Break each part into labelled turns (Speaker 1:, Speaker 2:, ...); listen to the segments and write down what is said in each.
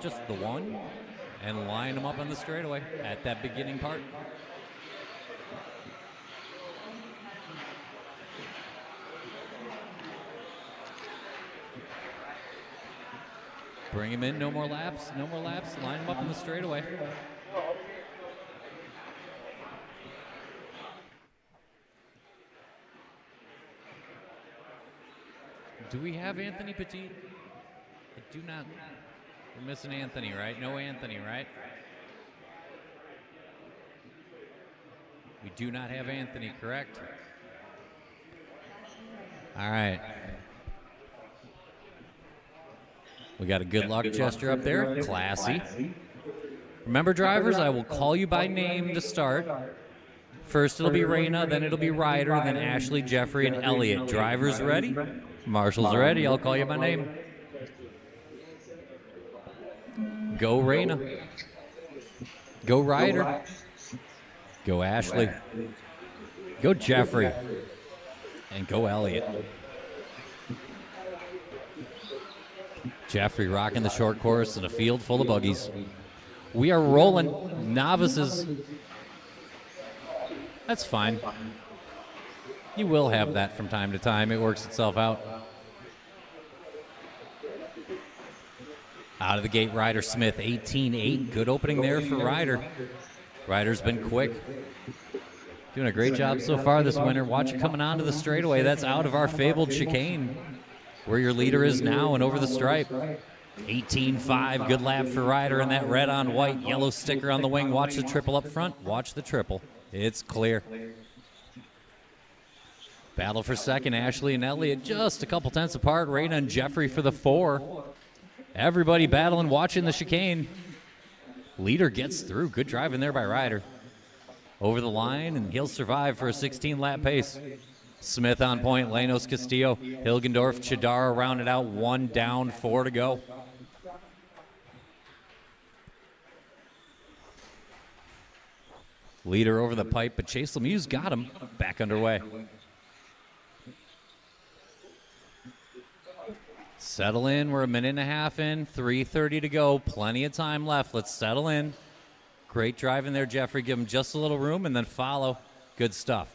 Speaker 1: just the one, and line them up on the straightaway at that beginning part. Bring him in, no more laps, line him up in the straightaway. Do we have Anthony Petit? I do not. We're missing Anthony, right? No Anthony, right? We do not have Anthony, correct? All right. We got a good luck gesture up there. Classy. Remember, drivers, I will call you by name to start. First it'll be Raina, then it'll be Ryder, then Ashley, Jeffrey, and Elliott. Drivers ready? Marshall's ready. I'll call you by name. Go Raina. Go Ryder. Go Ashley. Go Jeffrey. And go Elliott. Jeffrey rocking the short course in a field full of buggies. We are rolling. Novices. That's fine. You will have that from time to time. It works itself out. Out of the gate, Ryder Smith, 18-8. Good opening there for Ryder. Ryder's been quick. Doing a great job so far this winter. Watch it coming onto the straightaway. That's out of our fabled chicane, where your leader is now and over the stripe. 18-5, good lap for Ryder in that red on white, yellow sticker on the wing. Watch the triple up front. Watch the triple. It's clear. Battle for second, Ashley and Elliott just a couple tenths apart. Raina and Jeffrey for the 4. Everybody battling, watching the chicane. Leader gets through. Good driving there by Ryder. Over the line, and he'll survive for a 16-lap pace. Smith on point, Lanos, Castillo, Hilgendorf, Chidara rounded out, 1 down, 4 to go. Leader over the pipe, but Chase Lemieux got him. Back underway. Settle in. We're a minute and a half in. 3:30 to go. Plenty of time left. Let's settle in. Great driving there, Jeffrey. Give him just a little room and then follow. Good stuff.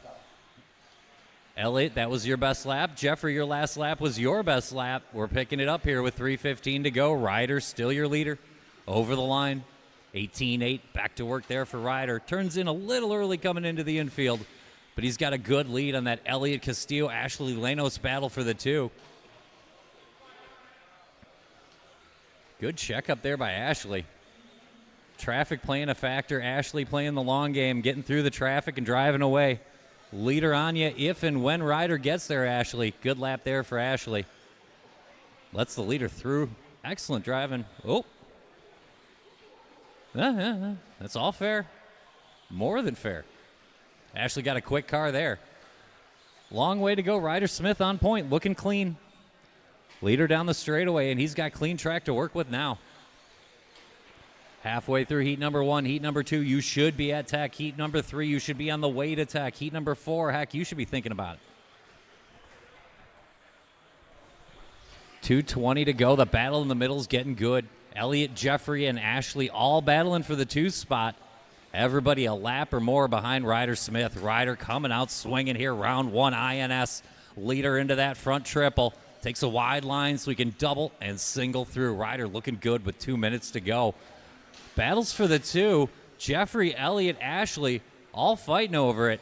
Speaker 1: Elliott, that was your best lap. Jeffrey, your last lap was your best lap. We're picking it up here with 3:15 to go. Ryder still your leader. Over the line. 18-8. Back to work there for Ryder. Turns in a little early coming into the infield, but he's got a good lead on that Elliott, Castillo, Ashley Lanos battle for the 2. Good check up there by Ashley. Traffic playing a factor. Ashley playing the long game, getting through the traffic and driving away. Leader on you if and when Ryder gets there, Ashley. Good lap there for Ashley. Lets the leader through. Excellent driving. Oh. That's all fair. More than fair. Ashley got a quick car there. Long way to go. Ryder Smith on point, looking clean. Leader down the straightaway, and he's got clean track to work with now. Halfway through heat number 1, heat number 2, you should be at tech. Heat number 3, you should be on the way to tech. Heat number 4, heck, you should be thinking about it. 2:20 to go. The battle in the middle is getting good. Elliott, Jeffrey, and Ashley all battling for the 2 spot. Everybody a lap or more behind Ryder Smith. Ryder coming out swinging here. Round 1 INS. Leader into that front triple. Takes a wide line so he can double and single through. Ryder looking good with 2 minutes to go. Battles for the 2. Jeffrey, Elliott, Ashley all fighting over it.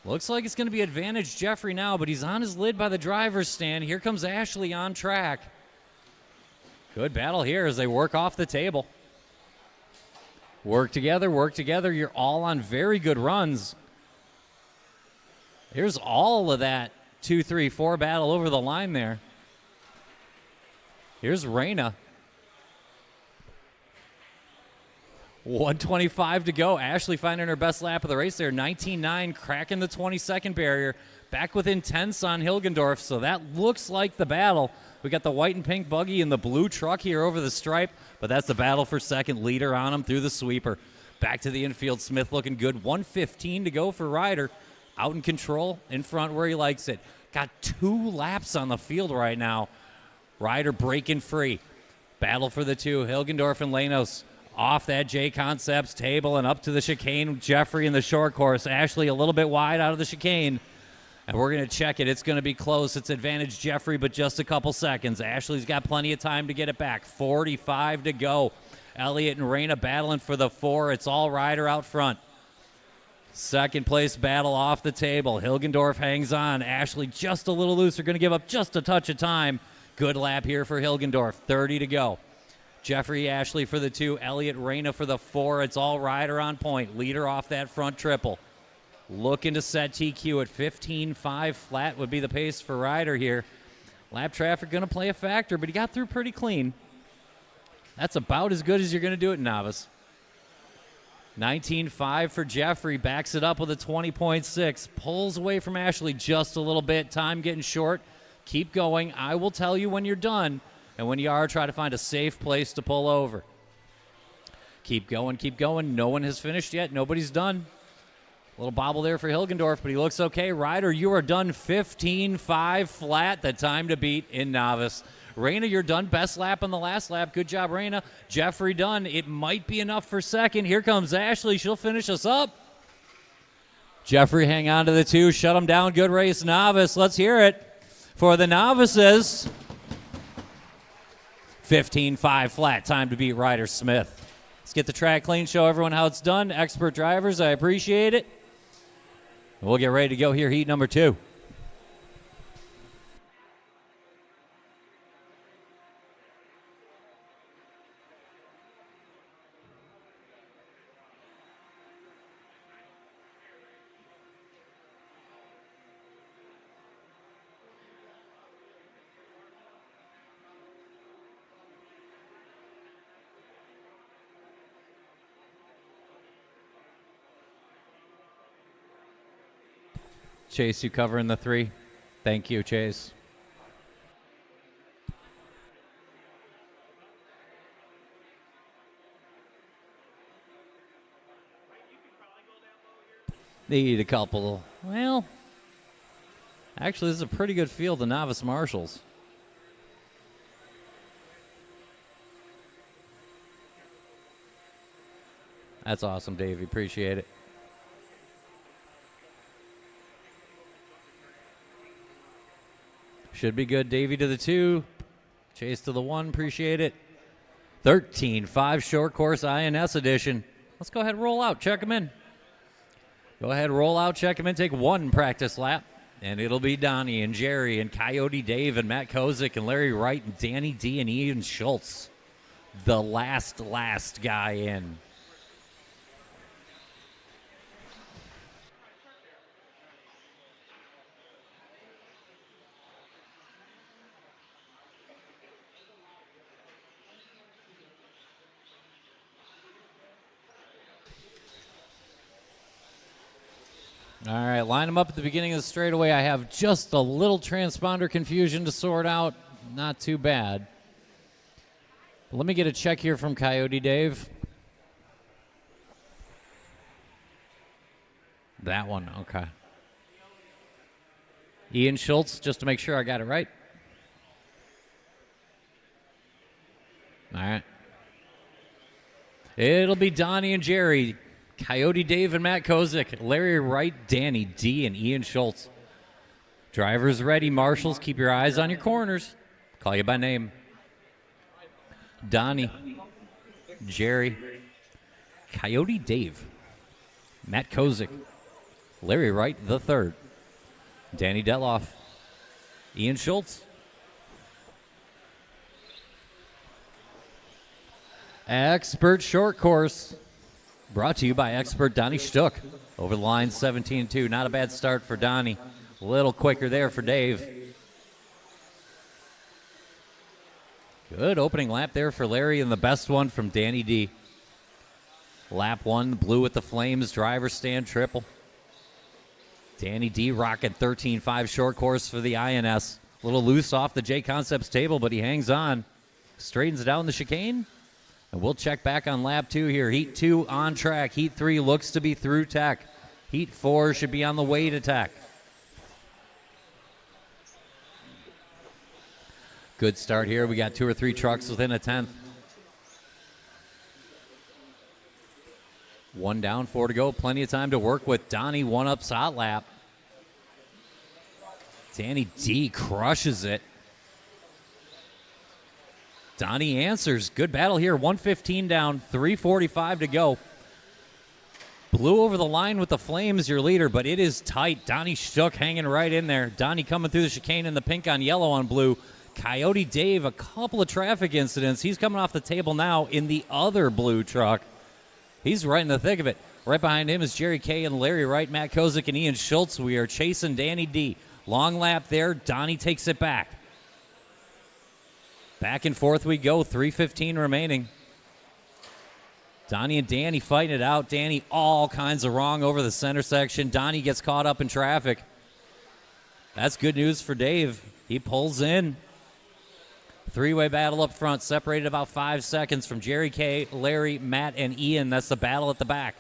Speaker 1: Looks like it's going to be advantage Jeffrey now, but he's on his lid by the driver's stand. Here comes Ashley on track. Good battle here as they work off the table. Work together, work together. You're all on very good runs. Here's all of that 2, 3, 4 battle over the line there. Here's Raina. 1:25 to go. Ashley finding her best lap of the race there. 19.9, cracking the 20-second barrier. Back within tenths on Hilgendorf, so that looks like the battle. We got the white and pink buggy and the blue truck here over the stripe, but that's the battle for second. Leader on him through the sweeper. Back to the infield. Smith looking good. 1:15 to go for Ryder. Out in control, in front where he likes it. Got 2 laps on the field right now. Ryder breaking free. Battle for the 2. Hilgendorf and Lanos off that JConcepts table and up to the chicane. Jeffrey in the short course. Ashley a little bit wide out of the chicane. And we're going to check it. It's going to be close. It's advantage Jeffrey, but just a couple seconds. Ashley's got plenty of time to get it back. 45 to go. Elliott and Reyna battling for the 4. It's all Ryder out front. Second place battle off the table. Hilgendorf hangs on. Ashley just a little loose. They're going to give up just a touch of time. Good lap here for Hilgendorf. 30 to go. Jeffrey, Ashley for the 2. Elliott, Reyna for the 4. It's all Ryder on point. Leader off that front triple. Looking to set TQ at 15.5 flat would be the pace for Ryder here. Lap traffic going to play a factor, but he got through pretty clean. That's about as good as you're going to do it in novice. 19.5 for Jeffrey. Backs it up with a 20.6. Pulls away from Ashley just a little bit. Time getting short. Keep going. I will tell you when you're done. And when you are, try to find a safe place to pull over. Keep going, keep going. No one has finished yet. Nobody's done. A little bobble there for Hilgendorf, but he looks okay. Ryder, you are done 15.5 flat, the time to beat in novice. Reyna, you're done. Best lap on the last lap. Good job, Reyna. Jeffrey done. It might be enough for second. Here comes Ashley. She'll finish us up. Jeffrey, hang on to the 2. Shut him down. Good race, novice. Let's hear it for the novices. 15.5 flat. Time to beat Ryder Smith. Let's get the track clean. Show everyone how it's done. Expert drivers, I appreciate it. We'll get ready to go here, heat number 2. Chase, you covering the 3? Thank you, Chase. Need a couple. Well, actually, this is a pretty good field of novice marshals. That's awesome, Davey. Appreciate it. Should be good. Davey to the 2. Chase to the 1. Appreciate it. 13.5 short course INS edition. Let's go ahead and roll out. Check them in. Go ahead, roll out, check them in. Take 1 practice lap. And it'll be Donnie and Jerry and Coyote Dave and Matt Kozik and Larry Wright and Danny D and Ian Schultz. The last guy in. All right, line them up at the beginning of the straightaway. I have just a little transponder confusion to sort out. Not too bad. Let me get a check here from Coyote Dave. That one, okay. Ian Schultz, just to make sure I got it right. All right. It'll be Donnie and Jerry. Coyote Dave and Matt Kozik, Larry Wright, Danny D, and Ian Schultz. Drivers ready. Marshals, keep your eyes on your corners. Call you by name. Donnie, Jerry, Coyote Dave, Matt Kozik, Larry Wright the third, Danny Detloff, Ian Schultz. Expert short course. Brought to you by expert Donnie Stuck. Over the line, 17-2. Not a bad start for Donnie. A little quicker there for Dave. Good opening lap there for Larry, and the best one from Danny D. Lap 1, blue with the flames, driver stand triple. Danny D rocking 13.5 short course for the INS. A little loose off the JConcepts table, but he hangs on. Straightens it out in the chicane. And we'll check back on lap 2 here. Heat 2 on track. Heat 3 looks to be through tech. Heat 4 should be on the way to tech. Good start here. We got 2 or 3 trucks within a tenth. 1 down, 4 to go. Plenty of time to work with. Donnie 1 up hot lap. Danny D crushes it. Donnie answers. Good battle here. 115 down, 3:45 to go. Blue over the line with the Flames, your leader, but it is tight. Donnie Shook hanging right in there. Donnie coming through the chicane in the pink on yellow on blue. Coyote Dave, a couple of traffic incidents. He's coming off the table now in the other blue truck. He's right in the thick of it. Right behind him is Jerry K and Larry Wright, Matt Kozik, and Ian Schultz. We are chasing Danny D. Long lap there. Donnie takes it back. Back and forth we go. 3:15 remaining. Donnie and Danny fighting it out. Danny all kinds of wrong over the center section. Donnie gets caught up in traffic. That's good news for Dave. He pulls in. 3-way battle up front, separated about 5 seconds from Jerry K, Larry, Matt, and Ian. That's the battle at the back.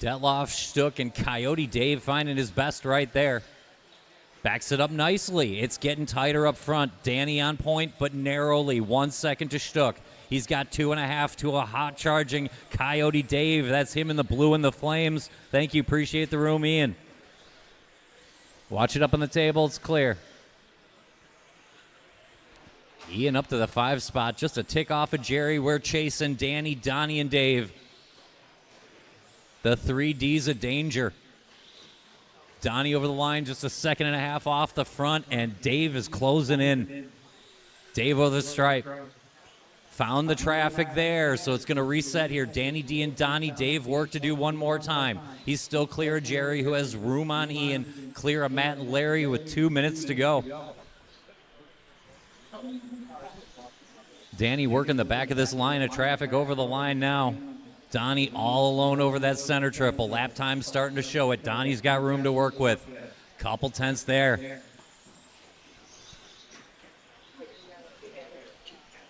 Speaker 1: Detloff, Stuck, and Coyote Dave finding his best right there. Backs it up nicely. It's getting tighter up front. Danny on point, but narrowly. 1 second to Stuck. He's got 2.5 to a hot charging Coyote Dave. That's him in the blue and the Flames. Thank you. Appreciate the room, Ian. Watch it up on the table. It's clear. Ian up to the 5 spot. Just a tick off of Jerry. We're chasing Danny, Donnie, and Dave. The 3 Ds of danger. Donnie over the line, just a 1.5 seconds off the front, and Dave is closing in. Dave over the stripe. Found the traffic there, so it's going to reset here. Danny D and Donnie. Dave work to do one more time. He's still clear of Jerry, who has room on Ian. Clear of Matt and Larry with 2 minutes to go. Danny working the back of this line of traffic over the line now. Donnie all alone over that center triple. Lap time starting to show it. Donnie's got room to work with. Couple tenths there.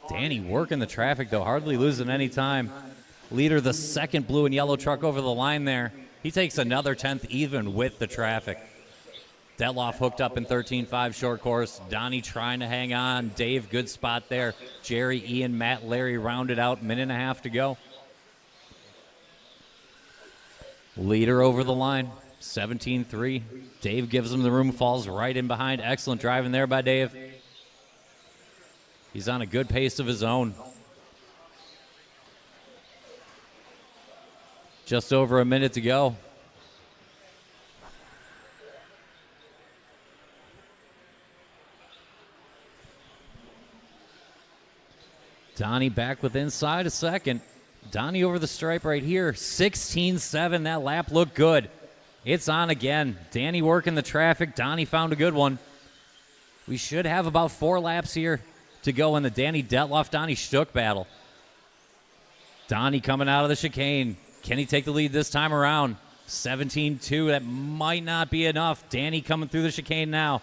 Speaker 1: Danny working the traffic, though, hardly losing any time. Leader, the second blue and yellow truck over the line there. He takes another tenth even with the traffic. Detloff hooked up in 13.5 short course. Donnie trying to hang on. Dave, good spot there. Jerry, Ian, Matt, Larry rounded out. 1.5 to go. Leader over the line. 17-3. Dave gives him the room, falls right in behind. Excellent driving there by Dave. He's on a good pace of his own. Just over a minute to go. Donnie back with inside a second. Donnie over the stripe right here. 16-7. That lap looked good. It's on again. Danny working the traffic. Donnie found a good one. We should have about 4 laps here to go in the Danny Detloff, Donnie Stuck battle. Donnie coming out of the chicane. Can he take the lead this time around? 17-2. That might not be enough. Danny coming through the chicane now.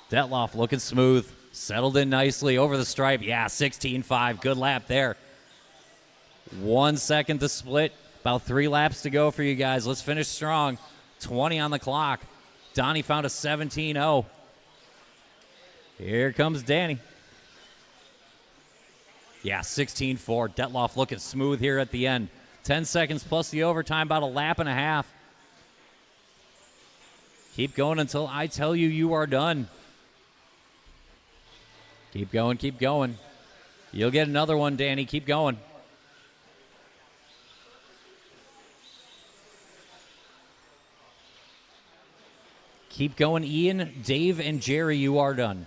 Speaker 1: Detloff looking smooth. Settled in nicely over the stripe. Yeah, 16-5. Good lap there. 1 second to split. About 3 laps to go for you guys. Let's finish strong. 20 on the clock. Donnie found a 17-0. Here comes Danny. Yeah, 16-4. Detloff looking smooth here at the end. 10 seconds plus the overtime, about a lap and a half. Keep going until I tell you you are done. Keep going, keep going. You'll get another one, Danny. Keep going. Keep going, Ian, Dave, and Jerry, you are done.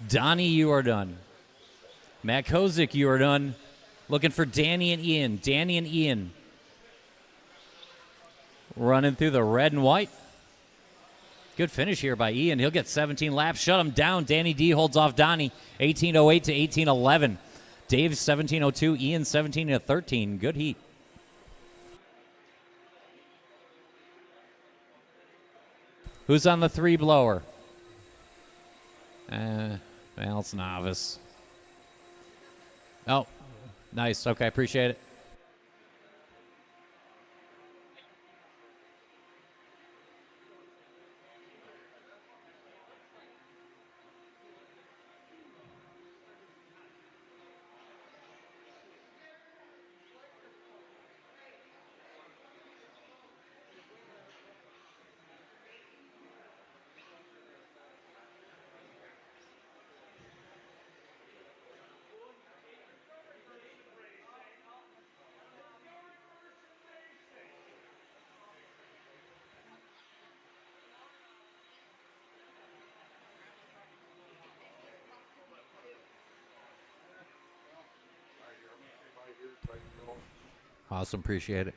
Speaker 1: Donnie, you are done. Matt Kozik, you are done. Looking for Danny and Ian. Danny and Ian. Running through the red and white. Good finish here by Ian. He'll get 17 laps. Shut him down. Danny D holds off Donnie. 18:08 to 18:11. Dave 17:02. Ian 17:13. Good heat. Who's on the 3 blower? Well, it's novice. Oh, nice. Okay, appreciate it. Awesome. Appreciate it.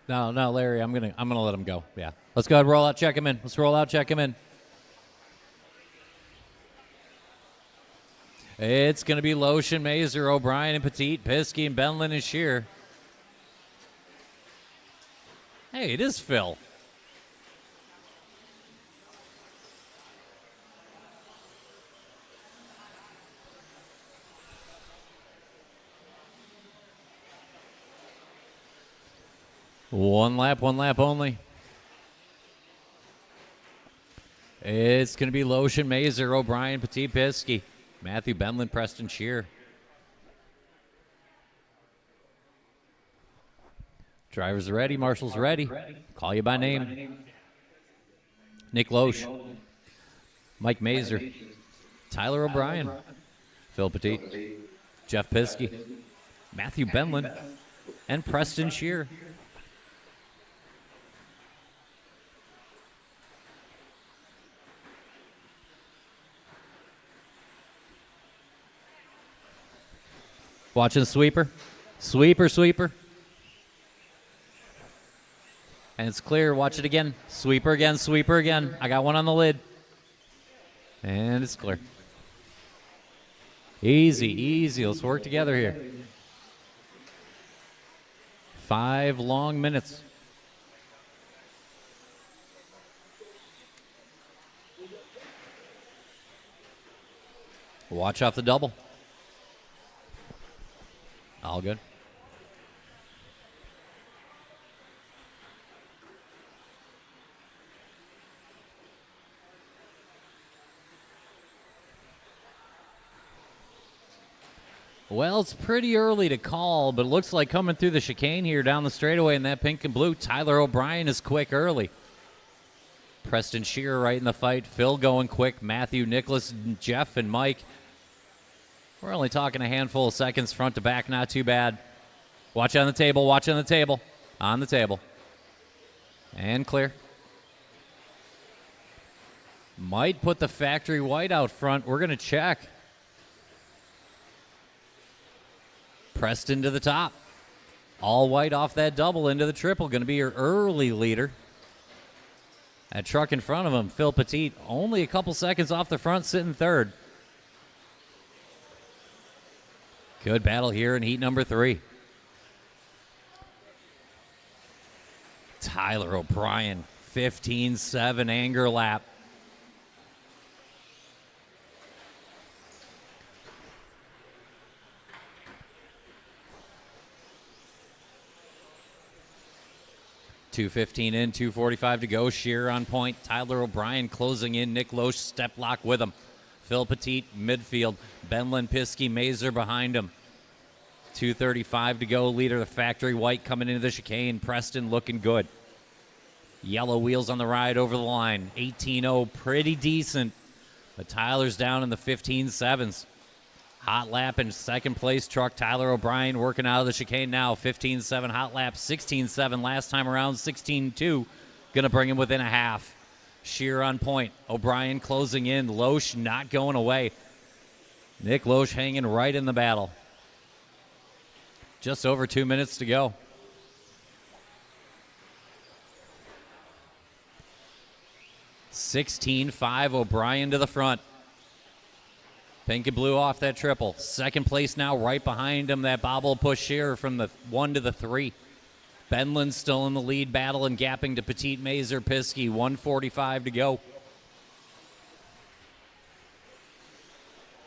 Speaker 1: No, Larry, I'm gonna let him go. Yeah. Let's go ahead and roll out, check him in. Let's roll out, check him in. It's gonna be Lotion, Mazer, O'Brien, and Petit, Piskey, and Benlin and Shear. Hey, it is Phil. One lap only. It's going to be Lotion, Mazer, O'Brien, Petit, Piskey, Matthew, Benlin, Preston, Shear. Drivers are ready. Marshall's ready. Call you by name. Nick Loesch, Mike Mazer, Tyler O'Brien, Phil Petit, Jeff Piskey, Matthew Benlin, and Preston Shear. Watching the sweeper. Sweeper. And it's clear. Watch it again. Sweeper again. I got one on the lid. And it's clear. Easy. Let's work together here. 5 long minutes. Watch off the double. All good. Well, it's pretty early to call, but it looks like coming through the chicane here down the straightaway in that pink and blue, Tyler O'Brien is quick early. Preston Shear right in the fight. Phil going quick. Matthew, Nicholas, Jeff, and Mike. We're only talking a handful of seconds front to back. Not too bad. Watch on the table. On the table. And clear. Might put the factory white out front. We're going to check. Preston to the top. All white off that double into the triple. Going to be your early leader. That truck in front of him, Phil Petit, only a couple seconds off the front, sitting third. Good battle here in heat number 3. Tyler O'Brien, 15-7 anger lap. .215 in, 2:45 to go. Shear on point. Tyler O'Brien closing in. Nick Loesch step lock with him. Phil Petit midfield. Benlin, Piskey, Mazer behind him. 2:35 to go. Leader the factory white coming into the chicane. Preston looking good. Yellow wheels on the ride over the line. 18-0, pretty decent. But Tyler's down in the 15-7s. Hot lap in second place truck. Tyler O'Brien working out of the chicane now. 15-7 hot lap. 16-7 last time around. 16-2. Going to bring him within a half. Shear on point. O'Brien closing in. Loesch not going away. Nick Loesch hanging right in the battle. Just over 2 minutes to go. 16-5. O'Brien to the front. Pink and blue off that triple. Second place now right behind him. That bobble push Shear from the 1 to the 3. Benlin still in the lead, battle and gapping to Petit, Mazer, Piskey. 1:45 to go.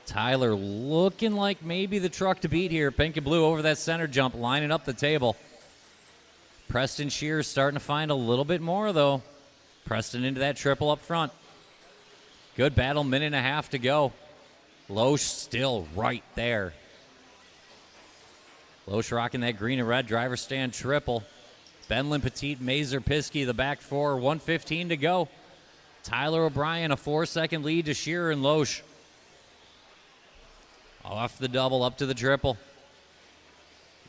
Speaker 1: Tyler looking like maybe the truck to beat here. Pink and blue over that center jump, lining up the table. Preston Shear starting to find a little bit more, though. Preston into that triple up front. Good battle, minute and a half to go. Loesch still right there. Loesch rocking that green and red driver stand triple. Benlin, Petit, Mazer, Piskey, the back 4. 1:15 to go. Tyler O'Brien, a 4-second lead to Shear and Loesch. Off the double, up to the triple.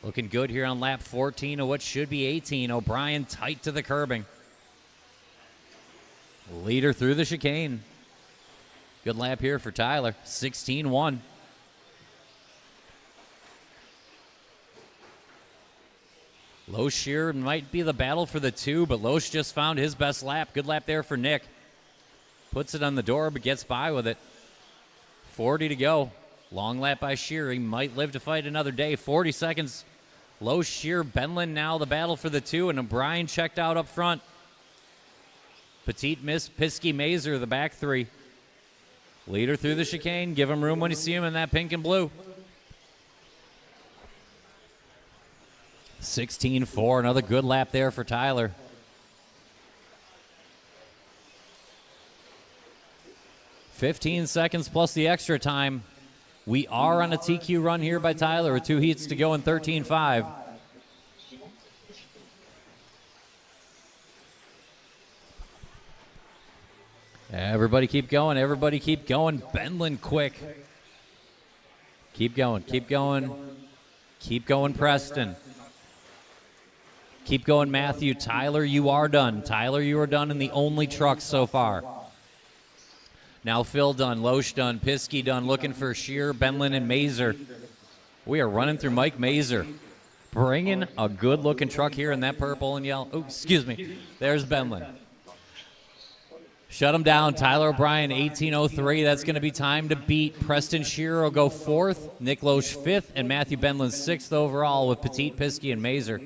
Speaker 1: Looking good here on lap 14 of what should be 18. O'Brien tight to the curbing. Leader through the chicane. Good lap here for Tyler. 16-1. Loesch Shear might be the battle for the 2, but Loesch just found his best lap. Good lap there for Nick. Puts it on the door, but gets by with it. 40 to go. Long lap by Shear. He might live to fight another day. 40 seconds. Loesch Shear, Benlin now the battle for the 2, and O'Brien checked out up front. Petit, Miss, Piskey, Mazer, the back 3. Leader through the chicane. Give him room when you see him in that pink and blue. 16-4, another good lap there for Tyler. $15 seconds plus the extra time. We are on a TQ run here by Tyler with 2 heats to go in 13-5. Everybody keep going. Everybody keep going. Benlin quick. Keep going. Keep going. Keep going, Preston. Keep going, Matthew. Tyler, you are done. Tyler, you are done in the only truck so far. Now Phil done. Loesch done. Piskey done. Looking for Shear, Benlin, and Mazer. We are running through Mike Mazer. Bringing a good-looking truck here in that purple and yellow. Oh, excuse me. There's Benlin. Shut him down. Tyler O'Brien, 18:03. That's going to be time to beat. Preston Shearer will go 4th, Nick Loesch 5th, and Matthew Benlin 6th overall with Petit, Piskey, and Mazer.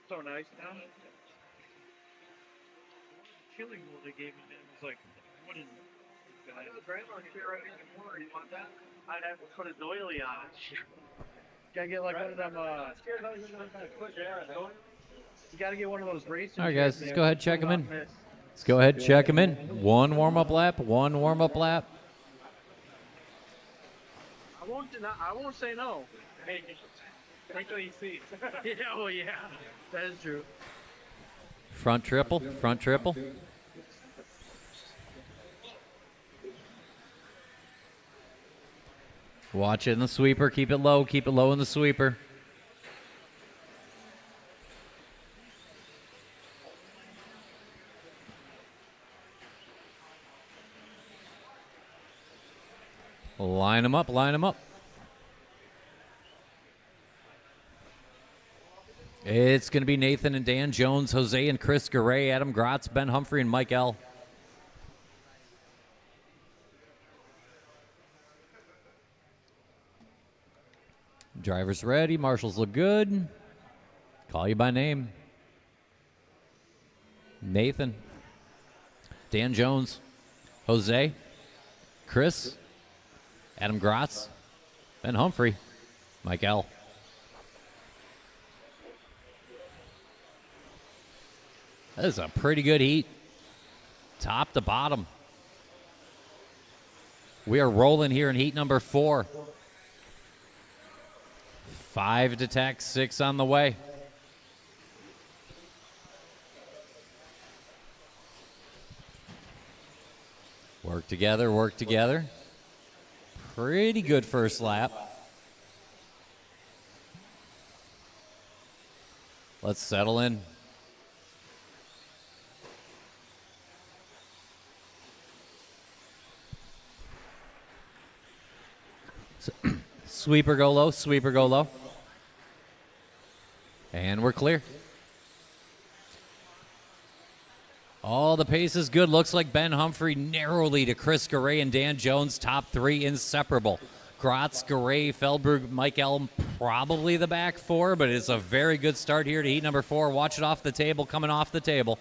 Speaker 2: So nice now. Chili bowl they gave me was like wooden. The grandma shit right in the corner. You want that? I'd have to put a doily on it. Gotta get like one of them. You gotta get one of those racing.
Speaker 1: All right, guys, let's go ahead and check them in. Let's go ahead and check them in. One warm-up lap. One warm-up lap.
Speaker 2: I won't say no. Hey, wait till you see. Yeah, oh yeah, that is true.
Speaker 1: Front triple. Front triple. Watch it in the sweeper. Keep it low. Keep it low in the sweeper. Line them up. Line them up. It's going to be Nathan and Dan Jones, Jose and Chris Garay, Adam Gratz, Ben Humphrey, and Mike L. Drivers ready. Marshals look good. Call you by name. Nathan. Dan Jones. Jose. Chris. Adam Gratz. Ben Humphrey. Mike L. That is a pretty good heat. Top to bottom. We are rolling here in heat number 4. 5 to tack, 6 on the way. Work together, work together. Pretty good first lap. Let's settle in. Sweeper go low, sweeper go low. And we're clear. All the pace is good. Looks like Ben Humphrey narrowly to Chris Garay and Dan Jones. Top 3 inseparable. Gratz, Garay, Feldberg, Mike Elm, probably the back 4, but it's a very good start here to heat number 4. Watch it off the table, coming off the table.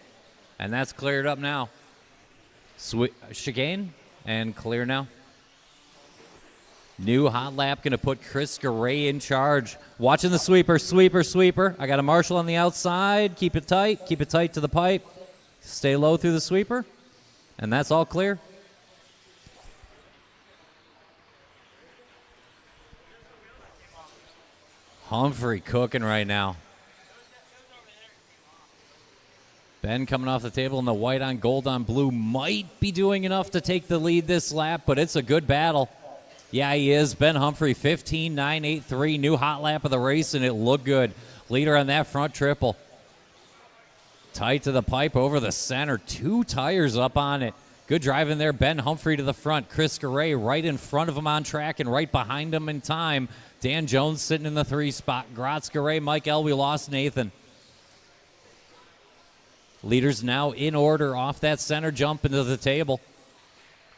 Speaker 1: And that's cleared up now. Chicane, and clear now. New hot lap going to put Chris Garay in charge. Watching the sweeper, sweeper, sweeper. I got a marshal on the outside. Keep it tight to the pipe. Stay low through the sweeper. And that's all clear. Humphrey cooking right now. Ben coming off the table in the white on gold on blue. Might be doing enough to take the lead this lap, but it's a good battle. Yeah, he is. Ben Humphrey, 15.983. New hot lap of the race, and it looked good. Leader on that front triple. Tight to the pipe over the center. 2 tires up on it. Good driving there. Ben Humphrey to the front. Chris Garay right in front of him on track and right behind him in time. Dan Jones sitting in the 3 spot. Gratz, Garay, Mike L. We lost Nathan. Leaders now in order off that center jump into the table.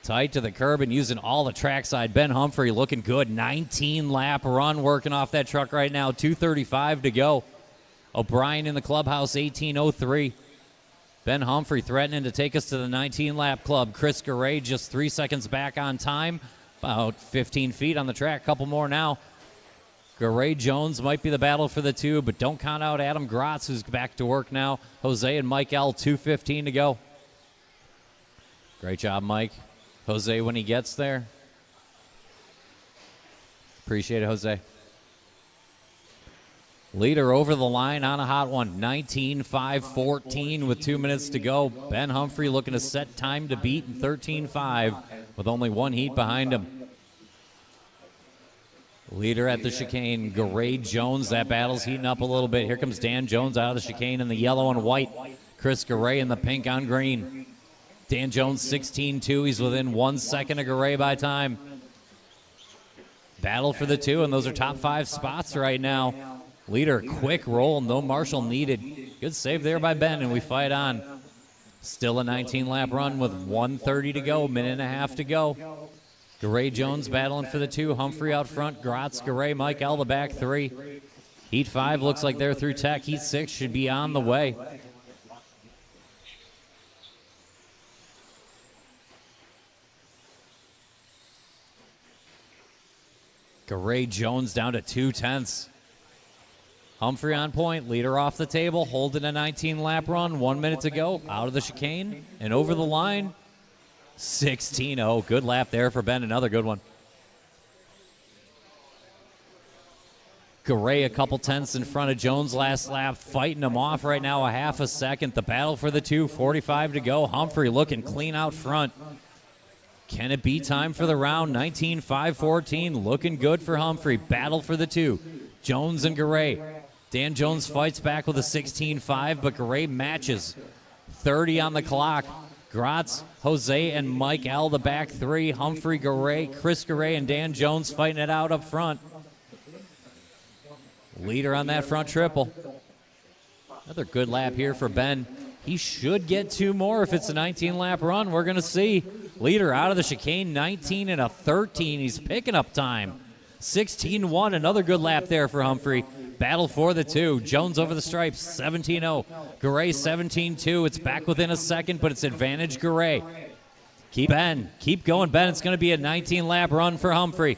Speaker 1: Tight to the curb and using all the trackside. Ben Humphrey looking good. 19-lap run working off that truck right now. 2:35 to go. O'Brien in the clubhouse, 18:03. Ben Humphrey threatening to take us to the 19-lap club. Chris Garay just 3 seconds back on time. About 15 feet on the track. Couple more now. Garay Jones might be the battle for the 2, but don't count out Adam Gratz, who's back to work now. Jose and Mike L, 2:15 to go. Great job, Mike. Jose when he gets there. Appreciate it, Jose. Leader over the line on a hot one. 19.5.14 with 2 minutes to go. Ben Humphrey looking to set time to beat in 13.5 with only 1 heat behind him. Leader at the chicane, Garay Jones. That battle's heating up a little bit. Here comes Dan Jones out of the chicane in the yellow and white. Chris Garay in the pink on green. Dan Jones 16.2. He's within 1 second of Garay by time. Battle for the 2, and those are top 5 spots right now. Leader, quick roll, no marshal needed. Good save there by Ben, and we fight on. Still a 19-lap run with 1:30 to go, minute and a half to go. Garay Jones battling for the 2. Humphrey out front. Gratz, Garay, Mike L, the back 3. Heat 5 looks like they're through tech. Heat 6 should be on the way. Garay Jones down to 2/10. Humphrey on point. Leader off the table. Holding a 19-lap run. 1 minute to go. Out of the chicane and over the line. 16.0. Good lap there for Ben. Another good one. Garay a couple tenths in front of Jones last lap. Fighting him off right now a half a second. The battle for the 2. 45 to go. Humphrey looking clean out front. Can it be time for the round? 19.5.14. Looking good for Humphrey. Battle for the 2. Jones and Garay. Dan Jones fights back with a 16.5, but Garay matches. 30 on the clock. Gratz, Jose, and Mike L, the back 3. Humphrey, Garay, Chris Garay, and Dan Jones fighting it out up front. Leader on that front triple. Another good lap here for Ben. He should get 2 more if it's a 19-lap run. We're going to see. Leader out of the chicane, 19 and a 13. He's picking up time. 16.1, another good lap there for Humphrey. Battle for the 2. Jones over the stripes, 17.0. Garay, 17.2. It's back within a second, but it's advantage Garay. Keep going, Ben. It's going to be a 19-lap run for Humphrey.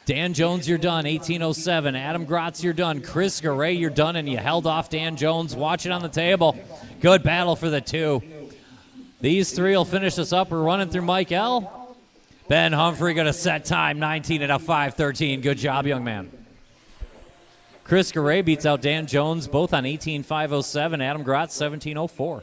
Speaker 1: Dan Jones, you're done, 18.07. Adam Gratz, you're done. Chris Garay, you're done, and you held off Dan Jones. Watch it on the table. Good battle for the 2. These 3 will finish us up. We're running through Mike L. Ben Humphrey going to set time, 19 and a 5.13. Good job, young man. Chris Garay beats out Dan Jones, both on 18.5.07. Adam Gratz, 17.04.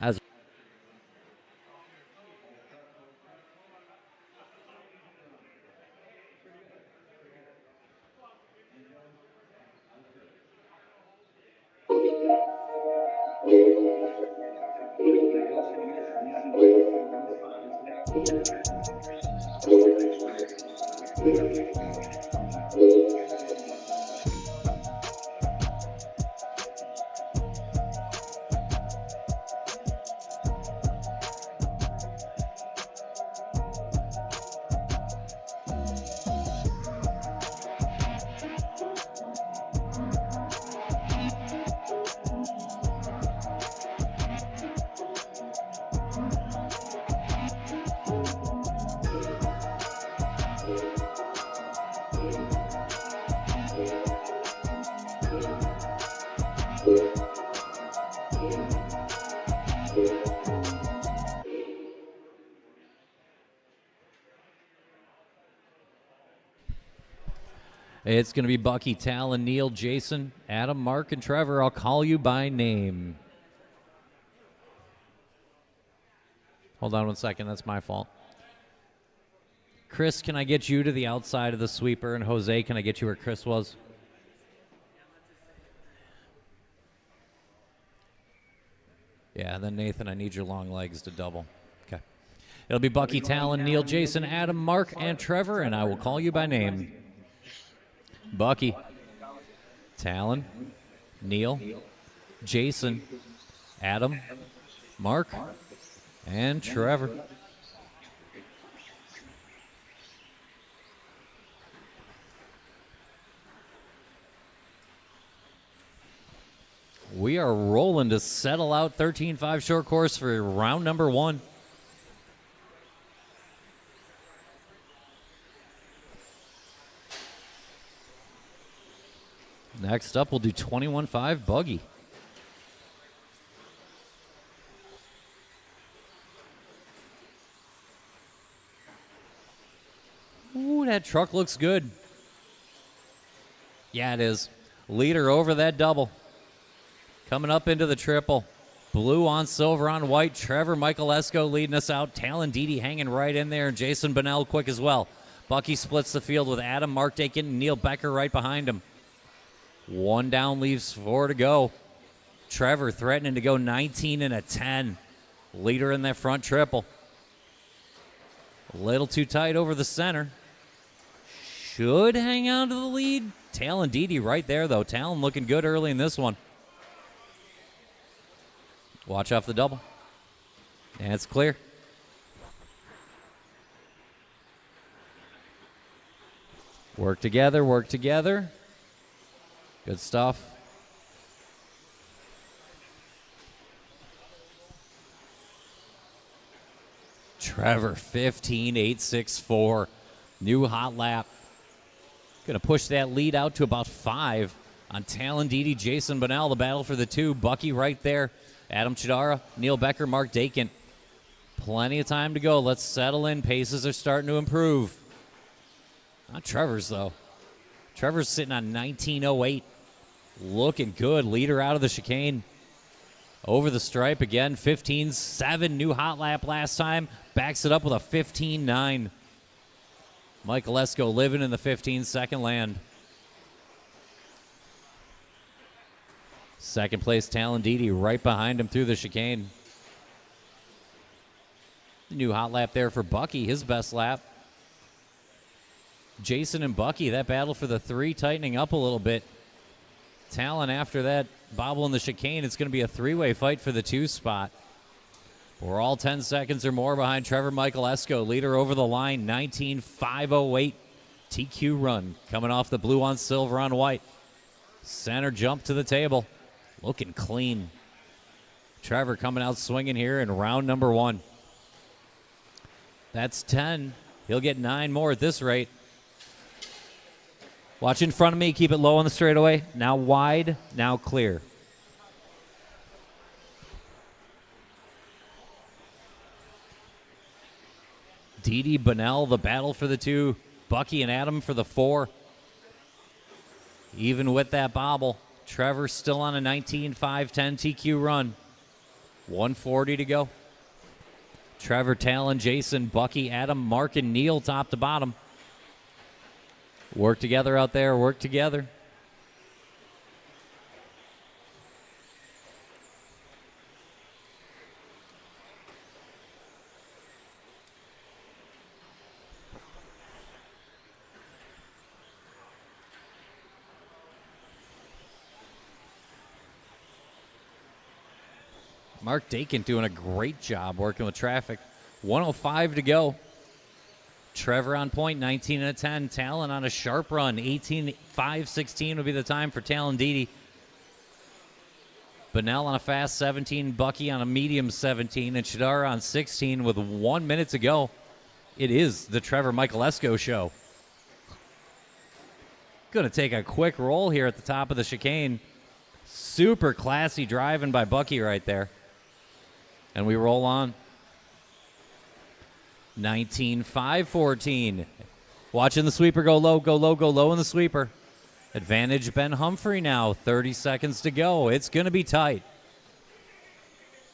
Speaker 1: As It's going to be Bucky, Talon, Neil, Jason, Adam, Mark, and Trevor. I'll call you by name. Hold on one second. That's my fault. Chris, can I get you to the outside of the sweeper? And Jose, can I get you where Chris was? Yeah, and then Nathan, I need your long legs to double. Okay. It'll be Bucky, Talon, Neil, Jason, Adam, Mark, and Trevor, and I will call you by name. Bucky, Talon, Neil, Jason, Adam, Mark, and Trevor. We are rolling to settle out 13-5 short course for round number 1. Next up, we'll do 21-5 buggy. Ooh, that truck looks good. Yeah, it is. Leader over that double. Coming up into the triple. Blue on silver on white. Trevor Michaelesco leading us out. Talon Didi hanging right in there. And Jason Bonnell quick as well. Bucky splits the field with Adam, Mark Dakin, and Neil Becker right behind him. 1 down, leaves 4 to go. Trevor threatening to go 19 and a 10. Leader in that front triple. A little too tight over the center. Should hang on to the lead. Talon Didi right there, though. Talon looking good early in this one. Watch off the double. And it's clear. Work together, work together. Good stuff. Trevor, 15.864. New hot lap. Going to push that lead out to about 5 on Talon Didi, Jason Bonnell. The battle for the 2. Bucky right there. Adam Chidara, Neil Becker, Mark Dakin. Plenty of time to go. Let's settle in. Paces are starting to improve. Not Trevor's, though. Trevor's sitting on 19.08. Looking good. Leader out of the chicane. Over the stripe again. 15.7. New hot lap last time. Backs it up with a 15.9. Michael Esco living in the 15-second land. Second place, Talon Didi right behind him through the chicane. New hot lap there for Bucky, his best lap. Jason and Bucky, that battle for the 3 tightening up a little bit. Talon after that bobble in the chicane, it's going to be a 3-way fight for the 2 spot. We're all 10 seconds or more behind Trevor Michael Esco, leader over the line, 19.508 TQ run, coming off the blue on silver on white. Center jump to the table, looking clean. Trevor coming out swinging here in round number 1. That's 10. He'll get 9 more at this rate. Watch in front of me. Keep it low on the straightaway. Now wide. Now clear. Didi, Bonnell, the battle for the 2. Bucky and Adam for the 4. Even with that bobble, Trevor still on a 19.510 TQ run. 140 to go. Trevor, Talon, Jason, Bucky, Adam, Mark, and Neil top to bottom. Work together out there, work together. Mark Dakin doing a great job working with traffic. 105 to go. Trevor on point, 19 and a 10. Talon on a sharp run, 18.516 would be the time for Talon Didi. Bonnell on a fast 17, Bucky on a medium 17, and Chidara on 16 with 1 minute to go. It is the Trevor Michaelesco show. Going to take a quick roll here at the top of the chicane. Super classy driving by Bucky right there. And we roll on. 19-5-14. Watching the sweeper go low, go low, go low in the sweeper. Advantage Ben Humphrey now. 30 seconds to go. It's going to be tight.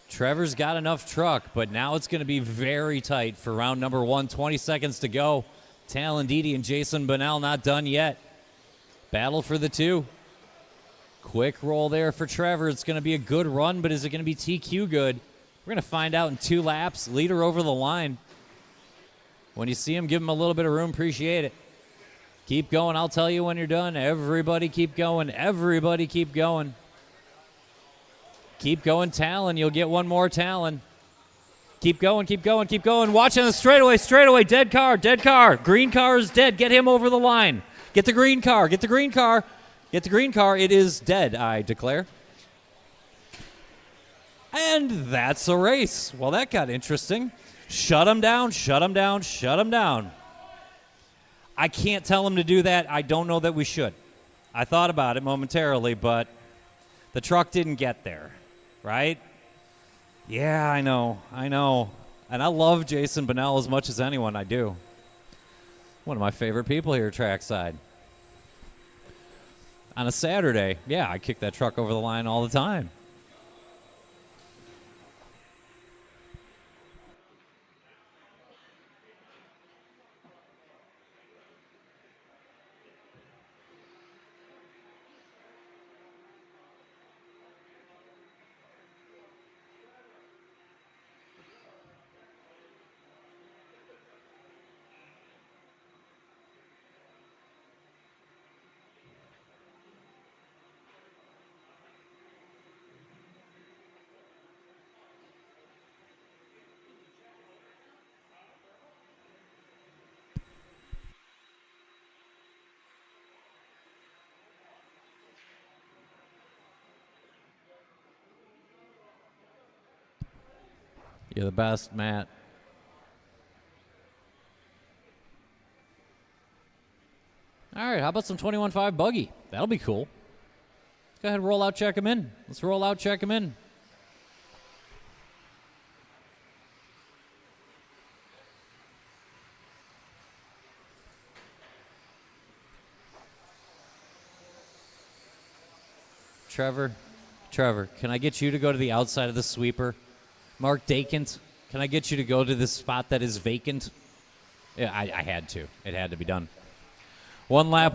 Speaker 1: Trevor's got enough truck, but now it's going to be very tight for round number 1. 20 seconds to go. Talon Didi and Jason Bunnell not done yet. Battle for the 2. Quick roll there for Trevor. It's going to be a good run, but is it going to be TQ good? We're going to find out in 2 laps. Leader over the line. When you see him, give him a little bit of room. Appreciate it. Keep going. I'll tell you when you're done. Everybody keep going. Everybody keep going. Keep going, Talon. You'll get one more Talon. Keep going, keep going, keep going. Watch on the straightaway, straightaway. Dead car, dead car. Green car is dead. Get him over the line. Get the green car, get the green car. Get the green car. It is dead, I declare. And that's a race. Well, that got interesting. Shut him down, shut him down, shut him down. I can't tell him to do that. I don't know that we should. I thought about it momentarily, but the truck didn't get there, right? Yeah, I know. And I love Jason Bunnell as much as anyone. I do. One of my favorite people here trackside. On a Saturday, yeah, I kick that truck over the line all the time. You're the best, Matt. All right, how about some 21.5 buggy? That'll be cool. Go ahead and roll out, check him in. Let's roll out, check him in. Trevor, can I get you to go to the outside of the sweeper? Mark Dakent, can I get you to go to this spot that is vacant? Yeah, I had to. It had to be done. One lap.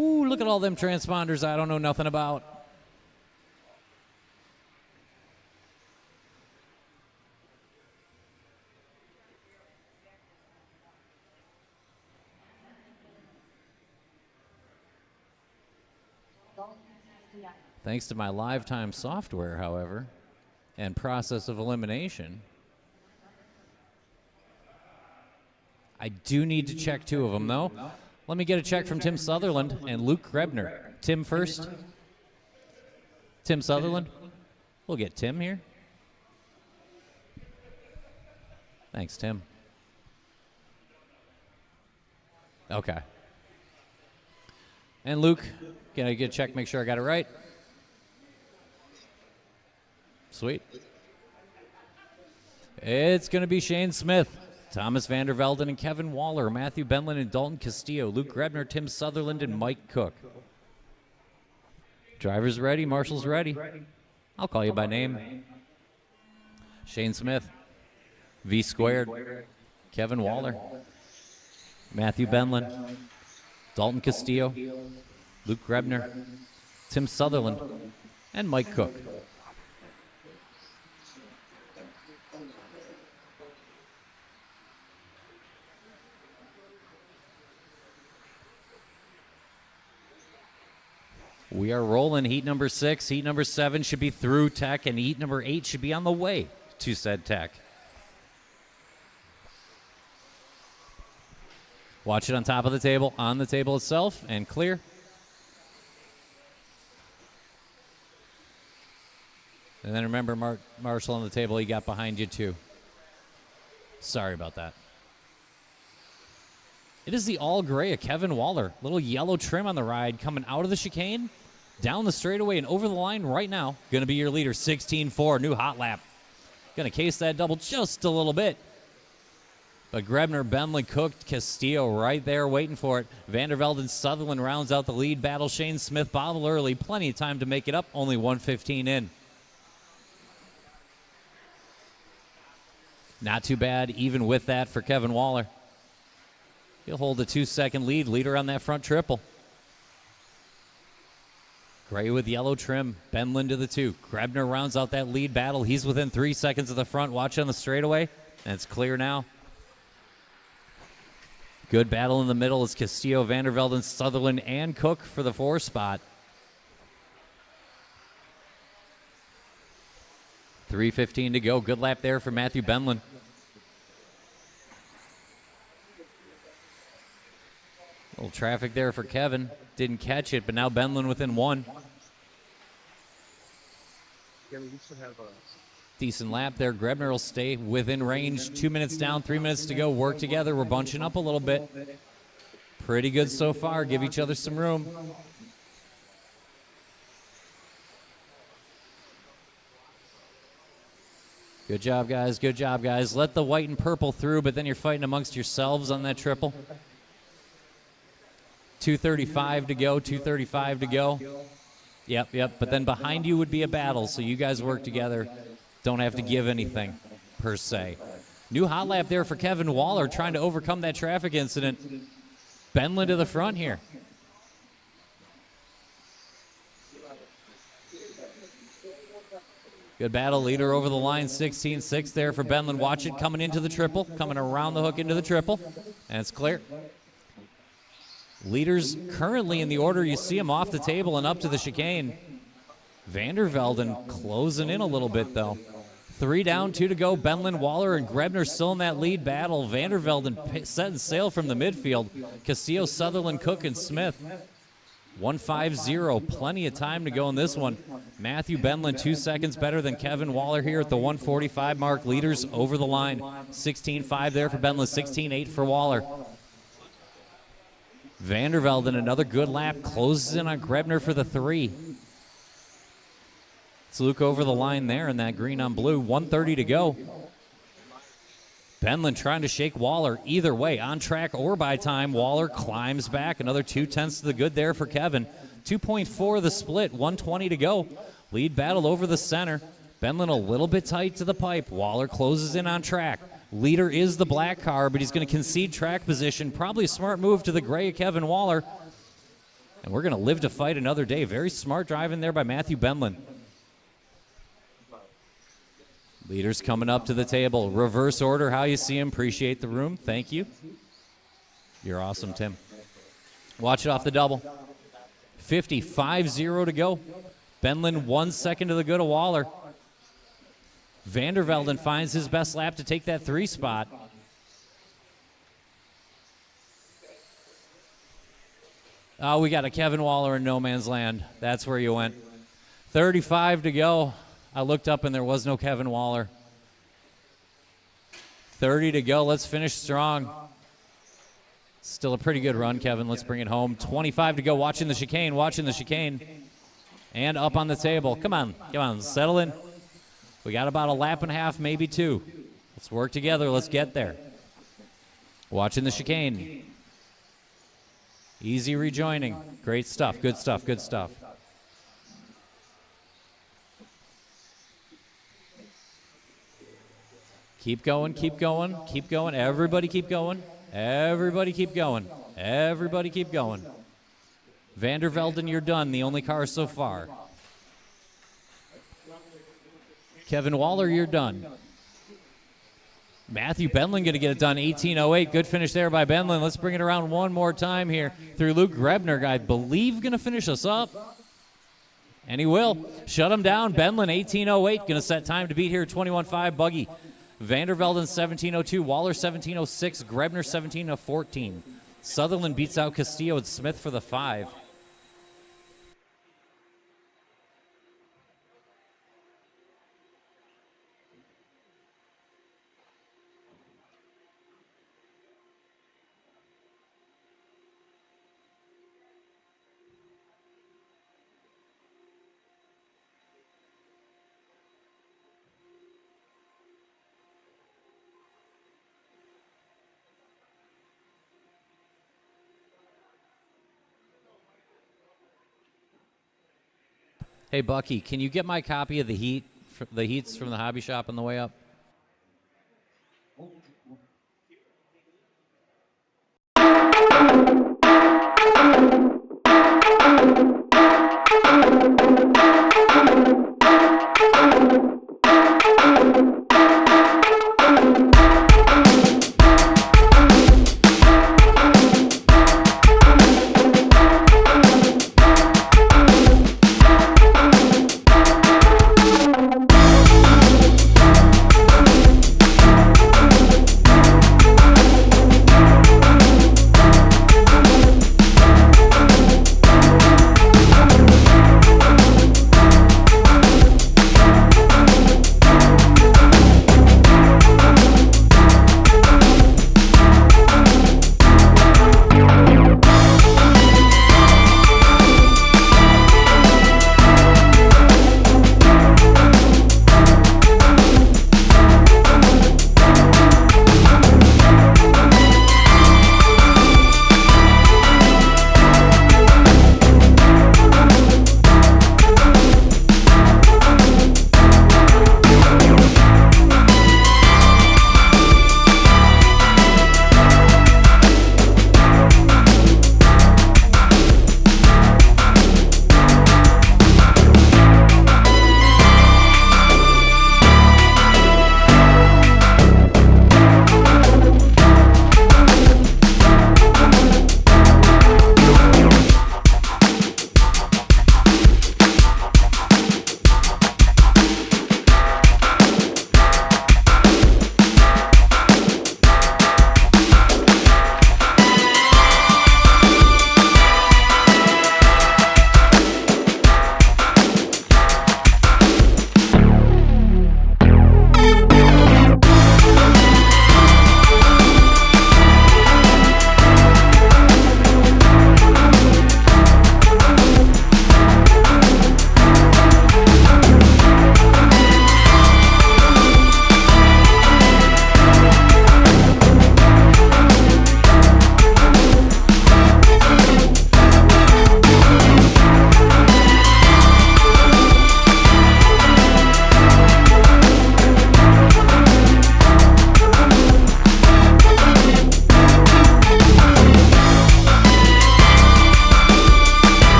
Speaker 1: Ooh, look at all them transponders I don't know nothing about. Thanks to my lifetime software, however, and process of elimination, I do need to check 2 of them, though. Let me get a check from Tim Sutherland and Luke Grebner. Tim first. Tim Sutherland. We'll get Tim here. Thanks, Tim. Okay. And Luke, can I get a check, make sure I got it right? Sweet. It's going to be Shane Smith, Thomas Vandervelden and Kevin Waller, Matthew Benlin and Dalton Castillo, Luke Grebner, Tim Sutherland, and Mike Cook. Drivers ready, marshals ready. I'll call you by name. Shane Smith, V squared, Kevin Waller, Matthew Benlin, Dalton Castillo, Luke Grebner, Tim Sutherland, and Mike Cook. We are rolling heat number 6. Heat number 7 should be through tech, and heat number 8 should be on the way to said tech. Watch it on top of the table, on the table itself, and clear. And then remember, Marshall on the table, he got behind you too. Sorry about that. It is the all gray of Kevin Waller. Little yellow trim on the ride coming out of the chicane, down the straightaway and over the line right now. Going to be your leader, 16-4, new hot lap. Going to case that double just a little bit. But Grebner, Benley, Cook, Castillo right there waiting for it. Vandervelde and Sutherland rounds out the lead battle. Shane Smith bobble early. Plenty of time to make it up. Only 1:15 in. Not too bad even with that for Kevin Waller. He'll hold a 2-second lead. Leader on that front triple. Gray with yellow trim. Benlin to the 2. Grebner rounds out that lead battle. He's within 3 seconds of the front. Watch on the straightaway. And it's clear now. Good battle in the middle is Castillo, Vandervelde, Sutherland, and Cook for the 4 spot. 3:15 to go. Good lap there for Matthew Benlin. Little traffic there for Kevin. Didn't catch it, but now Benlin within 1. Decent lap there. Grebner will stay within range. 2 minutes down, 3 minutes to go. Work together. We're bunching up a little bit. Pretty good so far. Give each other some room. Good job, guys. Good job, guys. Let the white and purple through, but then you're fighting amongst yourselves on that triple. 2:35 to go. 2:35 to go. Yep. But then behind you would be a battle, so you guys work together. Don't have to give anything, per se. New hot lap there for Kevin Waller, trying to overcome that traffic incident. Benlin to the front here. Good battle. Leader over the line, 16-6 there for Benlin. Watch it coming into the triple, coming around the hook into the triple, and it's clear. Leaders currently in the order you see them off the table and up to the chicane. Vandervelden closing in a little bit, though. 3 down, 2 to go. Benlin, Waller, and Grebner still in that lead battle. Vandervelden setting sail from the midfield. Castillo, Sutherland, Cook, and Smith. 1:50. Plenty of time to go in this one. Matthew Benlin 2 seconds better than Kevin Waller here at the 1:45 mark. Leaders over the line. 16-5 there for Benlin. 16-8 for Waller. Vandervelden, another good lap. Closes in on Grebner for the 3. It's Luke over the line there in that green on blue. 1:30 to go. Benlin trying to shake Waller either way, on track or by time. Waller climbs back. Another 2/10 to the good there for Kevin. 2.4 the split. 1:20 to go. Lead battle over the center. Benlin a little bit tight to the pipe. Waller closes in on track. Leader is the black car, but he's going to concede track position. Probably a smart move to the gray of Kevin Waller. And we're going to live to fight another day. Very smart driving there by Matthew Benlin. Leaders coming up to the table. Reverse order, how you see him. Appreciate the room. Thank you. You're awesome, Tim. Watch it off the double. 50-5-0 to go. Benlin 1 second to the good of Waller. Vandervelden finds his best lap to take that 3 spot. Oh, we got a Kevin Waller in no man's land. That's where you went. 35 to go. I looked up and there was no Kevin Waller. 30 to go. Let's finish strong. Still a pretty good run, Kevin. Let's bring it home. 25 to go. Watching the chicane. Watching the chicane. And up on the table. Come on. Come on. Settle in. We got about a lap and a half, maybe 2. Let's work together. Let's get there. Watching the chicane. Easy rejoining. Great stuff. Good stuff. Good stuff. Keep going, keep going, keep going. Everybody keep going. Everybody keep going. Everybody keep going. Vandervelden, you're done. The only car so far. Kevin Waller, you're done. Matthew Benlin going to get it done. 18:08. Good finish there by Benlin. Let's bring it around one more time here through Luke Grebner. I believe going to finish us up. And he will. Shut him down. Benlin, 18:08. Going to set time to beat here. 21.5 buggy. Vandervelden 17:02, Waller 17:06, Grebner 17:14. Sutherland beats out Castillo and Smith for the 5. Hey, Bucky, can you get my copy of the Heats from the hobby shop on the way up?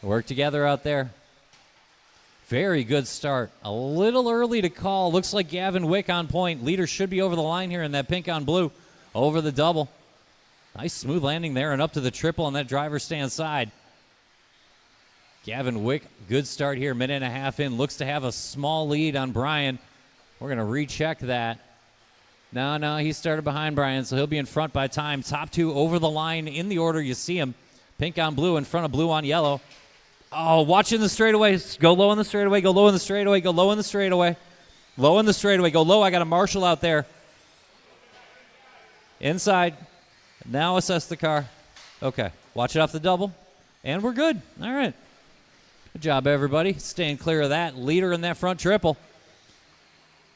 Speaker 1: Work together out there. Very good start. A little early to call. Looks like Gavin Wick on point. Leader should be over the line here in that pink on blue. Over the double. Nice smooth landing there and up to the triple on that driver's stand side. Gavin Wick, good start here. Minute and a half in. Looks to have a small lead on Brian. We're going to recheck that. No, he started behind Brian, so he'll be in front by time. Top two over the line in the order you see him. Pink on blue in front of blue on yellow. Oh, watching the straightaway. Go low in the straightaway. Go low in the straightaway. Go low in the straightaway. Low in the straightaway. Go low. I got a marshal out there. Inside. Now assess the car. Okay. Watch it off the double. And we're good. All right. Good job, everybody. Staying clear of that. Leader in that front triple.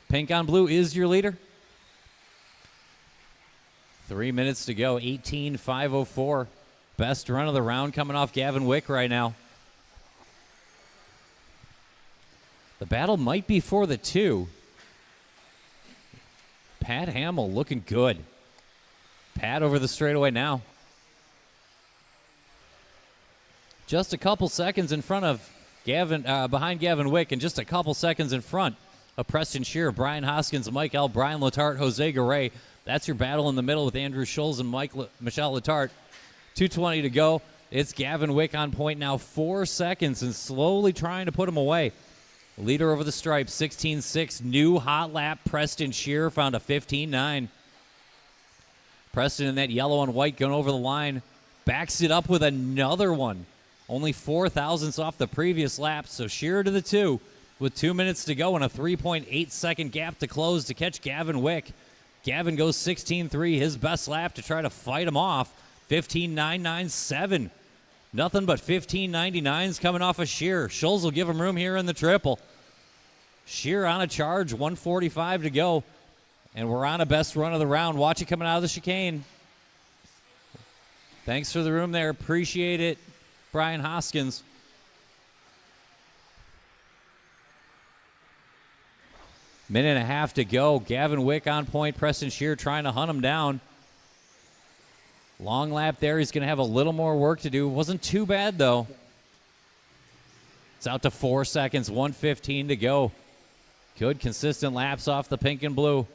Speaker 1: Pink on blue is your leader. 3 minutes to go. 18.504. Best run of the round coming off Gavin Wick right now. The battle might be for the two. Pat Hamill looking good. Pat over the straightaway now. Just a couple seconds in front of Gavin, behind Gavin Wick, and just a couple seconds in front of Preston Shearer, Brian Hoskins, Mike L., Brian Letarte, Jose Garay. That's your battle in the middle with Andrew Scholes and Michelle Letarte. 2:20 to go. It's Gavin Wick on point now, 4 seconds, and slowly trying to put him away. Leader over the stripe, 16.6. New hot lap. Preston Shearer found a 15.9. Preston in that yellow and white going over the line. Backs it up with another one. Only 4 thousandths off the previous lap, so Shearer to the two with 2 minutes to go and a 3.8 second gap to close to catch Gavin Wick. Gavin goes 16.3, his best lap to try to fight him off. 15.997. Nothing but 15.99s coming off of Shear. Schulz will give him room here in the triple. Shear on a charge, 1:45 to go. And we're on a best run of the round. Watch it coming out of the chicane. Thanks for the room there. Appreciate it, Brian Hoskins. Minute and a half to go. Gavin Wick on point. Preston Shear trying to hunt him down. Long lap there. He's going to have a little more work to do. Wasn't too bad, though. It's out to 4 seconds. 1:15 to go. Good, consistent laps off the pink and blue.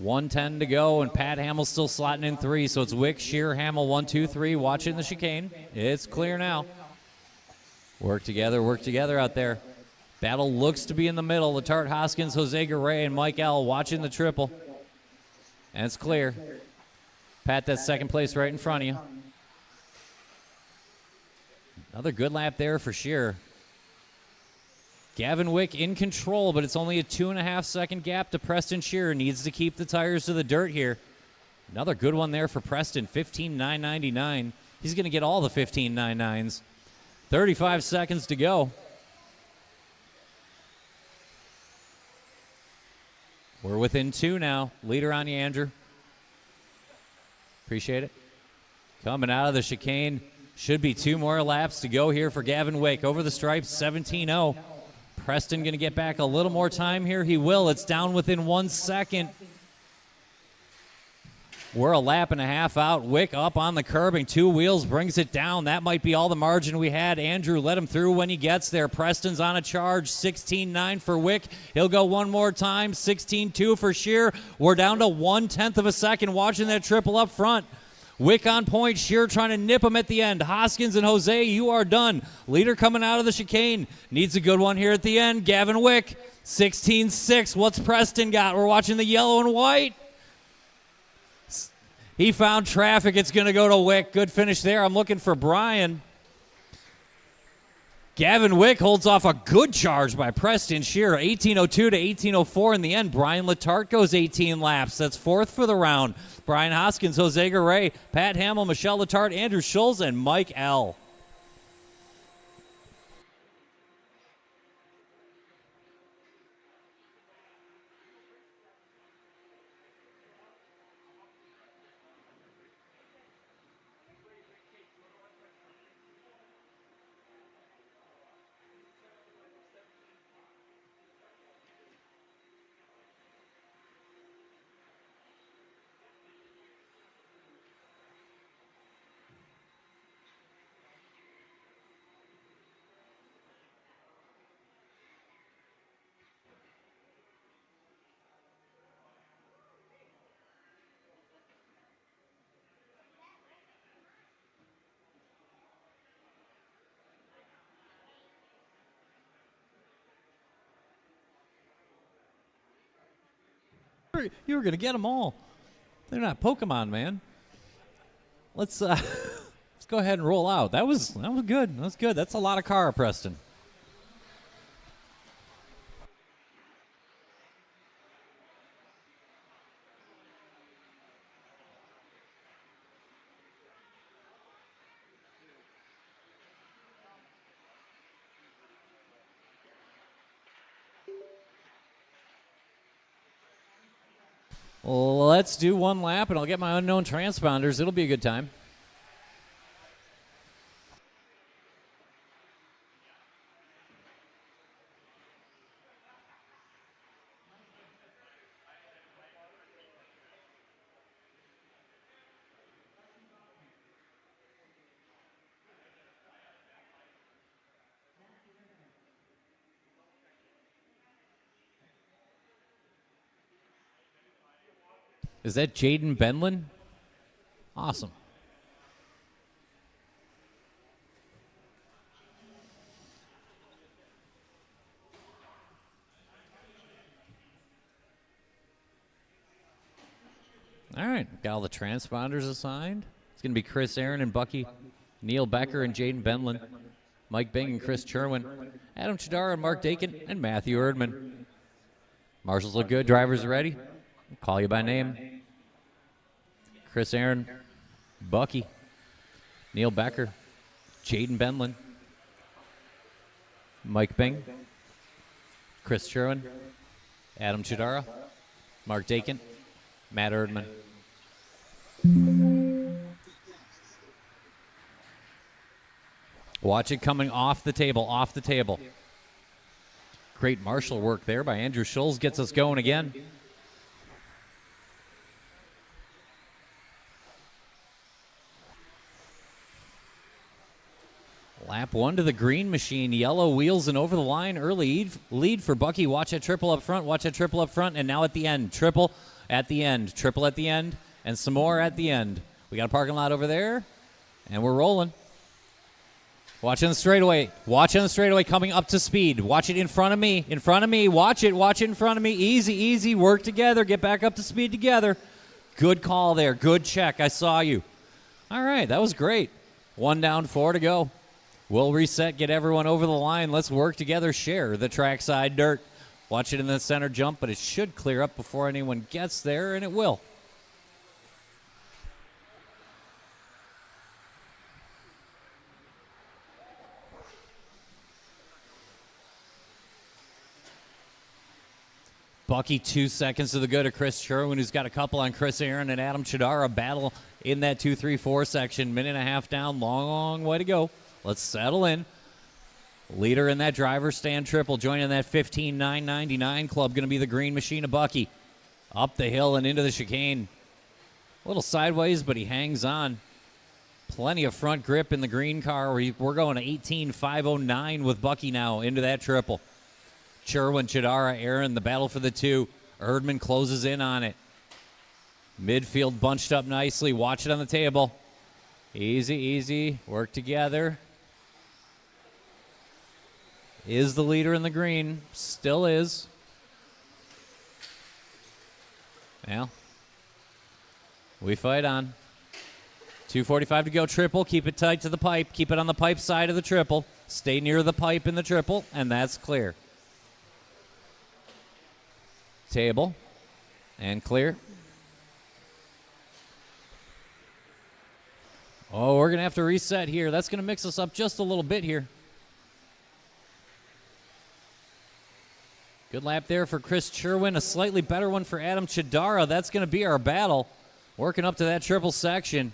Speaker 1: 1:10 to go, and Pat Hamill's still slotting in 3. So it's Wick, Shear, Hamill, 1, 2, 3. Watching the chicane. It's clear now. Work together out there. Battle looks to be in the middle. Letarte, Hoskins, Jose Garay, and Mike L. watching the triple. And it's clear. Pat, that's second place right in front of you. Another good lap there for Shear. Gavin Wick in control, but it's only a 2.5 second gap to Preston Shear. Needs to keep the tires to the dirt here. Another good one there for Preston, 15.999. He's going to get all the 15.99s. 35 seconds to go. We're within 2 now. Leader on you, Andrew. Appreciate it. Coming out of the chicane. Should be 2 more laps to go here for Gavin Wick. Over the stripes, 17.0. Preston going to get back a little more time here. He will. It's down within 1 second. We're a lap and a half out. Wick up on the curbing. 2 wheels brings it down. That might be all the margin we had. Andrew, let him through when he gets there. Preston's on a charge. 16.9 for Wick. He'll go one more time. 16.2 for Shear. We're down to 1/10 of a second watching that triple up front. Wick on point. Shear trying to nip him at the end. Hoskins and Jose, you are done. Leader coming out of the chicane. Needs a good one here at the end. Gavin Wick. 16.6. What's Preston got? We're watching the yellow and white. He found traffic. It's going to go to Wick. Good finish there. I'm looking for Brian. Gavin Wick holds off a good charge by Preston Shear. 18.02 to 18.04 in the end. Brian Letarte goes 18 laps. That's 4th for the round. Brian Hoskins, Jose Garay, Pat Hamill, Michelle Letarte, Andrew Schulz, and Mike L. You were going to get them all. They're not Pokemon, man. Let's let's go ahead and roll out. That was good. That was good. That's a lot of car, Preston. Let's do one lap, and I'll get my unknown transponders. It'll be a good time. Is that Jaden Benlin? Awesome. All right, got all the transponders assigned. It's going to be Chris Aaron and Bucky, Neil Becker and Jaden Benlin, Mike Bing and Chris Cherwin, Adam Chidar and Mark Dakin, and Matthew Erdman. Marshals look good. Drivers are ready. I'll call you by name. Chris Aaron, Bucky, Neil Becker, Jaden Benlin, Mike Bing, Chris Sherwin, Adam Chidara, Mark Dakin, Matt Erdman. Watch it coming off the table, off the table. Great marshal work there by Andrew Schulz. Gets us going again. Lap 1 to the green machine. Yellow wheels and over the line. Early lead for Bucky. Watch that triple up front. Watch that triple up front. And now at the end. Triple at the end. Triple at the end. And some more at the end. We got a parking lot over there. And we're rolling. Watching the straightaway. Watching the straightaway coming up to speed. Watch it in front of me. In front of me. Watch it. Watch it in front of me. Easy, easy. Work together. Get back up to speed together. Good call there. Good check. I saw you. All right. That was great. 1 down, 4 to go. We'll reset. Get everyone over the line. Let's work together. Share the trackside dirt. Watch it in the center jump, but it should clear up before anyone gets there, and it will. Bucky 2 seconds to the good of Chris Sherwin, who's got a couple on Chris Aaron and Adam Chidara. Battle in that 2-3-4 section. Minute and a half down. Long way to go. Let's settle in. Leader in that driver's stand triple. Joining that 15.999 club. Going to be the green machine of Bucky. Up the hill and into the chicane. A little sideways, but he hangs on. Plenty of front grip in the green car. We're going to 18.509 with Bucky now into that triple. Sherwin, Chidara, Aaron, the battle for the 2. Erdman closes in on it. Midfield bunched up nicely. Watch it on the table. Easy, easy. Work together. Is the leader in the green. Still is. Well, we fight on. 2:45 to go. Triple. Keep it tight to the pipe. Keep it on the pipe side of the triple. Stay near the pipe in the triple, and that's clear. Table. And clear. Oh, we're going to have to reset here. That's going to mix us up just a little bit here. Good lap there for Chris Sherwin. A slightly better one for Adam Chidara. That's going to be our battle. Working up to that triple section.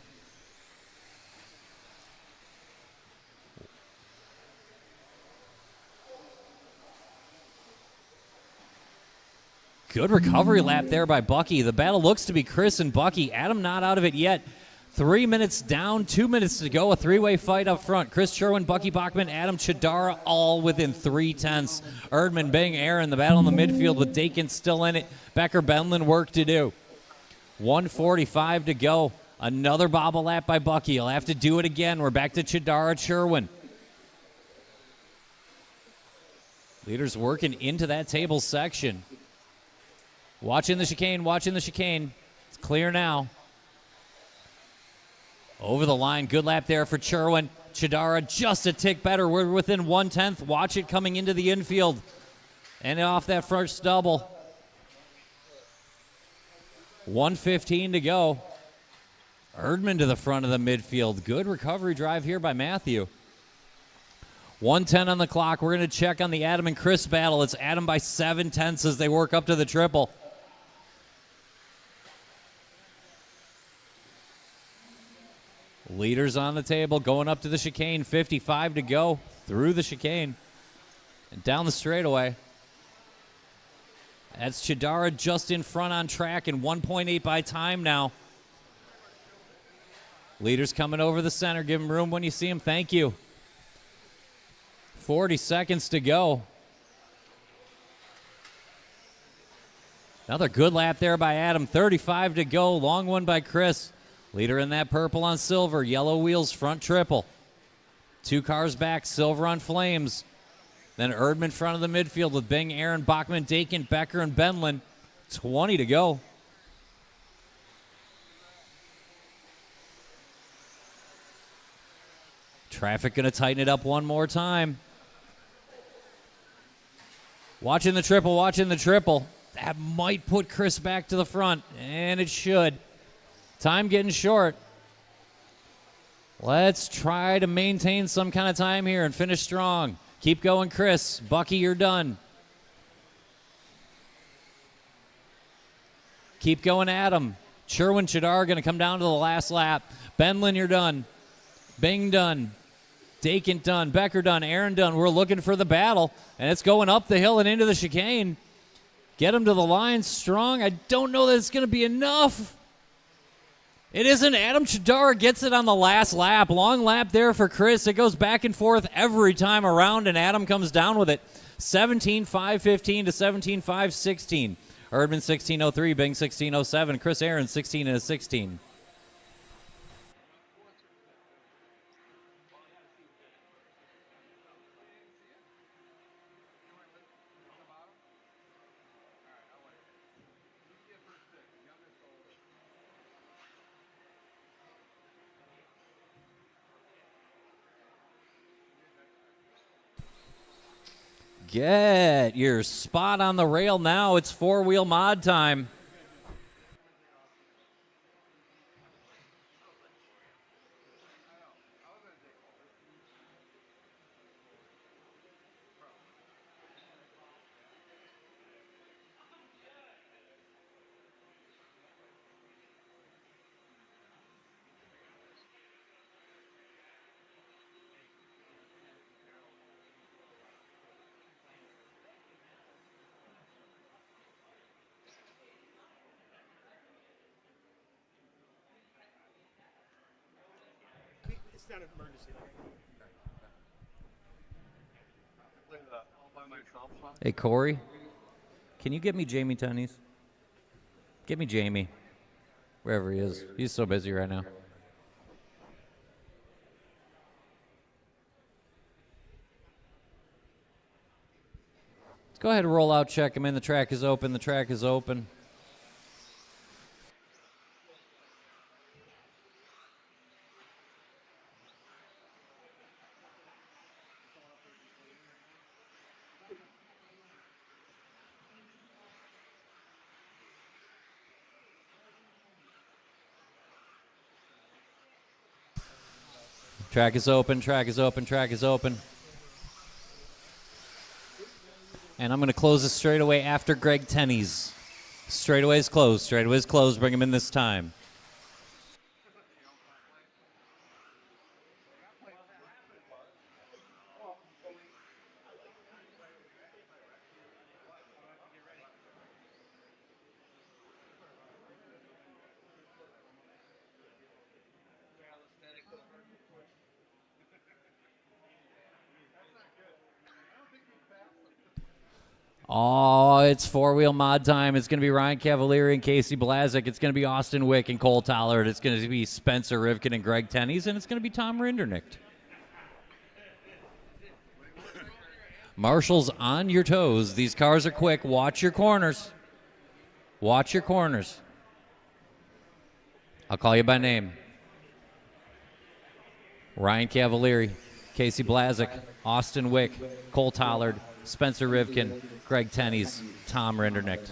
Speaker 1: Good recovery lap there by Bucky. The battle looks to be Chris and Bucky. Adam not out of it yet. 3 minutes down, 2 minutes to go. A three-way fight up front. Chris Sherwin, Bucky Bachman, Adam Chidara, all within 3/10. Erdman, Bing, Aaron, the battle in the midfield with Dakin still in it. Becker, Benlin, work to do. 1:45 to go. Another bobble lap by Bucky. He'll have to do it again. We're back to Chidara, Sherwin. Leaders working into that table section. Watching the chicane, watching the chicane. It's clear now. Over the line, good lap there for Sherwin. Chidara just a tick better. We're within 1/10. Watch it coming into the infield. And off that first double. 1:15 to go. Erdman to the front of the midfield. Good recovery drive here by Matthew. 1:10 on the clock. We're going to check on the Adam and Chris battle. It's Adam by 7/10 as they work up to the triple. Leaders on the table, going up to the chicane. 55 to go through the chicane and down the straightaway. That's Chidara just in front on track and 1.8 by time now. Leaders coming over the center. Give him room when you see him. Thank you. 40 seconds to go. Another good lap there by Adam. 35 to go. Long one by Chris. Leader in that purple on silver. Yellow wheels, front triple. 2 cars back, silver on flames. Then Erdman front of the midfield with Bing, Aaron, Bachman, Dakin, Becker, and Benlin. 20 to go. Traffic going to tighten it up one more time. Watching the triple, watching the triple. That might put Chris back to the front, and it should. Time getting short. Let's try to maintain some kind of time here and finish strong. Keep going, Chris. Bucky, you're done. Keep going, Adam. Sherwin Chadar going to come down to the last lap. Benlin, you're done. Bing done. Dakin done. Becker done. Aaron done. We're looking for the battle, and it's going up the hill and into the chicane. Get him to the line strong. I don't know that it's going to be enough. It isn't. Adam Chadara gets it on the last lap. Long lap there for Chris. It goes back and forth every time around, and Adam comes down with it. 17.5.15 to 17.5.16. Erdman 16.03, Bing 16.07, Chris Aaron 16.16. Get your spot on the rail now. It's four-wheel mod time.
Speaker 3: It's not an emergency.
Speaker 1: Hey, Corey, can you get me Jamie Tunnies? Get me Jamie, wherever he is. He's so busy right now. Let's go ahead and roll out, check him in. The track is open. The track is open. Track is open, track is open, track is open. And I'm going to close the straightaway after Greg Tenney's. Straightaway is closed, straightaway is closed. Bring him in this time. Oh, it's four-wheel mod time. It's going to be Ryan Cavalieri and Casey Blazik. It's going to be Austin Wick and Cole Tollard. It's going to be Spencer Rivkin and Greg Tenney's, and it's going to be Tom Rinderknecht. Marshall's on your toes. These cars are quick. Watch your corners. Watch your corners. I'll call you by name. Ryan Cavalieri, Casey Blazik, Austin Wick, Cole Tollard, Spencer Rivkin, Greg Tenney's, Tom Rinderknecht.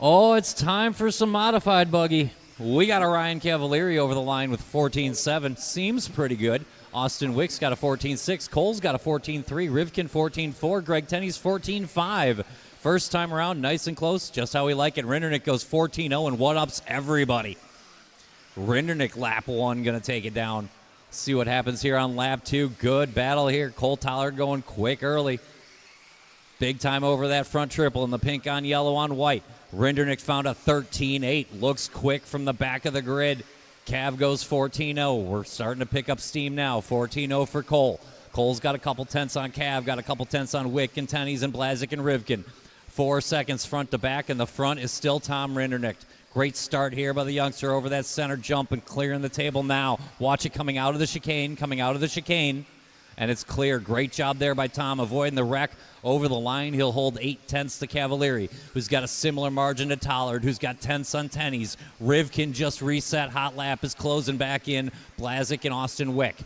Speaker 1: Oh, it's time for some modified buggy. We got a Ryan Cavalieri over the line with 14.7. Seems pretty good. Austin Wick's got a 14.6. Cole's got a 14.3. Rivkin 14.4. Greg Tenney's 14.5. First time around, nice and close, just how we like it. Rinderknecht goes 14.0 and one-ups everybody. Rinderknecht lap one going to take it down. See what happens here on lap two. Good battle here. Cole Tollard going quick early. Big time over that front triple in the pink on yellow on white. Rinderknecht found a 13.8. Looks quick from the back of the grid. Cav goes 14.0. We're starting to pick up steam now. 14.0 for Cole. Cole's got a couple tenths on Cav, got a couple tenths on Wick and Tenney's and Blazik and Rivkin. 4 seconds front to back, and the front is still Tom Rinderknecht. Great start here by the youngster over that center jump and clearing the table now. Watch it coming out of the chicane, and it's clear. Great job there by Tom avoiding the wreck. Over the line, he'll hold 8 tenths to Cavalieri, who's got a similar margin to Tollard, who's got tenths on Tenney's. Rivkin just reset. Hot lap is closing back in. Blazik and Austin Wick.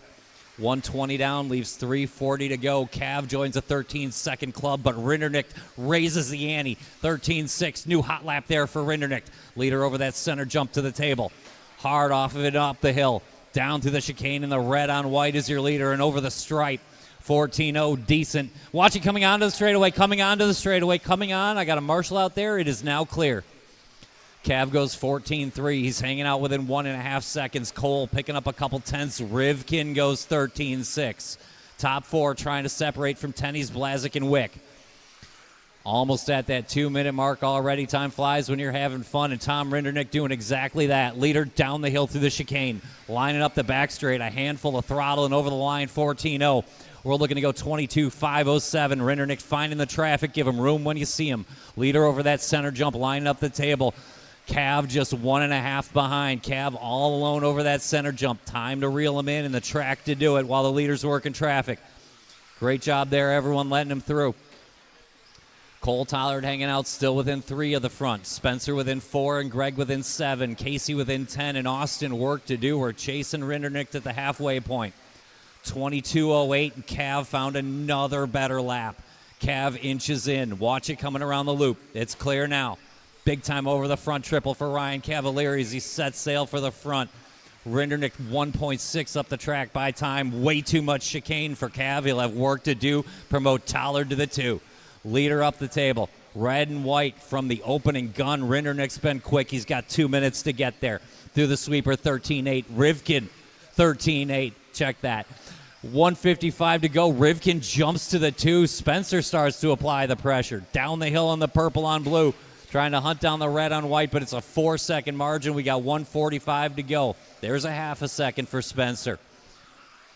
Speaker 1: 120 down, leaves 3:40 to go. Cav joins a 13-second club, but Rinderknecht raises the ante. 13-6, new hot lap there for Rinderknecht. Leader over that center jump to the table. Hard off of it, up the hill. Down through the chicane, and the red on white is your leader, and over the stripe. 14-0, decent. Watch it coming onto the straightaway, coming onto the straightaway, coming on. I got a marshal out there. It is now clear. Cav goes 14-3. He's hanging out within 1.5 seconds. Cole picking up a couple tenths. Rivkin goes 13-6. Top four trying to separate from Tennies, Blazik, and Wick. Almost at that 2-minute mark already. Time flies when you're having fun, and Tom Rinderknecht doing exactly that. Leader down the hill through the chicane. Lining up the back straight. A handful of throttle and over the line, 14-0. We're looking to go 22-507. Rinderknecht finding the traffic. Give him room when you see him. Leader over that center jump, lining up the table. Cav just 1.5 behind. Cav all alone over that center jump. Time to reel him in and the track to do it while the leader's working traffic. Great job there, everyone letting him through. Cole Tollard hanging out still within 3 of the front. Spencer within 4 and Greg within 7. Casey within 10 and Austin work to do. We're chasing Rinderknecht at the halfway point. 22:08 and Cav found another better lap. Cav inches in. Watch it coming around the loop. It's clear now. Big time over the front triple for Ryan Cavalieri as he sets sail for the front. Rinderknecht 1.6 up the track by time. Way too much chicane for Cav. He'll have work to do. Promote Tollard to the 2. Leader up the table. Red and white from the opening gun. Rinderknecht's been quick. He's got 2 minutes to get there. Through the sweeper, 13-8. Rivkin, 13-8. Check that. 1:55 to go. Rivkin jumps to the 2. Spencer starts to apply the pressure. Down the hill on the purple on blue. Trying to hunt down the red on white, but it's a 4-second margin. We got 1:45 to go. There's a half a second for Spencer.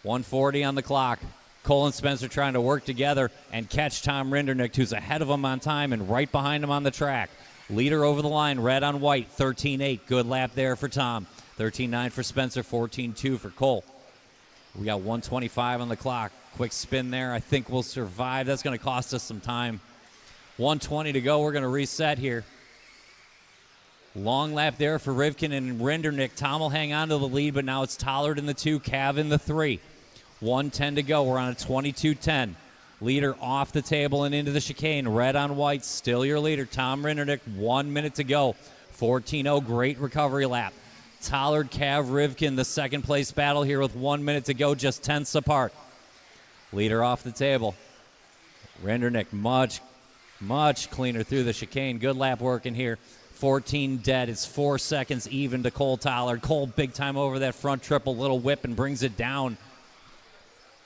Speaker 1: 1:40 on the clock. Cole and Spencer trying to work together and catch Tom Rinderknecht, who's ahead of him on time and right behind him on the track. Leader over the line, red on white, 13-8. Good lap there for Tom. 13-9 for Spencer, 14-2 for Cole. We got 1:25 on the clock. Quick spin there. I think we'll survive. That's going to cost us some time. 1:20 to go. We're going to reset here. Long lap there for Rivkin and Rinderknecht. Tom will hang on to the lead, but now it's Tollard in the 2, Cav in the 3. 1:10 to go. We're on a 22:10. Leader off the table and into the chicane. Red on white. Still your leader, Tom Rinderknecht. 1 minute to go. 14-0. Great recovery lap. Tollard, Cav, Rivkin, the second place battle here with 1 minute to go, just tenths apart. Leader off the table. Rinderknecht much cleaner through the chicane. Good lap working here. 14 dead. It's 4 seconds even to Cole Tollard. Cole big time over that front triple, little whip and brings it down.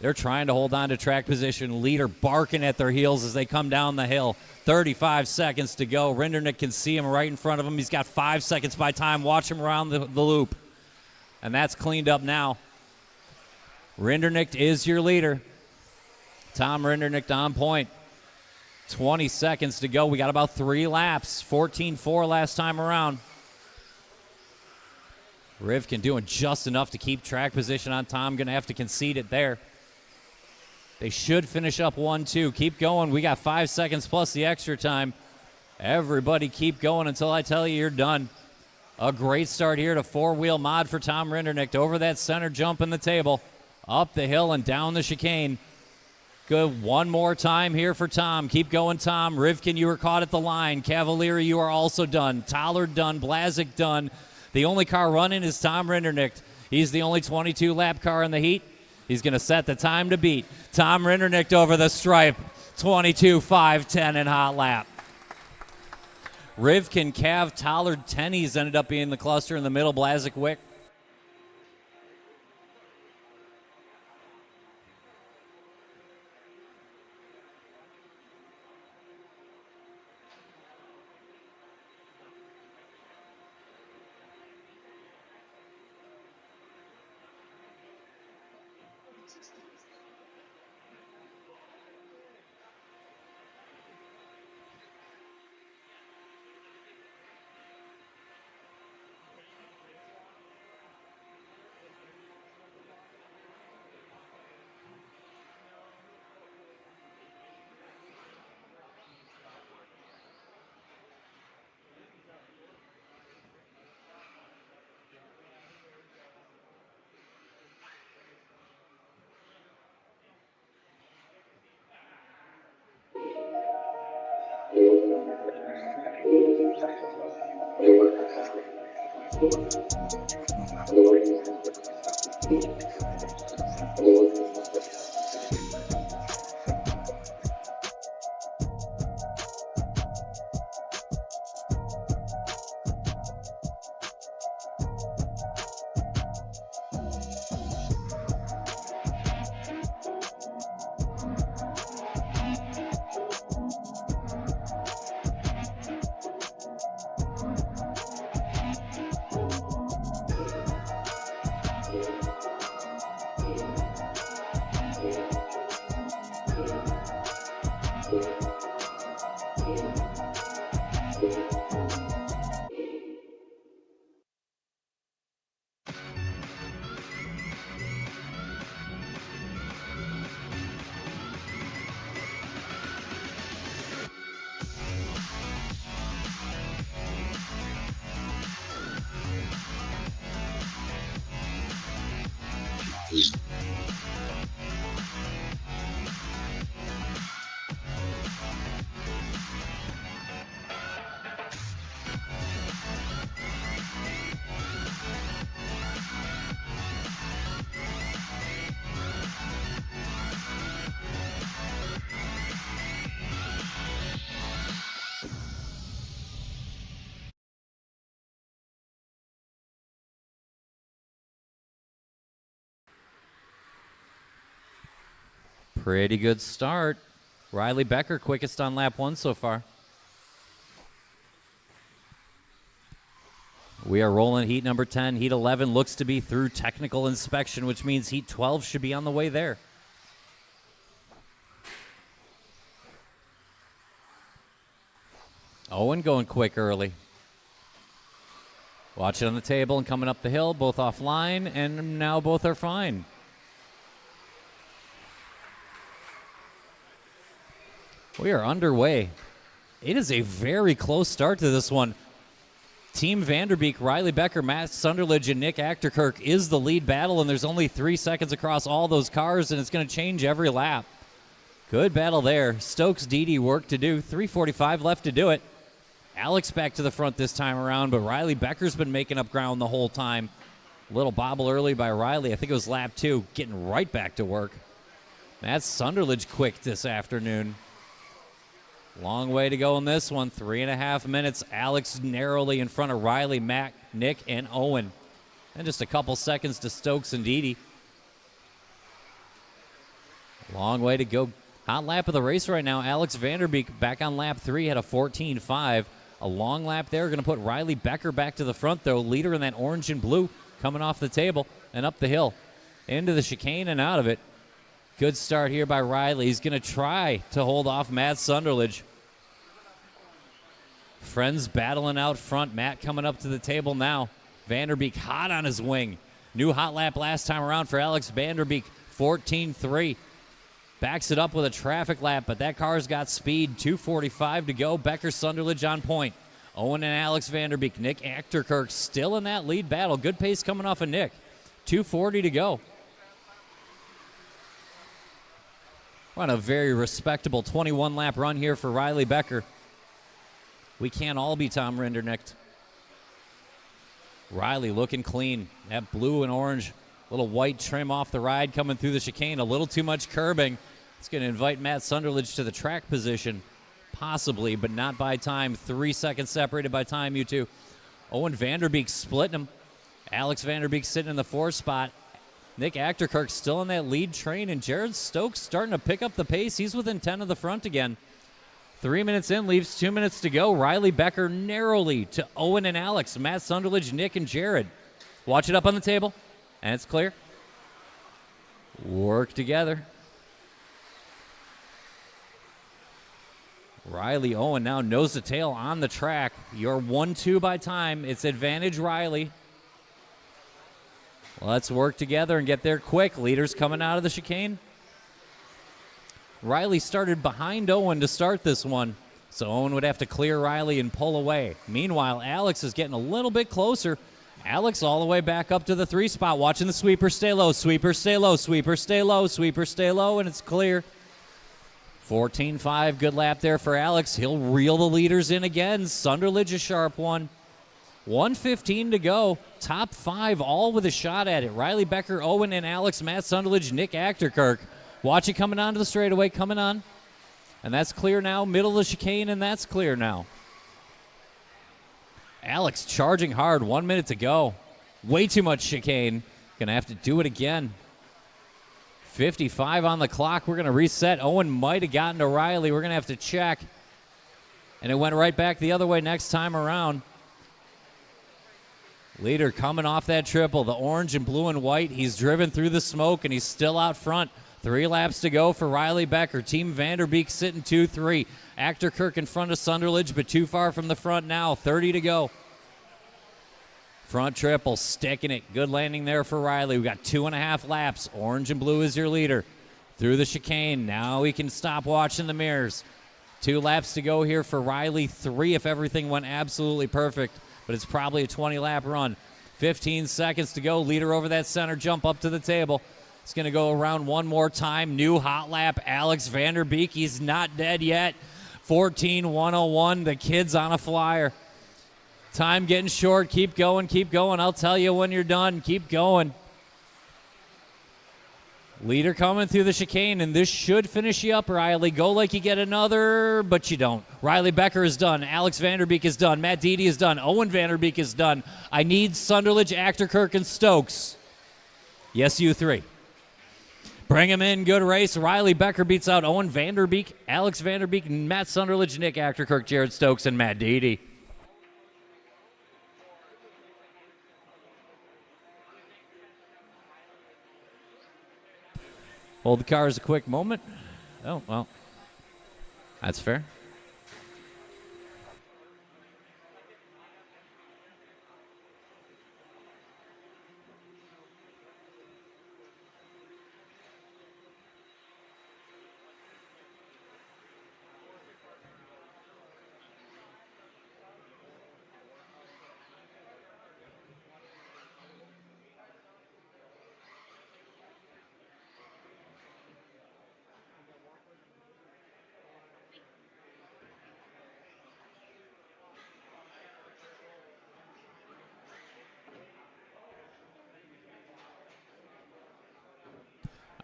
Speaker 1: They're trying to hold on to track position. Leader barking at their heels as they come down the hill. 35 seconds to go. Rinderknecht can see him right in front of him. He's got 5 seconds by time. Watch him around the loop. And that's cleaned up now. Rinderknecht is your leader. Tom Rinderknecht on point. 20 seconds to go. We got about 3 laps. 14-4 last time around. Rivkin doing just enough to keep track position on Tom. Going to have to concede it there. They should finish up 1-2. Keep going. We got 5 seconds plus the extra time. Everybody keep going until I tell you you're done. A great start here to 4-wheel mod for Tom Rinderknecht. Over that center jump in the table. Up the hill and down the chicane. Good. One more time here for Tom. Keep going, Tom. Rivkin, you were caught at the line. Cavalieri, you are also done. Tollard done. Blazik done. The only car running is Tom Rinderknecht. He's the only 22-lap car in the heat. He's going to set the time to beat. Tom Rinderknecht over the stripe. 22-5-10 in hot lap. Rivkin, Cav, Tollard, Tennies ended up being the cluster in the middle. Blazik, Wick. Pretty good start. Riley Becker, quickest on lap 1 so far. We are rolling heat number 10. Heat 11 looks to be through technical inspection, which means heat 12 should be on the way there. Owen going quick early. Watch it on the table and coming up the hill, both offline, and now both are fine. We are underway. It is a very close start to this one. Team Vanderbeek, Riley Becker, Matt Sunderledge, and Nick Achterkirk is the lead battle, and there's only 3 seconds across all those cars, and it's going to change every lap. Good battle there. Stokes Dede work to do. 3:45 left to do it. Alex back to the front this time around, but Riley Becker's been making up ground the whole time. Little bobble early by Riley. I think it was lap 2, getting right back to work. Matt Sunderledge quick this afternoon. Long way to go in this one. 3.5 minutes. Alex narrowly in front of Riley, Mac, Nick, and Owen. And just a couple seconds to Stokes and Dede. Long way to go. Hot lap of the race right now. Alex Vanderbeek back on lap 3 had a 14.5. A long lap there. Going to put Riley Becker back to the front, though. Leader in that orange and blue coming off the table and up the hill. Into the chicane and out of it. Good start here by Riley. He's going to try to hold off Matt Sunderledge. Friends battling out front. Matt coming up to the table now. Vanderbeek hot on his wing. New hot lap last time around for Alex Vanderbeek. 14.3. Backs it up with a traffic lap, but that car's got speed. 2:45 to go. Becker Sunderledge on point. Owen and Alex Vanderbeek. Nick Achterkirk still in that lead battle. Good pace coming off of Nick. 2:40 to go. We're on a very respectable 21-lap run here for Riley Becker. We can't all be Tom Rinderknecht. Riley looking clean. That blue and orange, little white trim off the ride coming through the chicane. A little too much curbing. It's going to invite Matt Sunderledge to the track position. Possibly, but not by time. 3 seconds separated by time, you two. Owen Vanderbeek splitting him. Alex Vanderbeek sitting in the 4th spot. Nick Achterkirk still in that lead train, and Jared Stokes starting to pick up the pace. He's within 10 of the front again. 3 minutes in, leaves 2 minutes to go. Riley Becker narrowly to Owen and Alex. Matt Sunderledge, Nick, and Jared. Watch it up on the table, and it's clear. Work together. Riley Owen now nose to tail on the track. You're 1-2 by time. It's advantage Riley. Let's work together and get there quick. Leaders coming out of the chicane. Riley started behind Owen to start this one, so Owen would have to clear Riley and pull away. Meanwhile, Alex is getting a little bit closer. Alex all the way back up to the 3 spot, watching the sweeper stay low, sweeper stay low, sweeper stay low, sweeper stay low, and it's clear. 14.5, good lap there for Alex. He'll reel the leaders in again. Sunderledge a sharp one. 1:15 to go. Top 5 all with a shot at it. Riley Becker, Owen, and Alex, Matt Sunderledge, Nick Achterkirk. Watch it coming onto the straightaway, coming on. And that's clear now. Middle of the chicane, and that's clear now. Alex charging hard. 1 minute to go. Way too much chicane. Gonna have to do it again. 55 on the clock. We're gonna reset. Owen might have gotten to Riley. We're gonna have to check. And it went right back the other way next time around. Leader coming off that triple. The orange and blue and white. He's driven through the smoke, and he's still out front. 3 laps to go for Riley Becker. Team Vanderbeek sitting 2-3. Achterkirk in front of Sunderledge, but too far from the front now. 30 to go. Front triple, sticking it. Good landing there for Riley. We got 2.5 laps. Orange and blue is your leader. Through the chicane. Now he can stop watching the mirrors. 2 laps to go here for Riley. 3 if everything went absolutely perfect, but it's probably a 20-lap run. 15 seconds to go. Leader over that center jump up to the table. It's going to go around one more time. New hot lap, Alex Vanderbeek. He's not dead yet. 14:101. The kid's on a flyer. Time getting short. Keep going, keep going. I'll tell you when you're done. Keep going. Leader coming through the chicane, and this should finish you up, Riley. Go like you get another, but you don't. Riley Becker is done. Alex Vanderbeek is done. Matt Deedy is done. Owen Vanderbeek is done. I need Sunderledge, Achterkirk, and Stokes. Yes, you 3. Bring him in. Good race. Riley Becker beats out Owen Vanderbeek, Alex Vanderbeek, Matt Sunderledge, Nick Achterkirk, Jared Stokes, and Matt Deedy. Hold the cars a quick moment. Oh, well, that's fair.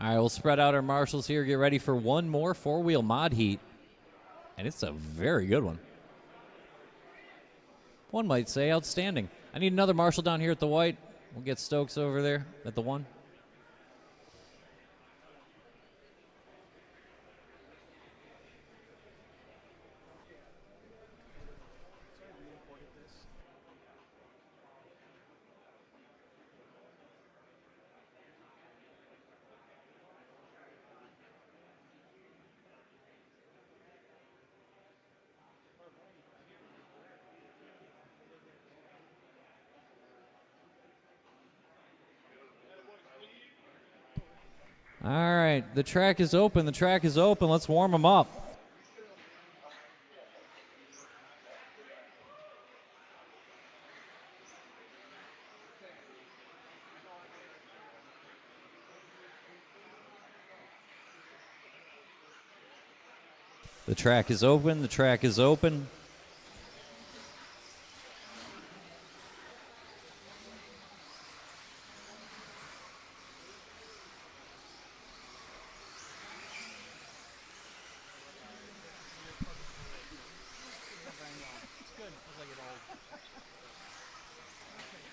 Speaker 1: All right, we'll spread out our marshals here. Get ready for one more 4-wheel mod heat. And it's a very good one. One might say outstanding. I need another marshal down here at the white. We'll get Stokes over there at the 1. All right, the track is open. The track is open. Let's warm them up. The track is open. The track is open.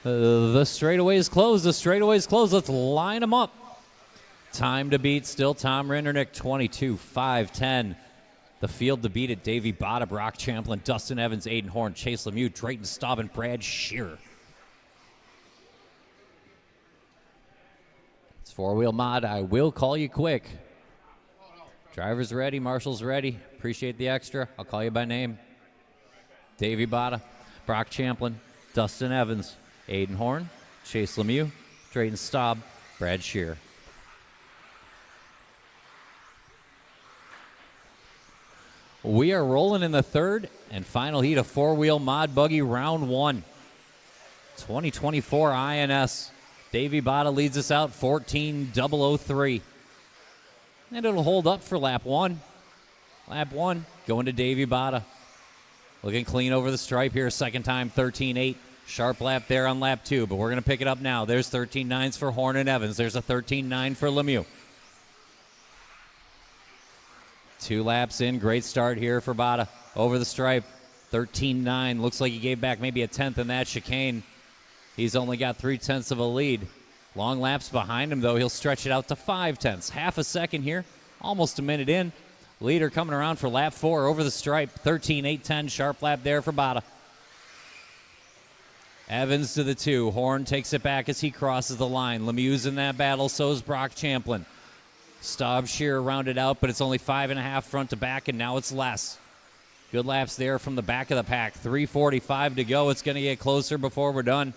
Speaker 1: The straightaway is closed. The straightaway is closed. Let's line them up. Time to beat still Tom Rindernick, 22:5:10. The field to beat it, Davey Botta, Brock Champlin, Dustin Evans, Aiden Horn, Chase Lemieux, Drayton Staub, and Brad Shearer. It's 4-wheel mod. I will call you quick. Driver's ready. Marshall's ready. Appreciate the extra. I'll call you by name. Davey Botta, Brock Champlin, Dustin Evans, Aiden Horn, Chase Lemieux, Drayton Staub, Brad Shearer. We are rolling in the third and final heat of 4-wheel mod buggy round 1. 2024 INS. Davey Botta leads us out 14:003. And it'll hold up for lap 1. Lap 1 going to Davey Botta. Looking clean over the stripe here. Second time 13:8. Sharp lap there on lap 2, but we're going to pick it up now. There's 13.9s for Horn and Evans. There's a 13.9 for Lemieux. 2 laps in. Great start here for Bada. Over the stripe. 13.9. Looks like he gave back maybe a tenth in that chicane. He's only got 3/10 of a lead. Long laps behind him, though. He'll stretch it out to 5/10. Half a second here. Almost a minute in. Leader coming around for lap 4 over the stripe. 13.810. Sharp lap there for Bada. Evans to the 2. Horn takes it back as he crosses the line. Lemieux's in that battle. So is Brock Champlin. Staub Shear rounded out, but it's only 5.5 front to back, and now it's less. Good laps there from the back of the pack. 3:45 to go. It's going to get closer before we're done.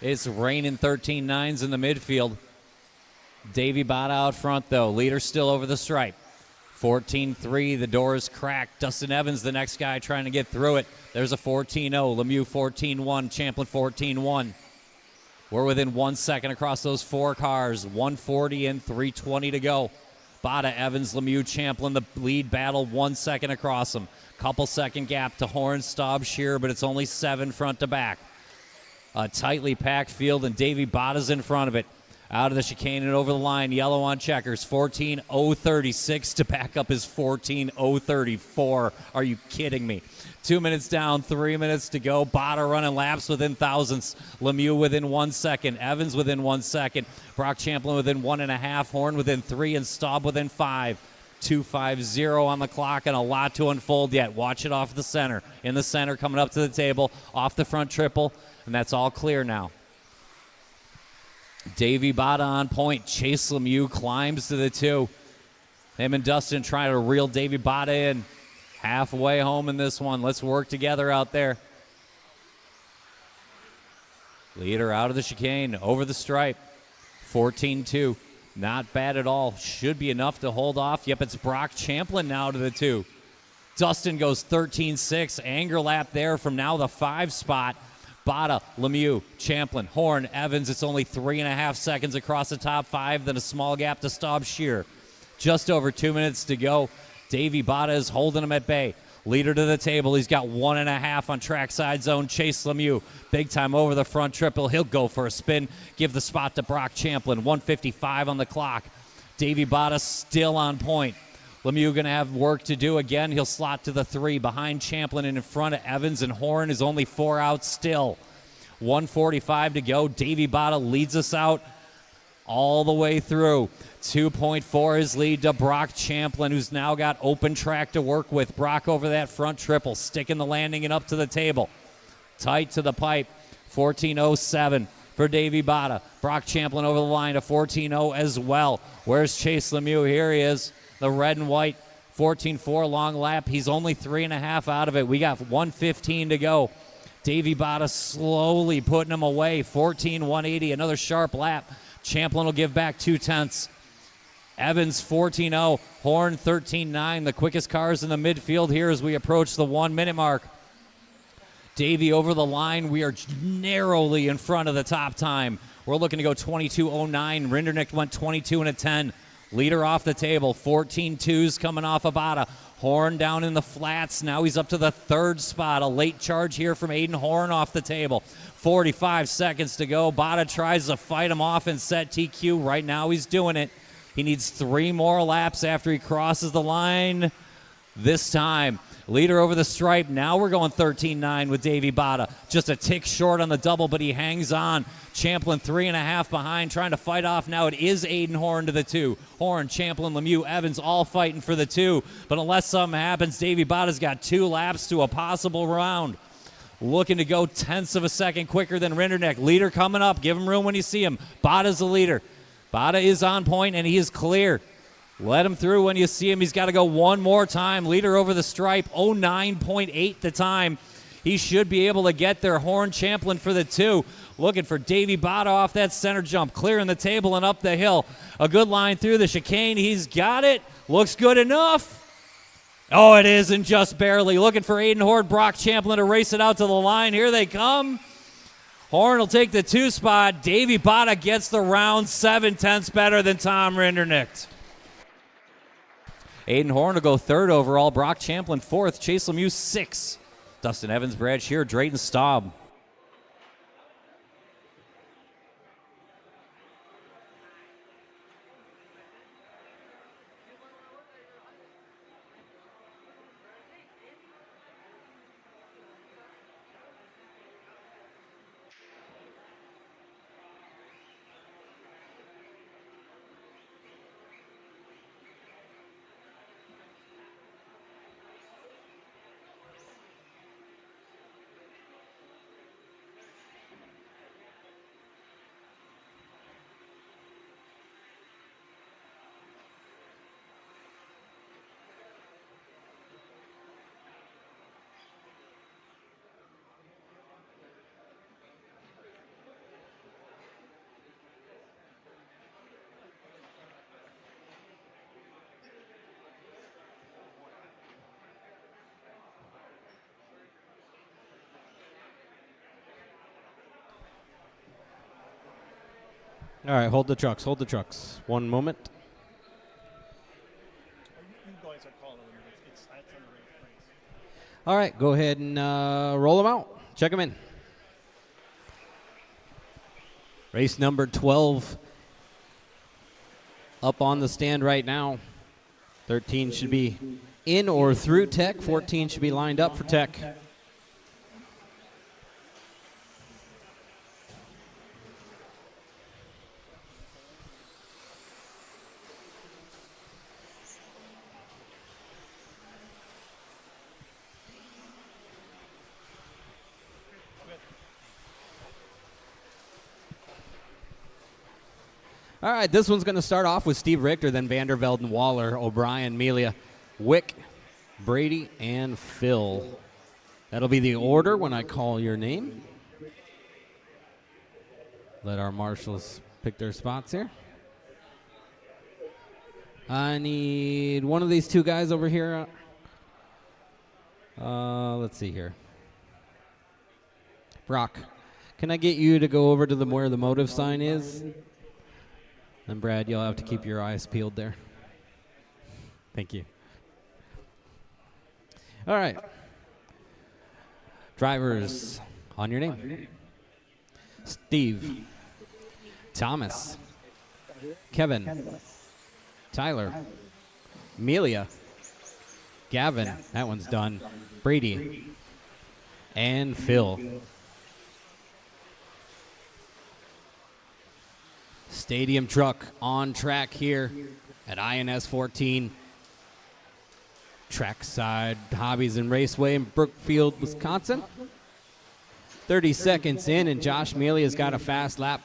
Speaker 1: It's raining 13.9s in the midfield. Davey Bada out front, though. Leader still over the stripe. 14.3, the door is cracked. Dustin Evans, the next guy trying to get through it. There's a 14.0. Lemieux 14.1. Champlin 14.1. We're within 1 second across those 4 cars. 1:40 and 3:20 to go. Bada, Evans, Lemieux, Champlin, the lead battle, 1 second across them. Couple second gap to Horn, Staub, Shear, but it's only 7 front to back. A tightly packed field, and Davey Bada's in front of it. Out of the chicane and over the line, yellow on checkers. 14.036 to back up his 14.034. Are you kidding me? 2 minutes down, 3 minutes to go. Bada running laps within thousandths. Lemieux within 1 second. Evans within 1 second. Brock Champlin within 1.5. Horn within 3, and Staub within 5. 2:50 on the clock, and a lot to unfold yet. Watch it off the center. In the center, coming up to the table, off the front triple, and that's all clear now. Davey Bada on point. Chase Lemieux climbs to the 2. Him and Dustin trying to reel Davey Bada in. Halfway home in this one. Let's work together out there. Leader out of the chicane, over the stripe. 14.2. Not bad at all. Should be enough to hold off. Yep, it's Brock Champlin now to the 2. Dustin goes 13.6. Anger lap there from now the 5 spot. Bada, Lemieux, Champlin, Horn, Evans. It's only 3.5 seconds across the top 5, then a small gap to Staub Shear. Just over 2 minutes to go. Davey Bada is holding him at bay. Leader to the table. He's got 1.5 on trackside zone. Chase Lemieux, big time over the front triple. He'll go for a spin. Give the spot to Brock Champlin. 1:55 on the clock. Davey Bada still on point. Lemieux going to have work to do again. He'll slot to the 3 behind Champlin and in front of Evans, and Horn is only 4 out still. 1:45 to go. Davey Bada leads us out all the way through. 2.4 his lead to Brock Champlin, who's now got open track to work with. Brock over that front triple, sticking the landing and up to the table. Tight to the pipe. 14.07 for Davey Bada. Brock Champlin over the line to 14.0 as well. Where's Chase Lemieux? Here he is. The red and white, 14.4 long lap. He's only 3.5 out of it. We got 1:15 to go. Davey Bada slowly putting him away. 14.180, another sharp lap. Champlin will give back 2/10. Evans 14.0, Horn 13.9. The quickest cars in the midfield here as we approach the 1 minute mark. Davey over the line. We are narrowly in front of the top time. We're looking to go 22.09. Rinderknecht went 22.10. Leader off the table. 14.2s coming off of Bada. Horn down in the flats. Now he's up to the 3rd spot. A late charge here from Aiden Horn off the table. 45 seconds to go. Bada tries to fight him off and set TQ. Right now he's doing it. He needs 3 more laps after he crosses the line this time. Leader over the stripe. Now we're going 13.9 with Davey Bada. Just a tick short on the double, but he hangs on. Champlin 3.5 behind, trying to fight off. Now it is Aiden Horn to the 2. Horn, Champlin, Lemieux, Evans all fighting for the 2. But unless something happens, Davey Bada's got 2 laps to a possible round. Looking to go tenths of a second quicker than Rinderknecht. Leader coming up. Give him room when you see him. Bada's the leader. Bada is on point, and he is clear. Let him through when you see him. He's got to go one more time. Leader over the stripe, 09.8 the time. He should be able to get there. Horn, Champlin for the 2. Looking for Davey Bada off that center jump. Clearing the table and up the hill. A good line through the chicane. He's got it. Looks good enough. Oh, it isn't just barely. Looking for Aiden Horn, Brock Champlin to race it out to the line. Here they come. Horn will take the 2 spot. Davey Bada gets the round 7/10 better than Tom Rinderknecht. Aiden Horn will go 3rd overall. Brock Champlin 4th. Chase Lemieux 6th. Dustin Evans, Brad Shear, Drayton Staub.
Speaker 4: All right, hold the trucks. Hold the trucks. One moment.
Speaker 3: You guys are calling them. That's on the race.
Speaker 4: All right, go ahead and roll them out. Check them in. Race number 12 up on the stand right now. 13 should be in or through Tech. 14 should be lined up for Tech. All right, this one's going to start off with Steve Richter, then Vandervelde and Waller, O'Brien, Melia, Wick, Brady, and Phil. That'll be the order when I call your name. Let our marshals pick their spots here. I need one of these two guys over here. Let's see here. Brock, can I get you to go over to where the motive sign is? And Brad, you'll have to keep your eyes peeled there. Thank you. All right. Drivers, on your name. Steve, Thomas, Kevin, Tyler, Amelia, Gavin, that one's done, Brady, and Phil. Stadium truck on track here at INS 14. Trackside Hobbies and Raceway in Brookfield, Wisconsin. 30 seconds in, and Josh Melia's got a fast lap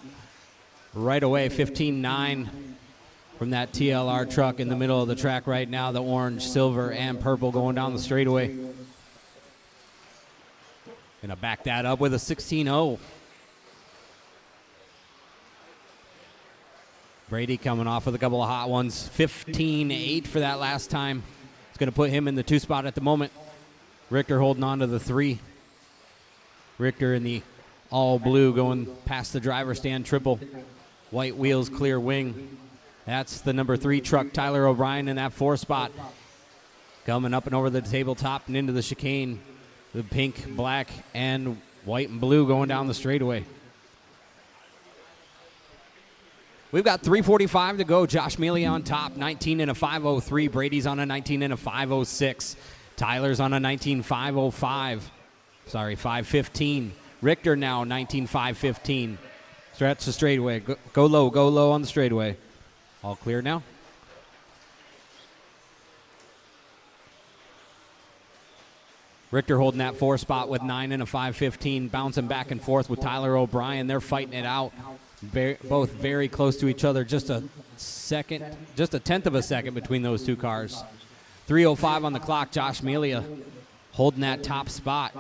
Speaker 4: right away, 15.9 from that TLR truck in the middle of the track right now, the orange, silver, and purple going down the straightaway. Gonna back that up with a 16.0. Brady coming off with a couple of hot ones. 15.8 for that last time. It's going to put him in the 2 spot at the moment. Richter holding on to the 3. Richter in the all blue going past the driver stand triple. White wheels, clear wing. That's the number 3 truck, Tyler O'Brien, in that 4 spot. Coming up and over the tabletop and into the chicane. The pink, black, and white and blue going down the straightaway. We've got 3:45 to go. Josh Mealy on top, 19 in a 5:03. Brady's on a 19 in a 5:06. Tyler's on a 19.505. Sorry, 5:15. Richter now 19.515. Stretch the straightaway. Go low on the straightaway. All clear now. Richter holding that 4 spot with 9 in a 5:15, bouncing back and forth with Tyler O'Brien. They're fighting it out. Both very close to each other, just a tenth of a second between those two cars. 3:05 on the clock. Josh Melia holding that top spot.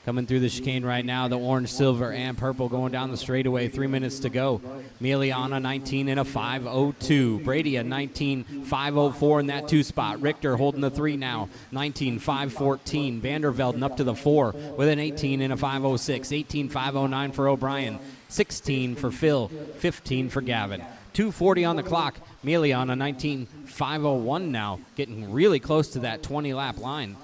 Speaker 4: Coming through the chicane right now, the orange, silver, and purple going down the straightaway. 3 minutes to go. Melia on a 19 in a 5:02. Brady a 19.504 in that 2 spot. Richter holding the 3 now, 19.514. Vandervelden up to the 4 with an 18 in a 5:06. 18.509 for O'Brien. 16 for Phil. 15 for Gavin. 2:40 on the clock. Melia on a 19.501 now, getting really close to that 20-lap line.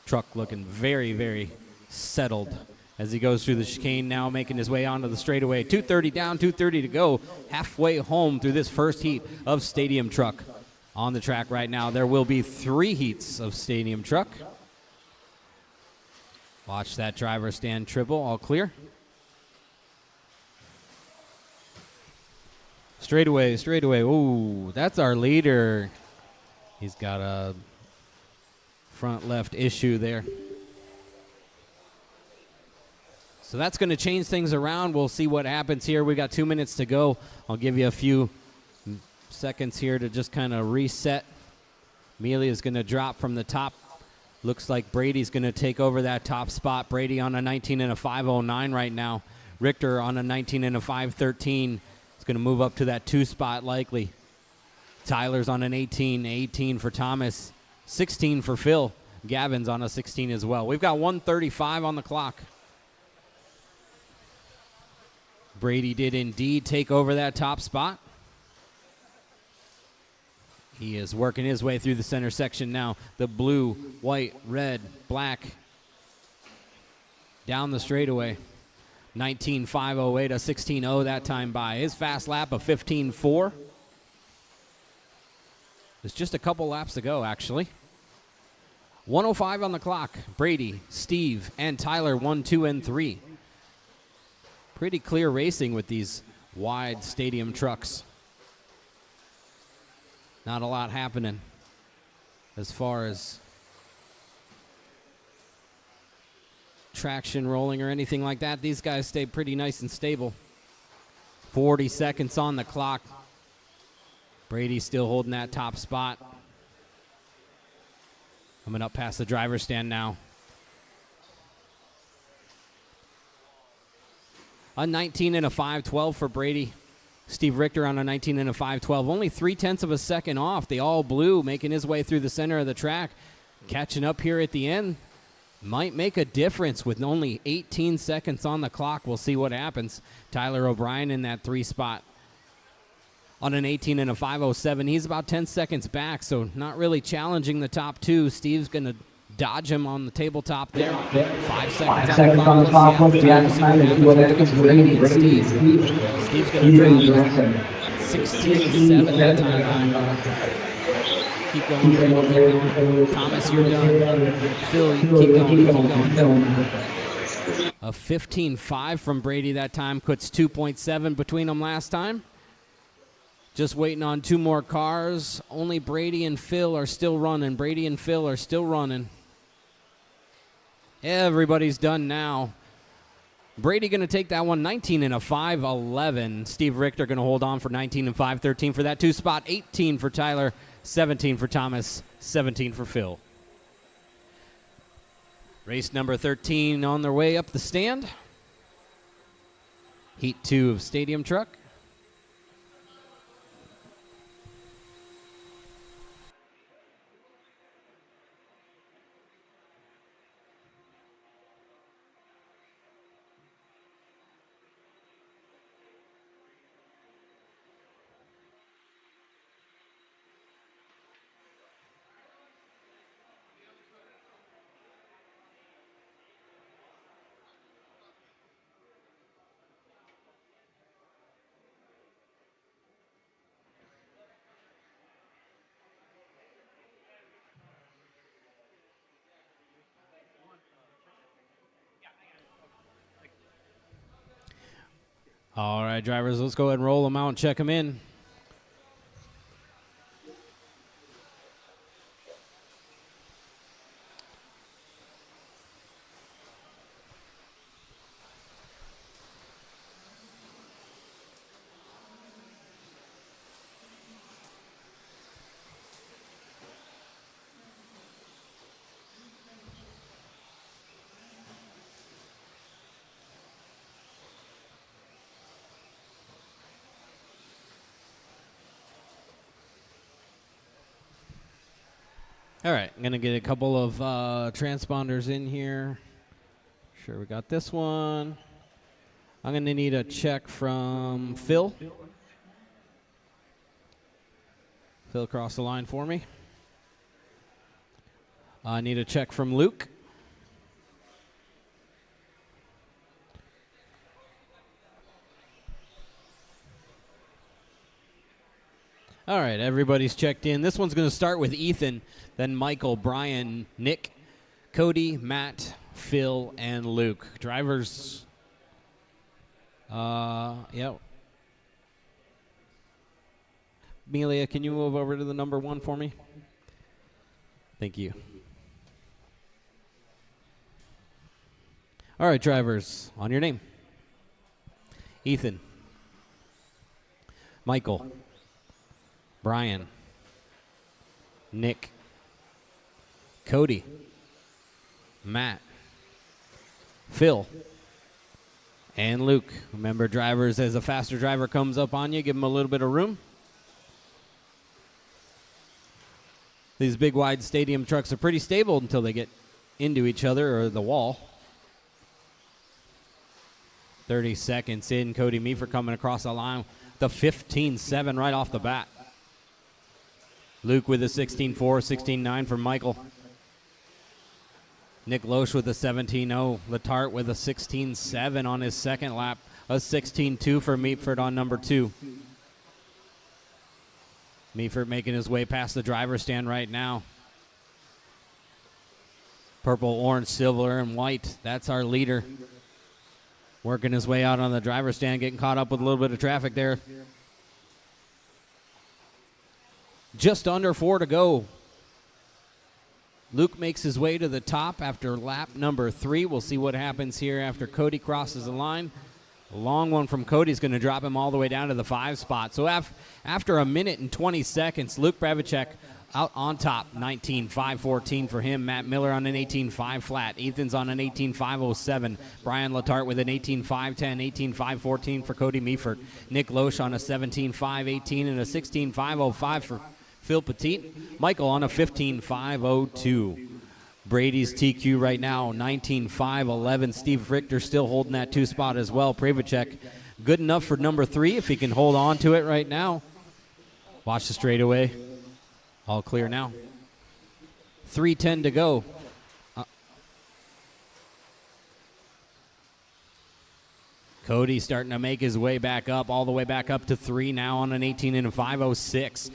Speaker 4: Truck looking very, very settled as he goes through the chicane now, making his way onto the straightaway. 2:30 down, 2:30 to go. Halfway home through this first heat of Stadium Truck. On the track right now, there will be 3 heats of Stadium Truck. Watch that driver stand triple, all clear. Straightaway, straightaway. Ooh, that's our leader. He's got a front left issue there. So that's going to change things around. We'll see what happens here. We got 2 minutes to go. I'll give you a few seconds here to just kind of reset. Amelia's going to drop from the top. Looks like Brady's going to take over that top spot. Brady on a 19 and a 509 right now. Richter on a 19 and a 513. It's going to move up to that 2 spot likely. Tyler's on an 18 for Thomas, 16 for Phil. Gavin's on a 16 as well. We've got 1:35 on the clock. Brady did indeed take over that top spot. He is working his way through the center section now. The blue, white, red, black. Down the straightaway. 19.508, a 16.0 that time by. His fast lap of 15.4. There's just a couple laps to go, actually. 1:05 on the clock. Brady, Steve, and Tyler 1, 2, and 3. Pretty clear racing with these wide stadium trucks. Not a lot happening as far as traction rolling or anything like that. These guys stay pretty nice and stable. 40 seconds on the clock. Brady still holding that top spot. Coming up past the driver's stand now. A 19 and a 512 for Brady. Steve Richter on a 19 and a 512. Only 0.3 of a second off. The all blue making his way through the center of the track. Catching up here at the end. Might make a difference with only 18 seconds on the clock. We'll see what happens. Tyler O'Brien in that 3 spot. On an 18 and a 507. He's about 10 seconds back, so not really challenging the top 2. Steve's going to dodge him on the tabletop there. 5 seconds on the clock. Let's see what happens with Brady and Steve. Steve's going to drop 16-7 that time. Keep going, Brady, keep going. Thomas, you're done. Phil, you keep going. A 15.5 from Brady that time. Puts 2.7 between them last time. Just waiting on 2 more cars. Only Brady and Phil are still running. Brady and Phil are still running. Everybody's done now. Brady going to take that one, 19 and a 511. Steve Richter going to hold on for 19 and 513 for that 2 spot. 18 for Tyler, 17 for Thomas, 17 for Phil. Race number 13 on their way up the stand. Heat 2 of Stadium Truck. All right, drivers, let's go ahead and roll them out and check them in. All right, I'm going to get a couple of transponders in here. Sure, we got this one. I'm going to need a check from Phil. Phil, cross the line for me. I need a check from Luke. All right, everybody's checked in. This one's going to start with Ethan, then Michael, Brian, Nick, Cody, Matt, Phil, and Luke. Drivers, yep. Amelia, can you move over to the number 1 for me? Thank you. All right, drivers, on your name. Ethan, Michael, Brian, Nick, Cody, Matt, Phil, and Luke. Remember, drivers, as a faster driver comes up on you, give them a little bit of room. These big, wide stadium trucks are pretty stable until they get into each other or the wall. 30 seconds in. Cody Meefer coming across the line. The 15-7 right off the bat. Luke with a 16-4, 16-9 for Michael. Nick Loesch with a 17-0. Letarte with a 16-7 on his second lap. A 16-2 for Meeford on number 2. Meeford making his way past the driver's stand right now. Purple, orange, silver, and white. That's our leader. Working his way out on the driver's stand, getting caught up with a little bit of traffic there. Just under 4 to go. Luke makes his way to the top after lap number 3. We'll see what happens here after Cody crosses the line. A long one from Cody is going to drop him all the way down to the 5 spot. So after a minute and 20 seconds, Luke Bravicek out on top, 19.514 for him. Matt Miller on an 18.5 flat. Ethan's on an 18.507. Brian Letarte with an 18.510, 18.514 for Cody Meefert. Nick Loesch on a 17.518 and a 16.505 for Phil Petit. Michael on a 15.502. Brady's TQ right now, 19.511. Steve Richter still holding that 2 spot as well. Pravicek good enough for number 3 if he can hold on to it right now. Watch the straightaway. All clear now. 3:10 to go. Cody starting to make his way back up, all the way back up to 3 now on an 18 and a 506.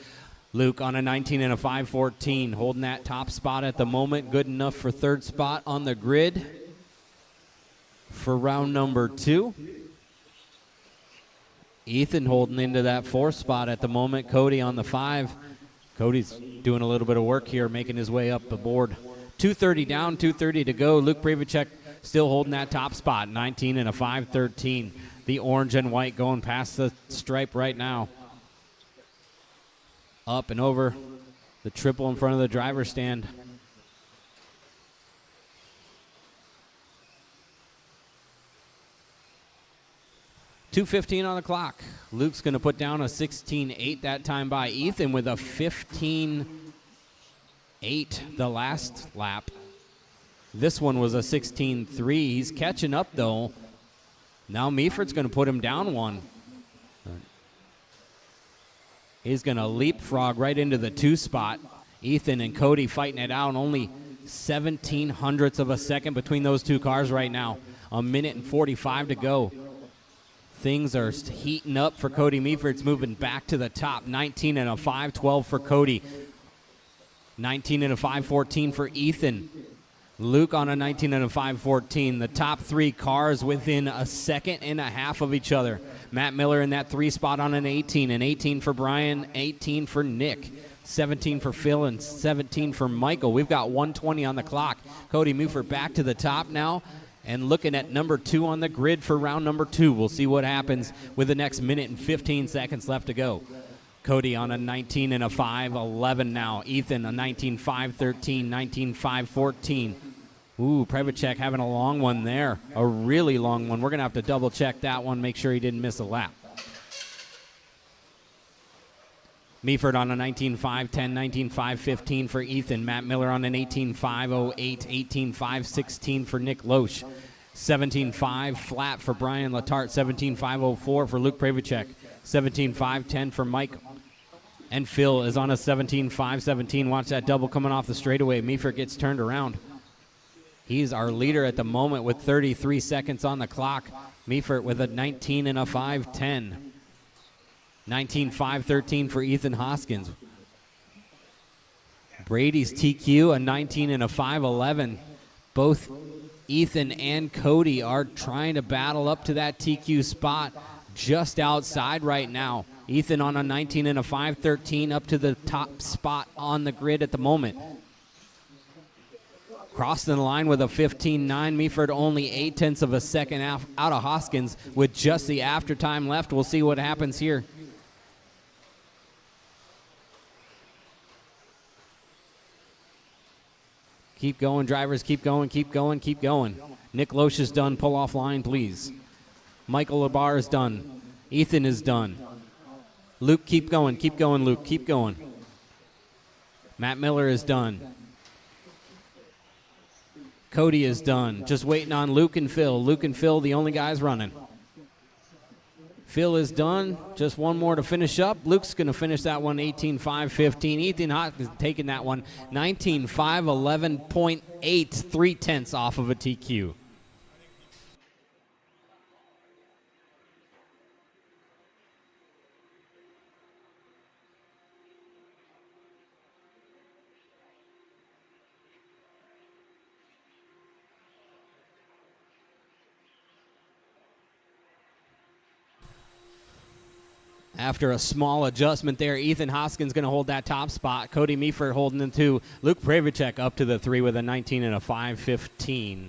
Speaker 4: Luke on a 19 and a 514, holding that top spot at the moment. Good enough for 3rd spot on the grid for round number 2. Ethan holding into that 4th spot at the moment. Cody on the 5. Cody's doing a little bit of work here, making his way up the board. 2:30 down, 2:30 to go. Luke Pravicek still holding that top spot, 19 and a 513. The orange and white going past the stripe right now. Up and over the triple in front of the driver's stand. .215 on the clock. Luke's going to put down a 16.8 that time by Ethan with a 15.8 the last lap. This one was a 16.3. He's catching up, though. Now Meeford's going to put him down 1. He's going to leapfrog right into the 2 spot. Ethan and Cody fighting it out. Only 17 hundredths of a second between those 2 cars right now. A minute and 45 to go. Things are heating up for Cody Meeford. It's moving back to the top. 19 and a 512 for Cody. 19 and a 514 for Ethan. Luke on a 19 and a 514. The top 3 cars within a second and a half of each other. Matt Miller in that 3 spot on an 18. An 18 for Brian, 18 for Nick. 17 for Phil and 17 for Michael. We've got 120 on the clock. Cody Meeford back to the top now. And looking at number 2 on the grid for round number 2. We'll see what happens with the next minute and 15 seconds left to go. Cody on a 19 and a 5-11 now. Ethan a 19-5-13, 19-5-14. Ooh, Pravicek having a long one there. A really long one. We're going to have to double check that one, make sure he didn't miss a lap. Meeford on a 19.510, 19.515 for Ethan. Matt Miller on an 18.508, 18.516 for Nick Loesch. 17.5 flat for Brian Letarte. 17.504 for Luke Pravicek. 17.510 for Mike. And Phil is on a 17.517. Watch that double coming off the straightaway. Meeford gets turned around. He's our leader at the moment with 33 seconds on the clock. Meeford with a 19 and a 510. 19.513 for Ethan Hoskins. Brady's TQ, a 19 and a 5.11. Both Ethan and Cody are trying to battle up to that TQ spot just outside right now. Ethan on a 19 and a 5.13 up to the top spot on the grid at the moment. Crossing the line with a 15.9. Meaford only 0.8 of a second out of Hoskins with just the after time left. We'll see what happens here. Keep going, drivers. Keep going, keep going, keep going. Nick Loesch is done. Pull off line, please. Michael Labar is done. Ethan is done. Luke, keep going, Luke. Keep going. Matt Miller is done. Cody is done. Just waiting on Luke and Phil. Luke and Phil, the only guys running. Phil is done. Just one more to finish up. Luke's going to finish that one 18.515. Ethan Hoskins taking that one 19.511.8, 0.3 off of a TQ. After a small adjustment there, Ethan Hoskins going to hold that top spot. Cody Meaford holding the 2. Luke Pravicek up to the 3 with a 19 and a 5.15.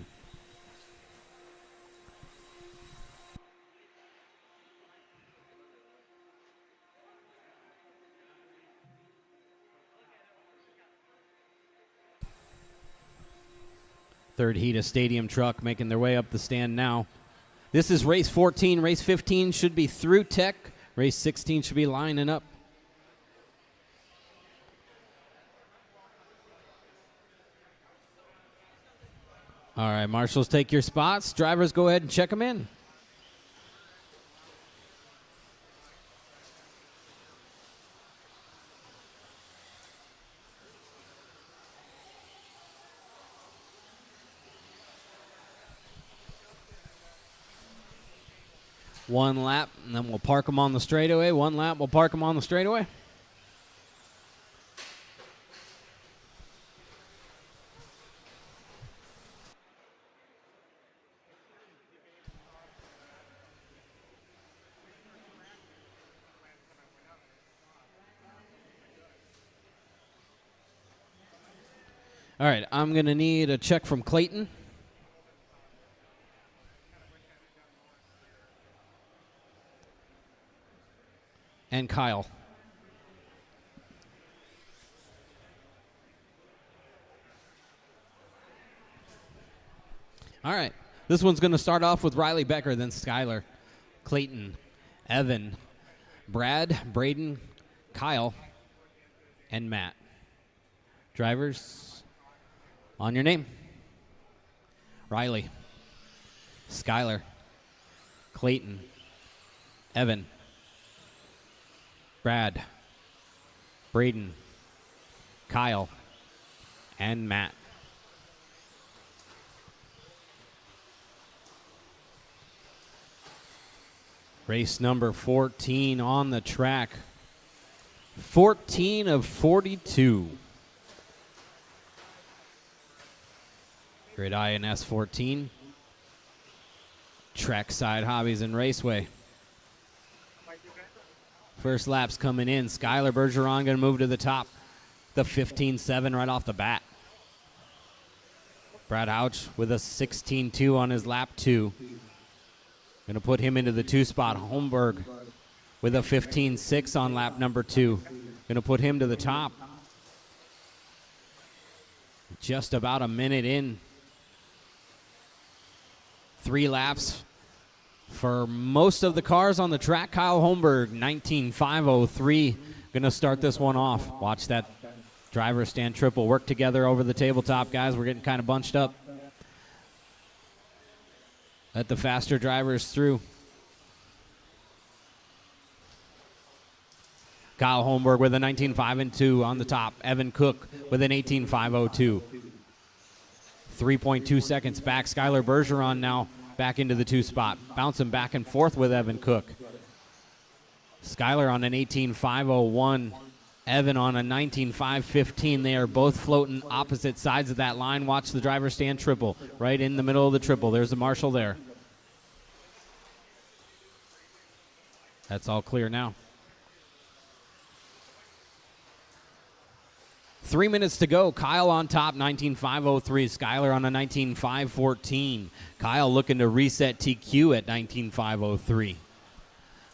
Speaker 4: Third heat of Stadium Truck making their way up the stand now. This is race 14. Race 15 should be through Tech. Race 16 should be lining up. All right, marshals, take your spots. Drivers, go ahead and check them in. One lap, and then we'll park them on the straightaway. One lap, we'll park them on the straightaway. All right, I'm going to need a check from Clayton. And Kyle. All right. This one's going to start off with Riley Becker, then Skylar, Clayton, Evan, Brad, Braden, Kyle, and Matt. Drivers, on your name. Riley, Skylar, Clayton, Evan, Brad, Braden, Kyle, and Matt. Race number 14 on the track. 14 of 42. Grid INS 14. Trackside Hobbies and Raceway. First lap's coming in. Skylar Bergeron going to move to the top. The 15.7 right off the bat. Brad Houch with a 16.2 on his lap 2. Going to put him into the 2 spot. Holmberg with a 15.6 on lap number 2. Going to put him to the top. Just about a minute in. 3 laps. For most of the cars on the track, Kyle Holmberg, 19.503, going to start this one off. Watch that driver stand triple work together over the tabletop, guys. We're getting kind of bunched up. Let the faster drivers through. Kyle Holmberg with a 19.5-2 on the top. Evan Cook with an 18.502. 3.2 seconds back. Skylar Bergeron now back into the 2 spot. Bouncing back and forth with Evan Cook. Skylar on an 18.501. Evan on a 19.515. They are both floating opposite sides of that line. Watch the driver stand triple. Right in the middle of the triple. There's the marshal there. That's all clear now. 3 minutes to go. Kyle on top, 19.503. Skylar on a 19.514. Kyle looking to reset TQ at 19.503.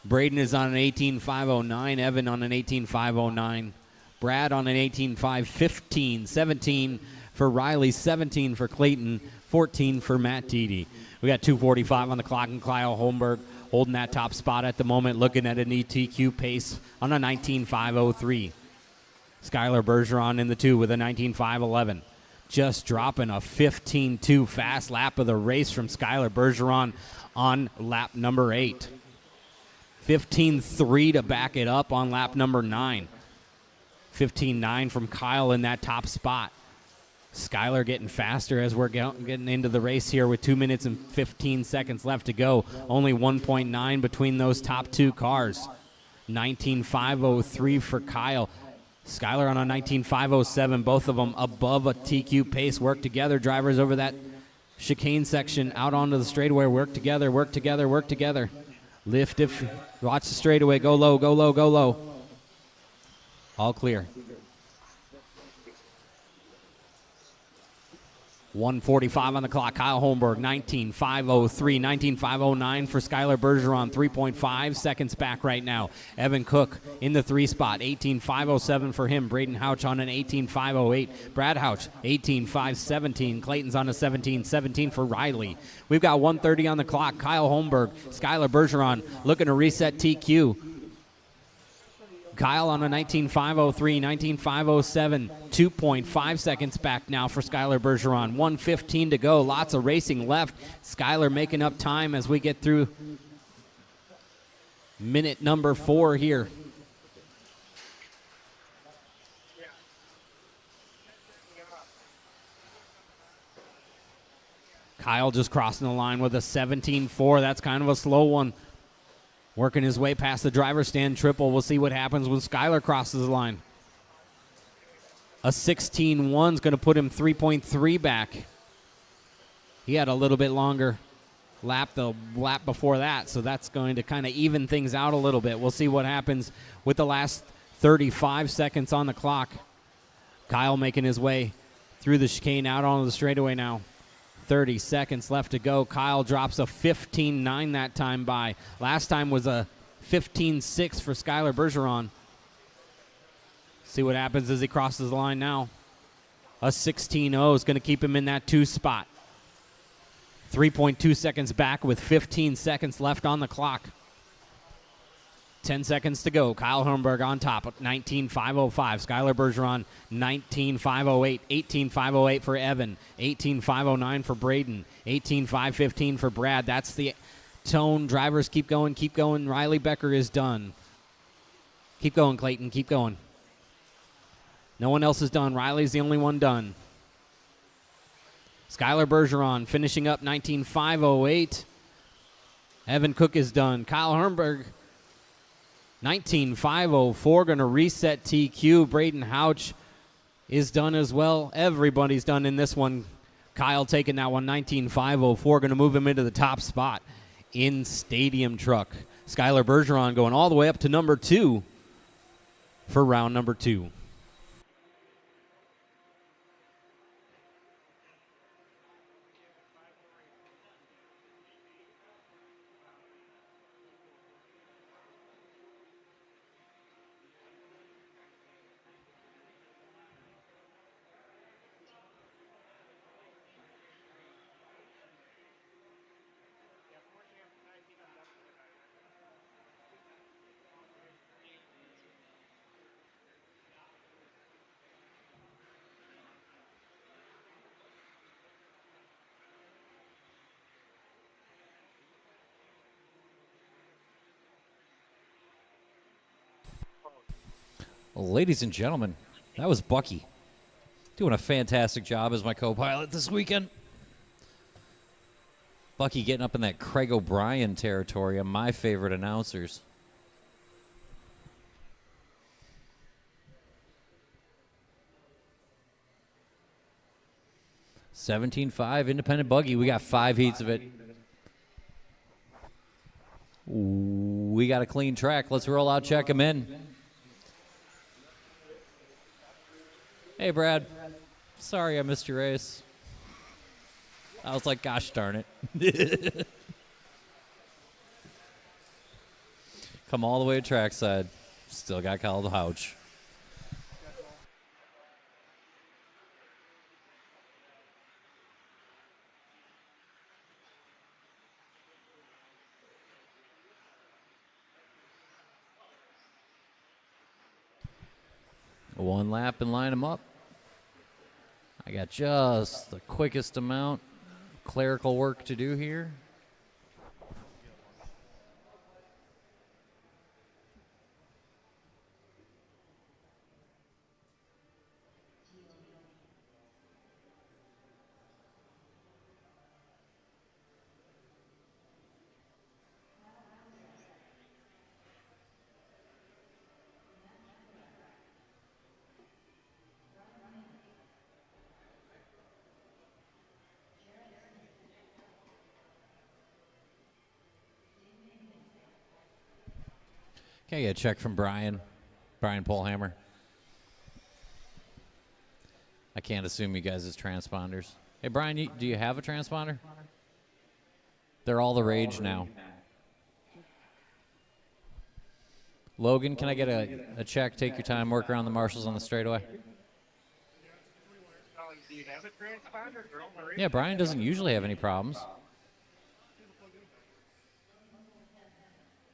Speaker 4: Braden is on an 18.509. Evan on an 18.509. Brad on an 18.515. 17 for Riley. 17 for Clayton. 14 for Matt Teedy. We got 2:45 on the clock, and Kyle Holmberg holding that top spot at the moment, looking at an ETQ pace on a 19.503. Skylar Bergeron in the 2 with a 19.511. Just dropping a 15.2 fast lap of the race from Skylar Bergeron on lap number 8. 15.3 to back it up on lap number 9. 15.9 from Kyle in that top spot. Skylar getting faster as we're getting into the race here with 2 minutes and 15 seconds left to go. Only 1.9 between those top two cars. 19.503 for Kyle. Skylar on a 19.507. Both of them above a TQ pace. Work together. Drivers over that chicane section out onto the straightaway. Work together, work together, work together. Lift if, watch the straightaway. Go low, go low, go low. All clear. 1:45 on the clock. Kyle Holmberg, 19.503, 19.509 for Skylar Bergeron, 3.5 seconds back right now. Evan Cook in the 3 spot, 18.507 for him. Braden Houch on an 18.508. Brad Houch, 18.517. Clayton's on a 17.17 for Riley. We've got 1:30 on the clock. Kyle Holmberg, Skylar Bergeron looking to reset TQ. Kyle on a 19.503, 19.507, 2.5 seconds back now for Skylar Bergeron. 1:15 to go, lots of racing left. Skylar making up time as we get through minute number 4 here. Kyle just crossing the line with a 17.4. That's kind of a slow one. Working his way past the driver's stand triple. We'll see what happens when Skylar crosses the line. A 16.1 is going to put him 3.3 back. He had a little bit longer lap the lap before that, so that's going to kind of even things out a little bit. We'll see what happens with the last 35 seconds on the clock. Kyle making his way through the chicane out onto the straightaway now. 30 seconds left to go. Kyle drops a 15.9 that time by. Last time was a 15.6 for Skylar Bergeron. See what happens as he crosses the line now. A 16.0 is going to keep him in that 2 spot. 3.2 seconds back with 15 seconds left on the clock. 10 seconds to go. Kyle Holmberg on top at 19.505. Skylar Bergeron, 19.508. 18.508 for Evan. 18.509 for Braden. 18.515 for Brad. That's the tone. Drivers keep going, keep going. Riley Becker is done. Keep going, Clayton. Keep going. No one else is done. Riley's the only one done. Skylar Bergeron finishing up 19.508. Evan Cook is done. Kyle Holmberg, 19.504, going to reset TQ. Braden Houch is done as well. Everybody's done in this one. Kyle taking that one, 19.504, going to move him into the top spot in Stadium Truck. Skylar Bergeron going all the way up to number 2 for round number 2.
Speaker 1: Ladies and gentlemen, that was Bucky doing a fantastic job as my co-pilot this weekend. Bucky getting up in that Craig O'Brien territory of my favorite announcers. 17-5 independent buggy. We got 5 heats of it. We got a clean track. Let's roll out, check him in. Hey, Brad. Sorry I missed your race. I was like, gosh darn it. Come all the way to trackside. Still got called a ouch. One lap and line them up. I got just the quickest amount of clerical work to do here. Okay, get a check from Brian Polhammer. I can't assume you guys as transponders. Hey, Brian, do you have a transponder? They're all the rage now. Logan, can I get a check? Take your time, work around the marshals on the straightaway.
Speaker 2: Do you have a transponder? Or on the radio?
Speaker 1: Yeah, Brian doesn't usually have any problems.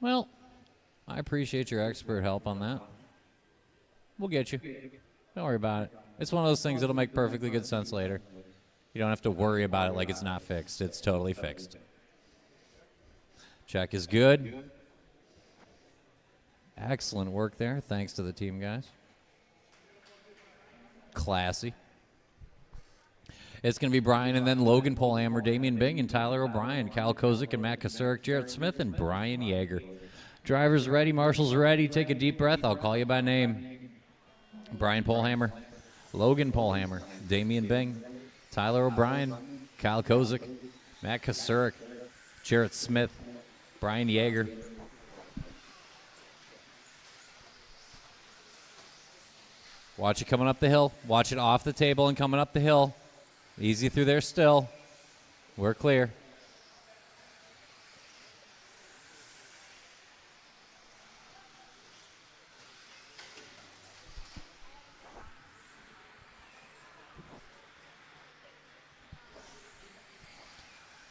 Speaker 1: Well, I appreciate your expert help on that. We'll get you. Don't worry about it. It's one of those things that'll make perfectly good sense later. You don't have to worry about it like it's not fixed. It's totally fixed. Check is good. Excellent work there. Thanks to the team, guys. Classy. It's going to be Brian and then Logan Polhammer, Damian Bing, and Tyler O'Brien, Cal Kozik and Matt Kasurek, Jarrett Smith, and Brian Yeager. Drivers ready, marshals ready. Take a deep breath. I'll call you by name. Brian Polhammer, Logan Polhammer, Damian Bing, Tyler O'Brien, Kyle Kozik, Matt Kasurek, Jarrett Smith, Brian Yeager. Watch it coming up the hill. Watch it off the table and coming up the hill. Easy through there still. We're clear.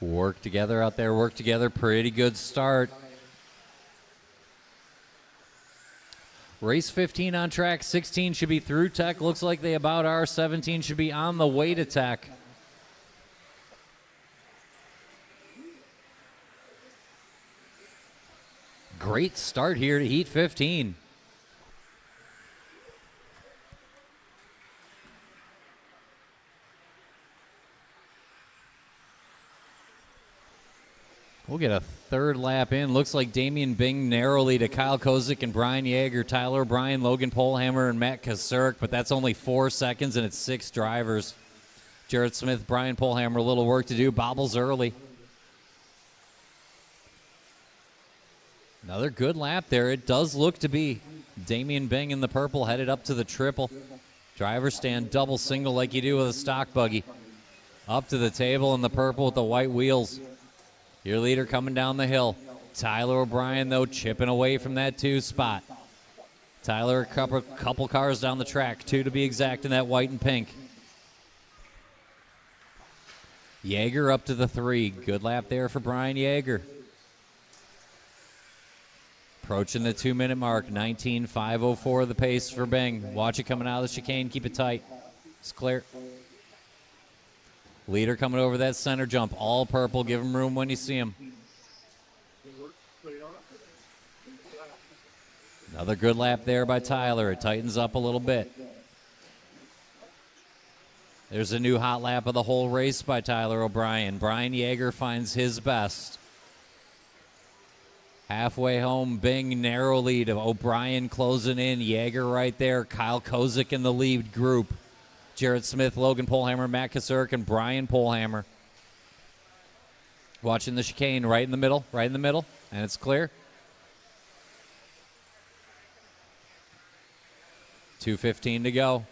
Speaker 1: Work together out there, work together. Pretty good start. Race 15 on track, 16 should be through tech. Looks like they about are. 17 should be on the way to tech. Great start here to heat 15. We'll get a third lap in. Looks like Damian Bing narrowly to Kyle Kozik and Brian Yeager, Tyler O'Brien, Logan Polhammer, and Matt Kasurek, but that's only 4 seconds, and it's 6 drivers. Jarrett Smith, Brian Polhammer, a little work to do. Bobbles early. Another good lap there. It does look to be Damian Bing in the purple headed up to the triple. Drivers stand double single like you do with a stock buggy. Up to the table in the purple with the white wheels. Your leader coming down the hill. Tyler O'Brien, though, chipping away from that 2 spot. Tyler a couple cars down the track, 2 to be exact in that white and pink. Yeager up to the 3. Good lap there for Brian Yeager. Approaching the 2-minute mark. 19.504 the pace for Bing. Watch it coming out of the chicane. Keep it tight. It's clear. Leader coming over that center jump. All purple. Give him room when you see him. Another good lap there by Tyler. It tightens up a little bit. There's a new hot lap of the whole race by Tyler O'Brien. Brian Yeager finds his best. Halfway home, Bing narrow lead of O'Brien closing in. Yeager right there. Kyle Kozik in the lead group. Jared Smith, Logan Polhammer, Matt Kasurk, and Brian Polhammer. Watching the chicane right in the middle, and it's clear. 2:15 to go.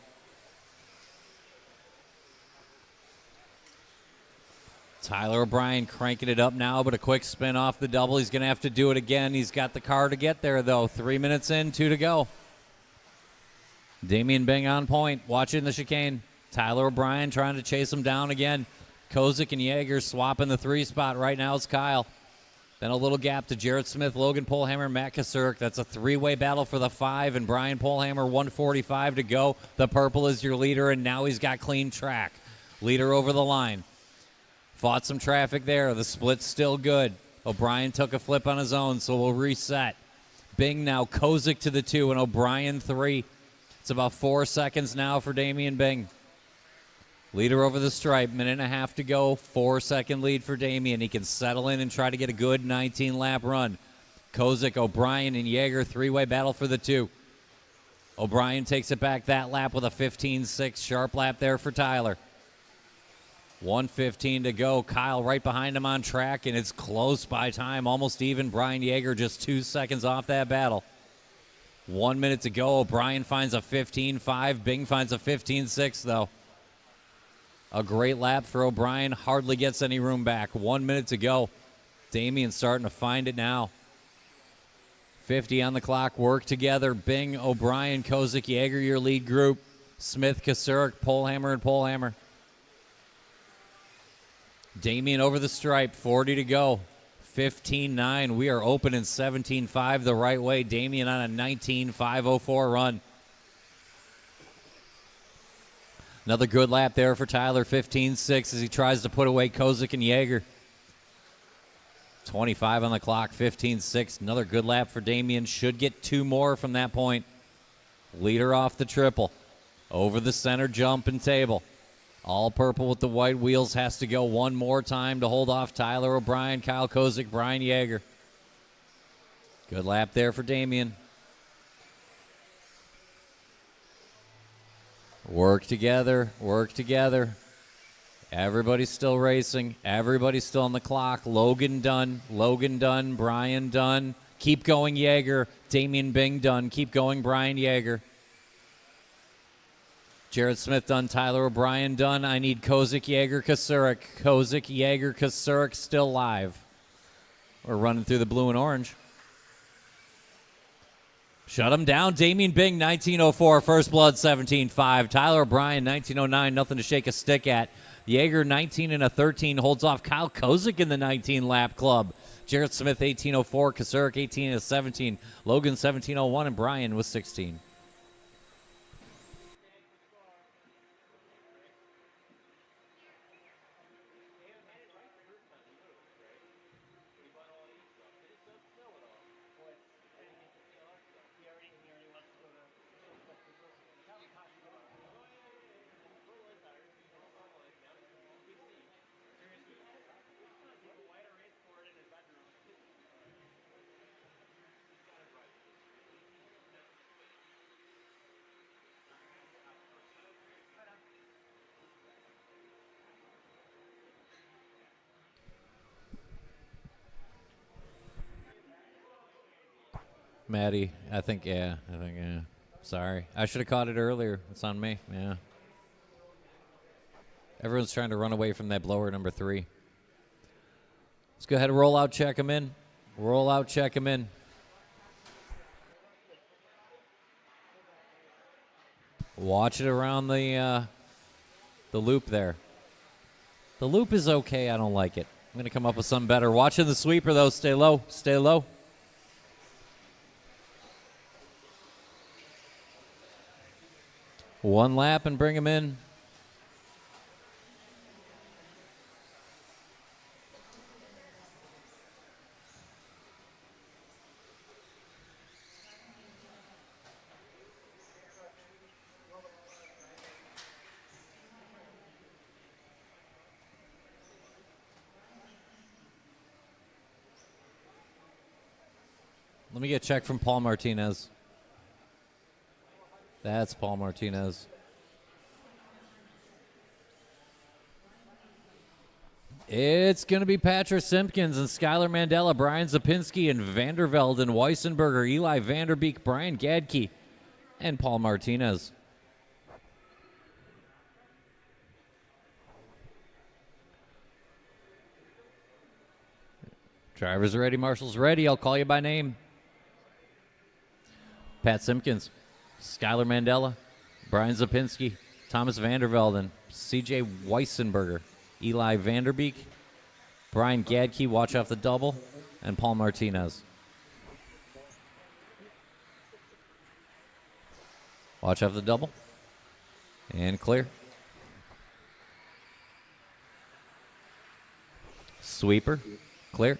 Speaker 1: Tyler O'Brien cranking it up now, but a quick spin off the double. He's going to have to do it again. He's got the car to get there, though. 3 minutes in, 2 to go. Damian Bing on point, watching the chicane. Tyler O'Brien trying to chase him down again. Kozik and Yeager swapping the 3 spot. Right now it's Kyle. Then a little gap to Jared Smith, Logan Polhammer, Matt Kasurk. That's a 3-way battle for the 5, and Brian Polhammer, 1:45 to go. The purple is your leader, and now he's got clean track. Leader over the line. Fought some traffic there. The split's still good. O'Brien took a flip on his own, so we'll reset. Bing now, Kozik to the 2, and O'Brien 3. It's about 4 seconds now for Damian Bing. Leader over the stripe, minute and a half to go. 4-second lead for Damian. He can settle in and try to get a good 19-lap run. Kozik, O'Brien, and Yeager, 3-way battle for the 2. O'Brien takes it back that lap with a 15.6. Sharp lap there for Tyler. 1:15 to go. Kyle right behind him on track, and it's close by time. Almost even. Brian Yeager just 2 seconds off that battle. 1 minute to go. O'Brien finds a 15.5. Bing finds a 15.6, though. A great lap for O'Brien. Hardly gets any room back. 1 minute to go. Damian starting to find it now. 50 on the clock. Work together. Bing, O'Brien, Kozik, Yeager, your lead group. Smith, Kasurk, Polhammer, and Polhammer. Damian over the stripe. 40 to go. 15.9. We are open in 17.5 the right way. Damian on a 19.504 run. Another good lap there for Tyler, 15.6 as he tries to put away Kozik and Yeager. 25 on the clock, 15.6. Another good lap for Damian. Should get 2 more from that point. Leader off the triple. Over the center jump and table. All purple with the white wheels. Has to go one more time to hold off Tyler O'Brien, Kyle Kozik, Brian Yeager. Good lap there for Damian. Work together, work together. Everybody's still racing. Everybody's still on the clock. Logan done, Brian done. Keep going, Yeager. Damian Bing done. Keep going, Brian Yeager. Jared Smith done, Tyler O'Brien done. I need Kozik, Yeager, Kasurek. Kozik, Yeager, Kasurek still live. We're running through the blue and orange. Shut him down. Damian Bing, 19.04. First Blood, 17.5. Tyler O'Brien, 19.09. Nothing to shake a stick at. Yeager, 19 and a 13. Holds off Kyle Kozik in the 19-lap club. Jared Smith, 18.04. Kasurek, 18 and a 17. Logan, 17.01. And Brian was 16. Maddie, I think, yeah. Sorry. I should have caught it earlier. It's on me, yeah. Everyone's trying to run away from that blower number 3. Let's go ahead and roll out, check him in. Roll out, check him in. Watch it around the loop there. The loop is okay. I don't like it. I'm going to come up with something better. Watching the sweeper, though. Stay low. Stay low. One lap and bring him in. Let me get a check from Paul Martinez. That's Paul Martinez. It's going to be Patrick Simpkins and Skylar Mandela, Brian Zapinski and Vandervelde and Weissenberger, Eli Vanderbeek, Brian Gadke, and Paul Martinez. Drivers are ready, marshals ready. I'll call you by name. Pat Simpkins, Skylar Mandela, Brian Zapinski, Thomas Vandervelden, CJ Weissenberger, Eli Vanderbeek, Brian Gadke, watch off the double, and Paul Martinez. Watch off the double. And clear. Sweeper, clear.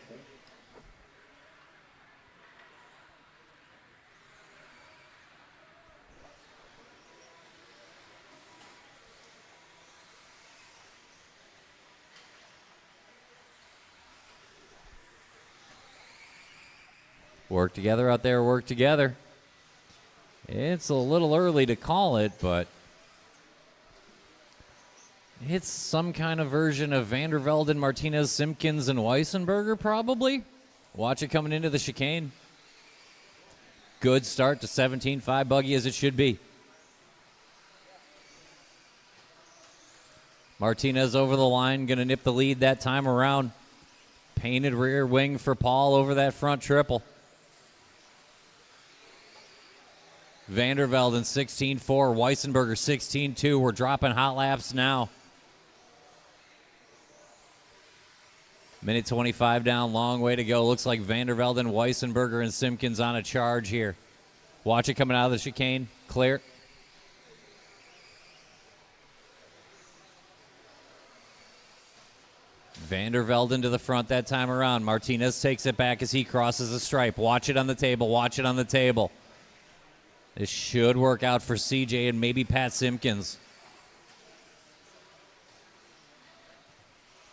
Speaker 1: Work together out there, work together. It's a little early to call it, but it's some kind of version of Vandervelde, Martinez, Simpkins, and Weissenberger, probably. Watch it coming into the chicane. Good start to 17.5 buggy as it should be. Martinez over the line, going to nip the lead that time around. Painted rear wing for Paul over that front triple. Vandervelde in 16.4, Weissenberger 16.2. We're dropping hot laps now. Minute 25 down, long way to go. Looks like Vandervelde and Weissenberger and Simpkins on a charge here. Watch it coming out of the chicane. Clear. Vandervelde into the front that time around. Martinez takes it back as he crosses the stripe. Watch it on the table. Watch it on the table. This should work out for CJ and maybe Pat Simpkins.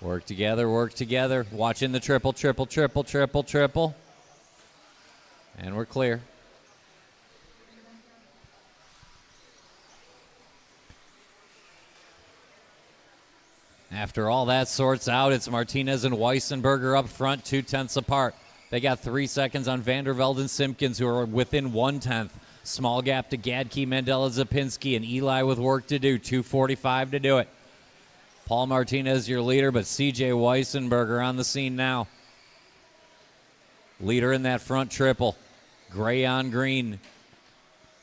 Speaker 1: Work together, work together. Watching the triple, triple, triple, triple, triple. And we're clear. After all that sorts out, it's Martinez and Weissenberger up front, 0.2 apart. They got 3 seconds on Vandervelde and Simpkins, who are within 1/10. Small gap to Gadke, Mandela, Zapinski, and Eli with work to do. 2:45 to do it. Paul Martinez, your leader, but CJ Weissenberger on the scene now. Leader in that front triple. Gray on green.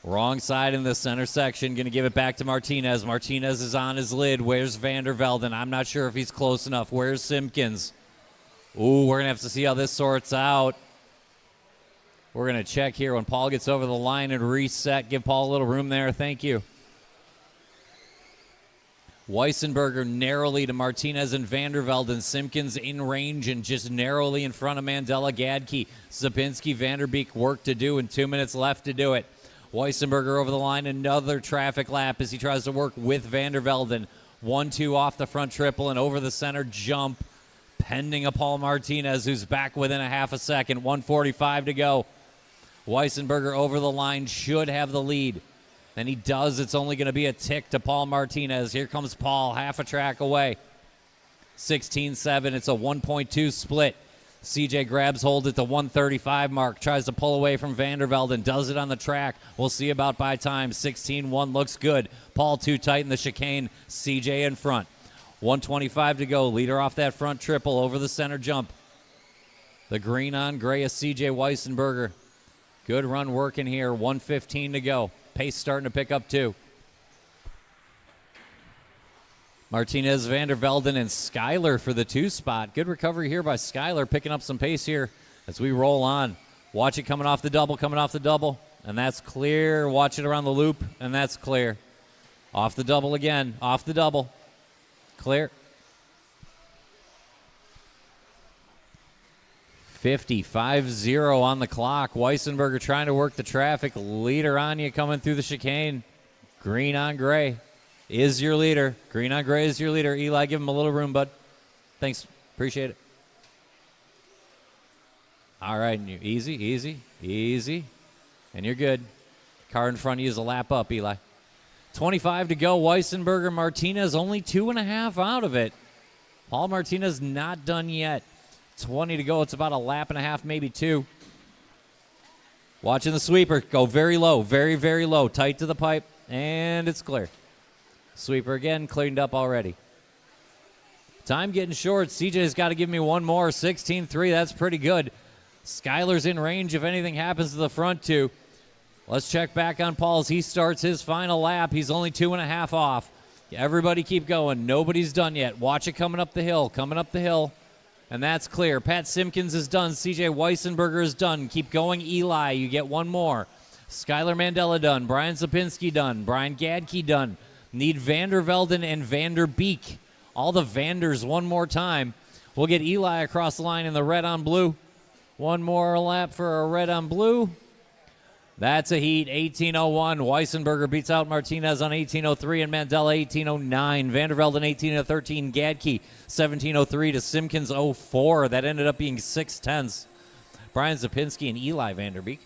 Speaker 1: Wrong side in the center section. Going to give it back to Martinez. Martinez is on his lid. Where's Vandervelde? I'm not sure if he's close enough. Where's Simpkins? Ooh, we're going to have to see how this sorts out. We're going to check here when Paul gets over the line and reset. Give Paul a little room there. Thank you. Weissenberger narrowly to Martinez and Vandervelde, and Simpkins in range and just narrowly in front of Mandela, Gadke. Zapinski, Vanderbeek work to do and 2 minutes left to do it. Weissenberger over the line, another traffic lap as he tries to work with Vandervelde. 1-2 off the front triple and over the center jump. Pending a Paul Martinez, who's back within a half a second. 1:45 to go. Weissenberger over the line, should have the lead. And he does. It's only going to be a tick to Paul Martinez. Here comes Paul, half a track away. 16-7. It's a 1.2 split. CJ grabs hold at the 1:35 mark, tries to pull away from Vandervelde and does it on the track. We'll see about by time. 16-1 looks good. Paul too tight in the chicane. CJ in front. 1:25 to go. Leader off that front triple over the center jump. The green on gray is CJ Weissenberger. Good run working here. 1:15 to go. Pace starting to pick up too. Martinez, Vandervelde, and Skylar for the 2 spot. Good recovery here by Skylar, picking up some pace here as we roll on. Watch it coming off the double, and that's clear. Watch it around the loop, and that's clear. Off the double again, off the double. Clear. 50-5-0 on the clock. Weissenberger trying to work the traffic. Leader on you coming through the chicane. Green on gray is your leader. Green on gray is your leader. Eli, give him a little room, bud. Thanks. Appreciate it. All right. Easy, easy, easy. And you're good. Car in front of you is a lap up, Eli. 25 to go. Weissenberger, Martinez only 2.5 out of it. Paul Martinez not done yet. 20 to go. It's about a lap and a half, maybe 2. Watching the sweeper go very low, very, very low, tight to the pipe, and it's clear. Sweeper again, cleaned up already. Time getting short. CJ's got to give me one more. 16-3, that's pretty good. Skyler's in range if anything happens to the front two. Let's check back on Paul as he starts his final lap. He's only 2.5 off. Everybody keep going. Nobody's done yet. Watch it coming up the hill, and that's clear. Pat Simpkins is done. CJ Weissenberger is done. Keep going, Eli. You get one more. Skyler Mandela done. Brian Zapinski done. Brian Gadke done. Need Vandervelden and Vanderbeek. All the Vanders one more time. We'll get Eli across the line in the red on blue. One more lap for a red on blue. That's a heat. 18:01. Weissenberger beats out Martinez on 18:03 and Mandela 18:09. Vandervelden 18:13. Gadke 17:03 to Simpkins 04. That ended up being 6/10. Brian Zapinski and Eli Vanderbeek.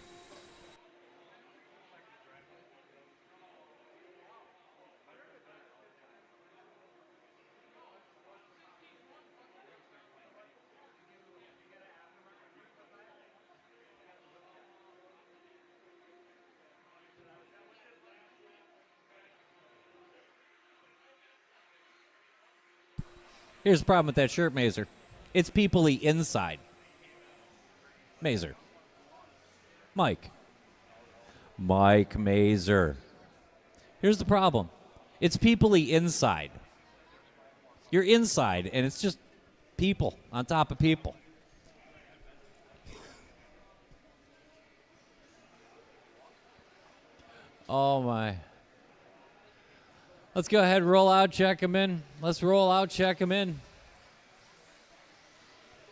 Speaker 1: Here's the problem with that shirt, Mazer. It's people-y inside. Mazer. Mike Mazer. Here's the problem. It's people-y inside. You're inside, and it's just people on top of people. Oh, my. Let's go ahead, roll out, check him in. Let's roll out, check him in.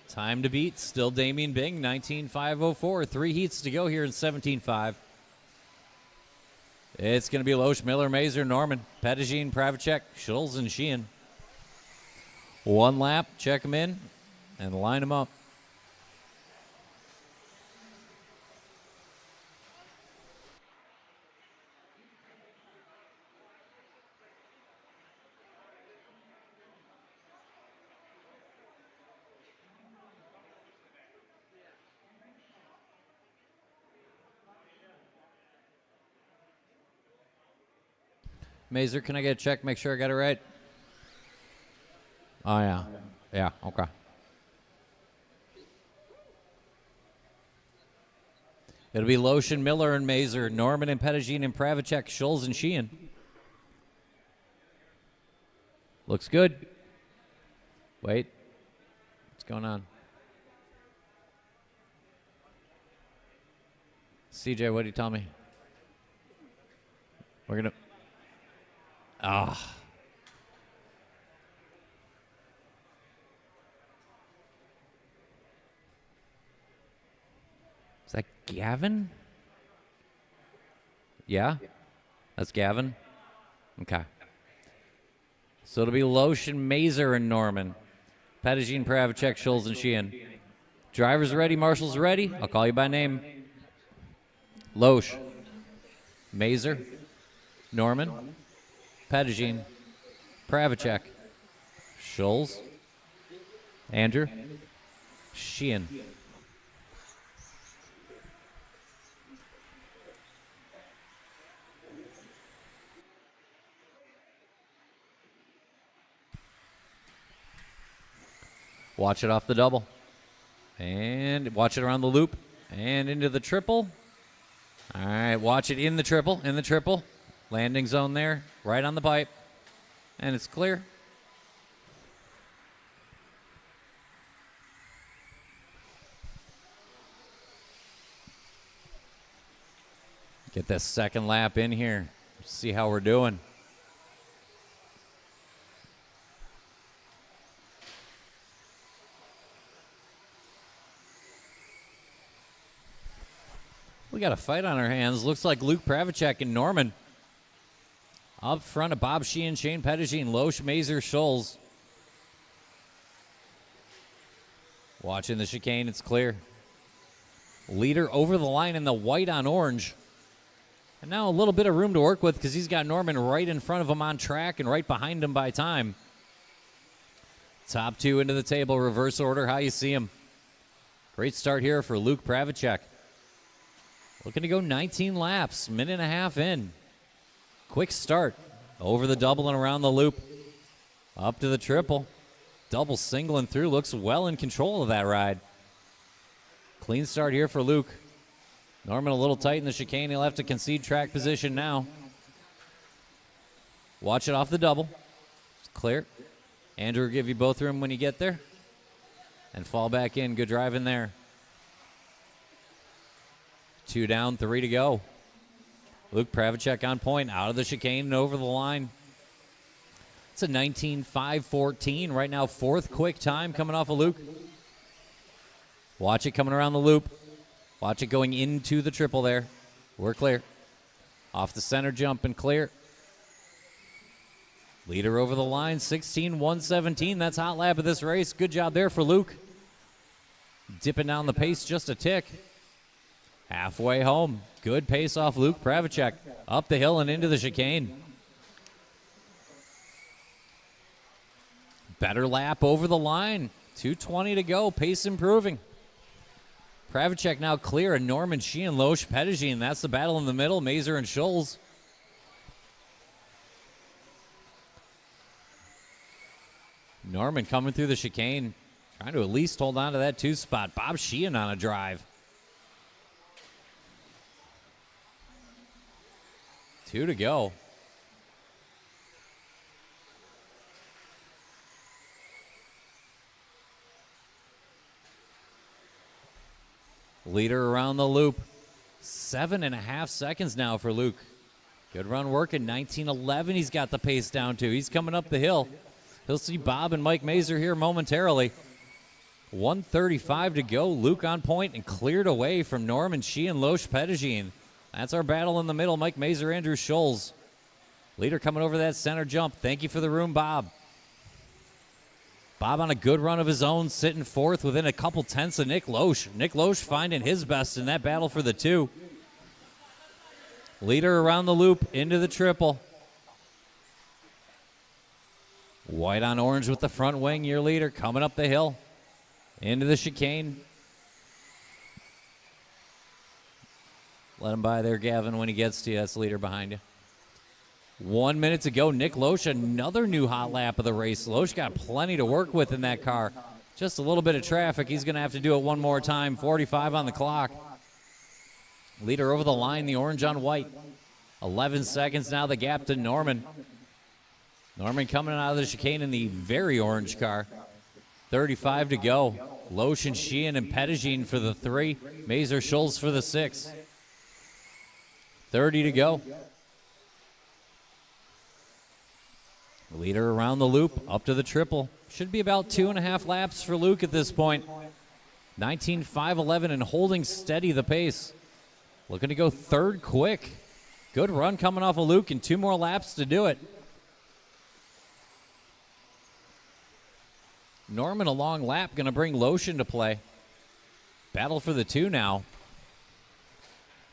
Speaker 1: Time to beat, still Damian Bing, 19.504. 3 heats to go here in 17.5. It's going to be Loesch, Miller, Mazer, Norman, Pettigene, Pravacek, Schultz, and Sheehan. One lap, check him in, and line him up. Mazer, can I get a check? Make sure I got it right. Oh, yeah. Yeah, okay. It'll be Loesch and Miller and Mazer, Norman and Pettigene and Pravacek, Schultz and Sheehan. Looks good. Wait. What's going on? CJ, what did you tell me? We're going to... Ah. Is that Gavin? Yeah? That's Gavin? Okay. So it'll be Loesch and Mazer and Norman. Pettigene, Pravacek, Schultz, and Sheehan. Drivers ready, marshals ready. I'll call you by name. Loesch, Mazer, Norman, Pettigene, Pravacek, Schultz, Andrew, Sheehan. Watch it off the double. And watch it around the loop. And into the triple. All right, watch it in the triple. Landing zone there, right on the pipe. And it's clear. Get this second lap in here. See how we're doing. We got a fight on our hands. Looks like Luke Pravacek and Norman. Up front of Bob Sheehan, Shane Pettigene, Loesch, Mazer, Schultz. Watching the chicane, it's clear. Leader over the line in the white on orange. And now a little bit of room to work with because he's got Norman right in front of him on track and right behind him by time. Top two into the table, reverse order, how you see him. Great start here for Luke Pravacek. Looking to go 19 laps, minute and a half in. Quick start, over the double and around the loop. Up to the triple. Double single and through, looks well in control of that ride. Clean start here for Luke. Norman a little tight in the chicane, he'll have to concede track position now. Watch it off the double. It's clear. Andrew will give you both room when you get there. And fall back in. Good driving there. 2 down, 3 to go. Luke Pravacek on point. Out of the chicane and over the line. It's a 19.514. Right now, 4th quick time coming off of Luke. Watch it coming around the loop. Watch it going into the triple there. We're clear. Off the center jump and clear. Leader over the line, 16.117. That's hot lap of this race. Good job there for Luke. Dipping down the pace just a tick. Halfway home. Good pace off Luke Pravacek. Up the hill and into the chicane. Better lap over the line. 2:20 to go. Pace improving. Pravacek now clear, and Norman Sheehan, Loesch, Pettigene. That's the battle in the middle. Mazer and Scholes. Norman coming through the chicane, trying to at least hold on to that 2 spot. Bob Sheehan on a drive. 2 to go. Leader around the loop. 7.5 seconds now for Luke. Good run working. 19.11 he's got the pace down to. He's coming up the hill. He'll see Bob and Mike Mazer here momentarily. 1:35 to go. Luke on point and cleared away from Norman Sheehan, Loesch, Pettigene. That's our battle in the middle. Mike Mazer, Andrew Scholes. Leader coming over that center jump. Thank you for the room, Bob. Bob on a good run of his own, sitting 4th within a couple tenths of Nick Loesch. Nick Loesch finding his best in that battle for the 2. Leader around the loop, into the triple. White on orange with the front wing, your leader coming up the hill. Into the chicane. Let him by there, Gavin, when he gets to you. That's the leader behind you. 1 minute to go. Nick Loesch, another new hot lap of the race. Loesch got plenty to work with in that car. Just a little bit of traffic. He's going to have to do it one more time. 45 on the clock. Leader over the line, the orange on white. 11 seconds now, the gap to Norman. Norman coming out of the chicane in the very orange car. 35 to go. Loesch and Sheehan and Pettigene for the 3. Mazer, Scholes for the 6. 30 to go. Leader around the loop, up to the triple. Should be about 2.5 laps for Luke at this point. 19.511 and holding steady the pace. Looking to go 3rd quick. Good run coming off of Luke and 2 more laps to do it. Norman a long lap, going to bring Loesch into play. Battle for the 2 now.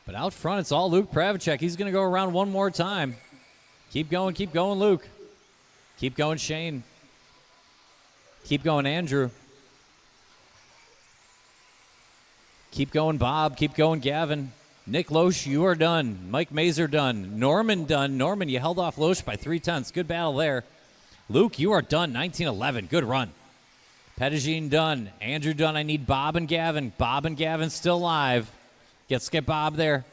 Speaker 1: But out front, it's all Luke Pravacek. He's going to go around one more time. Keep going, Luke. Keep going, Shane. Keep going, Andrew. Keep going, Bob. Keep going, Gavin. Nick Loesch, you are done. Mike Mazer done. Norman done. Norman, you held off Loesch by 3 tenths. Good battle there. Luke, you are done. 19.11. Good run. Pettigene done. Andrew done. I need Bob and Gavin. Bob and Gavin still live. Let's get Bob there.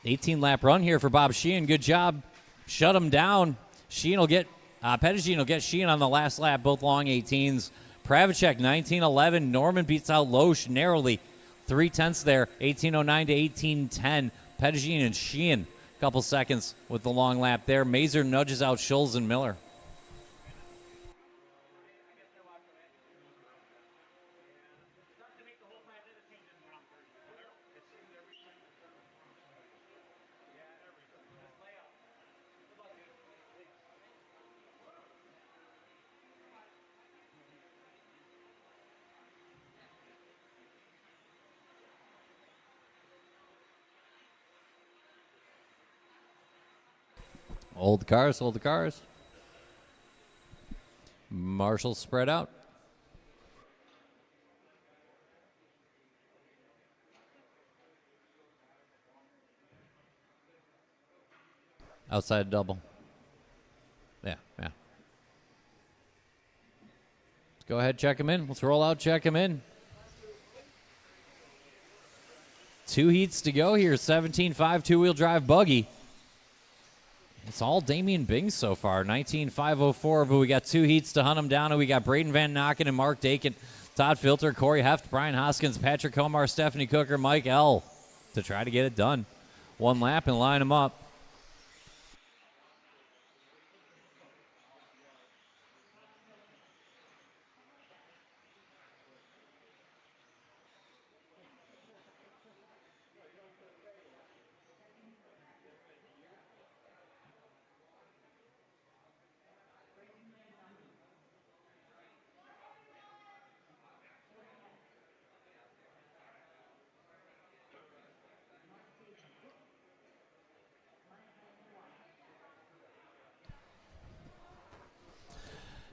Speaker 1: 18-lap run here for Bob Sheehan. Good job. Shut him down. Sheehan will get, Pettigene will get Sheehan on the last lap, both long 18s. Pravacek, 19.11. Norman beats out Loesch narrowly. 3 tenths there, 18.09 to 18.10. Pettigene and Sheehan, a couple seconds with the long lap there. Mazer nudges out Scholes and Miller. Hold the cars, hold the cars. Marshall spread out. Outside double. Yeah. Let's go ahead, check him in. Let's roll out, check him in. 2 heats to go here. 17.5 two-wheel drive buggy. It's all Damian Bing so far. 19.504, but we got 2 heats to hunt him down, and we got Braden Van Nocken and Mark Dakin, Todd Filter, Corey Heft, Brian Hoskins, Patrick Homar, Stephanie Cooker, Mike L. to try to get it done. 1 lap and line them up.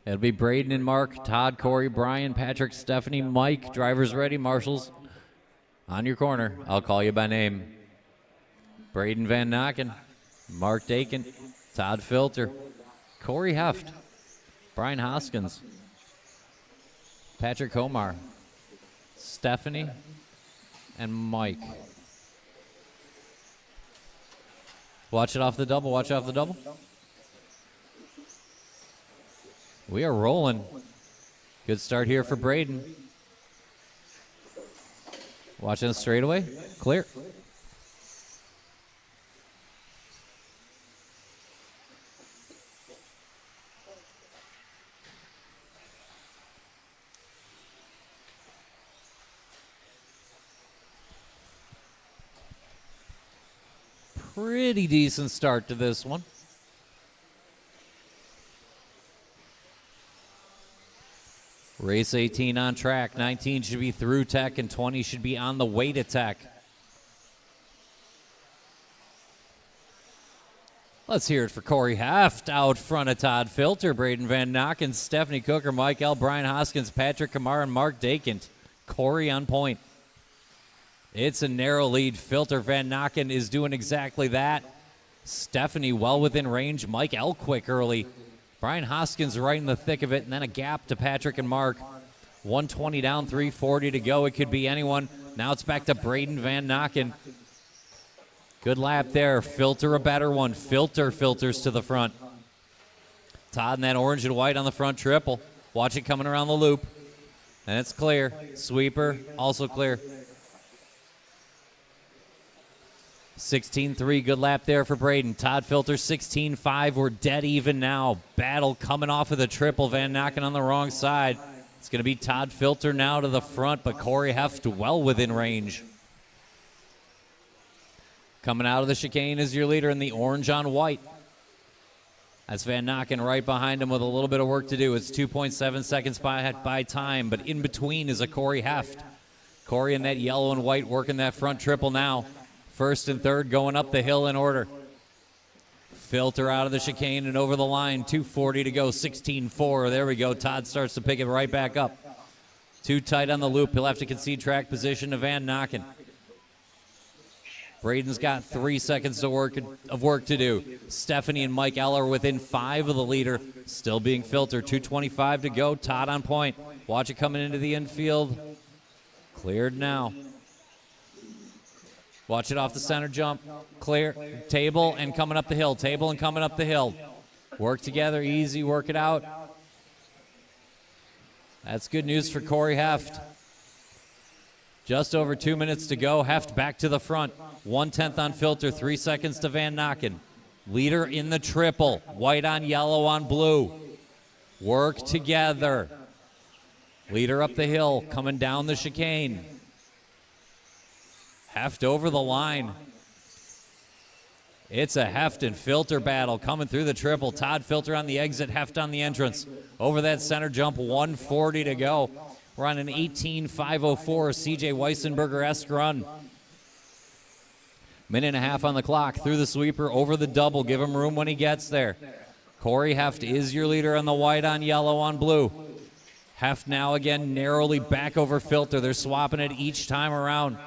Speaker 1: It'll be Braden and Mark, Todd, Corey, Brian, Patrick, Stephanie, Mike. Drivers ready, marshals on your corner. I'll call you by name. Braden Van Nocken, Mark Dakin, Todd Filter, Corey Heft, Brian Hoskins, Patrick Homar, Stephanie, and Mike. Watch it off the double, watch off the double. We are rolling. Good start here for Braden. Watching the straightaway. Clear. Pretty decent start to this one. Race 18 on track. 19 should be through tech, and 20 should be on the way to tech. Let's hear it for Corey Heft out front of Todd Filter, Braden Van Nocken, Stephanie Cooker, Mike L., Brian Hoskins, Patrick Kamar, and Mark Dakin. Corey on point. It's a narrow lead. Filter Van Nocken is doing exactly that. Stephanie well within range. Mike L. quick early. Brian Hoskins right in the thick of it, and then a gap to Patrick and Mark. 120 down, 340 to go. It could be anyone. Now it's back to Braden Van Nocken. Good lap there. Filter a better one. Filter filters to the front. Todd in that orange and white on the front triple. Watch it coming around the loop. And it's clear. Sweeper also clear. 16-3, good lap there for Braden. Todd Filter, 16-5. We're dead even now. Battle coming off of the triple. Van Nocken on the wrong side. It's going to be Todd Filter now to the front, but Corey Heft well within range. Coming out of the chicane is your leader in the orange on white. That's Van Nocken right behind him with a little bit of work to do. It's 2.7 seconds by time, but in between is a Corey Heft. Corey in that yellow and white working that front triple now. First and third going up the hill in order. Filter out of the chicane and over the line. 2:40 to go, 16-4. There we go. Todd starts to pick it right back up. Too tight on the loop. He'll have to concede track position to Van Nocken. Braden's got 3 seconds of work to do. Stephanie and Mike L. are within 5 of the leader. Still being Filter. 2:25 to go. Todd on point. Watch it coming into the infield. Cleared now. Watch it off the center jump. Clear. Table and coming up the hill. Table and coming up the hill. Work together. Easy. Work it out. That's good news for Corey Heft. Just over 2 minutes to go. Heft back to the front. 1/10 on Filter. 3 seconds to Van Nocken. Leader in the triple. White on yellow on blue. Work together. Leader up the hill. Coming down the chicane. Heft over the line. It's a Heft and Filter battle coming through the triple. Todd Filter on the exit, Heft on the entrance. Over that center jump, 1:40 to go. We're on an 18.504 C.J. Weissenberger-esque run. Minute and a half on the clock. Through the sweeper, over the double. Give him room when he gets there. Corey Heft is your leader on the white on yellow on blue. Heft now again narrowly back over Filter. They're swapping it each time around.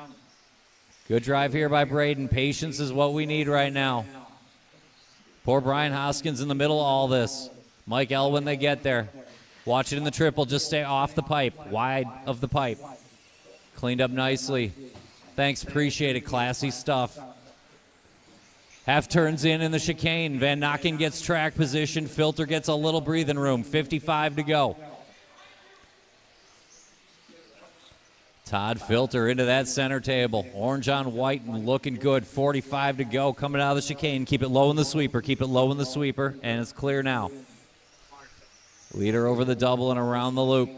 Speaker 1: Good drive here by Braden. Patience is what we need right now. Poor Brian Hoskins in the middle of all this. Mike L when they get there. Watch it in the triple. Just stay off the pipe. Wide of the pipe. Cleaned up nicely. Thanks. Appreciate it. Classy stuff. Half turns in the chicane. Van Nokken gets track position. Filter gets a little breathing room. 55 to go. Todd Filter into that center table. Orange on white and looking good. 45 to go. Coming out of the chicane. Keep it low in the sweeper. Keep it low in the sweeper. And it's clear now. Leader over the double and around the loop.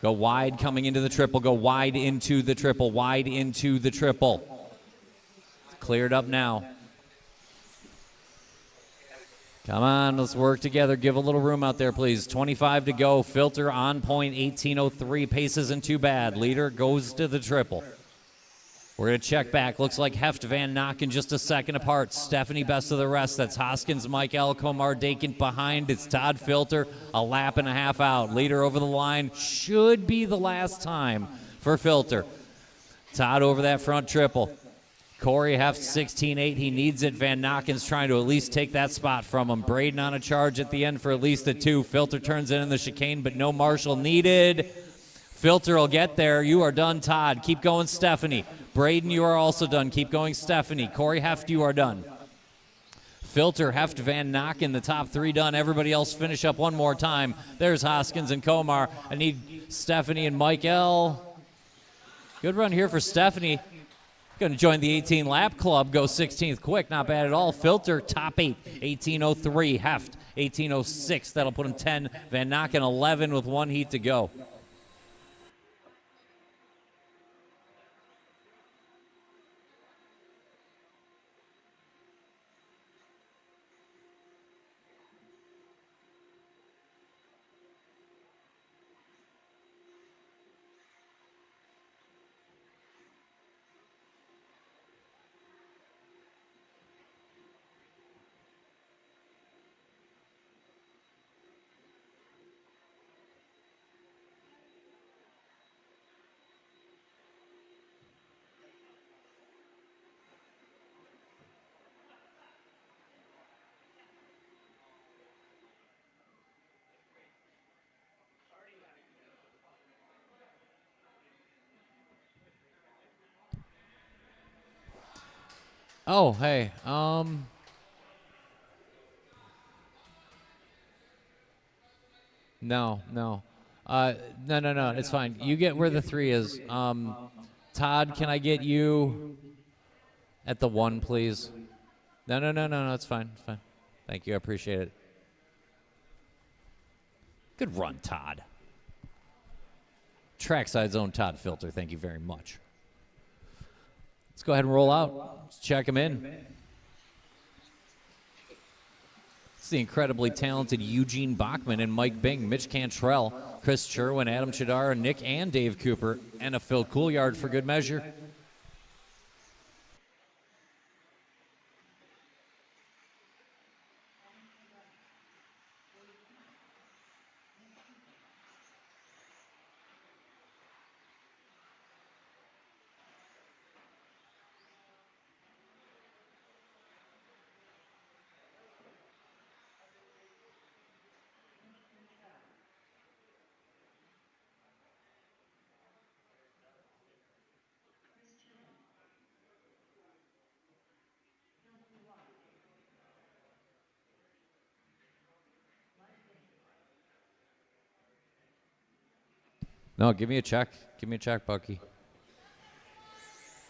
Speaker 1: Go wide coming into the triple. Go wide into the triple. Wide into the triple. It's cleared up now. Come on, let's work together. Give a little room out there, please. 25 to go. Filter on point, 18:03. Pace isn't too bad. Leader goes to the triple. We're going to check back. Looks like Heft, Van Nokken just a second apart. Stephanie best of the rest. That's Hoskins, Mike L, Komar Dakin behind. It's Todd Filter, a lap and a half out. Leader over the line. Should be the last time for Filter. Todd over that front triple. Corey Heft, 16-8. He needs it. Van Nokken's trying to at least take that spot from him. Braden on a charge at the end for at least a 2. Filter turns in the chicane, but no Marshall needed. Filter will get there. You are done, Todd. Keep going, Stephanie. Braden, you are also done. Keep going, Stephanie. Corey Heft, you are done. Filter, Heft, Van Nokken, the top 3 done. Everybody else finish up one more time. There's Hoskins and Komar. I need Stephanie and Mike L. Good run here for Stephanie. Going to join the 18-lap club, go 16th quick. Not bad at all. Filter, top 8, 18:03. Heft, 18:06. That'll put him 10. Van Nokken, 11 with 1 heat to go. Oh, hey, no, no, it's fine. You get where the 3 is. Todd, can I get you at the 1, please? No, it's fine, it's fine. Thank you, I appreciate it. Good run, Todd. Trackside zone, Todd Filter, thank you very much. Let's go ahead and roll out. Let's check him in. It's the incredibly talented Eugene Bachman and Mike Bing, Mitch Cantrell, Chris Sherwin, Adam Chidara, Nick and Dave Cooper, and a Phil Couillard for good measure. No, give me a check. Give me a check, Bucky.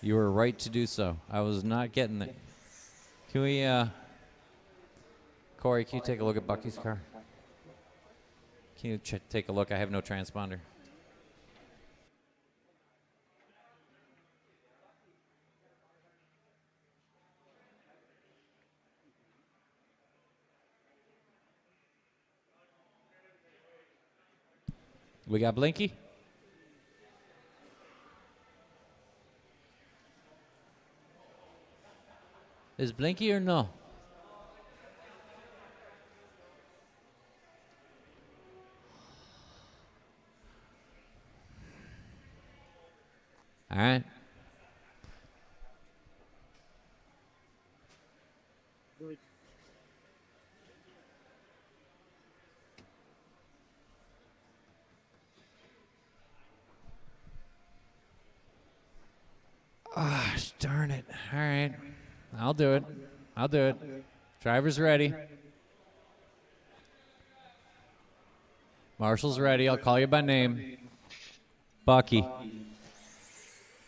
Speaker 1: You were right to do so. I was not getting it. Can we, Corey, can you take a look at Bucky's car? Can you take a look? I have no transponder. We got Blinky? Is Blinky or no?
Speaker 2: Good.
Speaker 1: Ah, darn it. All right. I'll do it. I'll do it. Driver's ready. Marshall's ready. I'll call you by name. Bucky.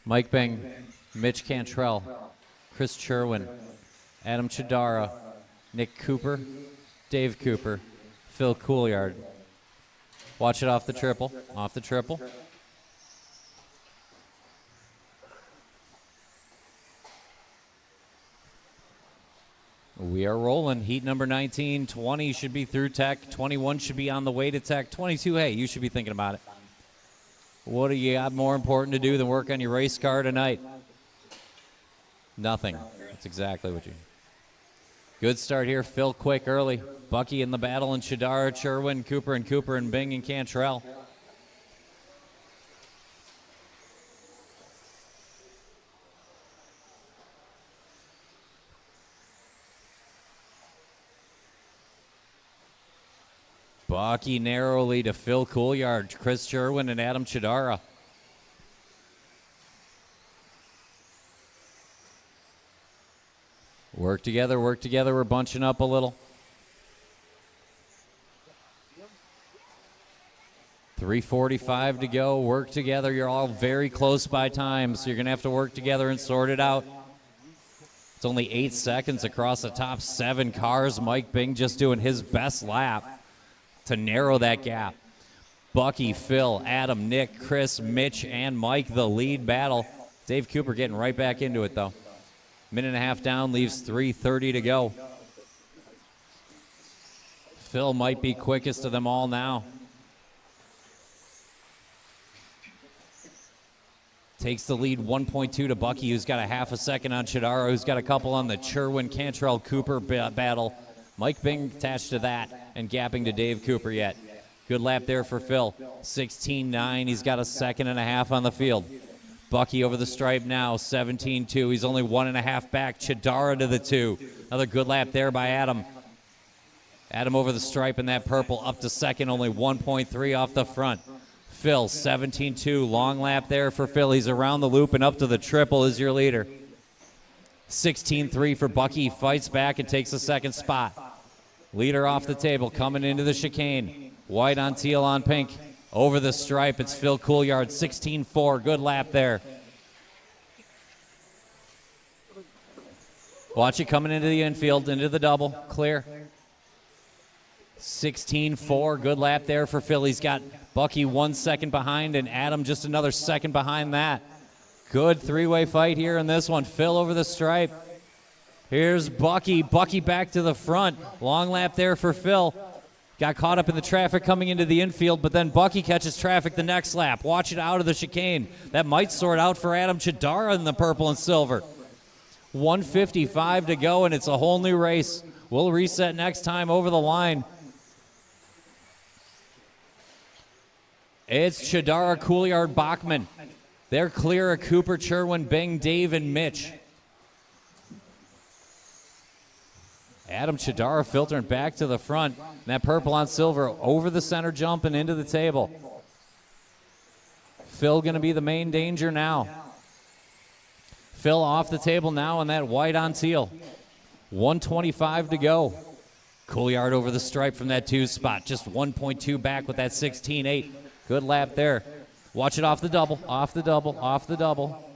Speaker 1: Mike Bing. Mitch Cantrell. Chris Cherwin. Adam Chidara. Nick Cooper. Dave Cooper. Phil Couillard. Watch it off the triple. Off the triple. We are rolling. Heat number 19. 20 should be through tech. 21 should be on the way to tech. 22, hey, you should be thinking about it. What do you got more important to do than work on your race car tonight? Nothing. That's exactly what you... Good start here. Phil quick early. Bucky in the battle, and Chidara, Cherwin, Cooper, and Bing, and Cantrell. Bucky narrowly to Phil Couillard, Chris Cherwin, and Adam Chidara. Work together, work together. We're bunching up a little. 3:45 to go. Work together. You're all very close by time, so you're going to have to work together and sort it out. It's only 8 seconds across the top 7 cars. Mike Bing just doing his best lap to narrow that gap. Bucky, Phil, Adam, Nick, Chris, Mitch, and Mike, the lead battle. Dave Cooper getting right back into it, though. Minute and a half down, leaves 3:30 to go. Phil might be quickest of them all now. Takes the lead 1.2 to Bucky, who's got a half a second on Chidara, who's got a couple on the Cherwin, Cantrell, Cooper battle. Mike Bing attached to that and gapping to Dave Cooper yet. Good lap there for Phil. 16.9. He's got a second and a half on the field. Bucky over the stripe now, 17.2. He's only 1.5 back. Chidara to the 2. Another good lap there by Adam. Adam over the stripe in that purple, up to second, only 1.3 off the front. Phil, 17.2. Long lap there for Phil. He's around the loop and up to the triple is your leader. 16.3 for Bucky. He fights back and takes the second spot. Leader off the table, coming into the chicane. White on teal on pink. Over the stripe, it's Phil Couillard, 16.4. Good lap there. Watch it coming into the infield, into the double. Clear. 16.4. Good lap there for Phil. He's got Bucky 1 second behind and Adam just another second behind that. Good three-way fight here in this one. Phil over the stripe. Here's Bucky. Bucky back to the front. Long lap there for Phil. Got caught up in the traffic coming into the infield, but then Bucky catches traffic the next lap. Watch it out of the chicane. That might sort out for Adam Chidara in the purple and silver. 1:55 to go, and it's a whole new race. We'll reset next time over the line. It's Chidara, Couillard, Bachman. They're clear of Cooper, Cherwin, Bing, Dave, and Mitch. Adam Chidara filtering back to the front. And that purple on silver over the center jump and into the table. Phil going to be the main danger now. Phil off the table now in that white on teal. 1:25 to go. Couillard over the stripe from that 2 spot. Just 1.2 back with that 16.8. Good lap there. Watch it off the double, off the double, off the double.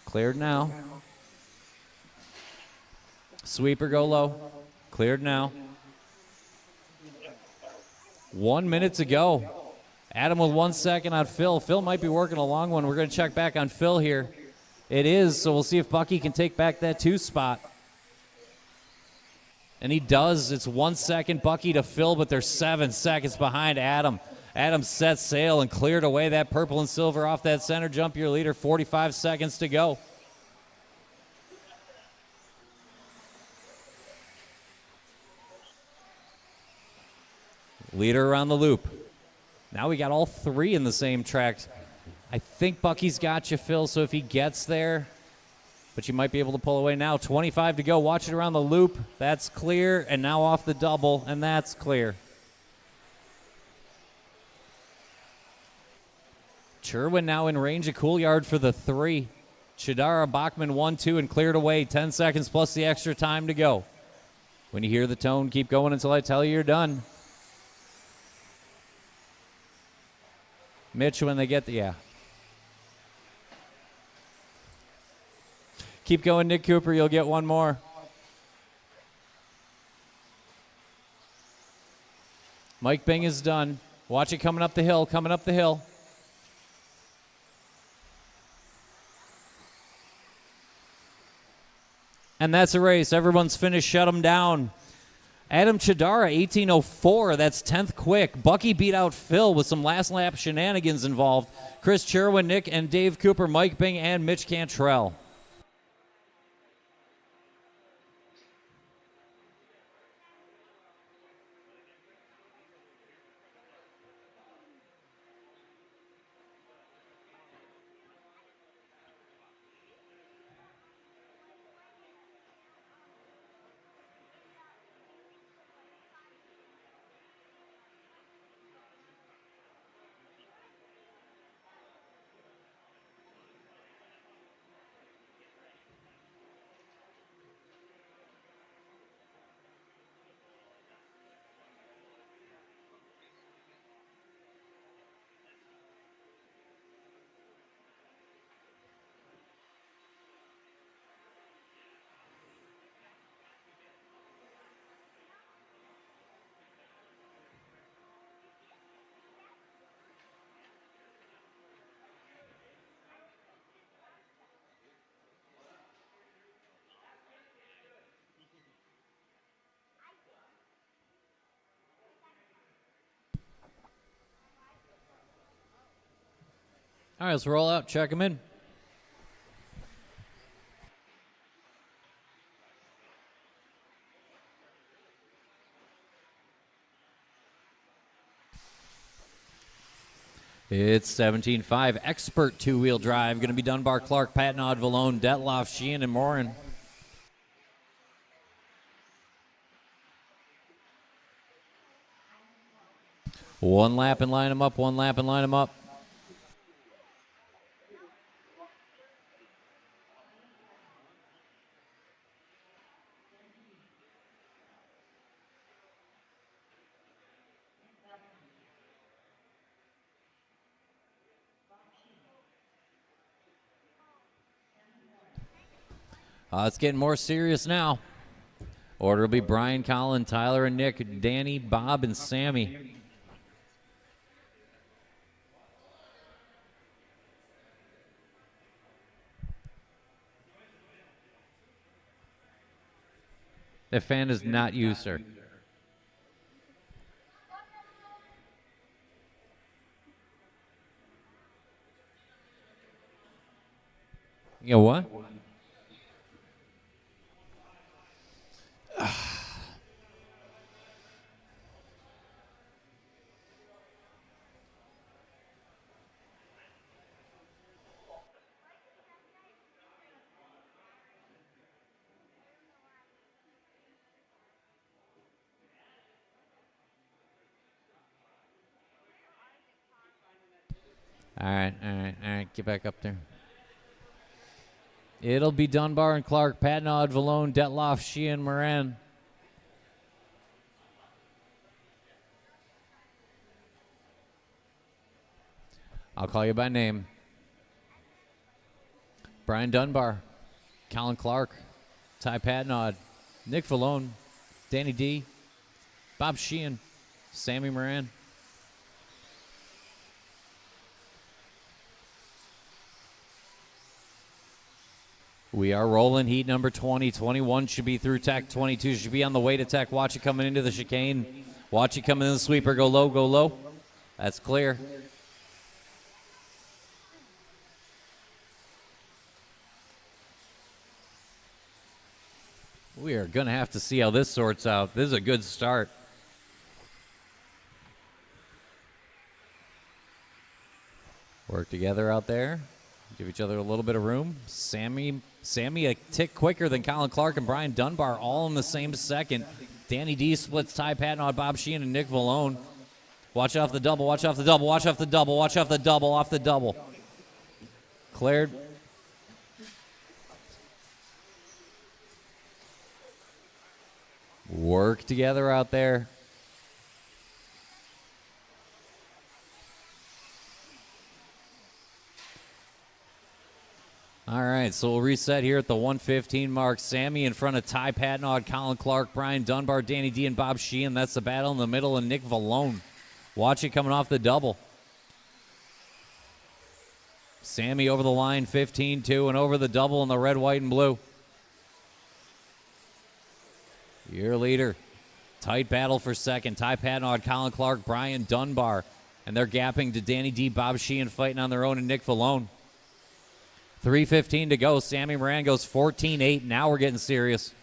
Speaker 1: Cleared now. Sweeper go low. Cleared now. 1 minute to go. Adam with 1 second on Phil. Phil might be working a long one. We're going to check back on Phil here. It is, so we'll see if Bucky can take back that 2 spot. And he does. It's 1 second Bucky to Phil, but they're 7 seconds behind Adam. Adam set sail and cleared away that purple and silver off that center jump. Your leader, 45 seconds to go. Leader around the loop. Now we got all 3 in the same tracks. I think Bucky's got you, Phil, so if he gets there, but you might be able to pull away now. 25 to go. Watch it around the loop. That's clear, and now off the double, and that's clear. Sherwin now in range of Coolyard for the 3. Chidara Bachman 1-2 and cleared away. 10 seconds plus the extra time to go. When you hear the tone, keep going until I tell you you're done. Mitch, when they get the, yeah. Keep going, Nick Cooper. You'll get one more. Mike Bing is done. Watch it coming up the hill, coming up the hill. And that's a race. Everyone's finished. Shut them down. Adam Chidara, 18:04. That's 10th quick. Bucky beat out Phil with some last lap shenanigans involved. Chris Cherwin, Nick and Dave Cooper, Mike Bing, and Mitch Cantrell. All right, let's roll out. Check them in. It's 17.5. Expert two-wheel drive. Going to be Dunbar, Clark, Patnod, Valone, Detloff, Sheehan, and Morin. One lap and line them up. One lap and line them up. It's getting more serious now. Order will be Brian, Colin, Tyler, and Nick, Danny, Bob, and Sammy. That fan is not you, sir. You know what? All right. Get back up there. It'll be Dunbar and Clark, Patnod, Valone, Detloff, Sheehan, Moran. I'll call you by name. Brian Dunbar, Colin Clark, Ty Patnod, Nick Valone, Danny D, Bob Sheehan, Sammy Moran. We are rolling heat number 20. 21 should be through tech. 22 should be on the way to tech. Watch it coming into the chicane. Watch it coming in the sweeper. Go low, go low. That's clear. We are going to have to see how this sorts out. This is a good start. Work together out there. Give each other a little bit of room. Sammy a tick quicker than Colin Clark and Brian Dunbar, all in the same second. Danny D splits Ty Patton, Bob Sheehan, and Nick Vallone. Watch off the double, watch off the double, watch off the double, watch off the double, off the double. Cleared. Work together out there. All right, so we'll reset here at the 1:15 mark. Sammy in front of Ty Patton, Colin Clark, Brian Dunbar, Danny D, and Bob Sheehan. That's the battle in the middle, and Nick Vallone. Watch it coming off the double. Sammy over the line, 15-2, and over the double in the red, white, and blue. Your leader. Tight battle for second. Ty Patton, Colin Clark, Brian Dunbar. And they're gapping to Danny D, Bob Sheehan fighting on their own, and Nick Vallone. 3:15 to go. Sammy Moran goes 14-8. Now we're getting serious.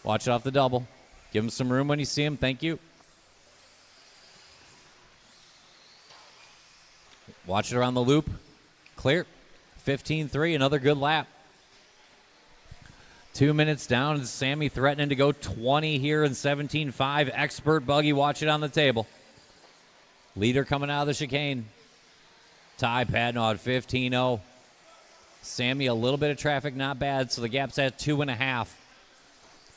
Speaker 1: Watch it off the double. Give him some room when you see him. Thank you. Watch it around the loop. Clear. 15-3. Another good lap. 2 minutes down, and Sammy threatening to go 20 here in 17-5. Expert buggy, watch it on the table. Leader coming out of the chicane. Ty Patton 15-0. Sammy a little bit of traffic, not bad, so the gap's at 2.5.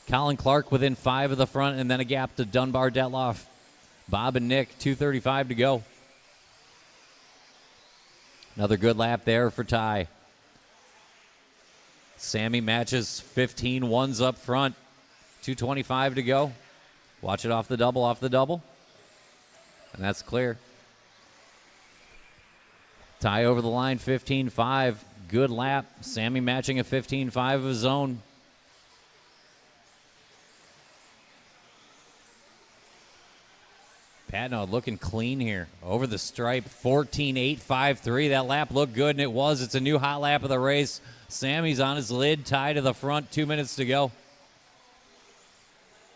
Speaker 1: Colin Clark within 5 of the front, and then a gap to Dunbar, Detloff. Bob and Nick, 2:35 to go. Another good lap there for Ty. Sammy matches 15-1s up front. 2:25 to go. Watch it off the double, And that's clear. Ty over the line, 15-5. Good lap. Sammy matching a 15-5 of his own. Patton looking clean here. Over the stripe, 14-8, 5-3. That lap looked good, and it was. It's a new hot lap of the race. Sammy's on his lid, Ty to the front, 2 minutes to go.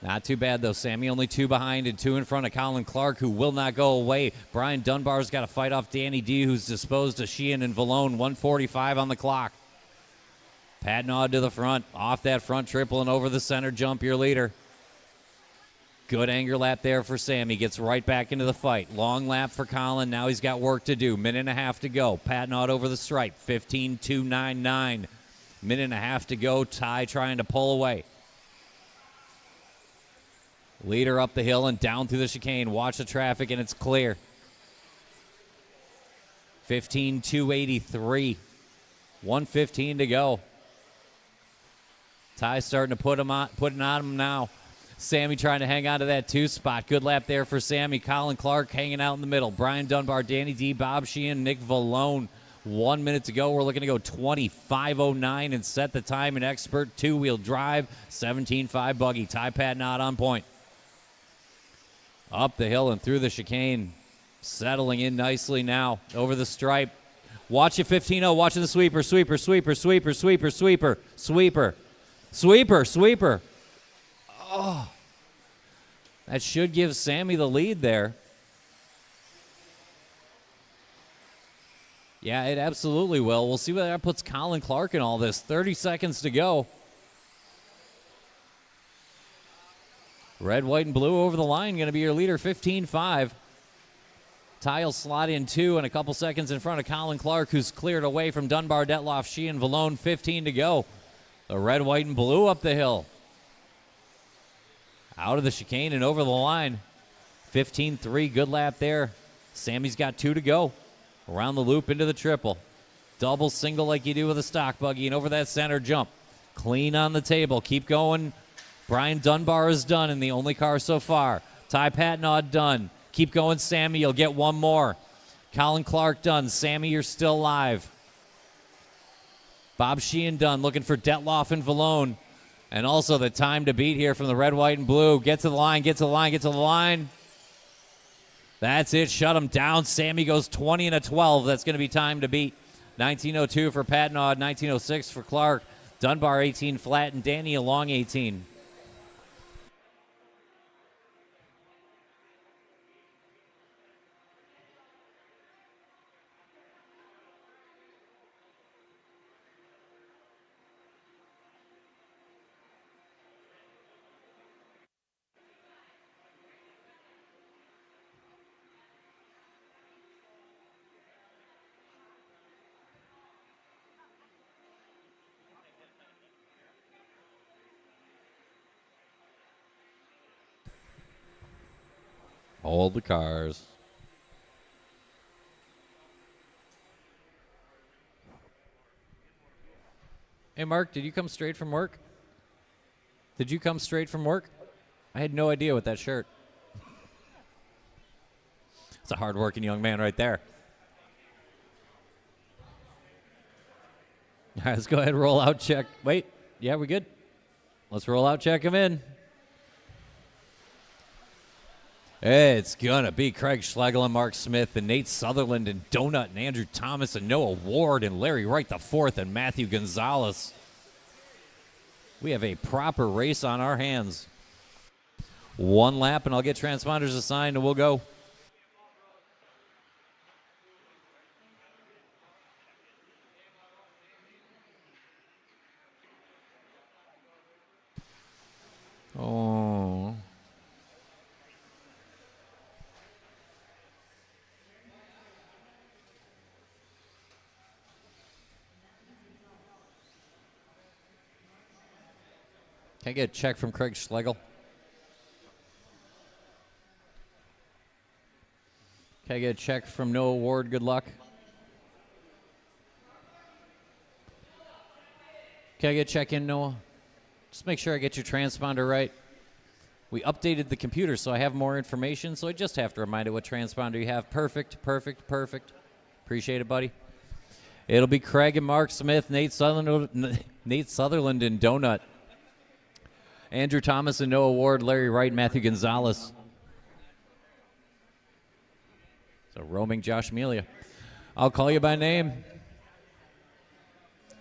Speaker 1: Not too bad, though. Sammy only 2 behind and 2 in front of Colin Clark, who will not go away. Brian Dunbar's got to fight off Danny D, who's disposed of Sheehan and Vallone. 1:45 on the clock. Patton to the front. Off that front triple and over the center jump, your leader. Good anger lap there for Sammy. Gets right back into the fight. Long lap for Colin. Now he's got work to do. Minute and a half to go. Patton over the stripe. 15-2-9-9. Minute and a half to go. Ty trying to pull away. Leader up the hill and down through the chicane. Watch the traffic, and it's clear. 15-2-83. 1:15 to go. Ty starting to put it on him now. Sammy trying to hang on to that 2 spot. Good lap there for Sammy. Colin Clark hanging out in the middle. Brian Dunbar, Danny D, Bob Sheehan, Nick Vallone. 1 minute to go. We're looking to go 25:09 and set the time in expert 2-wheel drive. 17.5 buggy. Ty Patton on point. Up the hill and through the chicane. Settling in nicely now. Over the stripe. Watch it 15-0. Watching the sweeper. Sweeper. Oh. That should give Sammy the lead there. Yeah, it absolutely will. We'll see whether that puts Colin Clark in all this. 30 seconds to go. Red, white, and blue over the line. Going to be your leader, 15-5. Ty will slot in 2 and a couple seconds in front of Colin Clark, who's cleared away from Dunbar, Detloff, Sheehan, Vallone. 15 to go. The red, white, and blue up the hill. Out of the chicane and over the line. 15-3, good lap there. Sammy's got 2 to go. Around the loop into the triple. Double, single like you do with a stock buggy and over that center jump. Clean on the table. Keep going. Brian Dunbar is done in the only car so far. Ty Patton done. Keep going, Sammy. You'll get one more. Colin Clark done. Sammy, you're still live. Bob Sheehan done. Looking for Detloff and Vallone. And also the time to beat here from the red, white, and blue. Get to the line. That's it. Shut him down. Sammy goes 20-12. That's going to be time to beat. 19:02 for Patton, 19:06 for Clark. Dunbar 18 flat, and Danny a long 18. Hold the cars. Hey, Mark, did you come straight from work? Did you come straight from work? I had no idea with that shirt. It's a hard-working young man right there. All right, let's go ahead and roll out check. Wait, yeah, we good? Let's roll out check him in. It's going to be Craig Schlegel and Mark Smith and Nate Sutherland and Donut and Andrew Thomas and Noah Ward and Larry Wright the fourth and Matthew Gonzalez. We have a proper race on our hands. One lap, and I'll get transponders assigned, and we'll go. Oh. Can I get a check from Craig Schlegel? Can I get a check from Noah Ward? Good luck. Can I get a check in, Noah? Just make sure I get your transponder right. We updated the computer, so I have more information, so I just have to remind it what transponder you have. Perfect, perfect, perfect. Appreciate it, buddy. It'll be Craig and Mark Smith, Nate Sutherland and Donut. Andrew Thomas and Noah Ward, Larry Wright, Matthew Gonzalez. So roaming Josh Melia. I'll call you by name.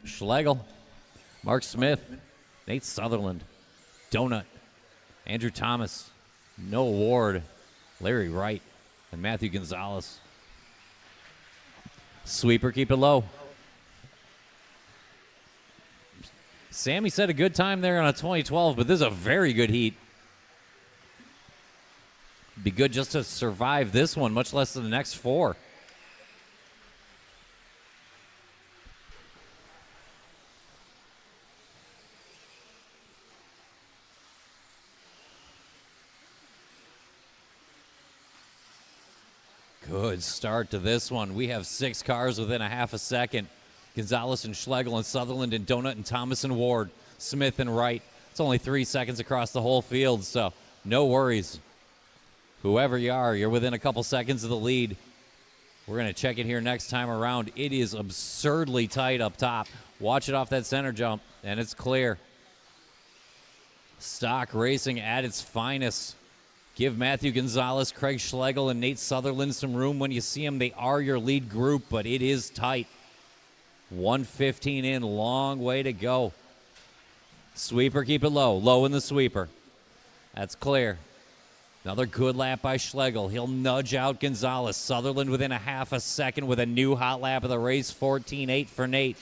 Speaker 1: Schlegel, Mark Smith, Nate Sutherland, Donut, Andrew Thomas, Noah Ward, Larry Wright, and Matthew Gonzalez. Sweeper, keep it low. Sammy said a good time there on a 2012, but this is a very good heat. Be good just to survive this one, much less than the next four. Good start to this one. We have 6 cars within a half a second. Gonzalez and Schlegel and Sutherland and Donut and Thomas and Ward, Smith and Wright. It's only 3 seconds across the whole field, so no worries. Whoever you are, you're within a couple seconds of the lead. We're going to check it here next time around. It is absurdly tight up top. Watch it off that center jump, and it's clear. Stock racing at its finest. Give Matthew Gonzalez, Craig Schlegel, and Nate Sutherland some room when you see them. They are your lead group, but it is tight. 1:15 in, long way to go. Sweeper, keep it low. Low in the sweeper. That's clear. Another good lap by Schlegel. He'll nudge out Gonzalez. Sutherland within a half a second with a new hot lap of the race. 14.8 for Nate.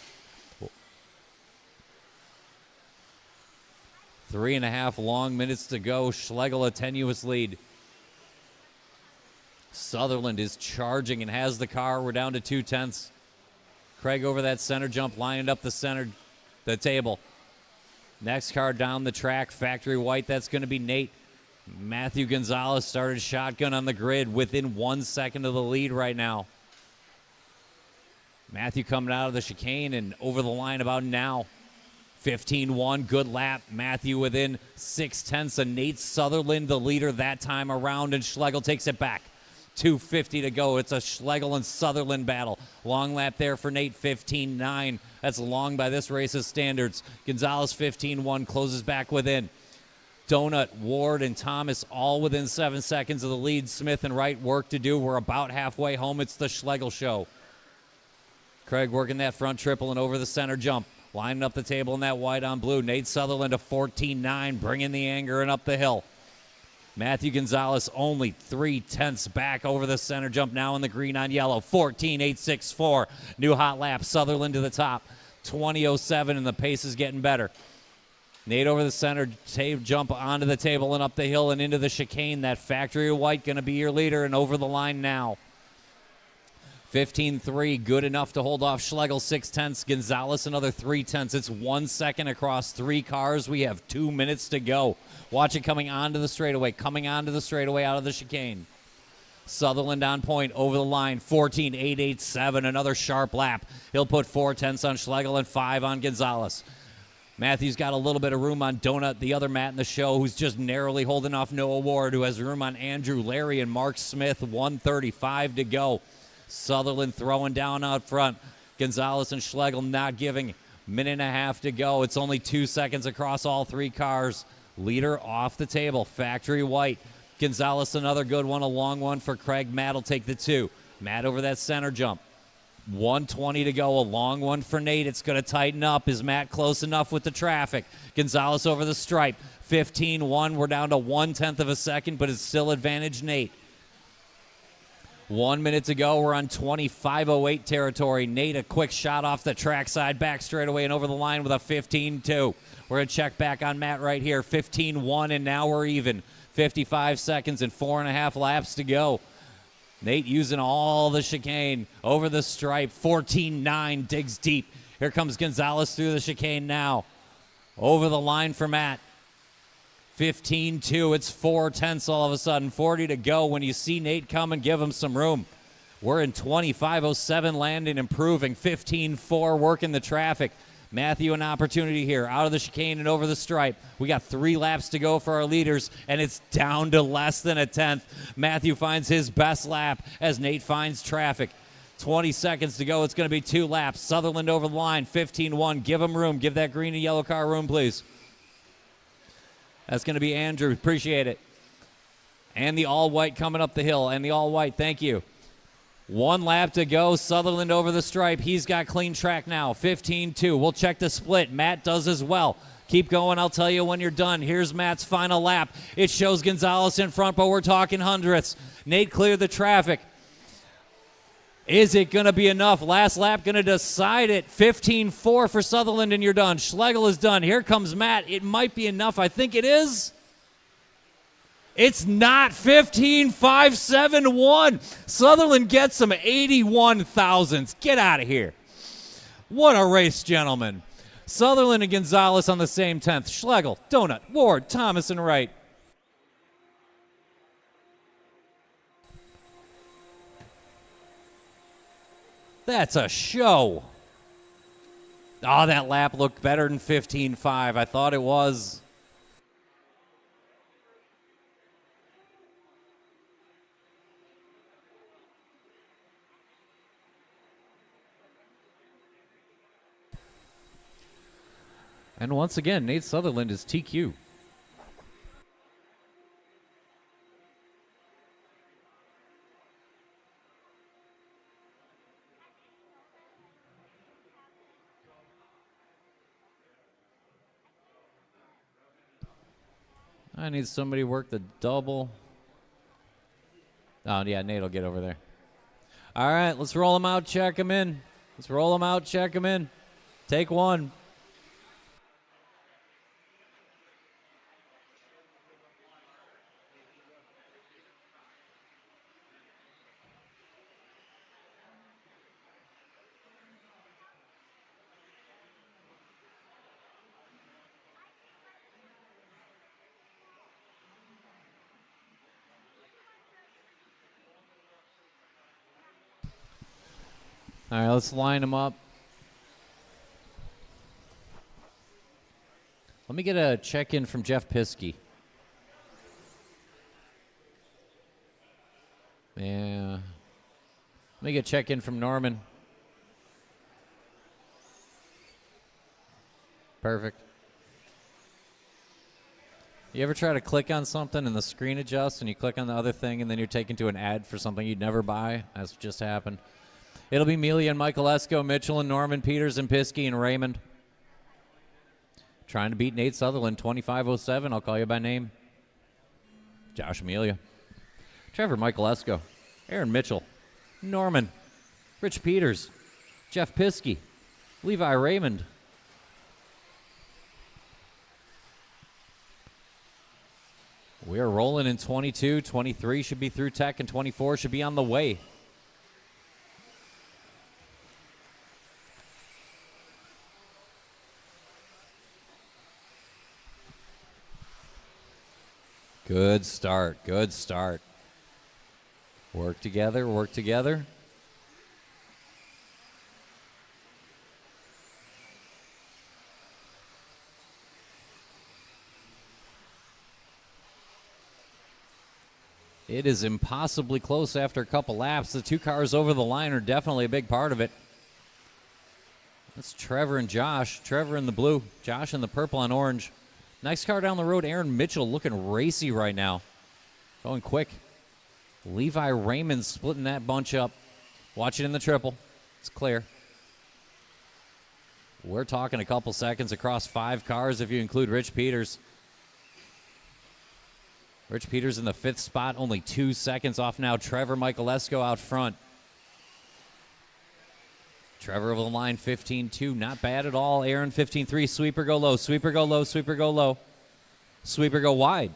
Speaker 1: 3.5 long minutes to go. Schlegel a tenuous lead. Sutherland is charging and has the car. We're down to 2/10. Craig over that center jump, lined up the table. Next car down the track, factory white, that's going to be Nate. Matthew Gonzalez started shotgun on the grid within 1 second of the lead right now. Matthew coming out of the chicane and over the line about now. 15-1, good lap. Matthew within 0.6 of Nate Sutherland, the leader that time around, and Schlegel takes it back. 2:50 to go. It's a Schlegel and Sutherland battle. Long lap there for Nate, 15.9. That's long by this race's standards. Gonzalez, 15.1, closes back within. Donut, Ward, and Thomas all within 7 seconds of the lead. Smith and Wright work to do. We're about halfway home. It's the Schlegel show. Craig working that front triple and over the center jump. Lining up the table in that white on blue. Nate Sutherland, a 14.9, bringing the anger and up the hill. Matthew Gonzalez only 0.3 back over the center jump, now in the green on yellow. 14.864. New hot lap. Sutherland to the top. 20.07, and the pace is getting better. Nate over the center jump onto the table and up the hill and into the chicane. That factory white going to be your leader and over the line now. 15.3, good enough to hold off Schlegel. 0.6. Gonzalez another 0.3. It's 1 second across 3 cars. We have 2 minutes to go. Watch it coming onto the straightaway out of the chicane. Sutherland on point over the line, 14.887, another sharp lap. He'll put 4/10 on Schlegel and 5 on Gonzalez. Matthews got a little bit of room on Donut, the other Matt in the show, who's just narrowly holding off Noah Ward, who has room on Andrew Larry and Mark Smith, 1:35 to go. Sutherland throwing down out front. Gonzalez and Schlegel not giving. Minute and a half to go. It's only 2 seconds across all 3 cars. Leader off the table, factory white. Gonzalez, another good one, a long one for Craig. Matt will take the 2. Matt over that center jump. 1:20 to go, a long one for Nate. It's going to tighten up. Is Matt close enough with the traffic? Gonzalez over the stripe. 15-1. We're down to 1/10 of a second, but it's still advantage Nate. 1 minute to go. We're on 25:08 territory. Nate, a quick shot off the trackside, back straightaway and over the line with a 15-2. We're going to check back on Matt right here. 15-1, and now we're even. 55 seconds and 4.5 laps to go. Nate using all the chicane over the stripe. 14-9, digs deep. Here comes Gonzalez through the chicane now. Over the line for Matt. 15-2, it's 4/10 all of a sudden. 40 to go. When you see Nate coming, give him some room. We're in 25:07 landing, improving. 15-4, working the traffic. Matthew, an opportunity here. Out of the chicane and over the stripe. We got 3 laps to go for our leaders, and it's down to less than a 10th. Matthew finds his best lap as Nate finds traffic. 20 seconds to go. It's going to be 2 laps. Sutherland over the line, 15-1. Give him room. Give that green and yellow car room, please. That's going to be Andrew. Appreciate it. And the all-white coming up the hill. And the all-white, thank you. 1 lap to go. Sutherland over the stripe. He's got clean track now. 15-2. We'll check the split. Matt does as well. Keep going. I'll tell you when you're done. Here's Matt's final lap. It shows Gonzalez in front, but we're talking hundredths. Nate cleared the traffic. Is it going to be enough? Last lap going to decide it. 15-4 for Sutherland, and you're done. Schlegel is done. Here comes Matt. It might be enough. I think it is. It's not. 15-5-7-1. Sutherland gets some 81 thousandths. Get out of here. What a race, gentlemen. Sutherland and Gonzalez on the same 10th. Schlegel, Donut, Ward, Thomas, and Wright. That's a show. Oh, that lap looked better than 15-5. I thought it was. And once again, Nate Sutherland is TQ. I need somebody to work the double. Oh, yeah, Nate will get over there. All right, let's roll him out, check him in. Let's roll him out, check him in. Take 1. All right, let's line them up. Let me get a check-in from Jeff Piskey. Yeah. Let me get a check-in from Norman. Perfect. You ever try to click on something and the screen adjusts and you click on the other thing and then you're taken to an ad for something you'd never buy? That's just happened. It'll be Mealy and Michael Esco, Mitchell and Norman, Peters and Piskey and Raymond. Trying to beat Nate Sutherland, 25:07. I'll call you by name. Josh Amelia. Trevor Michael Esco. Aaron Mitchell. Norman. Rich Peters. Jeff Piskey. Levi Raymond. We are rolling in 22. 23 should be through tech, and 24 should be on the way. Good start. Good start. Work together, work together. It is impossibly close after a couple laps. The two cars over the line are definitely a big part of it. That's Trevor and Josh. Trevor in the blue, Josh in the purple and orange. Next car down the road, Aaron Mitchell looking racy right now. Going quick. Levi Raymond splitting that bunch up. Watch it in the triple. It's clear. We're talking a couple seconds across 5 cars if you include Rich Peters. Rich Peters in the 5th spot, only 2 seconds off now. Trevor Michaelesco out front. Trevor over the line, 15-2. Not bad at all. Aaron, 15-3. Sweeper go low. Sweeper go low. Sweeper go low. Sweeper go wide.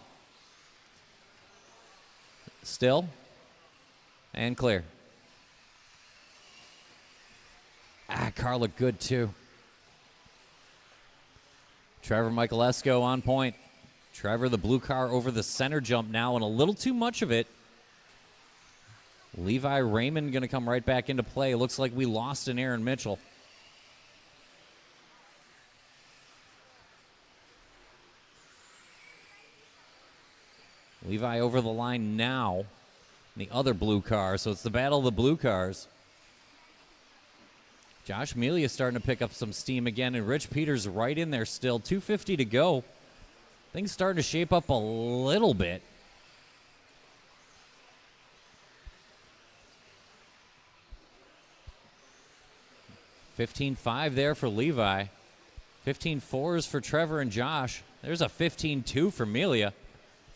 Speaker 1: Still. And clear. Car looked good too. Trevor Michaelesco on point. Trevor, the blue car over the center jump now, and a little too much of it. Levi Raymond going to come right back into play. Looks like we lost an Aaron Mitchell. Levi over the line now in the other blue car, so it's the battle of the blue cars. Josh Melia starting to pick up some steam again, and Rich Peters right in there still. 2:50 to go. Things starting to shape up a little bit. $15.5 there for Levi. 15.4 is for Trevor and Josh. There's a 15.2 for Melia.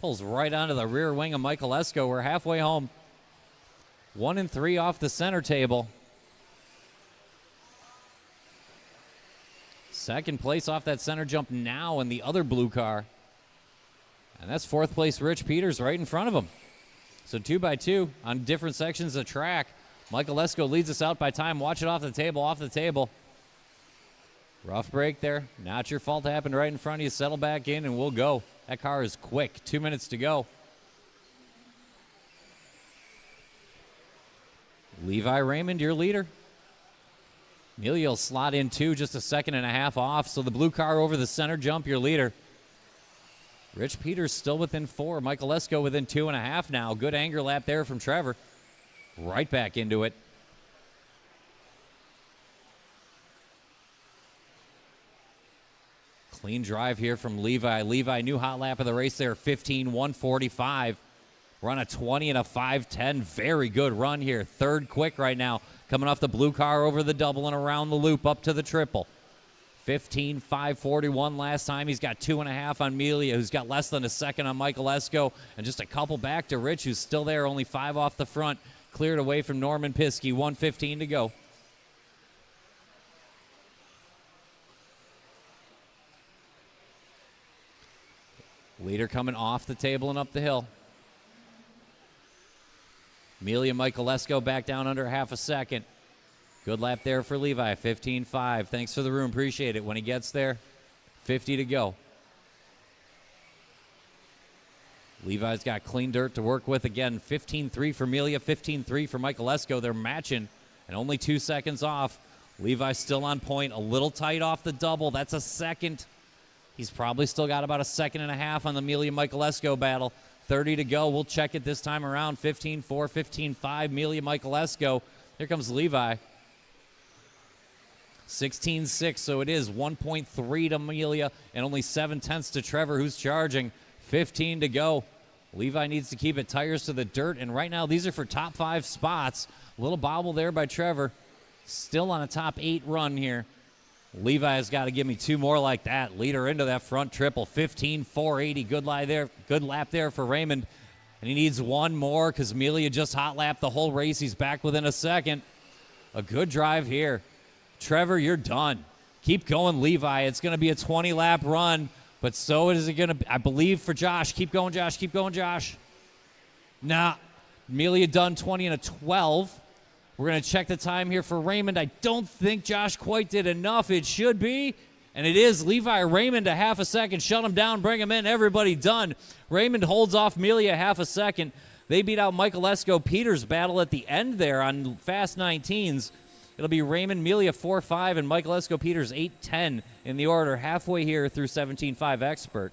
Speaker 1: Pulls right onto the rear wing of Michaelesco. We're halfway home. 1 and 3 off the center table. Second place off that center jump now in the other blue car. And that's 4th place Rich Peters right in front of him. So 2 by 2 on different sections of track. Michaelesco leads us out by time. Watch it off the table, off the table. Rough break there. Not your fault. Happened right in front of you. Settle back in and we'll go. That car is quick. 2 minutes to go. Levi Raymond, your leader. Melia will slot in too, just a 1.5 seconds off. So the blue car over the center jump, your leader. Rich Peters still within 4. Michaelesco within 2.5 now. Good anger lap there from Trevor. Right back into it. Clean drive here from Levi. Levi, new hot lap of the race there, 15:145. Run a 20 and a 5:10. Very good run here. 3rd quick right now. Coming off the blue car over the double and around the loop up to the triple. 15:541 last time. He's got 2.5 on Melia, who's got less than a second on Michaelesco, and just a couple back to Rich, who's still there, only 5 off the front. Cleared away from Norman Piskey. 1:15 to go. Leader coming off the table and up the hill. Melia Michaelesco back down under 1/2 second. Good lap there for Levi, 15.5. Thanks for the room, appreciate it. When he gets there, 50 to go. Levi's got clean dirt to work with again. 15.3 for Melia, 15.3 for Michaelesco. They're matching and only 2 seconds off. Levi's still on point, a little tight off the double. That's a second. He's probably still got about a 1.5 seconds on the Melia Michaelesco battle. 30 to go. We'll check it this time around. 15.4, 15.5, Melia Michaelesco. Here comes Levi. 16.6, so it is 1.3 to Melia and only 7/10 to Trevor, who's charging. 15 to go. Levi needs to keep it tires to the dirt, and right now these are for top 5 spots. A little bobble there by Trevor. Still on a top 8 run here. Levi has got to give me 2 more like that. Leader into that front triple. 15.480. Good lap there for Raymond. And he needs 1 more because Melia just hot lapped the whole race. He's back within a second. A good drive here. Trevor, you're done. Keep going, Levi. It's going to be a 20-lap run, but so is it going to be, I believe, for Josh. Keep going, Josh. Keep going, Josh. Nah. Melia done 20 and a 12. We're going to check the time here for Raymond. I don't think Josh quite did enough. It should be, and it is. Levi Raymond a 1/2 second. Shut him down. Bring him in. Everybody done. Raymond holds off Melia 1/2 second. They beat out Michael Esco Peters' battle at the end there on fast 19s. It'll be Raymond Melia 4-5 and Michael Esco Peters 8-10 in the order halfway here through 17.5 expert.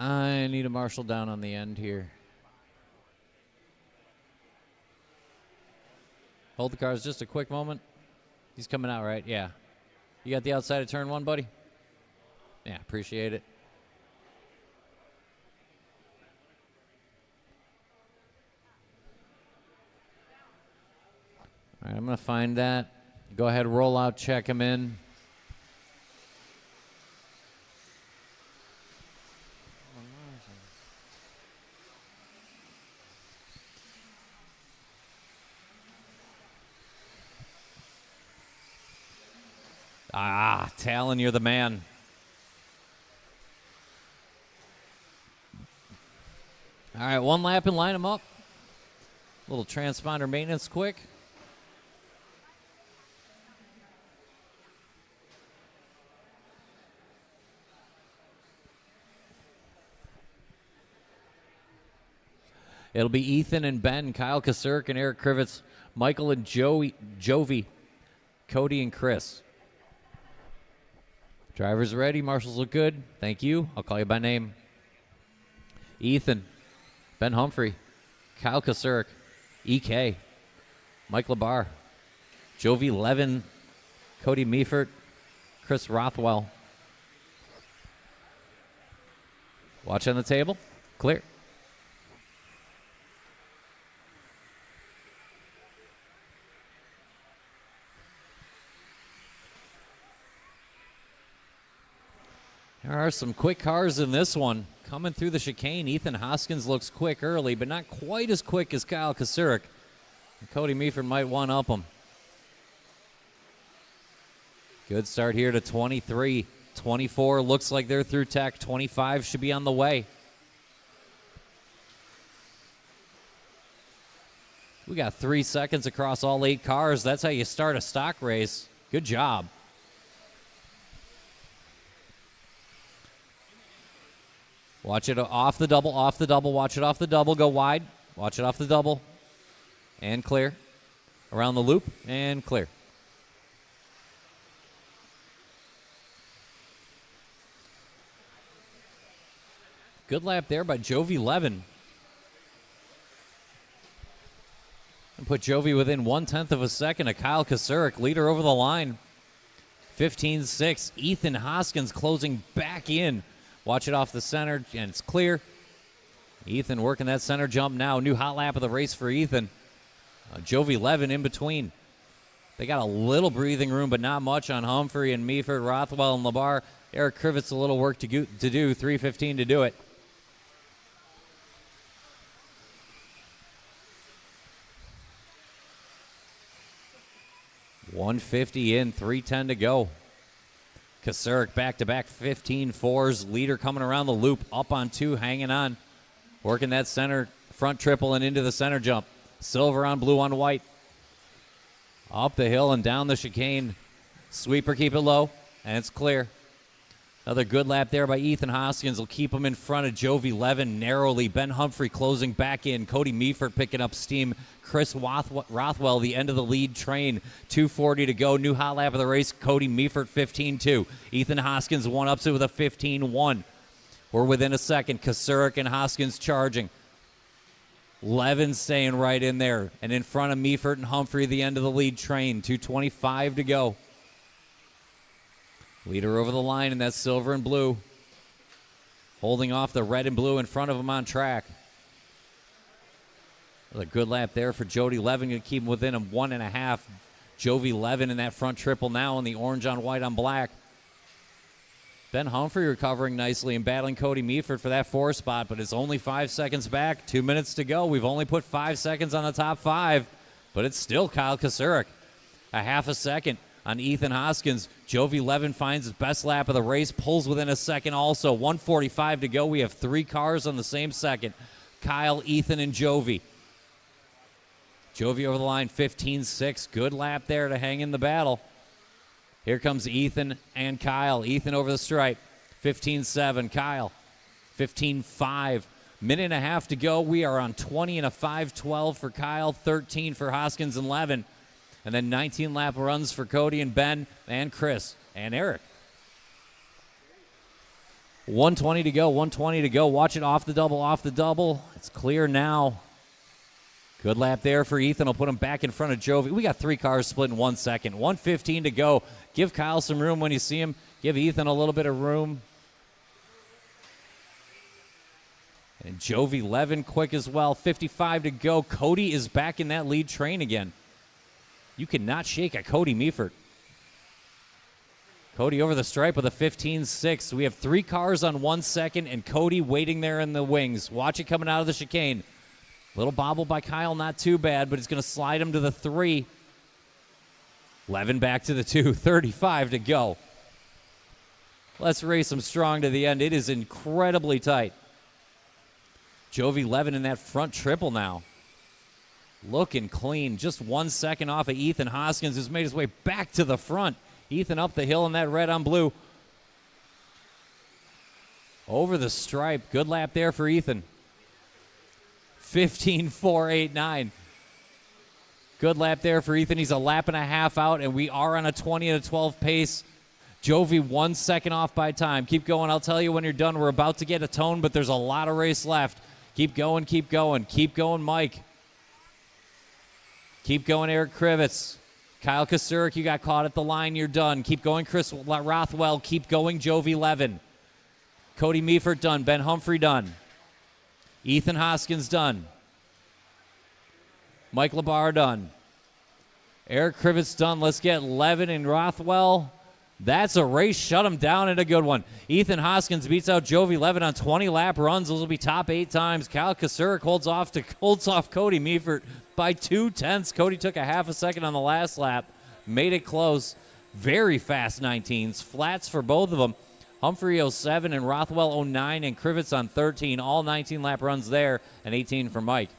Speaker 1: I need a marshal down on the end here. Hold the cars just a quick moment. He's coming out, right? Yeah. You got the outside of turn 1, buddy? Yeah, appreciate it. All right, I'm going to find that. Go ahead, roll out, check him in. Ah, Talon, you're the man. All right, one lap and line them up. Little transponder maintenance quick. It'll be Ethan and Ben, Kyle Kasurk and Eric Krivitz, Michael and Jovi, Cody and Chris. Drivers ready. Marshals look good. Thank you. I'll call you by name. Ethan, Ben Humphrey, Kyle Kasurk, EK, Mike Labar, Jovi Levin, Cody Meifert, Chris Rothwell. Watch on the table. Clear. There are some quick cars in this one. Coming through the chicane, Ethan Hoskins looks quick early, but not quite as quick as Kyle Kasurk. Cody Meifert might one-up him. Good start here to 23. 24 looks like they're through tech. 25 should be on the way. We got 3 seconds across all 8 cars. That's how you start a stock race. Good job. Watch it off the double, watch it off the double, go wide, watch it off the double, and clear. Around the loop, and clear. Good lap there by Jovi Levin. And put Jovi within 1/10 of a second of Kyle Kasurk, leader over the line. 15-6, Ethan Hoskins closing back in. Watch it off the center, and it's clear. Ethan working that center jump now. New hot lap of the race for Ethan. Jovi Levin in between. They got a little breathing room, but not much on Humphrey and Meifert, Rothwell, and Labar. Eric Krivitz a little work to do. 3:15 to do it. $150 in, 3:10 to go. Kasurk back-to-back 15-4s. Leader coming around the loop, up on 2, hanging on. Working that center front triple and into the center jump. Silver on blue on white. Up the hill and down the chicane. Sweeper, keep it low, and it's clear. Another good lap there by Ethan Hoskins will keep him in front of Jovi Levin narrowly. Ben Humphrey closing back in. Cody Meifert picking up steam. Chris Rothwell, the end of the lead train. 2:40 to go. New hot lap of the race. Cody Meifert 15-2. Ethan Hoskins one-ups it with a 15-1. We're within a second. Kasurk and Hoskins charging. Levin staying right in there. And in front of Meifert and Humphrey, the end of the lead train. 2:25 to go. Leader over the line in that silver and blue. Holding off the red and blue in front of him on track. A good lap there for Jody Levin to keep him within him 1.5. Jovi Levin in that front triple now in the orange on white on black. Ben Humphrey recovering nicely and battling Cody Meaford for that 4 spot, but it's only 5 seconds back. 2 minutes to go. We've only put 5 seconds on the top 5, but it's still Kyle Kasurik. A half a second on Ethan Hoskins. Jovi Levin finds his best lap of the race, pulls within a second also. 1:45 to go. We have 3 cars on the same second. Kyle, Ethan, and Jovi. Jovi over the line, 15.6. Good lap there to hang in the battle. Here comes Ethan and Kyle. Ethan over the stripe, 15.7. Kyle, 15.5. Minute and a half to go. We are on 20 and a 5.12 for Kyle, 13 for Hoskins and Levin. And then 19 lap runs for Cody and Ben and Chris and Eric. 120 to go, 120 to go. Watch it off the double, off the double. It's clear now. Good lap there for Ethan. I'll put him back in front of Jovi. We got 3 cars split in 1 second. 1:15 to go. Give Kyle some room when you see him. Give Ethan a little bit of room. And Jovi Levin quick as well. 55 to go. Cody is back in that lead train again. You cannot shake a Cody Meaford. Cody over the stripe with a 15.6. We have 3 cars on 1 second, and Cody waiting there in the wings. Watch it coming out of the chicane. Little bobble by Kyle, not too bad, but it's going to slide him to the 3. Levin back to the 2, 35 to go. Let's race him strong to the end. It is incredibly tight. Jovi Levin in that front triple now. Looking clean. Just 1 second off of Ethan Hoskins, who's made his way back to the front. Ethan up the hill in that red on blue. Over the stripe. Good lap there for Ethan. 15.489. Good lap there for Ethan. He's a lap and a half out, and we are on a 20 and a 12 pace. Jovi 1 second off by time. Keep going. I'll tell you when you're done. We're about to get a tone, but there's a lot of race left. Keep going, keep going. Keep going, Mike. Keep going, Eric Krivitz. Kyle Kasurik, you got caught at the line. You're done. Keep going, Chris Rothwell. Keep going, Jovi Levin. Cody Meaford done. Ben Humphrey done. Ethan Hoskins done. Mike Labar done. Eric Krivitz done. Let's get Levin and Rothwell. That's a race. Shut him down and a good one. Ethan Hoskins beats out Jovi Levin on 20 lap runs. Those will be top 8 times. Kyle Kasurik holds off Cody Meaford by 2/10. Cody took a half a second on the last lap. Made it close. Very fast 19s. Flats for both of them. Humphrey 07 and Rothwell 09 and Krivitz on 13. All 19 lap runs there and 18 for Mike.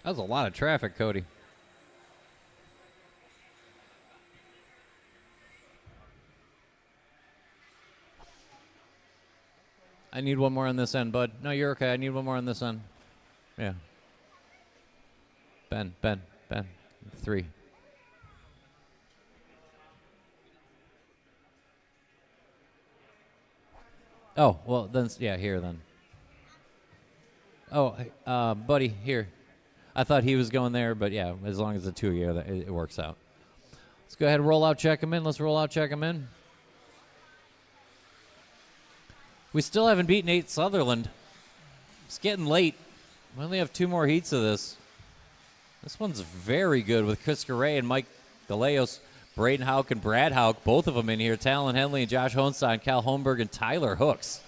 Speaker 1: That was a lot of traffic, Cody. I need one more on this end, bud. No, you're okay. I need one more on this end. Yeah. Ben. 3. Oh, well, then, yeah, here then. Oh, buddy, here. I thought he was going there, but yeah, as long as the 2 of you, it works out. Let's go ahead and roll out, check him in. Let's roll out, check him in. We still haven't beat Nate Sutherland. It's getting late. We only have 2 more heats of this. This one's very good with Chris Garay and Mike DeLeos, Braden Hauk and Brad Hauk, both of them in here. Talon Henley and Josh Hohenstein, Cal Holmberg and Tyler Hooks.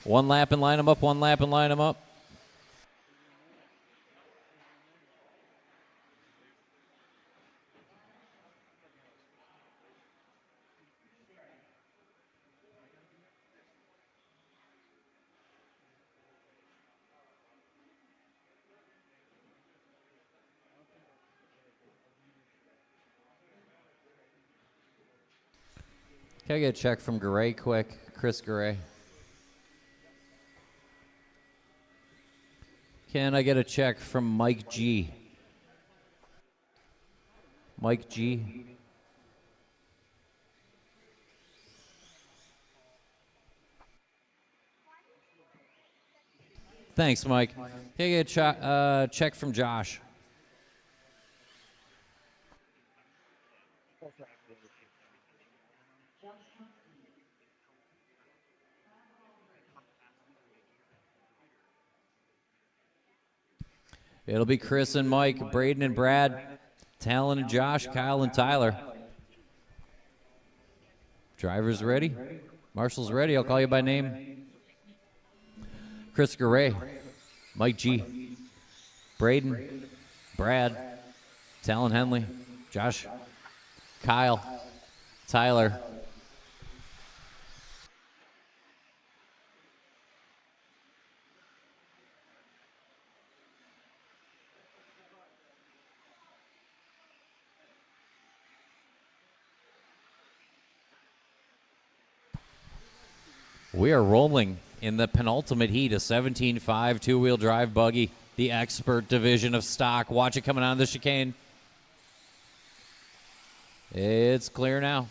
Speaker 1: One lap and line them up, one lap and line them up. Can I get a check from Garay quick? Chris Garay. Can I get a check from Mike G? Mike G. Thanks, Mike. Can I get a check from Josh? It'll be Chris and Mike, Braden and Brad, Talon and Josh, Kyle and Tyler. Drivers ready? Marshall's ready. I'll call you by name. Chris Garay, Mike G, Braden, Brad, Talon Henley, Josh, Kyle, Tyler. We are rolling in the penultimate heat, a 17.5 two-wheel drive buggy, the expert division of stock. Watch it coming out of the chicane. It's clear now.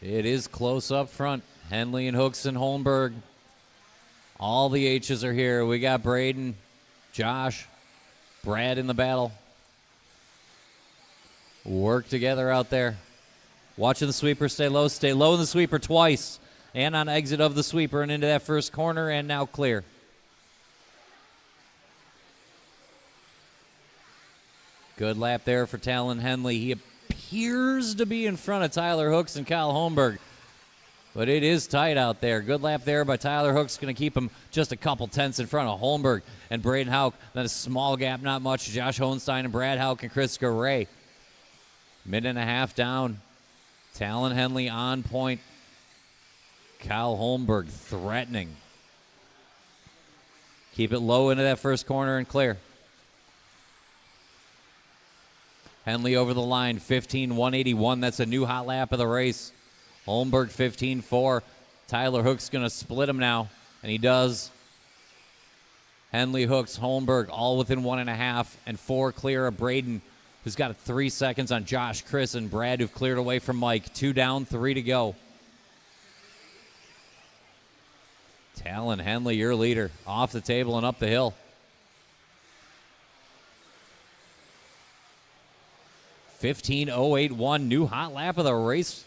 Speaker 1: It is close up front. Henley and Hooks and Holmberg. All the H's are here. We got Braden, Josh, Brad in the battle. Work together out there. Watching the sweeper stay low in the sweeper twice. And on exit of the sweeper and into that first corner, and now clear. Good lap there for Talon Henley. He appears to be in front of Tyler Hooks and Kyle Holmberg. But it is tight out there. Good lap there by Tyler Hooks. Going to keep him just a couple tenths in front of Holmberg and Braden Houck. Then a small gap, not much. Josh Hohenstein and Brad Houck and Chris Garay. Minute and a half down. Talon Henley on point. Kyle Holmberg threatening. Keep it low into that first corner and clear. Henley over the line, 15.181. That's a new hot lap of the race. Holmberg 15.4. Tyler Hook's going to split him now, and he does. Henley, Hooks, Holmberg all within 1.5, and 4 clear of Braden, who's got 3 seconds on Josh, Chris, and Brad, who've cleared away from Mike. 2 down, 3 to go. Talon Henley, your leader, off the table and up the hill. 15.081, new hot lap of the race.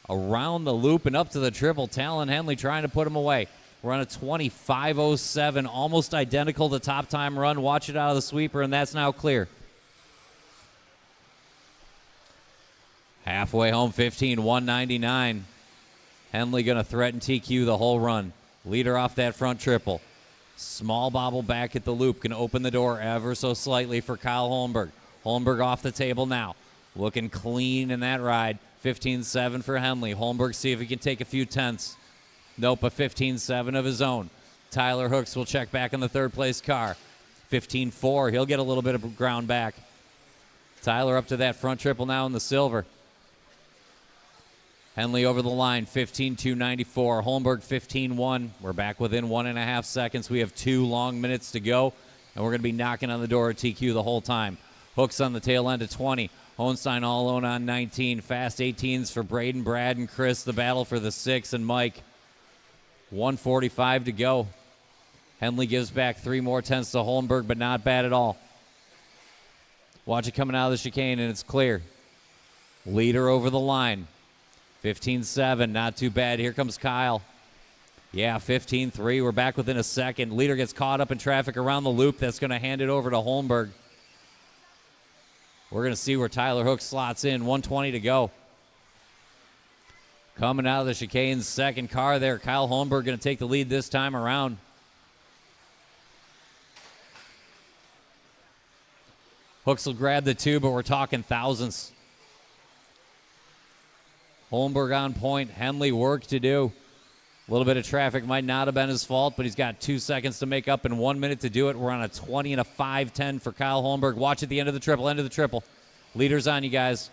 Speaker 1: Around the loop and up to the triple. Talon Henley trying to put him away. We're on a 25.07, almost identical to top time run. Watch it out of the sweeper, and that's now clear. Halfway home, 15.199. Henley going to threaten TQ the whole run. Leader off that front triple. Small bobble back at the loop. Can open the door ever so slightly for Kyle Holmberg. Holmberg off the table now. Looking clean in that ride. 15.7 for Henley. Holmberg see if he can take a few tenths. Nope, a 15.7 of his own. Tyler Hooks will check back in the third place car. 15.4. He'll get a little bit of ground back. Tyler up to that front triple now in the silver. Henley over the line, 15.294. Holmberg 15.1. We're back within 1.5 seconds. We have 2 long minutes to go, and we're going to be knocking on the door at TQ the whole time. Hooks on the tail end of 20. Hohenstein all alone on 19. Fast 18s for Braden, Brad, and Chris. The battle for the 6 and Mike. 1:45 to go. Henley gives back 3 more tenths to Holmberg, but not bad at all. Watch it coming out of the chicane, and it's clear. Leader over the line. 15.7, not too bad. Here comes Kyle. Yeah, 15.3. We're back within a second. Leader gets caught up in traffic around the loop. That's going to hand it over to Holmberg. We're going to see where Tyler Hook slots in. 1:20 to go. Coming out of the chicane, second car there. Kyle Holmberg going to take the lead this time around. Hooks will grab the 2, but we're talking thousandths. Holmberg on point. Henley work to do. A little bit of traffic might not have been his fault, but he's got 2 seconds to make up and 1 minute to do it. We're on a 20 and a 5:10 for Kyle Holmberg. Watch at the end of the triple, Leaders on you guys.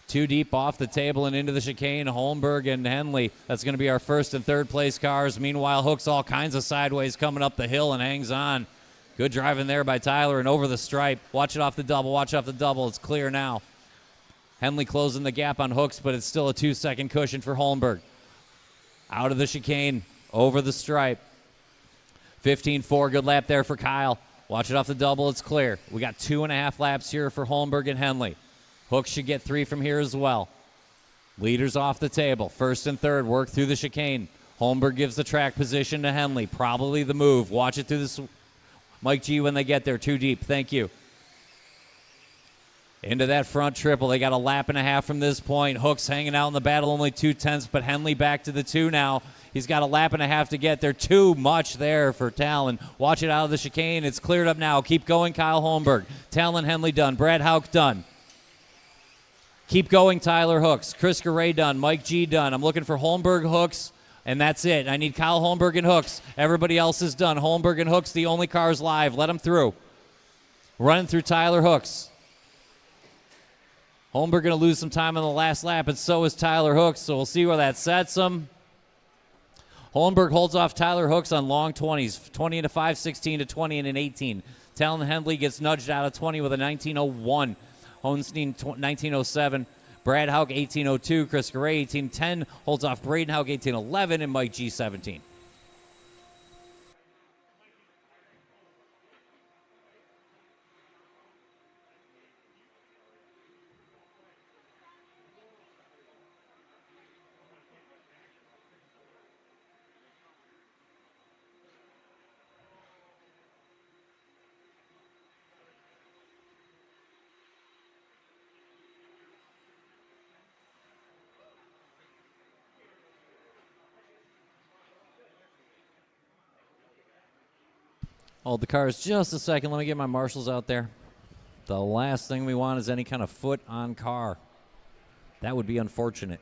Speaker 1: 2 deep off the table and into the chicane. Holmberg and Henley. That's going to be our first and third place cars. Meanwhile, Hooks all kinds of sideways coming up the hill and hangs on. Good driving there by Tyler and over the stripe. Watch it off the double. It's clear now. Henley closing the gap on Hooks, but it's still a 2-second cushion for Holmberg. Out of the chicane, over the stripe. 15-4, good lap there for Kyle. Watch it off the double, it's clear. We got 2.5 laps here for Holmberg and Henley. Hooks should get 3 from here as well. Leaders off the table. First and third, work through the chicane. Holmberg gives the track position to Henley. Probably the move. Watch it through this. Mike G when they get there. Too deep. Thank you. Into that front triple. They got a lap and a half from this point. Hooks hanging out in the battle, only 2/10, but Henley back to the 2 now. He's got a lap and a half to get there. Too much there for Talon. Watch it out of the chicane. It's cleared up now. Keep going, Kyle Holmberg. Talon Henley done. Brad Hauk done. Keep going, Tyler Hooks. Chris Garay done. Mike G done. I'm looking for Holmberg, Hooks, and that's it. I need Kyle Holmberg and Hooks. Everybody else is done. Holmberg and Hooks, the only cars live. Let them through. Running through Tyler Hooks. Holmberg going to lose some time on the last lap, and so is Tyler Hooks, so we'll see where that sets him. Holmberg holds off Tyler Hooks on long 20s, 20 into 5, 16 to 20 and an 18. Talon Henley gets nudged out of 20 with a 19:01. Honstein 19:07. Brad Hauk 18:02. Chris Garay 18:10 holds off Braden Hauk 18:11 and Mike G 17. Hold the cars just a second. Let me get my marshals out there. The last thing we want is any kind of foot on car. That would be unfortunate.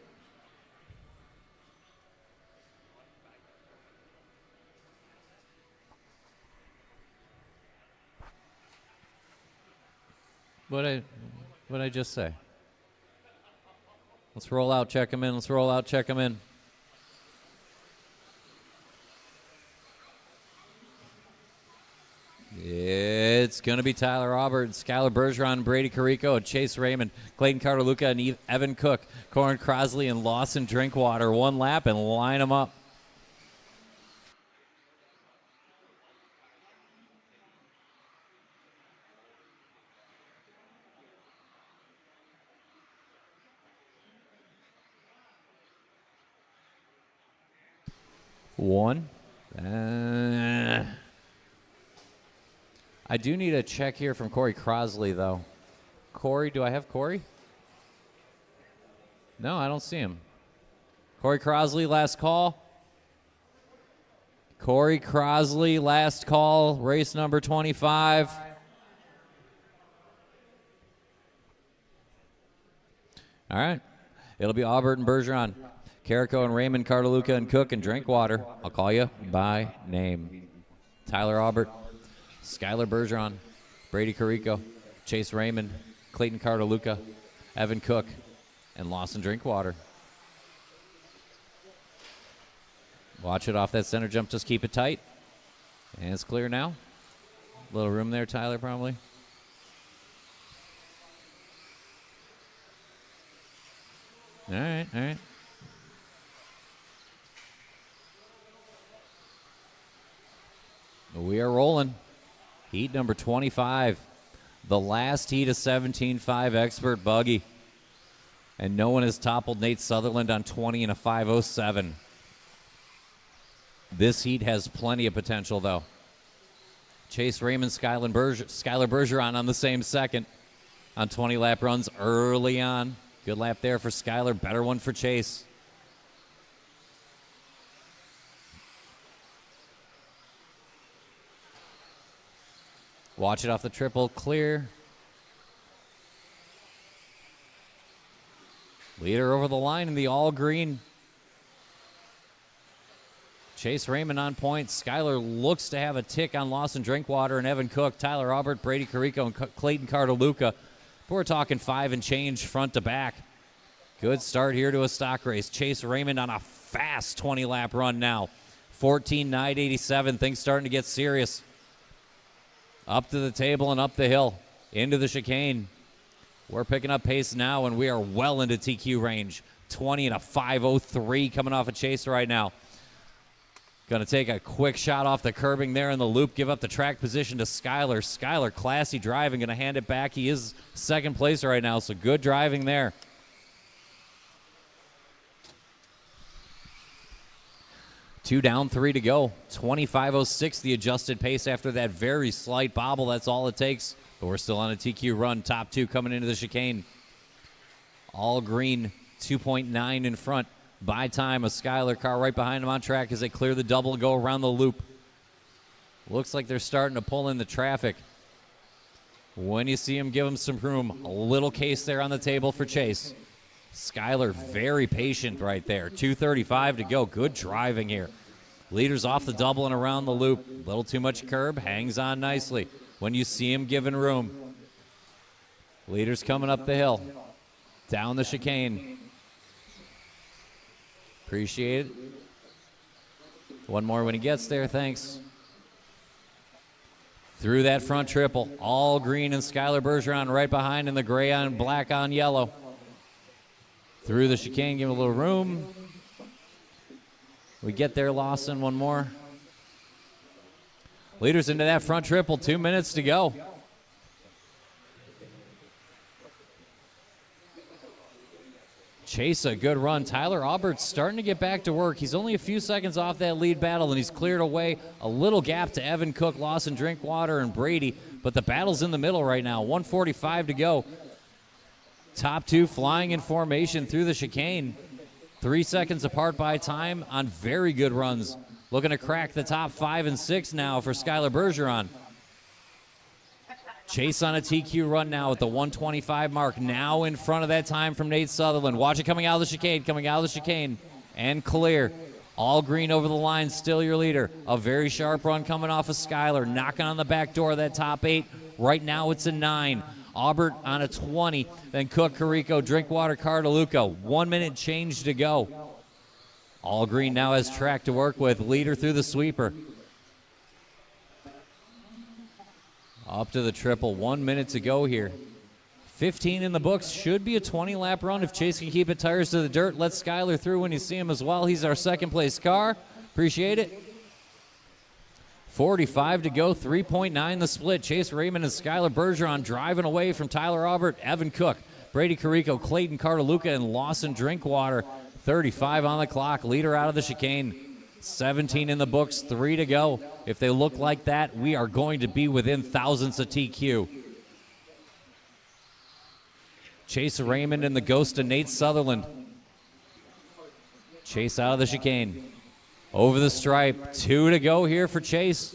Speaker 1: What'd I just say? Let's roll out, check them in. Let's roll out, check them in. It's going to be Tyler Aubert, Skylar Bergeron, Brady Carrico, Chase Raymond, Clayton Carter-Luca, and Evan Cook, Corin Crosley, and Lawson Drinkwater. One lap and line them up. One. I do need a check here from Corey Crosley, though. Corey, do I have Corey? No, I don't see him. Corey Crosley, last call. Corey Crosley, last call, race number 25. All right. It'll be Aubert and Bergeron, Carrico and Raymond, Carter-Luca and Cook and Drinkwater. I'll call you by name. Tyler Aubert, Skylar Bergeron, Brady Carrico, Chase Raymond, Clayton Carter-Luca, Evan Cook, and Lawson Drinkwater. Watch it off that center jump. Just keep it tight. And it's clear now. A little room there, Tyler, probably. All right, all right. We are rolling. Heat number 25. The last heat of 17.5 expert buggy. And no one has toppled Nate Sutherland on 20 and a 5.07. This heat has plenty of potential, though. Chase Raymond, Skylar Bergeron on the same second on 20 lap runs early on. Good lap there for Skylar. Better one for Chase. Watch it off the triple. Clear. Leader over the line in the all green. Chase Raymond on point. Skylar looks to have a tick on Lawson Drinkwater and Evan Cook, Tyler Aubert, Brady Carrico, and Clayton Carter-Luca. We're talking 5 and change front to back. Good start here to a stock race. Chase Raymond on a fast 20-lap run now. 14.987. Things starting to get serious. Up to the table and up the hill. Into the chicane. We're picking up pace now, and we are well into TQ range. 20 and a 5:03 coming off of Chase right now. Going to take a quick shot off the curbing there in the loop, give up the track position to Skyler. Skyler, classy driving, going to hand it back. He is second place right now, so good driving there. Two down, 3 to go. 25:06 the adjusted pace after that very slight bobble. That's all it takes. But we're still on a TQ run. Top two coming into the chicane. All green, 2.9 in front. By time, a Skyler car right behind him on track as they clear the double and go around the loop. Looks like they're starting to pull in the traffic. When you see him, give him some room. A little case there on the table for Chase. Skyler very patient right there. 2:35 to go. Good driving here. Leaders off the double and around the loop. A little too much curb. Hangs on nicely. When you see him giving room. Leaders coming up the hill. Down the chicane. Appreciate it. One more when he gets there, thanks. Through that front triple. All green and Skyler Bergeron right behind in the gray on black on yellow. Through the chicane, give him a little room. We get there, Lawson, one more. Leaders into that front triple, 2 minutes to go. Chase, a good run. Tyler Aubert's starting to get back to work. He's only a few seconds off that lead battle, and he's cleared away a little gap to Evan Cook, Lawson Drinkwater, and Brady. But the battle's in the middle right now. 1:45 to go. Top two flying in formation through the chicane. 3 seconds apart by time on very good runs. Looking to crack the top 5 and 6 now for Skyler Bergeron. Chase on a TQ run now at the 1:25 mark. Now in front of that time from Nate Sutherland. Watch it coming out of the chicane, and clear. All green over the line, still your leader. A very sharp run coming off of Skyler. Knocking on the back door of that top 8. Right now it's a 9. Aubert on a 20. Then Cook, Carrico, Drinkwater, Cardaluca. 1 minute change to go. All green now has track to work with. Leader through the sweeper. Up to the triple. 1 minute to go here. 15 in the books. Should be a 20-lap run if Chase can keep it tires to the dirt. Let Skyler through when you see him as well. He's our second-place car. Appreciate it. 45 to go. 3.9 the split. Chase Raymond and Skyler Bergeron driving away from Tyler Aubert, Evan Cook, Brady Carrico, Clayton Cardaluca, and Lawson Drinkwater. 35 on the clock. Leader out of the chicane. 17 in the books, 3 to go. If they look like that, we are going to be within thousands of TQ. Chase Raymond and the ghost of Nate Sutherland. Chase out of the chicane. Over the stripe, 2 to go here for Chase.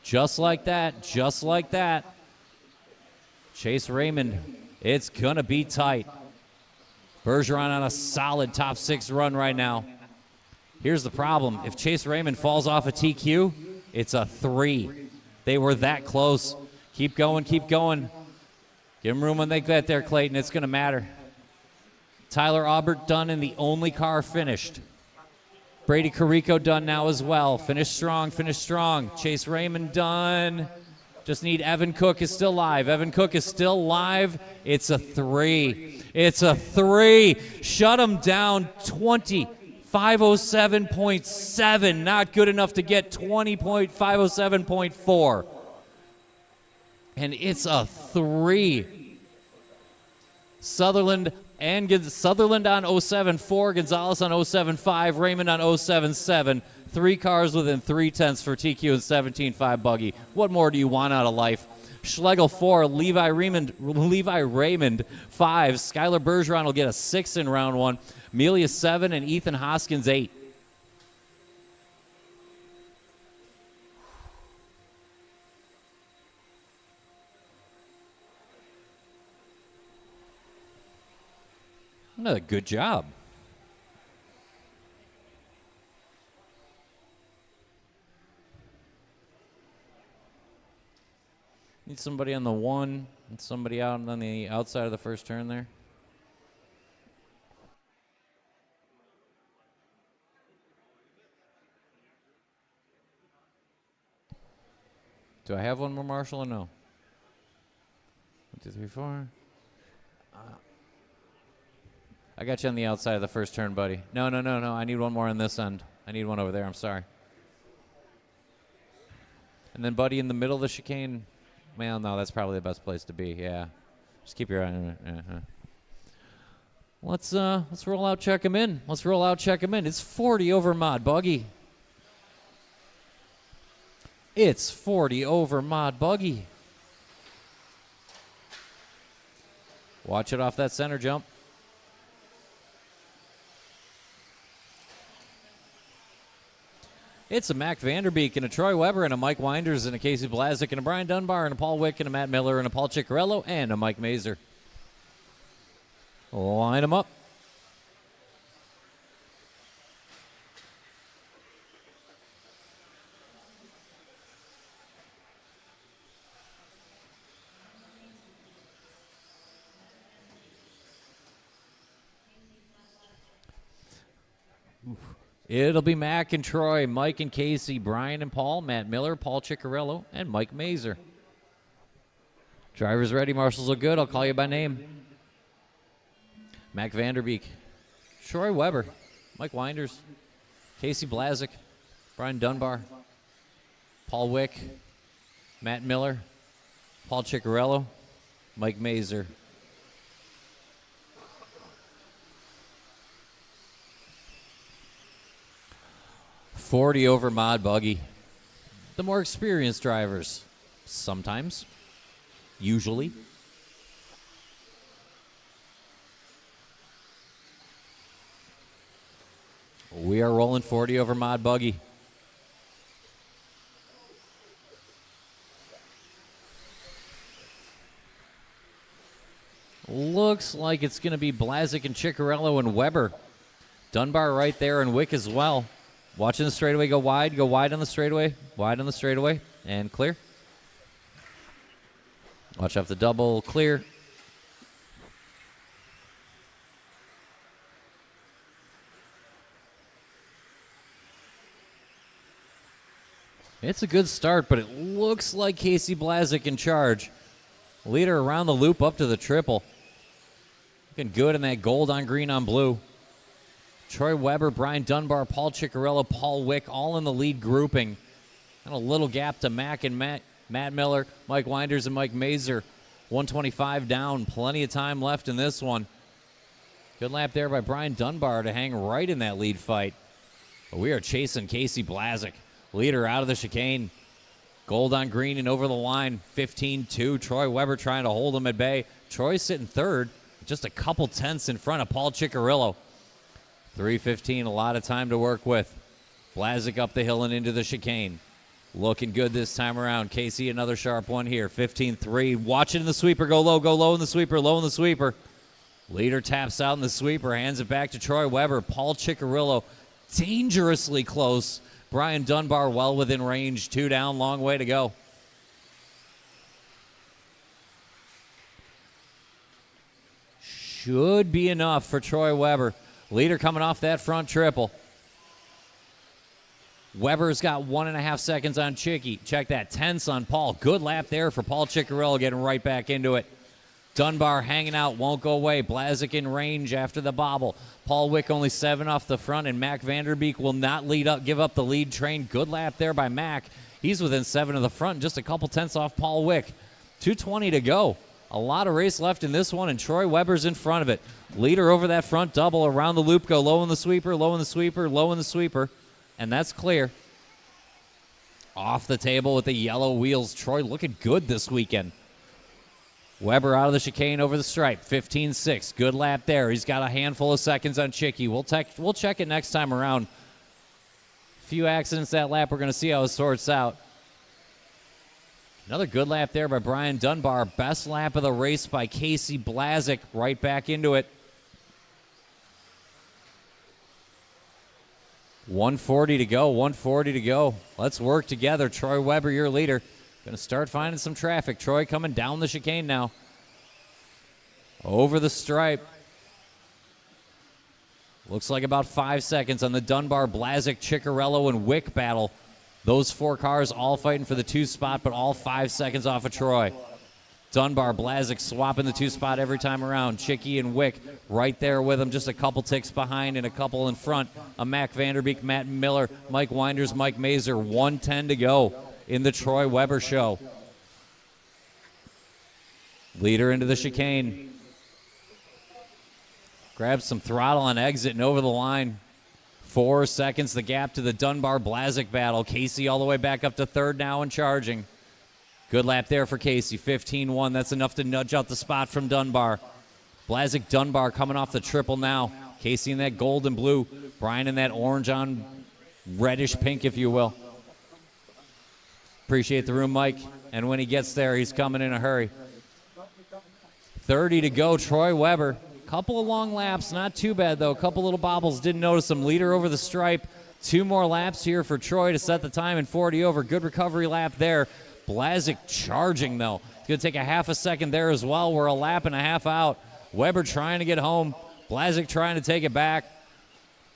Speaker 1: Just like that, just like that. Chase Raymond, it's gonna be tight. Bergeron on a solid top 6 run right now. Here's the problem. If Chase Raymond falls off a TQ, it's a 3. They were that close. Keep going, keep going. Give them room when they get there, Clayton. It's going to matter. Tyler Aubert done and the only car finished. Brady Carrico done now as well. Finish strong, finish strong. Chase Raymond done. Just need Evan Cook is still live. Evan Cook is still live. It's a 3. It's a 3. Shut him down. 507.7, not good enough to get 507.4. And it's a 3. Sutherland on 07.4, Gonzalez on 07.5, Raymond on 07.7. 3 cars within 0.3 for TQ and 17.5 buggy. What more do you want out of life? Schlegel 4, Levi Raymond 5. Skyler Bergeron will get a 6 in round 1. Amelia 7 and Ethan Hoskins 8. Another good job. Need somebody on the 1 and somebody out on the outside of the first turn there. Do I have one more, Marshall, or no? 1, 2, 3, 4. I got you on the outside of the first turn, buddy. No. I need one more on this end. I need one over there. I'm sorry. And then, buddy, in the middle of the chicane. Well, no, that's probably the best place to be. Yeah. Just keep your eye on it. Let's roll out, check him in. It's 40 over Mod Buggy. It's 40 over Mod Buggy. Watch it off that center jump. It's a Mac Vanderbeek and a Troy Weber and a Mike Winders and a Casey Blazik and a Brian Dunbar and a Paul Wick and a Matt Miller and a Paul Ciccarello and a Mike Mazer. Line them up. It'll be Mac and Troy, Mike and Casey, Brian and Paul, Matt Miller, Paul Ciccarello, and Mike Mazer. Drivers ready, marshals look good. I'll call you by name. Mac Vanderbeek, Troy Weber, Mike Winders, Casey Blazik, Brian Dunbar, Paul Wick, Matt Miller, Paul Ciccarello, Mike Mazer. $40 over Mod Buggy. The more experienced drivers, sometimes, usually. We are rolling 40 over Mod Buggy. Looks like it's going to be Blazik and Ciccarello and Weber. Dunbar right there and Wick as well. Watching the straightaway go wide on the straightaway, and clear. Watch off the double, clear. It's a good start, but it looks like Casey Blazik in charge. Leader around the loop up to the triple. Looking good in that gold on green on blue. Troy Weber, Brian Dunbar, Paul Ciccarello, Paul Wick, all in the lead grouping. And a little gap to Mac and Matt Miller, Mike Winders, and Mike Mazer. 125 down. Plenty of time left in this one. Good lap there by Brian Dunbar to hang right in that lead fight. But we are chasing Casey Blazik. Leader out of the chicane. Gold on green and over the line. 15-2. Troy Weber trying to hold him at bay. Troy sitting third. Just a couple tenths in front of Paul Ciccarello. 3:15, a lot of time to work with. Blazik up the hill and into the chicane. Looking good this time around. Casey, another sharp one here. 15-3. Watching the sweeper go low in the sweeper, low in the sweeper. Leader taps out in the sweeper, hands it back to Troy Weber. Paul Ciccarello dangerously close. Brian Dunbar well within range. 2 down, long way to go. Should be enough for Troy Weber. Leader coming off that front triple. Weber's got 1.5 seconds on Chicky. Check that, tenths on Paul. Good lap there for Paul Ciccarello, getting right back into it. Dunbar hanging out, won't go away. Blazik in range after the bobble. Paul Wick only 7 off the front, and Mac Vanderbeek will not give up the lead train. Good lap there by Mac. He's within 7 of the front, just a couple tenths off Paul Wick. 2:20 to go. A lot of race left in this one, and Troy Weber's in front of it. Leader over that front double around the loop, go low in the sweeper, low in the sweeper, low in the sweeper, and that's clear. Off the table with the yellow wheels. Troy looking good this weekend. Weber out of the chicane over the stripe, 15-6. Good lap there. He's got a handful of seconds on Chicky. We'll check it next time around. Few accidents that lap. We're going to see how it sorts out. Another good lap there by Brian Dunbar. Best lap of the race by Casey Blazik. Right back into it. 140 to go. Let's work together. Troy Weber, your leader. Going to start finding some traffic. Troy coming down the chicane now. Over the stripe. Looks like about 5 seconds on the Dunbar, Blazik, Ciccarello, and Wick battle. Those 4 cars all fighting for the 2 spot, but all 5 seconds off of Troy. Dunbar, Blazik swapping the 2 spot every time around. Chicky and Wick right there with him, just a couple ticks behind and a couple in front. A Mac Vanderbeek, Matt Miller, Mike Winders, Mike Mazer. 1:10 to go in the Troy Weber show. Leader into the chicane. Grabs some throttle on exit and over the line. 4 seconds, the gap to the Dunbar-Blazik battle. Casey all the way back up to third now and charging. Good lap there for Casey, 15-1. That's enough to nudge out the spot from Dunbar. Blazik Dunbar coming off the triple now. Casey in that gold and blue. Brian in that orange on reddish pink, if you will. Appreciate the room, Mike. And when he gets there, he's coming in a hurry. 30 to go, Troy Weber. Couple of long laps, not too bad, though. A couple little bobbles, didn't notice him. Leader over the stripe. 2 more laps here for Troy to set the time in 40 over. Good recovery lap there. Blazik charging, though. It's going to take a half a second there as well. We're a lap and a half out. Weber trying to get home. Blazik trying to take it back.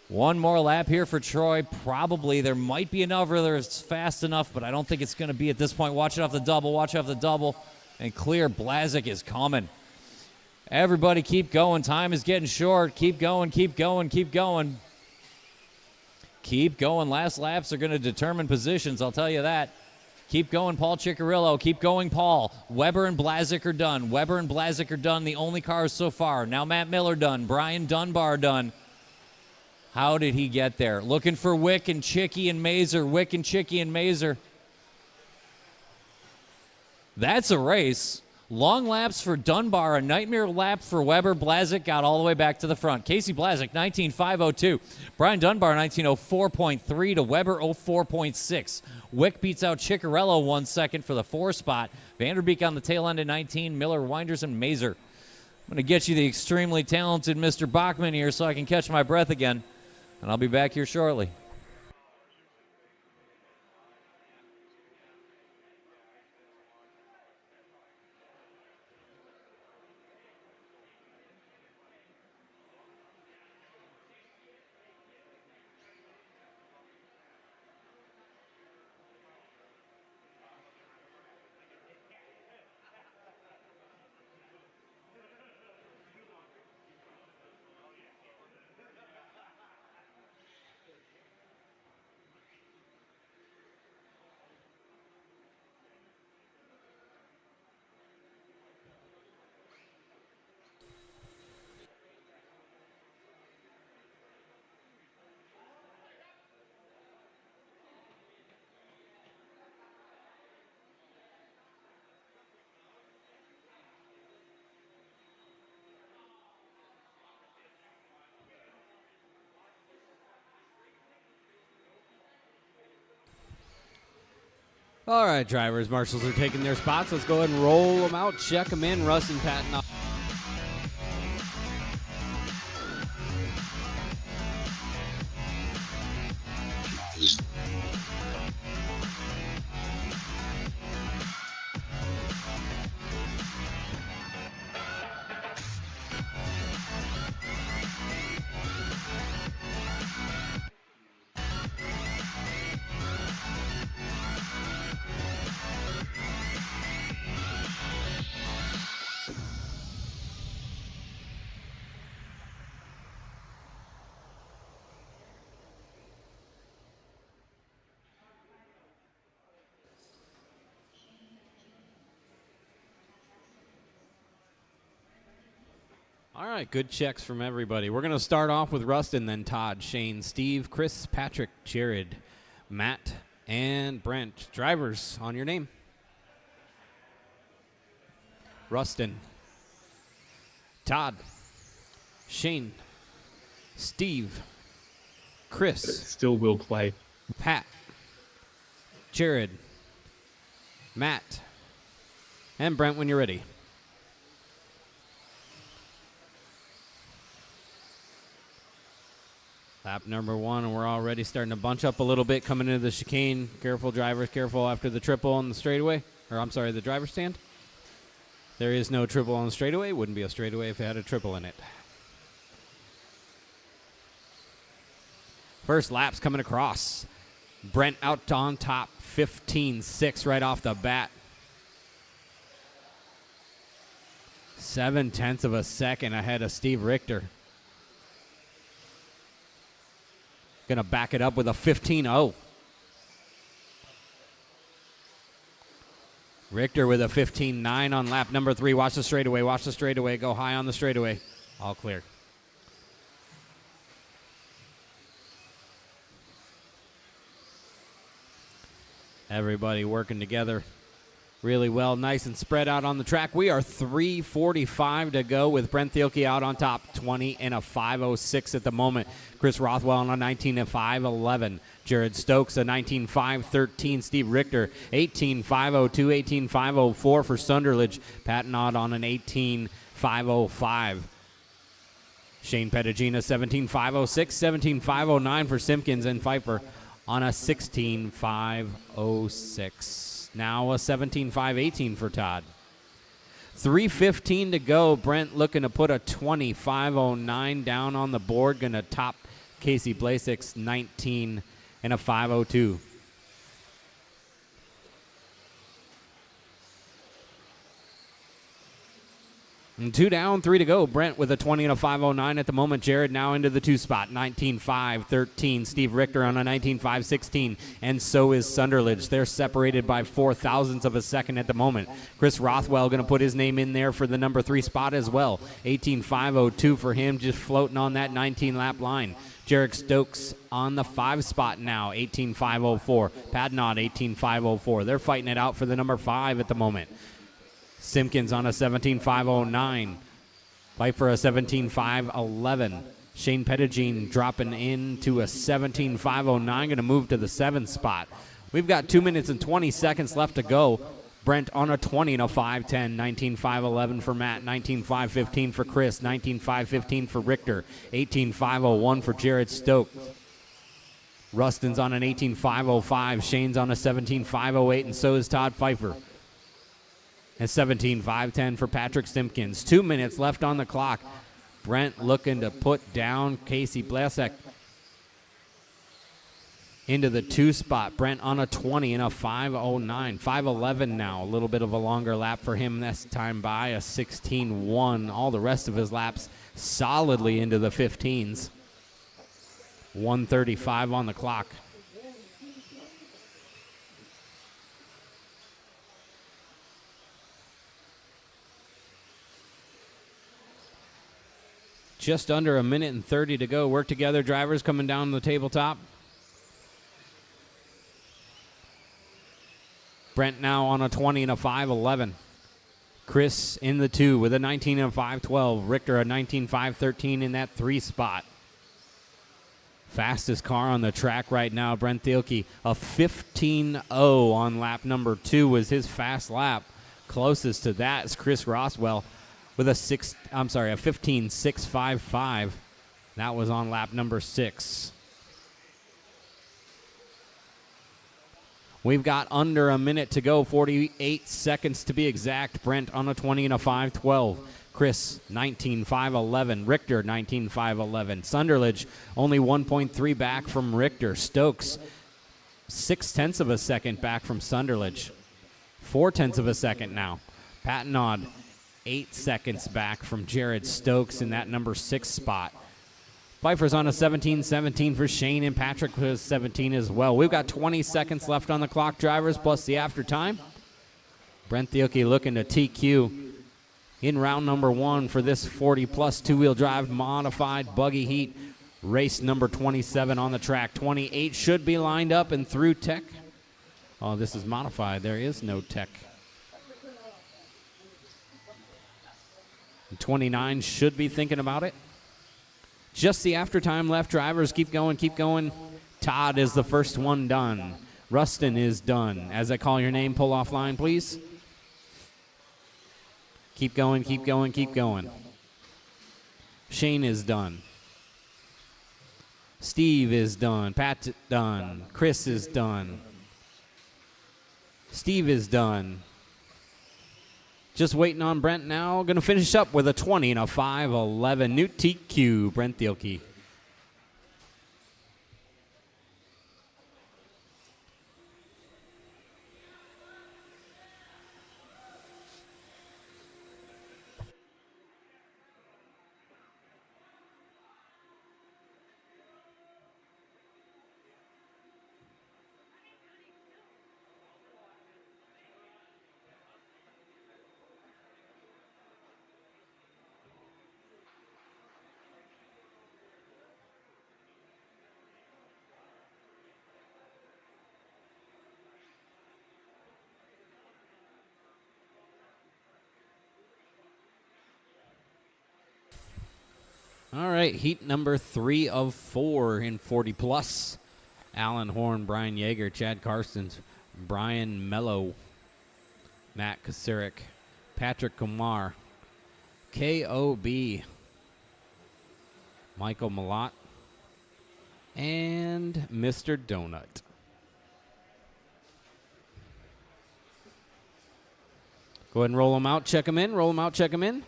Speaker 1: 1 more lap here for Troy. Probably there might be another that's fast enough, but I don't think it's going to be at this point. Watch it off the double. Watch off the double. And clear. Blazik is coming. Everybody keep going. Time is getting short. Keep going, keep going, keep going. Keep going. Last laps are going to determine positions, I'll tell you that. Keep going, Paul Ciccarillo. Keep going, Paul. Weber and Blazik are done. Weber and Blazik are done. The only cars so far. Now Matt Miller done. Brian Dunbar done. How did he get there? Looking for Wick and Chicky and Mazer. Wick and Chicky and Mazer. That's a race. Long laps for Dunbar, a nightmare lap for Weber. Blazik got all the way back to the front. Casey Blazik, 19.502. Brian Dunbar, 19.04.3 to Weber, 04.6. Wick beats out Ciccarello 1 second for the 4 spot. Vanderbeek on the tail end of 19. Miller, Winders, and Mazer. I'm going to get you the extremely talented Mr. Bachman here so I can catch my breath again. And I'll be back here shortly.
Speaker 4: All right, drivers, marshals are taking their spots. Let's go ahead and roll them out, check them in. Russ and Patton up. All right, good checks from everybody. We're going to start off with Rustin, then Todd, Shane, Steve, Chris, Patrick, Jared, Matt, and Brent. Drivers, on your name. Rustin, Todd, Shane, Steve, Chris.
Speaker 5: Still will play.
Speaker 4: Pat, Jared, Matt, and Brent when you're ready. Lap number 1, and we're already starting to bunch up a little bit coming into the chicane. Careful, drivers, careful after the triple on the straightaway. Or, I'm sorry, the driver's stand. There is no triple on the straightaway. Wouldn't be a straightaway if it had a triple in it. First lap's coming across. Brent out on top, 15-6 right off the bat. 7/10 of a second ahead of Steve Richter. Gonna back it up with a 15.0. Richter with a 15.9 on lap number 3. Watch the straightaway, watch the straightaway. Go high on the straightaway. All clear. Everybody working together really well, nice and spread out on the track. We are 3:45 to go with Brent Thielke out on top, 20 and a 5:06 at the moment. Chris Rothwell on a 19 and 5:11. Jared Stokes a 19.513. Steve Richter 18.502, 18.504 for Sunderledge. Pat Nod on an 18.505. Shane Pettigina 17.506, 17.509 for Simpkins, and Pfeiffer on a 16.506. Now a 17.518 for Todd. 3:15 to go. Brent looking to put a 25.09 down on the board. Going to top Casey Blasik's 19 and a 5:02. And 2 down, 3 to go. Brent with a 20 and a 5:09 at the moment. Jared now into the 2 spot. 19.513. Steve Richter on a 19.516. And so is Sunderledge. They're separated by 0.04 of a second at the moment. Chris Rothwell going to put his name in there for the number 3 spot as well. 18.502 for him, just floating on that 19-lap line. Jarek Stokes on the 5 spot now, 18.504. Padnod, 18.504. They're fighting it out for the number 5 at the moment. Simpkins on a 17.509. Pfeiffer a 17.511. Shane Pettigene dropping into a 17.509. Going to move to the 7th spot. We've got 2 minutes and 20 seconds left to go. Brent on a 20 and a 5:10. 19.511 for Matt. 19.515 for Chris. 19.515 for Richter. 18.501 for Jared Stokes. Rustin's on an 18.505. Shane's on a 17.508, and so is Todd Pfeiffer. And 17.510 for Patrick Simpkins. 2 minutes left on the clock. Brent looking to put down Casey Blasek into the 2 spot. Brent on a 20 and a 5:09. 5:11 now. A little bit of a longer lap for him this time by a 16.1. All the rest of his laps solidly into the 15s. 1:35 on the clock. Just under a minute and 30 to go. Work together, drivers coming down the tabletop. Brent now on a 20 and a 5:11. Chris in the 2 with a 19 and a 5:12. Richter a 19.513 in that 3 spot. Fastest car on the track right now, Brent Thielke. A 15.0 on lap number 2 was his fast lap. Closest to that is Chris Roswell with a 15.655. That was on lap number 6. We've got under a minute to go, 48 seconds to be exact. Brent on a 20 and a 5:12. Chris, 19.511. Richter, 19.511. Sunderledge, only 1.3 back from Richter. Stokes, 0.6 of a second back from Sunderledge. 0.4 of a second now. Patnod, 8 seconds back from Jared Stokes in that number 6 spot. Pfeiffer's on a 17.17 for Shane, and Patrick was 17 as well. We've got 20 seconds left on the clock, drivers, plus the after time. Brent Thielke looking to TQ in round number 1 for this 40-plus two-wheel drive modified buggy heat. Race number 27 on the track. 28 should be lined up and through tech. Oh, this is modified. There is no tech. 29 should be thinking about it. Just the after time left. Drivers, keep going, keep going. Todd is the first one done. Rustin is done. As I call your name, pull off line, please. Keep going, keep going, keep going. Shane is done. Steve is done. Pat done. Chris is done. Steve is done. Just waiting on Brent now. Going to finish up with a 20 and a 5:11. New TQ, Brent Thielke. All right, heat number 3 of 4 in 40 plus. Alan Horn, Brian Yeager, Chad Karstens, Brian Mello, Matt Kasirik, Patrick Kumar, KOB, Michael Malott, and Mr. Donut. Go ahead and roll them out, check them in, roll them out, check them in.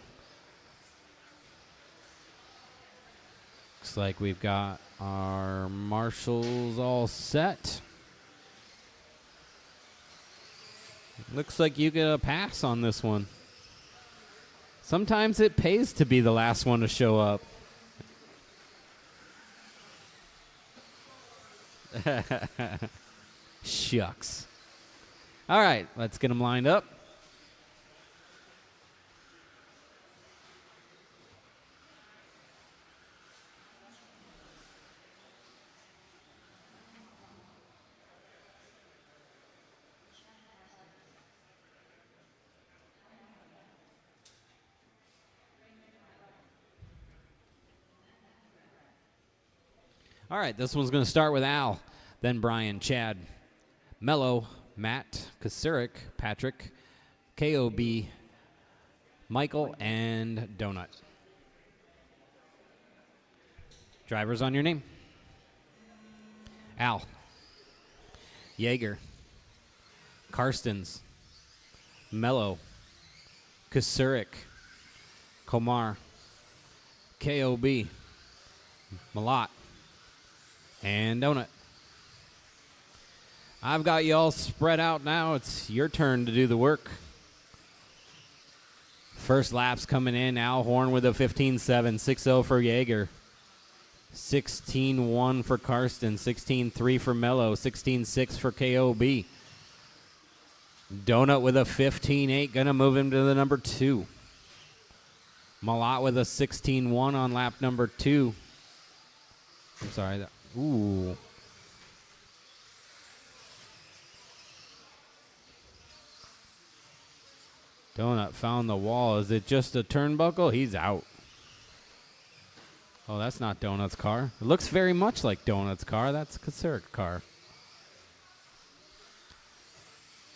Speaker 4: Looks like we've got our marshals all set. Looks like you get a pass on this one. Sometimes it pays to be the last one to show up. Shucks. All right, let's get them lined up. All right, this one's going to start with Al, then Brian, Chad, Mello, Matt, Kasirik, Patrick, KOB, Michael, and Donut. Drivers on your name. Al, Yeager, Karstens, Mello, Kasirik, Komar, KOB, Malott, and Donut. I've got you all spread out now. It's your turn to do the work. First lap's coming in. Al Horn with a 15.7, 6.0 for Yeager. 16.1 for Karsten. 16.3 for Mello. 16.6 for KOB. Donut with a 15.8. Gonna move him to the number 2. Malott with a 16.1 on lap number 2. I'm sorry. Ooh. Donut found the wall. Is it just a turnbuckle? He's out. Oh, that's not Donut's car. It looks very much like Donut's car. That's Kasirik's car.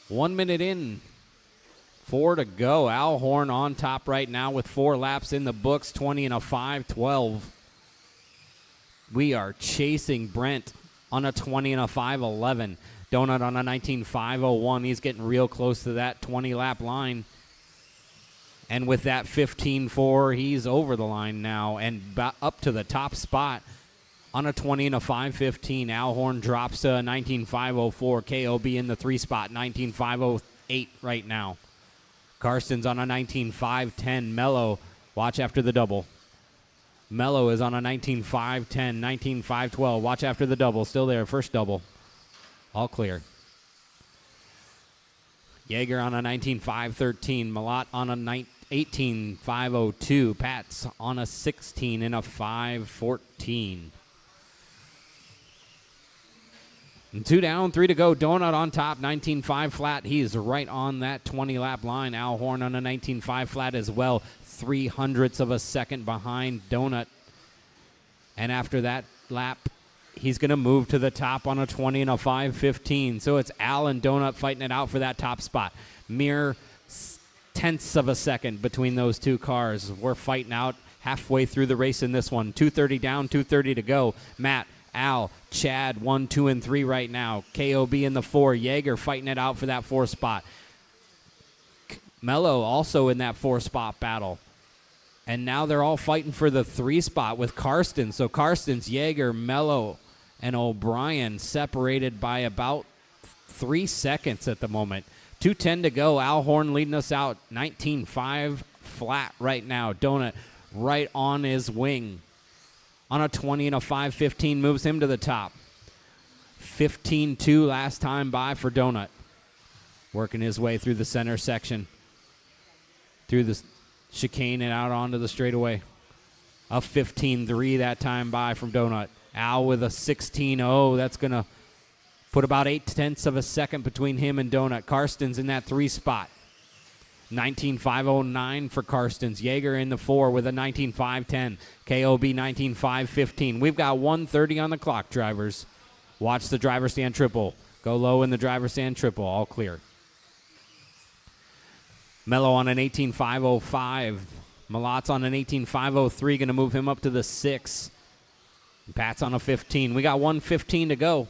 Speaker 4: 1 minute in. 4 to go. Al Horn on top right now with 4 laps in the books. 20 and a 5.12. We are chasing Brent on a 20 and a 5.11. Donut on a 19.5.01. He's getting real close to that 20-lap line. And with that 15.4, he's over the line now and up to the top spot on a 20 and a 5.15. Al Horn drops to a 19.5.04. KOB in the 3 spot, 19.5.08 right now. Karsten's on a 19.5.10. Mello, watch after the double. Mello is on a 19.5.10, 19.5.12. Watch after the double. Still there. First double. All clear. Yeager on a 19.5.13. Malott on a 18.5.02. Pat's on a 16 and a 5.14. And 2 down, 3 to go. Donut on top, 19.5 flat. He is right on that 20-lap line. Al Horn on a 19.5 flat as well. 0.03 of a second behind Donut. And after that lap, he's going to move to the top on a 20 and a 5.15. So it's Al and Donut fighting it out for that top spot. Mere tenths of a second between those two cars. We're fighting out halfway through the race in this one. 2:30 down, 2:30 to go. Matt, Al, Chad, 1, 2, and 3 right now. KOB in the 4. Yeager fighting it out for that 4 spot. Mello also in that 4 spot battle. And now they're all fighting for the 3 spot with Karsten. So Karsten's, Yeager, Mello, and O'Brien separated by about 3 seconds at the moment. 2:10 to go. Al Horn leading us out. 19.5 flat right now. Donut right on his wing. On a 20 and a 5.15 moves him to the top. 15.2 last time by for Donut. Working his way through the center section. Through the chicane and out onto the straightaway. A 15.3 that time by from Donut. Al with a 16.0. That's going to put about 0.8 of a second between him and Donut. Karsten's in that 3 spot. 19.509 for Karstens. Yeager in the 4 with a 19.510. KOB 19.515. We've got 1:30 on the clock, drivers. Watch the driver stand triple. Go low in the driver stand triple. All clear. Mello on an 18.505. Malot's on an 18.503. Going to move him up to the 6. Pat's on a 15. We got 1:15 to go.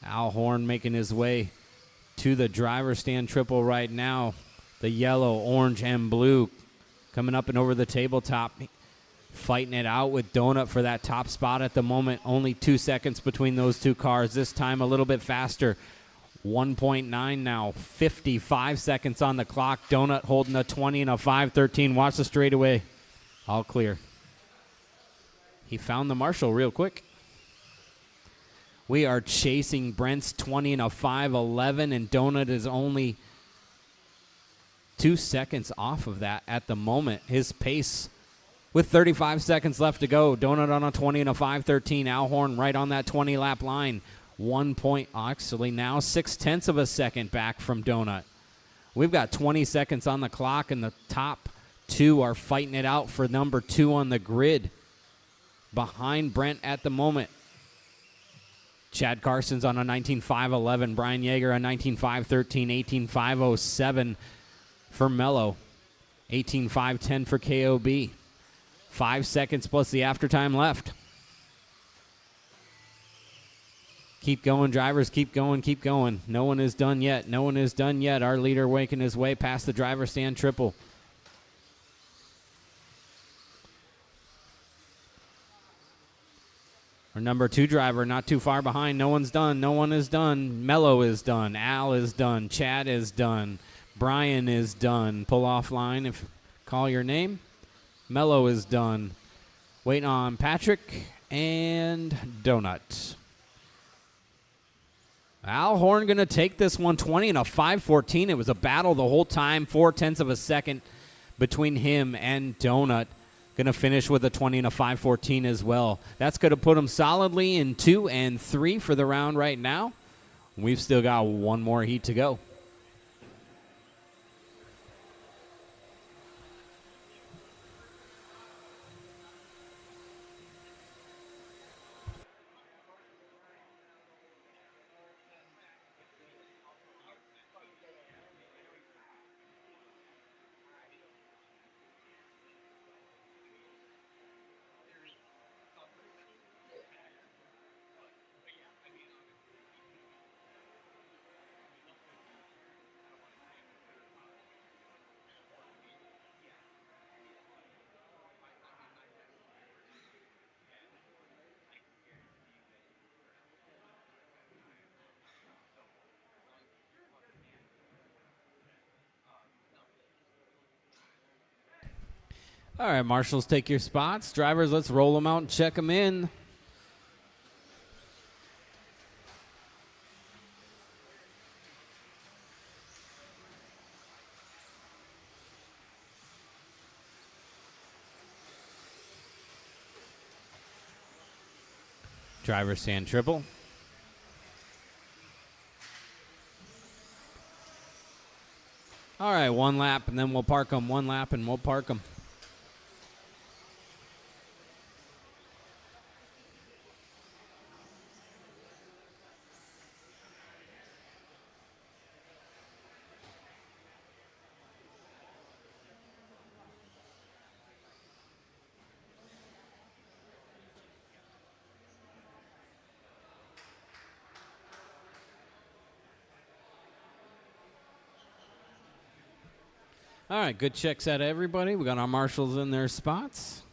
Speaker 4: Al Horn making his way to the driver stand triple right now. The yellow, orange, and blue coming up and over the tabletop. Fighting it out with Donut for that top spot at the moment. Only 2 seconds between those two cars. This time a little bit faster. 1.9 now. 55 seconds on the clock. Donut holding a 20 and a 5.13. Watch the straightaway. All clear. He found the marshal real quick. We are chasing Brent's 20 and a 5.11, and Donut is only 2 seconds off of that at the moment. His pace with 35 seconds left to go. Donut on a 20 and a 5.13. Alhorn right on that 20-lap line. 1 point, actually now 0.6 of a second back from Donut. We've got 20 seconds on the clock, and the top two are fighting it out for number 2 on the grid. Behind Brent at the moment. Chad Carson's on a 19.511. Brian Yeager on 19.513. 18.507 for Mello. 18.510 for KOB. 5 seconds plus the aftertime left. Keep going, drivers. Keep going, keep going. No one is done yet. No one is done yet. Our leader waking his way past the driver stand triple. Our number 2 driver not too far behind. No one's done. No one is done. Mello is done. Al is done. Chad is done. Brian is done. Pull off line if call your name. Mello is done. Waiting on Patrick and Donut. Al Horn going to take this 120 and a 5.14. It was a battle the whole time. 0.4 of a second between him and Donut. Going to finish with a 20 and a 5.14 as well. That's going to put him solidly in 2 and 3 for the round right now. We've still got one more heat to go. All right, marshals, take your spots. Drivers, let's roll them out and check them in. Driver stand triple. All right, 1 lap, and then we'll park them. 1 lap, and we'll park them. All right, good checks out of everybody. We got our marshals in their spots.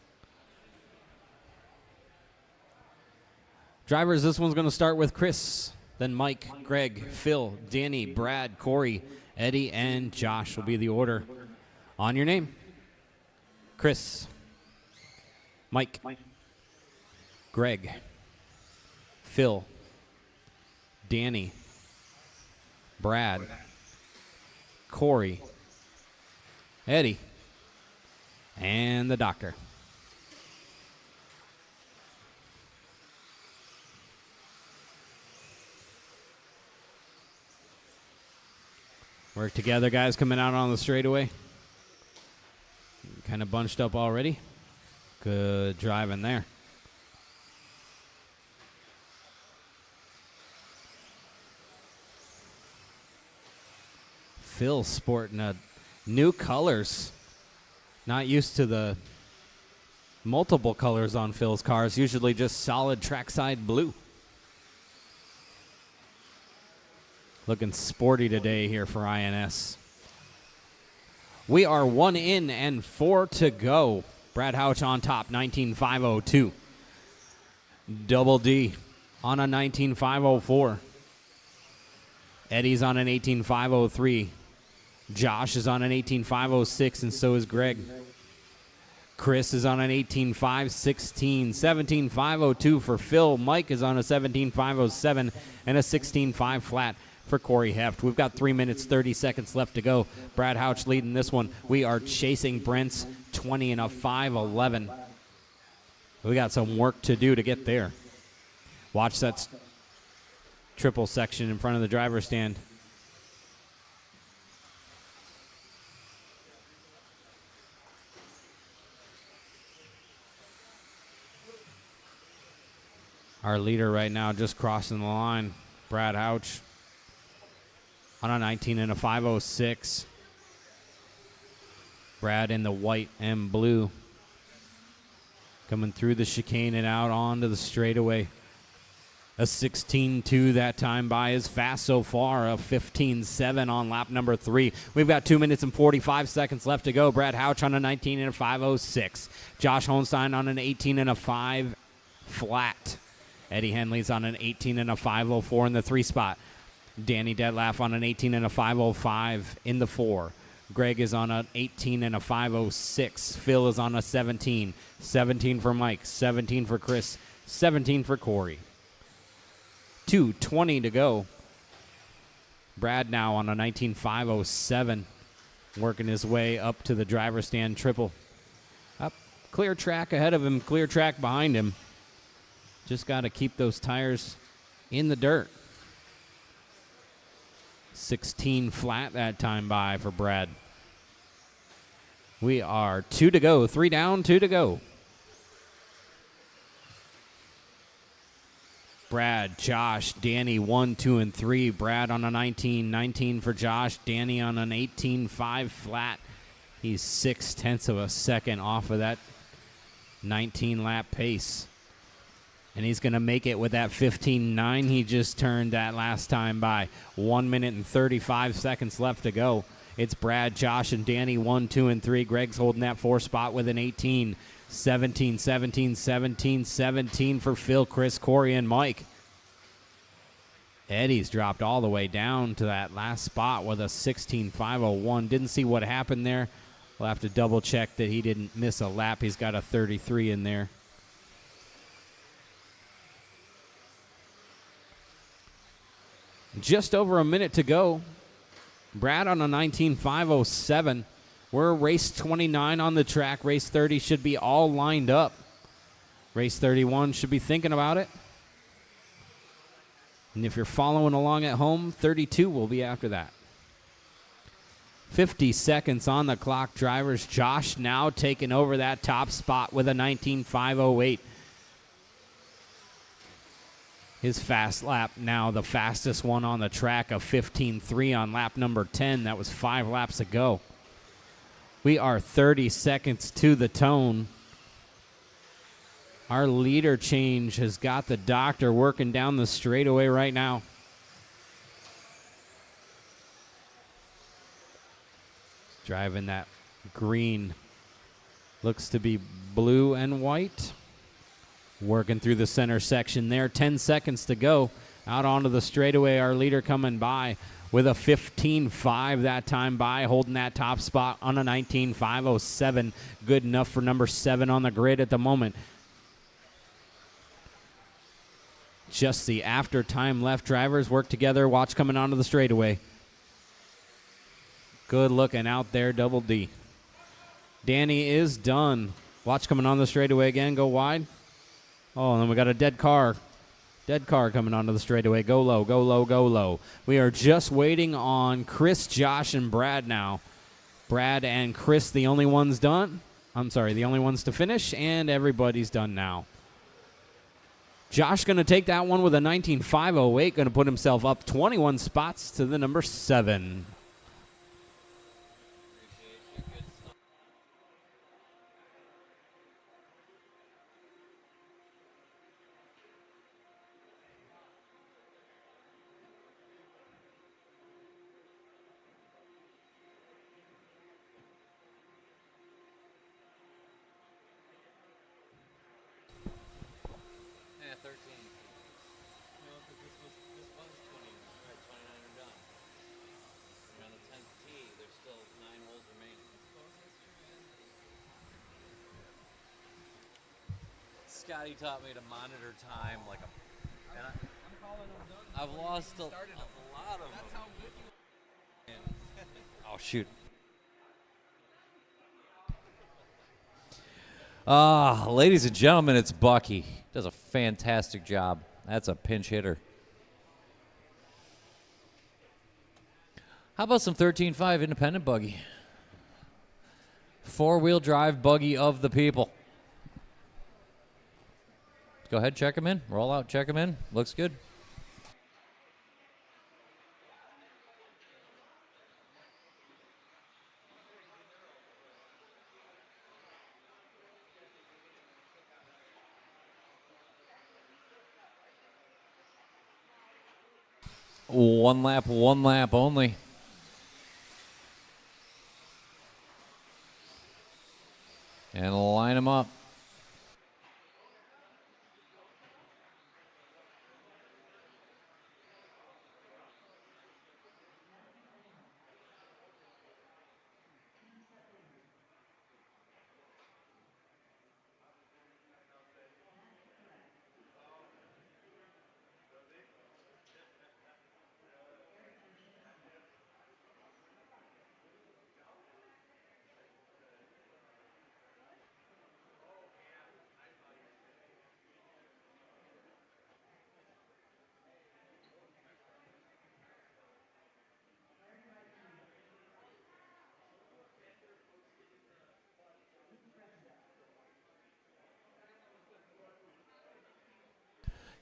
Speaker 4: Drivers, this one's going to start with Chris, then Mike, Greg, Phil, Danny, Brad, Corey, Eddie, and Josh will be the order. On your name. Chris, Mike, Greg, Phil, Danny, Brad, Corey, Eddie, and the doctor. Work together, guys, coming out on the straightaway. Kind of bunched up already. Good driving there. Phil sporting new colors. Not used to the multiple colors on Phil's cars, usually just solid trackside blue. Looking sporty today here for INS. We are 1 in and 4 to go. Brad Houch on top, 19.502. Double D on a 19.504. Eddie's on an 18.503. Josh is on an 18.506, and so is Greg. Chris is on an 18.516. 17.502 for Phil. Mike is on a 17.507 and a 16.5 flat for Corey Heft. We've got 3 minutes, 30 seconds left to go. Brad Houch leading this one. We are chasing Brent's 20 and a 5.11. We got some work to do to get there. Watch that triple section in front of the driver's stand. Our leader right now just crossing the line, Brad Houch, on a 19 and a 5.06. Brad in the white and blue. Coming through the chicane and out onto the straightaway. A 16.2 that time by is fast so far. A 15.7 on lap number 3. We've got 2 minutes and 45 seconds left to go. Brad Houch on a 19 and a 5.06. Josh Holstein on an 18 and a 5 flat. Eddie Henley's on an 18 and a 5.04 in the 3 spot. Danny Detlaf on an 18 and a 5.05 in the 4. Greg is on an 18 and a 5.06. Phil is on a 17. 17 for Mike. 17 for Chris. 17 for Corey. 2:20 to go. Brad now on a 19.507. Working his way up to the driver's stand triple. Up. Clear track ahead of him. Clear track behind him. Just got to keep those tires in the dirt. 16 flat that time by for Brad. We are 2 to go. 3 down, 2 to go. Brad, Josh, Danny, 1, 2, and 3. Brad on a 19. 19 for Josh. Danny on an 18.5 flat. He's 0.6 of a second off of that 19 lap pace. And he's going to make it with that 15.9 he just turned that last time by. 1 minute and 35 seconds left to go. It's Brad, Josh, and Danny, 1, 2, and 3. Greg's holding that 4 spot with an 18. 17, 17, 17, 17 for Phil, Chris, Corey, and Mike. Eddie's dropped all the way down to that last spot with a 16.501. Didn't see what happened there. We'll have to double check that he didn't miss a lap. He's got a 33 in there. Just over a minute to go. Brad on a 19.507. We're race 29 on the track. Race 30 should be all lined up. Race 31 should be thinking about it. And if you're following along at home, 32 will be after that. 50 seconds on the clock, drivers. Josh now taking over that top spot with a 19.508. His fast lap now the fastest one on the track, a 15.3 on lap number 10. That was 5 laps ago. We are 30 seconds to the tone. Our leader change has got the doctor working down the straightaway right now. Driving that green. Looks to be blue and white. Working through the center section there. 10 seconds to go. Out onto the straightaway, our leader coming by with a 15.5 that time by, holding that top spot on a 19.507. Good enough for number 7 on the grid at the moment. Just the after time left. Drivers work together. Watch coming onto the straightaway. Good looking out there, Double D. Danny is done. Watch coming on the straightaway again. Go wide. Oh, and then we got a dead car. Dead car coming onto the straightaway. Go low, go low, go low. We are just waiting on Chris, Josh, and Brad now. Brad and Chris, the only ones done. I'm sorry, the only ones to finish, and everybody's done now. Josh going to take that one with a 19.508, going to put himself up 21 spots to the number 7.
Speaker 1: Yeah, 13. No, because this was 20. Right, 29 are done. And on the 10th tee, there's still 9 holes remaining. Scotty taught me to monitor time like a. And I've lost a lot of them. Oh, shoot. Ladies and gentlemen, it's Bucky. Does a fantastic job. That's a pinch hitter. How about some 13.5 independent buggy? 4-wheel drive buggy of the people. Go ahead, check them in. Roll out, check them in. Looks good. One lap only. And line them up.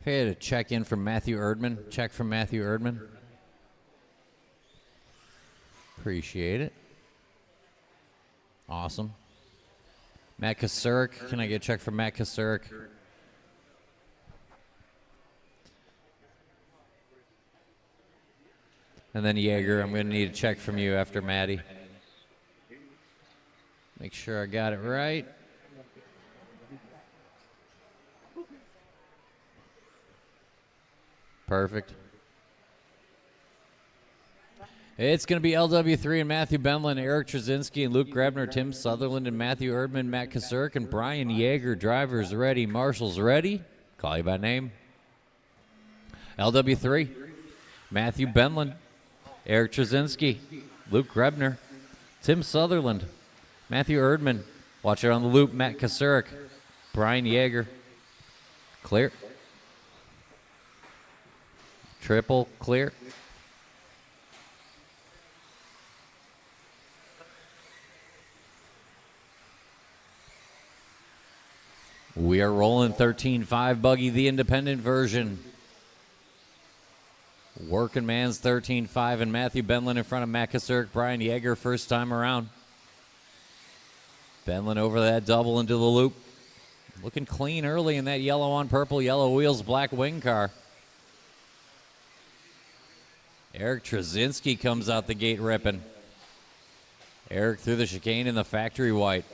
Speaker 1: Here to check in from Matthew Erdman. Check from Matthew Erdman. Appreciate it. Awesome. Matt Kasurik. Can I get a check from Matt Kasurik? And then Yeager, I'm going to need a check from you after Maddie. Make sure I got it right. Perfect. It's going to be LW3 and Matthew Benlin, Eric Trzynski and Luke Grebner, Tim Sutherland and Matthew Erdman, Matt Kasurik and Brian Yeager. Drivers ready. Marshals ready. Call you by name. LW3, Matthew Benlin, Eric Trzynski, Luke Grebner, Tim Sutherland, Matthew Erdman. Watch it on the loop. Matt Kasurik, Brian Yeager. Clear. Triple clear. We are rolling 13.5 buggy, the independent version. Working man's 13.5 and Matthew Benlin in front of Matt Kasurik, Brian Yeager first time around. Benlin over that double into the loop. Looking clean early in that yellow on purple, yellow wheels, black wing car. Eric Trzynski comes out the gate ripping. Eric through the chicane in the factory white.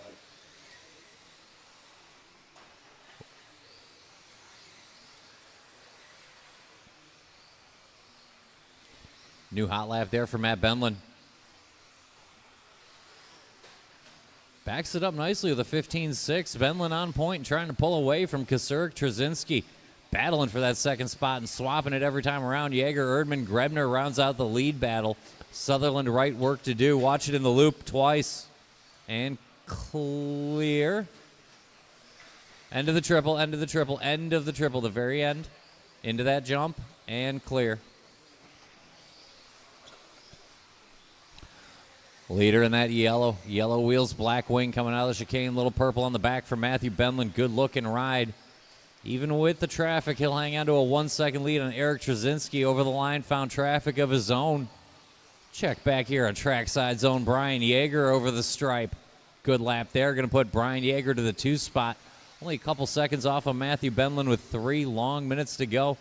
Speaker 1: New hot lap there for Matt Benlin. Backs it up nicely with a 15.6. Benlin on point and trying to pull away from Kasurik. Trzynski battling for that second spot and swapping it every time around. Yeager, Erdman, Grebner rounds out the lead battle. Sutherland right work to do. Watch it in the loop twice. And clear. End of the triple, end of the triple, end of the triple. The very end. into that jump and clear. Leader in that yellow. Yellow wheels, black wing coming out of the chicane. Little purple on the back for Matthew Benlin. Good looking ride. Even with the traffic, he'll hang on to a 1 second lead on Eric Trzynski. Over the line, found traffic of his own. Check back here on trackside zone. Brian Yeager over the stripe. Good lap there. Going to put Brian Yeager to the 2 spot. Only a couple seconds off of Matthew Benlin with 3 long minutes to go.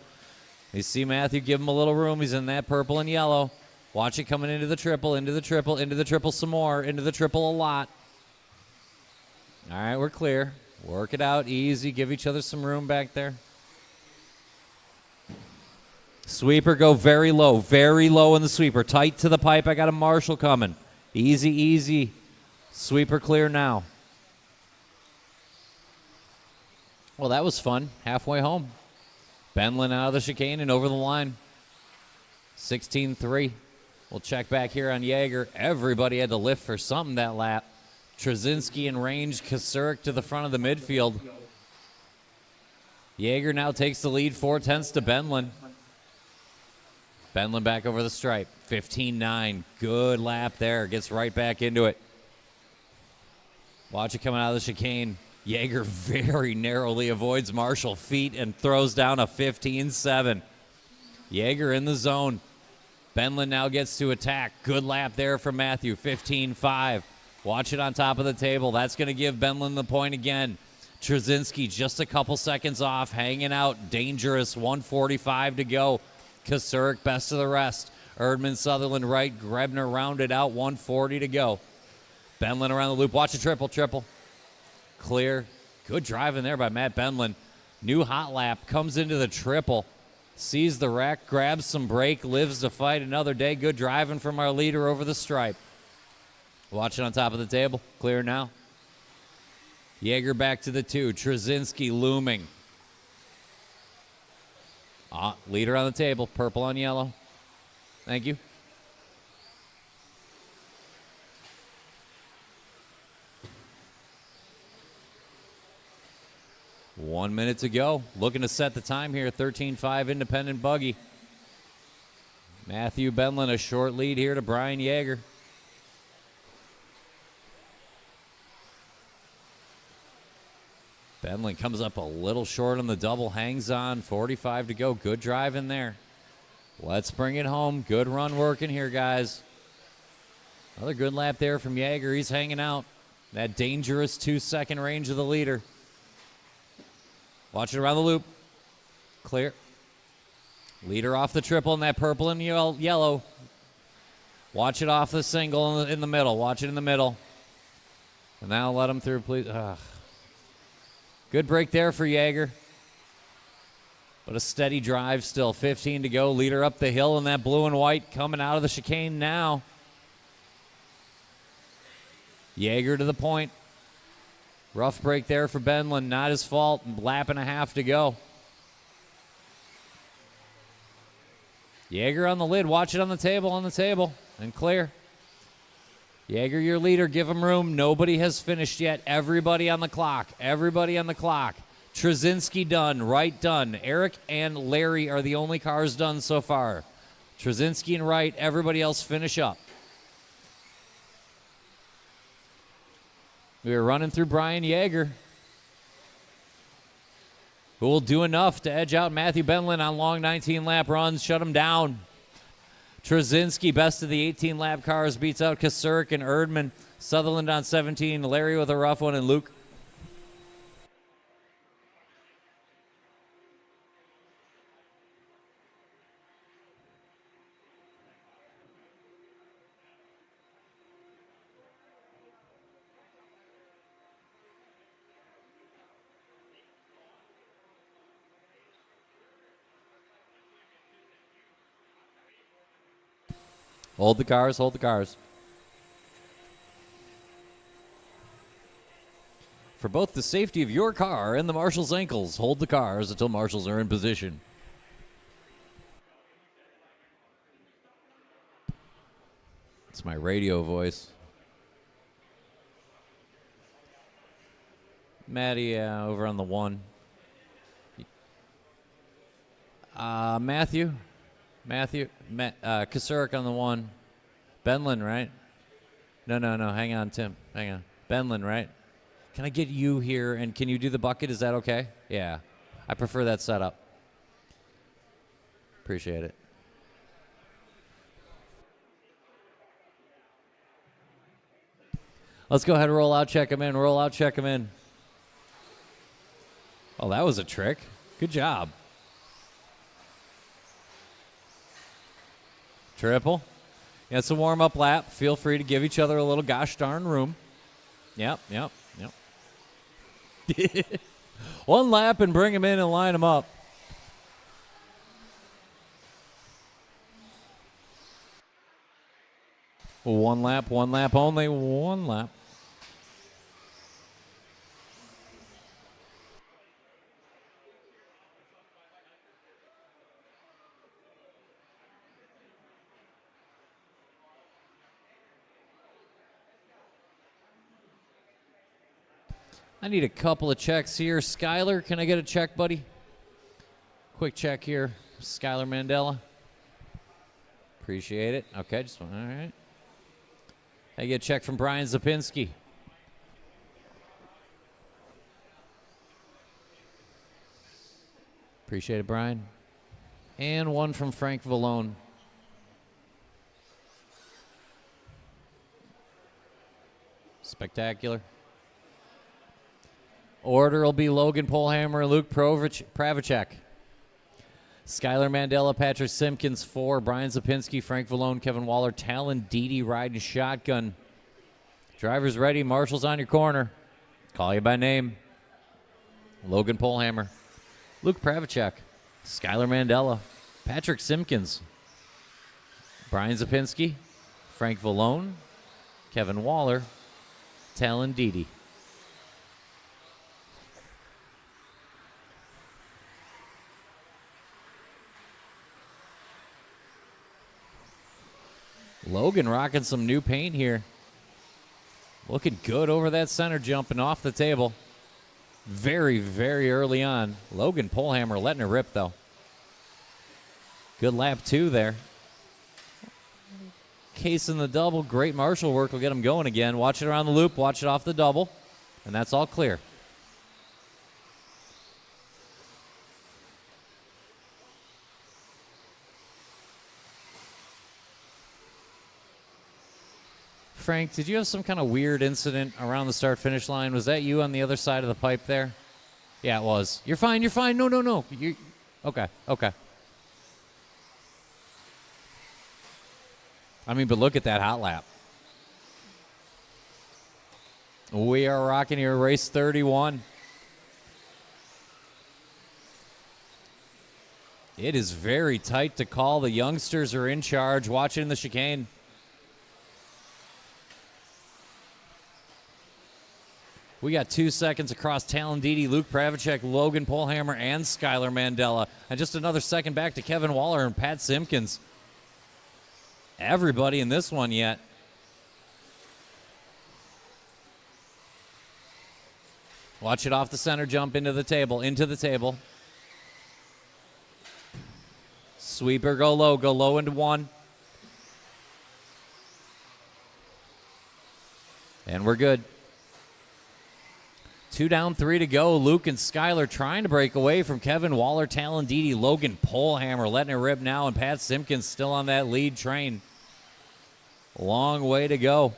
Speaker 1: You see Matthew give him a little room. He's in that purple and yellow. Watch it coming into the triple, into the triple, into the triple some more, into the triple a lot. All right, we're clear. Work it out easy. Give each other some room back there. Sweeper go very low in the sweeper. Tight to the pipe. I got a Marshall coming. Easy, easy. Sweeper clear now. Well, that was fun. Halfway home. Benlin out of the chicane and over the line. 16-3. We'll check back here on Yeager. Everybody had to lift for something that lap. Trzynski in range. Kasurik to the front of the midfield. Yeager now takes the lead. 4/10 to Benlin. Benlin back over the stripe. 15-9. Good lap there. Gets right back into it. Watch it coming out of the chicane. Yeager very narrowly avoids Marshall feet and throws down a 15-7. Yeager in the zone. Benlin now gets to attack. Good lap there from Matthew. 15-5. Watch it on top of the table. That's going to give Benlin the point again. Trzynski just a couple seconds off. Hanging out. Dangerous. 1:45 to go. Kasurik best of the rest. Erdman, Sutherland right. Grebner rounded out. 1:40 to go. Benlin around the loop. Watch a triple. Clear. Good driving there by Matt Benlin. New hot lap. Comes into the triple. Sees the wreck. Grabs some brake. Lives to fight another day. Good driving from our leader over the stripe. Watch it on top of the table. Clear now. Yeager back to the 2. Trzynski looming. Leader on the table. Purple on yellow. Thank you. One minute to go. Looking to set the time here. 13-5 independent buggy. Matthew Benlin a short lead here to Brian Yeager. Benlin comes up a little short on the double. Hangs on. 45 to go. Good drive in there. Let's bring it home. Good run working here, guys. Another good lap there from Yeager. He's hanging out. That dangerous 2-second range of the leader. Watch it around the loop. Clear. Leader off the triple in that purple and yellow. Watch it off the single in the middle. Watch it in the middle. And now let him through, please. Good break there for Yeager. But a steady drive still. 15 to go. Leader up the hill in that blue and white. Coming out of the chicane now. Yeager to the point. Rough break there for Benlin. Not his fault. Lap and a half to go. Yeager on the lid. Watch it on the table. And clear. Yeager, your leader. Give him room. Nobody has finished yet. Everybody on the clock. Trzynski done. Wright done. Eric and Larry are the only cars done so far. Trzynski and Wright. Everybody else finish up. We are running through Brian Yeager, who will do enough to edge out Matthew Benlin on long 19-lap runs, shut him down. Trzynski, best of the 18-lap cars, beats out Kasurik and Erdman. Sutherland on 17, Larry with a rough one, and Luke. Hold the cars. For both the safety of your car and the marshal's ankles, hold the cars until marshals are in position. It's my radio voice. Maddie over on the 1. Matthew, Kasurik on the 1. Benlin, right? No. Hang on, Tim. Hang on. Benlin, right? Can I get you here, and can you do the bucket? Is that okay? Yeah. I prefer that setup. Appreciate it. Let's go ahead and roll out, check him in. Roll out, check him in. Oh, that was a trick. Good job. Triple. Yeah, it's a warm-up lap. Feel free to give each other a little gosh darn room. Yep. One lap and bring him in and line him up. One lap only, one lap. I need a couple of checks here. Skylar, can I get a check, buddy? Quick check here. Skylar Mandela. Appreciate it. Okay, just one. All right. I get a check from Brian Zapinski. Appreciate it, Brian. And one from Frank Vallone. Spectacular. Order will be Logan Polhammer, Luke Pravacek. Skylar Mandela, Patrick Simpkins, 4. Brian Zapinski, Frank Vallone, Kevin Waller, Talon Dede riding shotgun. Drivers ready. Marshall's on your corner. Call you by name. Logan Polhammer, Luke Pravacek, Skylar Mandela, Patrick Simpkins, Brian Zapinski, Frank Vallone, Kevin Waller, Talon Dede. Logan rocking some new paint here. Looking good over that center jump and off the table. Very, very early on. Logan Polhammer letting it rip, though. Good lap 2 there. Casing the double. Great Marshall work will get him going again. Watch it around the loop. Watch it off the double. And that's all clear. Frank, did you have some kind of weird incident around the start-finish line? Was that you on the other side of the pipe there? Yeah, it was. You're fine. No. Okay. I mean, but look at that hot lap. We are rocking here, race 31. It is very tight to call. The youngsters are in charge. Watch it in the chicane. We got 2 seconds across Talon Dede, Luke Pravacek, Logan Polhammer, and Skylar Mandela. And just another second back to Kevin Waller and Pat Simpkins. Everybody in this one yet. Watch it off the center jump into the table. Sweeper, go low into 1. And we're good. 2 down, 3 to go. Luke and Skylar trying to break away from Kevin Waller, Talon Dede, Logan Polhammer letting it rip now, and Pat Simpkins still on that lead train. Long way to go.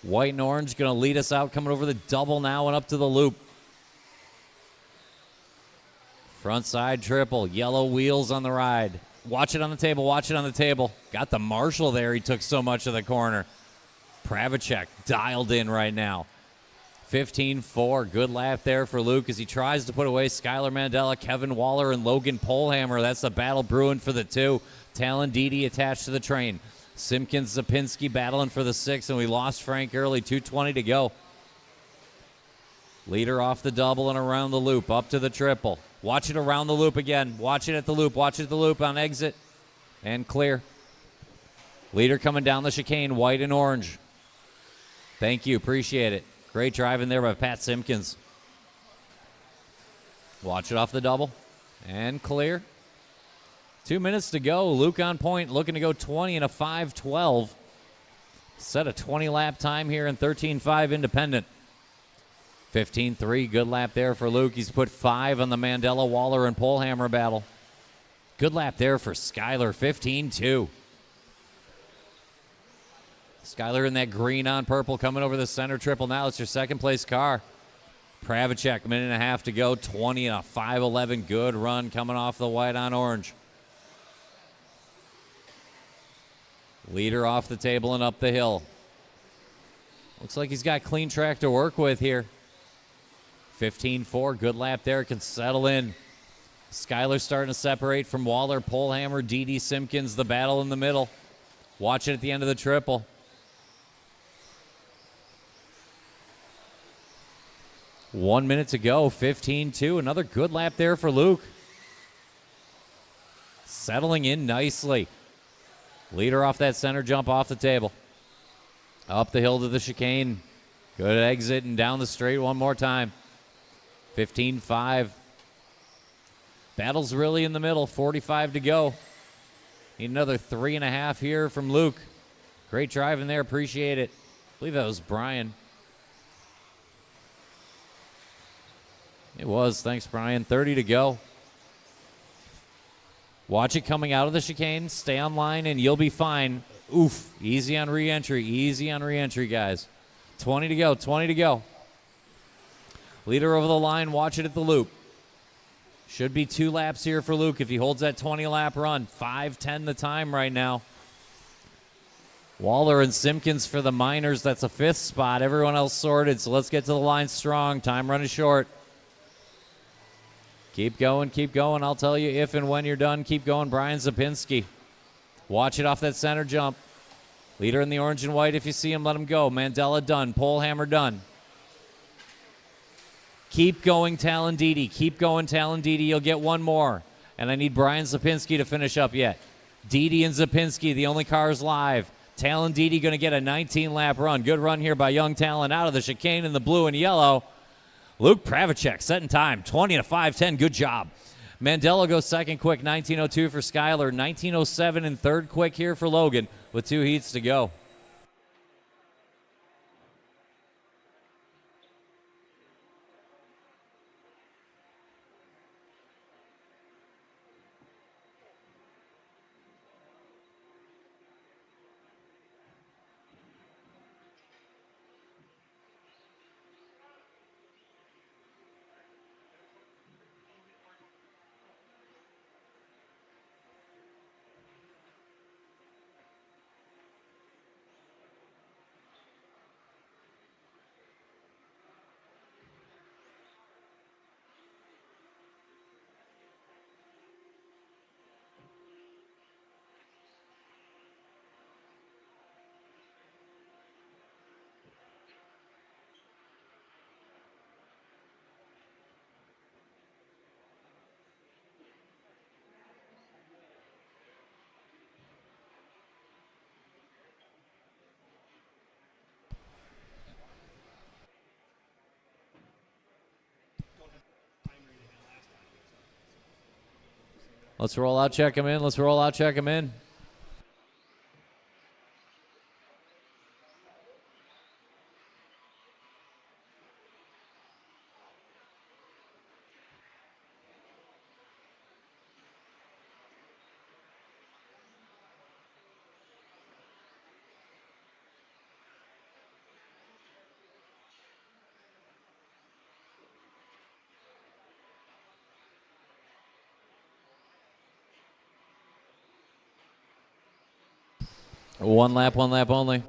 Speaker 1: White and orange going to lead us out, coming over the double now and up to the loop. Front side triple, yellow wheels on the ride. Watch it on the table. Got the Marshall there. He took so much of the corner. Pravacek dialed in right now. 15-4, good lap there for Luke as he tries to put away Skylar Mandela, Kevin Waller, and Logan Polhammer. That's the battle brewing for the 2. Talon Dede attached to the train. Simpkins, Zapinski battling for the 6, and we lost Frank early. 2:20 to go. Leader off the double and around the loop, up to the triple. Watch it around the loop again. Watch it at the loop on exit. And clear. Leader coming down the chicane, white and orange. Thank you, appreciate it. Great driving there by Pat Simpkins. Watch it off the double. And clear. 2 minutes to go. Luke on point, looking to go 20 and a 5:12. Set a 20-lap time here in 13.5 independent. 15.3, good lap there for Luke. He's put 5 on the Mandela, Waller, and Polehammer battle. Good lap there for Skyler, 15.2. Skyler in that green on purple coming over the center triple now. It's your second place car. Pravacek, minute and a half to go, 20 and a 5:11. Good run coming off the white on orange. Leader off the table and up the hill. Looks like he's got clean track to work with here. 15.4, good lap there, can settle in. Skyler starting to separate from Waller, Polehammer, D.D. Simpkins, the battle in the middle. Watch it at the end of the triple. One minute to go, 15.2. Another good lap there for Luke. Settling in nicely. Leader off that center jump off the table. Up the hill to the chicane. Good exit and down the straight one more time. 15.5. Battle's really in the middle, 45 to go. Need another 3.5 here from Luke. Great driving there, appreciate it. I believe that was Brian. It was, thanks Brian. 30 to go. Watch it coming out of the chicane. Stay on line and you'll be fine. Oof, easy on re-entry. Easy on re-entry, guys. 20 to go, 20 to go. Leader over the line, watch it at the loop. Should be 2 laps here for Luke if he holds that 20-lap run. 5:10 the time right now. Waller and Simpkins for the minors. That's a 5th spot. Everyone else sorted, so let's get to the line strong. Time running short. Keep going, keep going. I'll tell you if and when you're done. Keep going, Brian Zapinski. Watch it off that center jump. Leader in the orange and white. If you see him, let him go. Mandela done. Polehammer done. Keep going, Talendidi. Keep going, Talendidi. You'll get one more. And I need Brian Zapinski to finish up yet. Didi and Zapinski, the only cars live. Talendidi going to get a 19-lap run. Good run here by young Talon out of the chicane in the blue and yellow. Luke Pravacek setting time, 20 to 5:10. Good job. Mandela goes second quick, 19:02 for Skyler, 19:07 in third quick here for Logan with 2 heats to go. Let's roll out, check him in. Let's roll out, check him in. One lap only.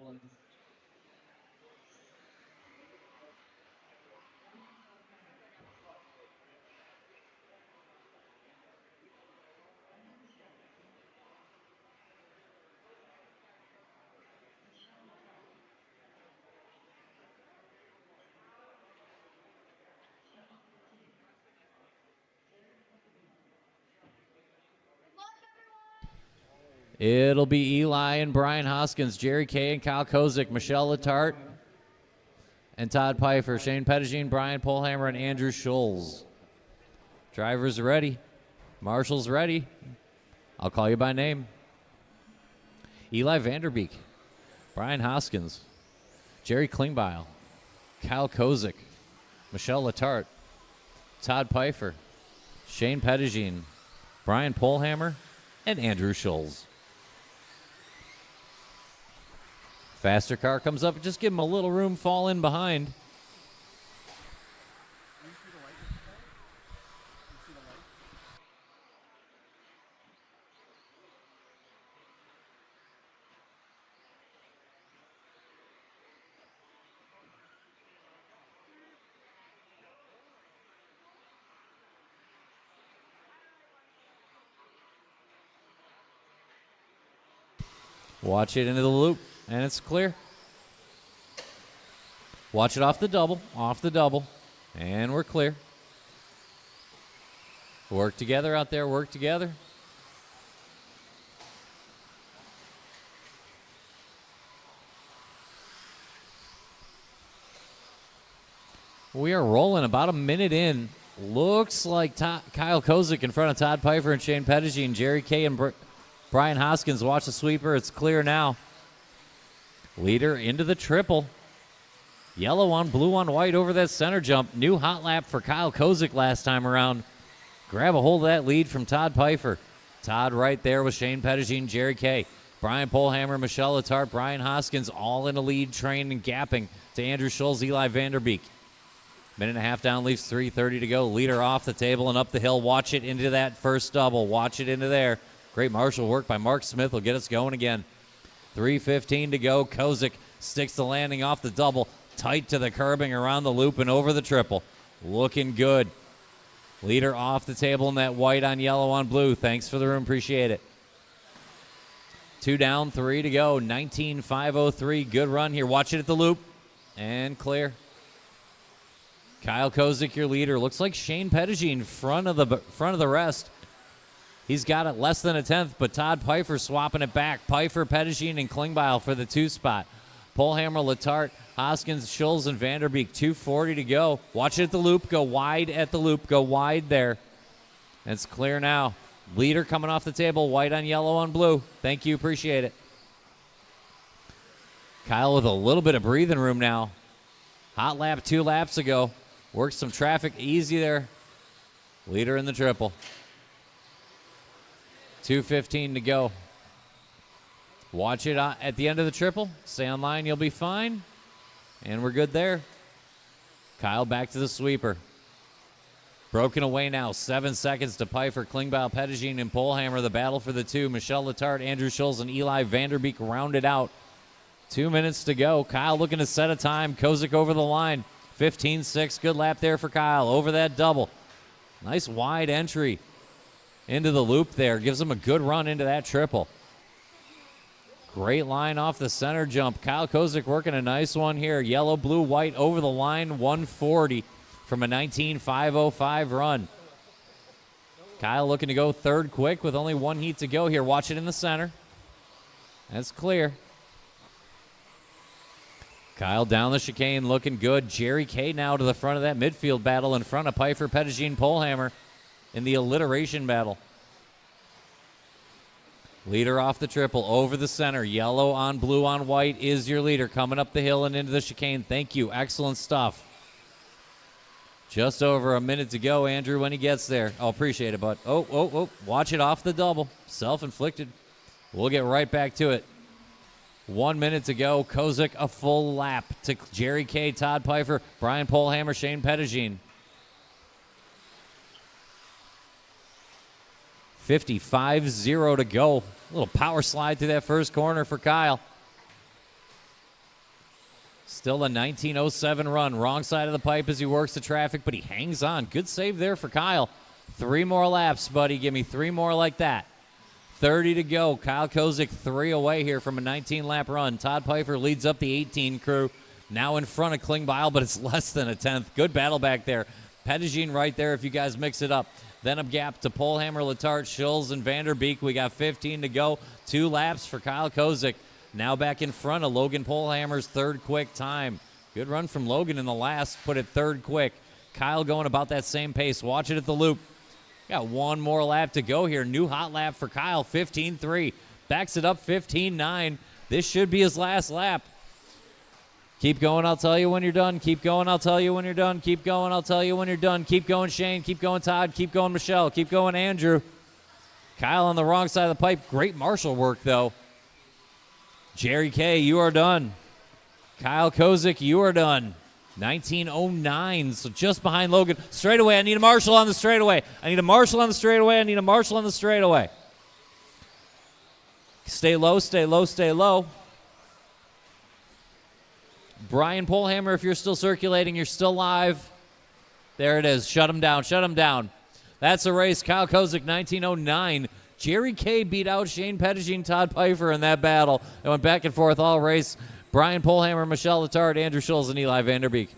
Speaker 1: It'll be Eli and Brian Hoskins, Jerry Kay and Kyle Kozik, Michelle Letarte and Todd Pfeiffer, Shane Pettigene, Brian Polehammer, and Andrew Scholes. Drivers ready. Marshall's ready. I'll call you by name. Eli Vanderbeek, Brian Hoskins, Jerry Klingbeil, Kyle Kozik, Michelle Letarte, Todd Pfeiffer, Shane Pettigene, Brian Polhammer, and Andrew Scholes. Faster car comes up. Just give him a little room, fall in behind. Watch it into the loop, and it's clear. Watch it off the double, and we're clear. Work together out there, work together. We are rolling about a minute in. Looks like Kyle Kozik in front of Todd Pfeiffer and Shane Pettigene, Jerry Kay and Brian Hoskins. Watch the sweeper. It's clear now. Leader into the triple. Yellow on blue on white over that center jump. New hot lap for Kyle Kozik last time around. Grab a hold of that lead from Todd Pfeiffer. Todd right there with Shane Pettigene, Jerry Kay, Brian Polhammer, Michelle Letarte, Brian Hoskins, all in a lead train and gapping to Andrew Scholes, Eli Vanderbeek. Minute and a half down, leaves 3:30 to go. Leader off the table and up the hill. Watch it into that first double. Watch it into there. Great marshal work by Mark Smith will get us going again. 3:15 to go. Kozik sticks the landing off the double. Tight to the curbing around the loop and over the triple. Looking good. Leader off the table in that white on yellow on blue. Thanks for the room. Appreciate it. 2 down, 3 to go. 19.503. Good run here. Watch it at the loop. And clear. Kyle Kozik, your leader. Looks like Shane Pettigene front of the rest. He's got it less than a tenth, but Todd Pfeiffer swapping it back. Pfeiffer, Pettigene, and Klingbeil for the 2 spot. Polhammer, Letarte, Hoskins, Scholes, and Vanderbeek. 2:40 to go. Watch it at the loop. Go wide at the loop. Go wide there. It's clear now. Leader coming off the table. White on yellow on blue. Thank you. Appreciate it. Kyle with a little bit of breathing room now. Hot lap 2 laps ago. Worked some traffic easy there. Leader in the triple. 2:15 to go. Watch it at the end of the triple. Stay on line. You'll be fine. And we're good there. Kyle back to the sweeper. Broken away now. 7 seconds to Pfeiffer, Klingbeil, Pettigene, and Polhammer. The battle for the 2. Michelle Letarte, Andrew Scholes, and Eli Vanderbeek rounded out. 2 minutes to go. Kyle looking to set a time. Kozik over the line. 15.6. Good lap there for Kyle. Over that double. Nice wide entry into the loop there. Gives him a good run into that triple. Great line off the center jump. Kyle Kozik working a nice one here. Yellow, blue, white over the line. 140 from a 19.505 run. Kyle looking to go third quick with only 1 heat to go here. Watch it in the center. That's clear. Kyle down the chicane looking good. Jerry Kay now to the front of that midfield battle in front of Pfeiffer, Pettigene, Polhammer in the alliteration battle. Leader off the triple, over the center. Yellow on blue on white is your leader. Coming up the hill and into the chicane. Thank you. Excellent stuff. Just over a minute to go, Andrew, when he gets there. Oh, appreciate it, bud. Oh. Watch it off the double. Self-inflicted. We'll get right back to it. 1 minute to go. Kozik a full lap to Jerry Kay, Todd Pfeiffer, Brian Polhammer, Shane Pettigene. 55-0 to go. A little power slide through that first corner for Kyle. Still a 19.07 run. Wrong side of the pipe as he works the traffic, but he hangs on. Good save there for Kyle. 3 more laps, buddy. Give me 3 more like that. 30 to go. Kyle Kozik 3 away here from a 19-lap run. Todd Pfeiffer leads up the 18 crew. Now in front of Klingbeil, but it's less than a tenth. Good battle back there. Pettigene right there if you guys mix it up. Then a gap to Polhammer, Letarte, Scholes, and Vanderbeek. We got 15 to go. 2 laps for Kyle Kozik. Now back in front of Logan Polhammer's third quick time. Good run from Logan in the last. Put it third quick. Kyle going about that same pace. Watch it at the loop. Got one more lap to go here. New hot lap for Kyle, 15.3. Backs it up 15.9. This should be his last lap. Keep going, I'll tell you when you're done. Keep going, I'll tell you when you're done. Keep going, I'll tell you when you're done. Keep going, Shane. Keep going, Todd. Keep going, Michelle. Keep going, Andrew. Kyle on the wrong side of the pipe. Great marshal work, though. Jerry K., you are done. Kyle Kozik, you are done. 19.09, so just behind Logan. Straightaway, I need a marshal on the straightaway. I need a marshal on the straightaway. I need a marshal on the straightaway. Stay low, stay low, stay low. Brian Polhammer, if you're still circulating, you're still live. There it is. Shut him down, shut him down. That's a race. Kyle Kozik, 19.09. Jerry K. beat out Shane Pettigene and Todd Pfeiffer in that battle. It went back and forth all race. Brian Polhammer, Michelle Letard, Andrew Schulz, and Eli Vanderbeek.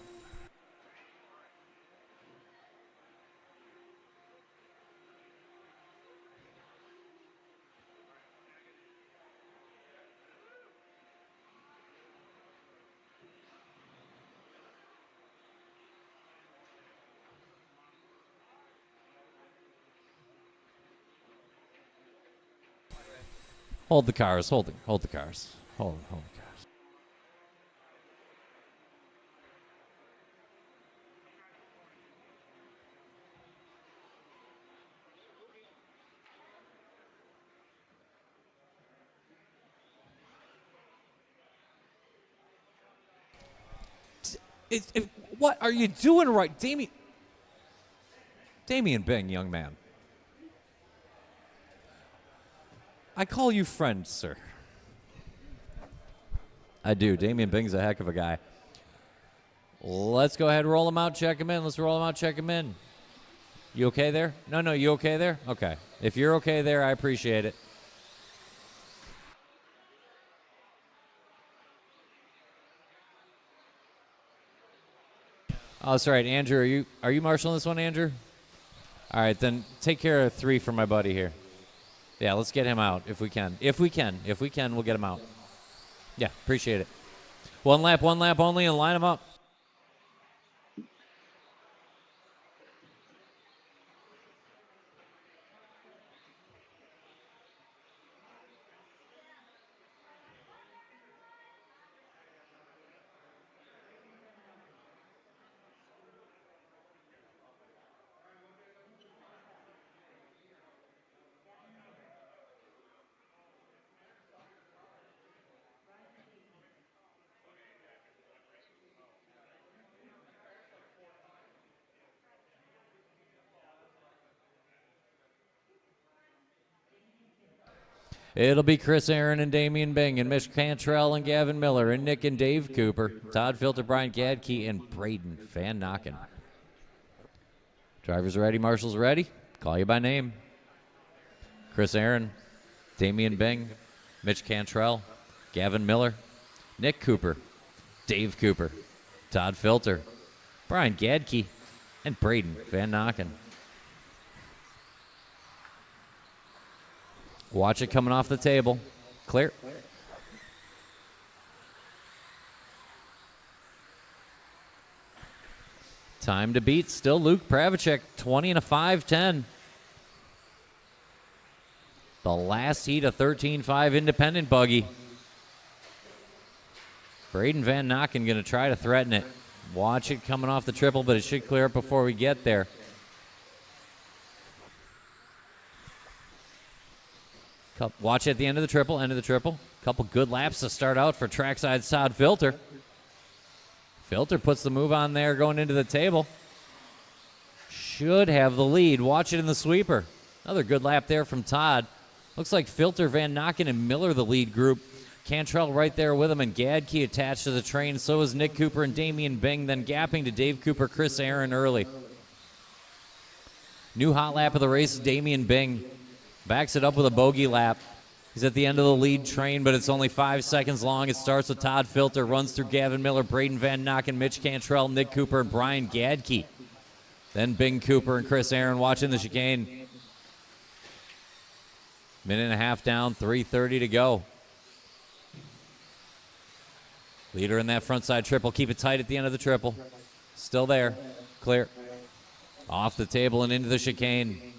Speaker 1: Hold the cars, hold the cars. Hold the cars. What are you doing right, Damian Bing, young man? I call you friend, sir. I do. Damian Bing's a heck of a guy. Let's go ahead and roll him out, check him in. Let's roll him out, check him in. You okay there? No, you okay there? Okay. If you're okay there, I appreciate it. Oh, that's right. Andrew, are you marshaling this one, Andrew? All right, then take care of 3 for my buddy here. Yeah, let's get him out if we can. If we can, we'll get him out. Yeah, appreciate it. One lap only, and line him up. It'll be Chris Aaron and Damian Bing and Mitch Cantrell and Gavin Miller and Nick and Dave Cooper, Todd Filter, Brian Gadke, and Braden Van Nocken. Drivers ready, marshals ready. Call you by name. Chris Aaron, Damian Bing, Mitch Cantrell, Gavin Miller, Nick Cooper, Dave Cooper, Todd Filter, Brian Gadke, and Braden Van Nocken. Watch it coming off the table. Clear. Time to beat. Still Luke Pravacek, 20 and a 5:10. The last heat, a 13.5 independent buggy. Braden Van Nocken going to try to threaten it. Watch it coming off the triple, but it should clear up before we get there. Watch at the end of the triple, Couple good laps to start out for trackside Todd Filter. Filter puts the move on there going into the table. Should have the lead. Watch it in the sweeper. Another good lap there from Todd. Looks like Filter, Van Nocken, and Miller the lead group. Cantrell right there with him, and Gadke attached to the train. So is Nick Cooper and Damian Bing, then gapping to Dave Cooper, Chris Aaron early. New hot lap of the race, Damian Bing. Backs it up with a bogey lap. He's at the end of the lead train, but it's only 5 seconds long. It starts with Todd Filter, runs through Gavin Miller, Braden Van Nocken, Mitch Cantrell, Nick Cooper, and Brian Gadke. Then Bing Cooper and Chris Aaron watching the chicane. Minute and a half down, 3:30 to go. Leader in that front side triple. Keep it tight at the end of the triple. Still there. Clear. Off the table and into the chicane.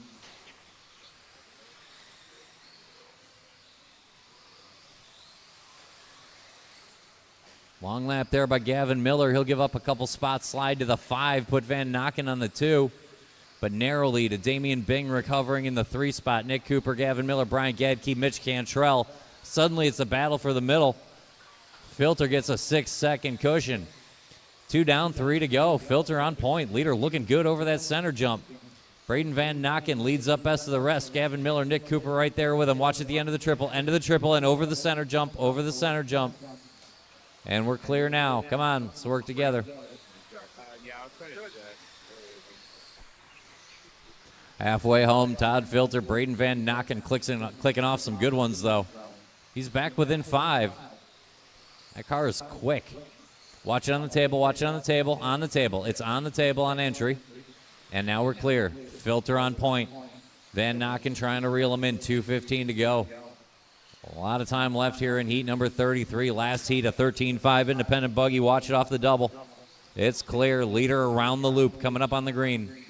Speaker 1: Long lap there by Gavin Miller. He'll give up a couple spots, slide to the 5, put Van Nokken on the 2. But narrowly to Damian Bing recovering in the 3 spot. Nick Cooper, Gavin Miller, Brian Gadke, Mitch Cantrell. Suddenly it's a battle for the middle. Filter gets a 6-second cushion. 2 down, 3 to go. Filter on point. Leader looking good over that center jump. Braden Van Nokken leads up best of the rest. Gavin Miller, Nick Cooper right there with him. Watch at the end of the triple, and over the center jump, over the center jump. And we're clear now. Come on, let's work together. Halfway home, Todd Filter, Braden Van Nokken clicking off some good ones, though. He's back within 5. That car is quick. Watch it on the table, watch it on the table, on the table. It's on the table on entry. And now we're clear. Filter on point. Van Nokken trying to reel him in. 2:15 to go. A lot of time left here in heat number 33. Last heat, a 13.5 independent buggy. Watch it off the double. It's clear. Leader around the loop coming up on the green.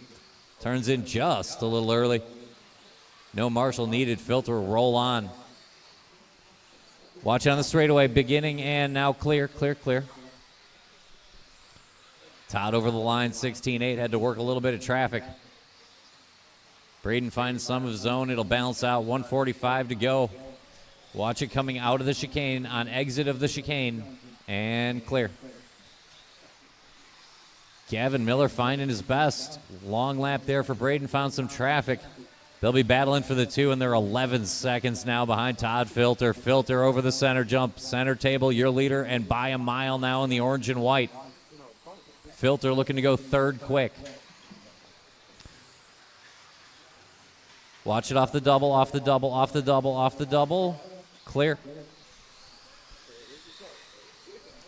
Speaker 1: Turns in just a little early. No marshal needed. Filter will roll on. Watch on the straightaway. Beginning and now clear, clear, clear. Todd over the line, 16.8. Had to work a little bit of traffic. Braden finds some of his own. It'll balance out. 1:45 to go. Watch it coming out of the chicane on exit of the chicane. And clear. Gavin Miller finding his best. Long lap there for Braden. Found some traffic. They'll be battling for the 2, and they're 11 seconds now behind Todd Filter. Filter over the center jump. Center table, your leader, and by a mile now in the orange and white. Filter looking to go 3rd quick. Watch it off the double, off the double, off the double, off the double. Clear.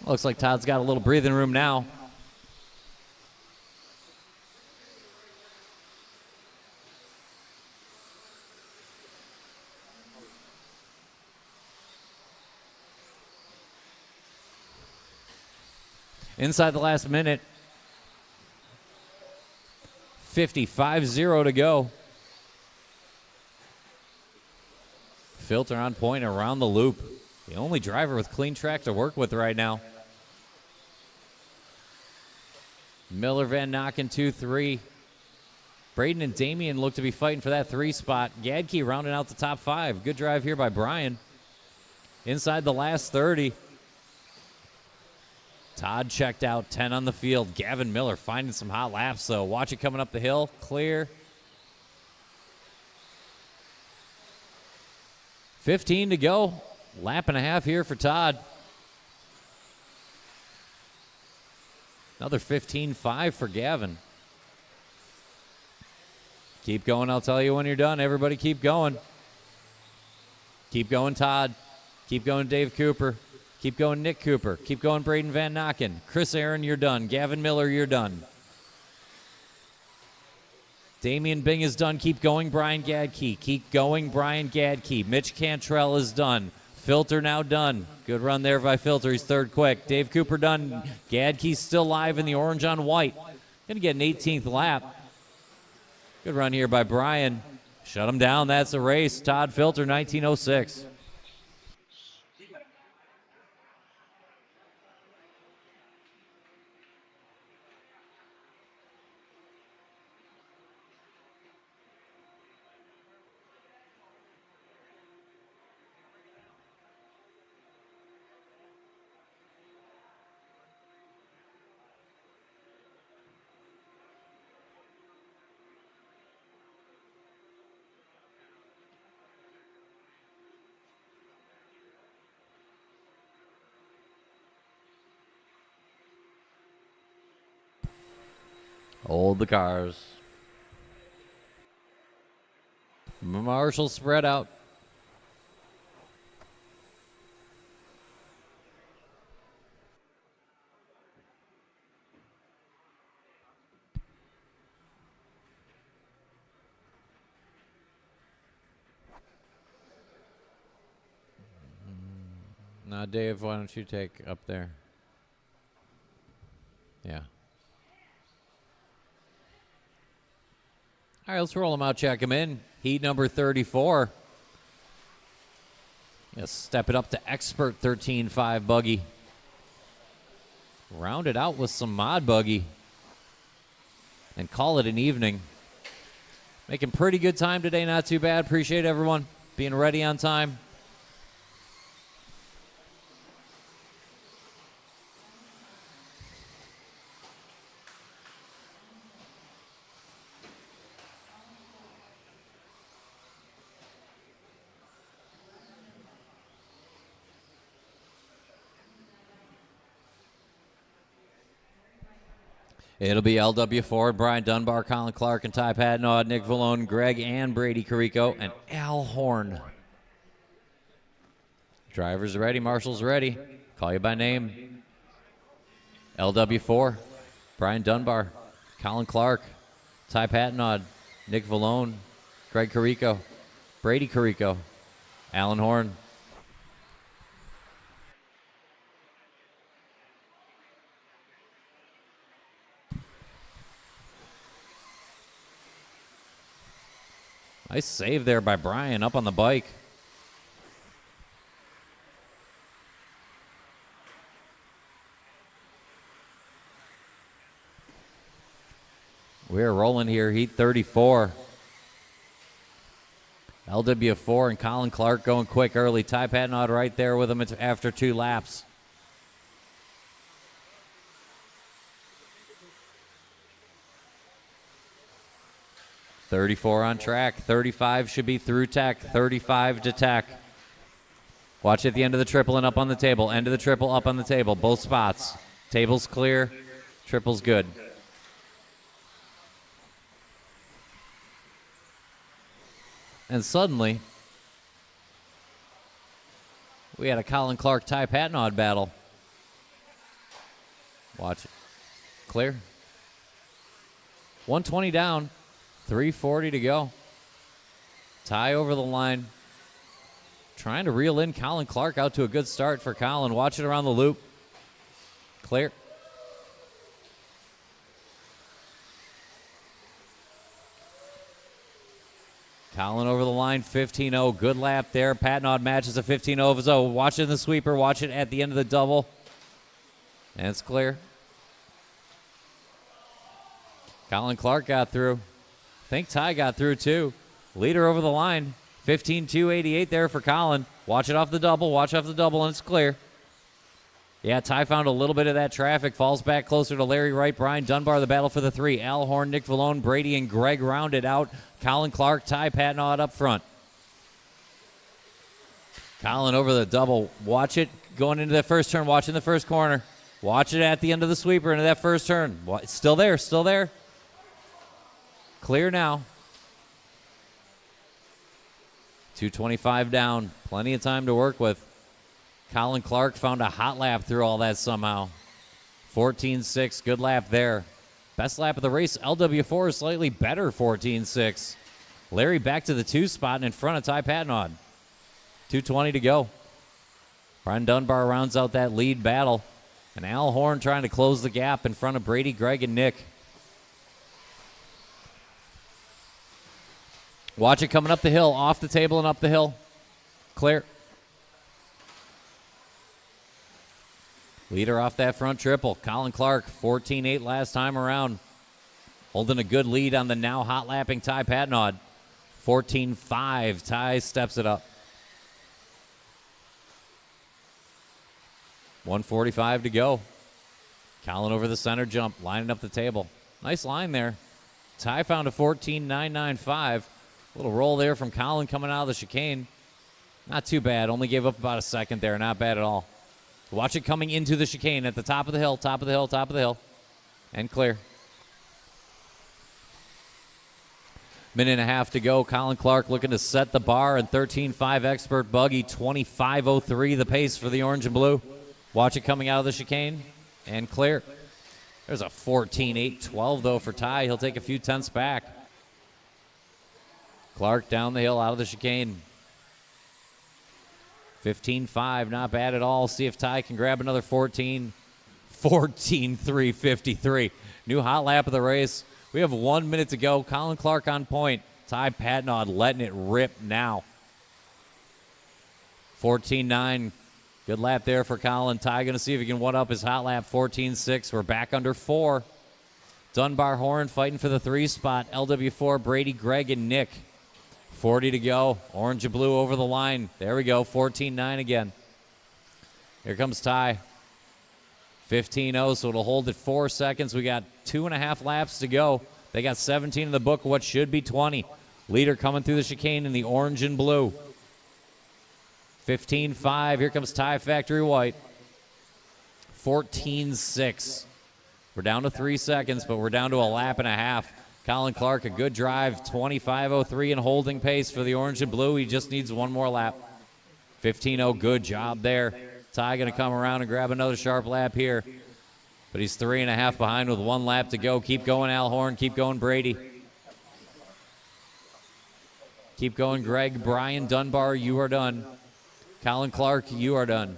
Speaker 1: Looks like Todd's got a little breathing room now. Inside the last minute. 55-0 to go. Filter on point around the loop. The only driver with clean track to work with right now. Miller, Van Nokken, 2-3. Braden and Damian look to be fighting for that 3 spot. Gadke rounding out the top 5. Good drive here by Brian. Inside the last 30. Todd checked out, 10 on the field. Gavin Miller finding some hot laps, though. Watch it coming up the hill. Clear. 15 to go. Lap and a half here for Todd. Another 15.5 for Gavin. Keep going, I'll tell you when you're done. Everybody keep going. Keep going, Todd. Keep going, Dave Cooper. Keep going, Nick Cooper. Keep going, Braden Van Nokken. Chris Aaron, you're done. Gavin Miller, you're done. Damian Bing is done. Keep going, Brian Gadke. Keep going, Brian Gadke. Mitch Cantrell is done. Filter now done. Good run there by Filter. He's 3rd quick. Dave Cooper done. Gadke's still live in the orange on white. Going to get an 18th lap. Good run here by Brian. Shut him down. That's a race. Todd Filter, 1906. Hold the cars. Marshall spread out. Now, Dave, why don't you take up there? Yeah. All right, let's roll him out, check him in. Heat number 34. Yes, step it up to expert 13.5 buggy. round it out with some mod buggy and call it an evening. Making pretty good time today, not too bad. Appreciate everyone being ready on time. It'll be LW Ford, Brian Dunbar, Colin Clark, and Ty Patnaud, Nick Vallone, Greg and Brady Carrico, and Al Horn. Drivers ready, marshals ready. Call you by name. LW4, Brian Dunbar, Colin Clark, Ty Patnaud, Nick Vallone, Greg Carrico, Brady Carrico, Alan Horn. Nice save there by Brian up on the bike. We're rolling here, heat 34. LW4 and Colin Clark going quick early. Ty Patnaud right there with him after 2 laps. .34 on track. 35 should be through tech. 35 to tech. Watch at the end of the triple and up on the table. End of the triple, up on the table. Both spots. Table's clear. Triple's good. And suddenly, we had a Colin Clark Ty Patnaud battle. Watch it. Clear. 120 down. 3:40 to go. Ty over the line. Trying to reel in Colin Clark out to a good start for Colin. Watch it around the loop. Clear. Colin over the line, 15-0. Good lap there. Patnaud matches a 15-0 of his own. Watch it in the sweeper. Watch it at the end of the double. And it's clear. Colin Clark got through. I think Ty got through too. Leader over the line. 15-2-88 there for Colin. Watch it off the double. Watch off the double, and it's clear. Yeah, Ty found a little bit of that traffic. Falls back closer to Larry Wright. Brian Dunbar, the battle for the 3. Al Horn, Nick Vallone, Brady, and Greg rounded out. Colin Clark, Ty Patnaud up front. Colin over the double. Watch it going into that first turn. Watch in the first corner. Watch it at the end of the sweeper into that first turn. It's still there, still there. Clear now. 225 down. Plenty of time to work with. Colin Clark found a hot lap through all that somehow. 14.6, good lap there. Best lap of the race, LW4 is slightly better, 14.6. Larry back to the 2 spot and in front of Ty Patnaud. 2:20 to go. Brian Dunbar rounds out that lead battle. And Al Horn trying to close the gap in front of Brady, Greg, and Nick. Watch it coming up the hill, off the table and up the hill. Clear. Leader off that front triple. Colin Clark, 14.8 last time around. Holding a good lead on the now hot lapping Ty Patnaud. 14.5. Ty steps it up. 1:45 to go. Colin over the center jump, lining up the table. Nice line there. Ty found a 14.995. Little roll there from Colin coming out of the chicane. Not too bad. Only gave up about a second there. Not bad at all. Watch it coming into the chicane at the top of the hill, top of the hill, top of the hill. And clear. Minute and a half to go. Colin Clark looking to set the bar, and 13.5 expert buggy, 25.03 the pace for the orange and blue. Watch it coming out of the chicane and clear. There's a 14.812 though for Ty. He'll take a few tenths back. Clark down the hill out of the chicane. 15.5, not bad at all. See if Ty can grab another 14. 14.353. New hot lap of the race. We have 1 minute to go. Colin Clark on point. Ty Patnaud letting it rip now. 14.9 Good lap there for Colin. Ty going to see if he can one-up his hot lap, 14.6. We're back under 4. Dunbar Horn fighting for the 3 spot. LW4, Brady, Greg, and Nick. 40 to go. Orange and blue over the line. There we go, 14.9 again. Here comes Ty. 15.0, so it'll hold at 4 seconds. We got 2.5 laps to go. They got 17 in the book, what should be 20. Leader coming through the chicane in the orange and blue. 15.5. Here comes Ty Factory White. 14.6. We're down to 3 seconds, but we're down to a lap and a half. Colin Clark, a good drive. 25.03 in holding pace for the orange and blue. He just needs one more lap. 15.0, good job there. Ty going to come around and grab another sharp lap here. But he's 3.5 behind with 1 lap to go. Keep going, Al Horn. Keep going, Brady. Keep going, Greg. Brian Dunbar, you are done. Colin Clark, you are done.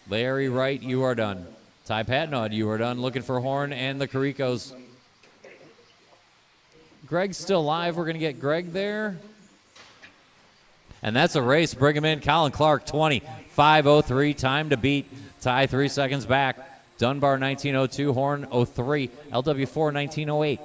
Speaker 1: Larry Wright, you are done. Ty Patnod, you are done. Looking for Horn and the Caricos. Greg's still live. We're going to get Greg there. And that's a race. Bring him in. Colin Clark, 20.503. Time to beat. Ty 3 seconds back. Dunbar, 19.02. Horn, 03. LW4, 19.08.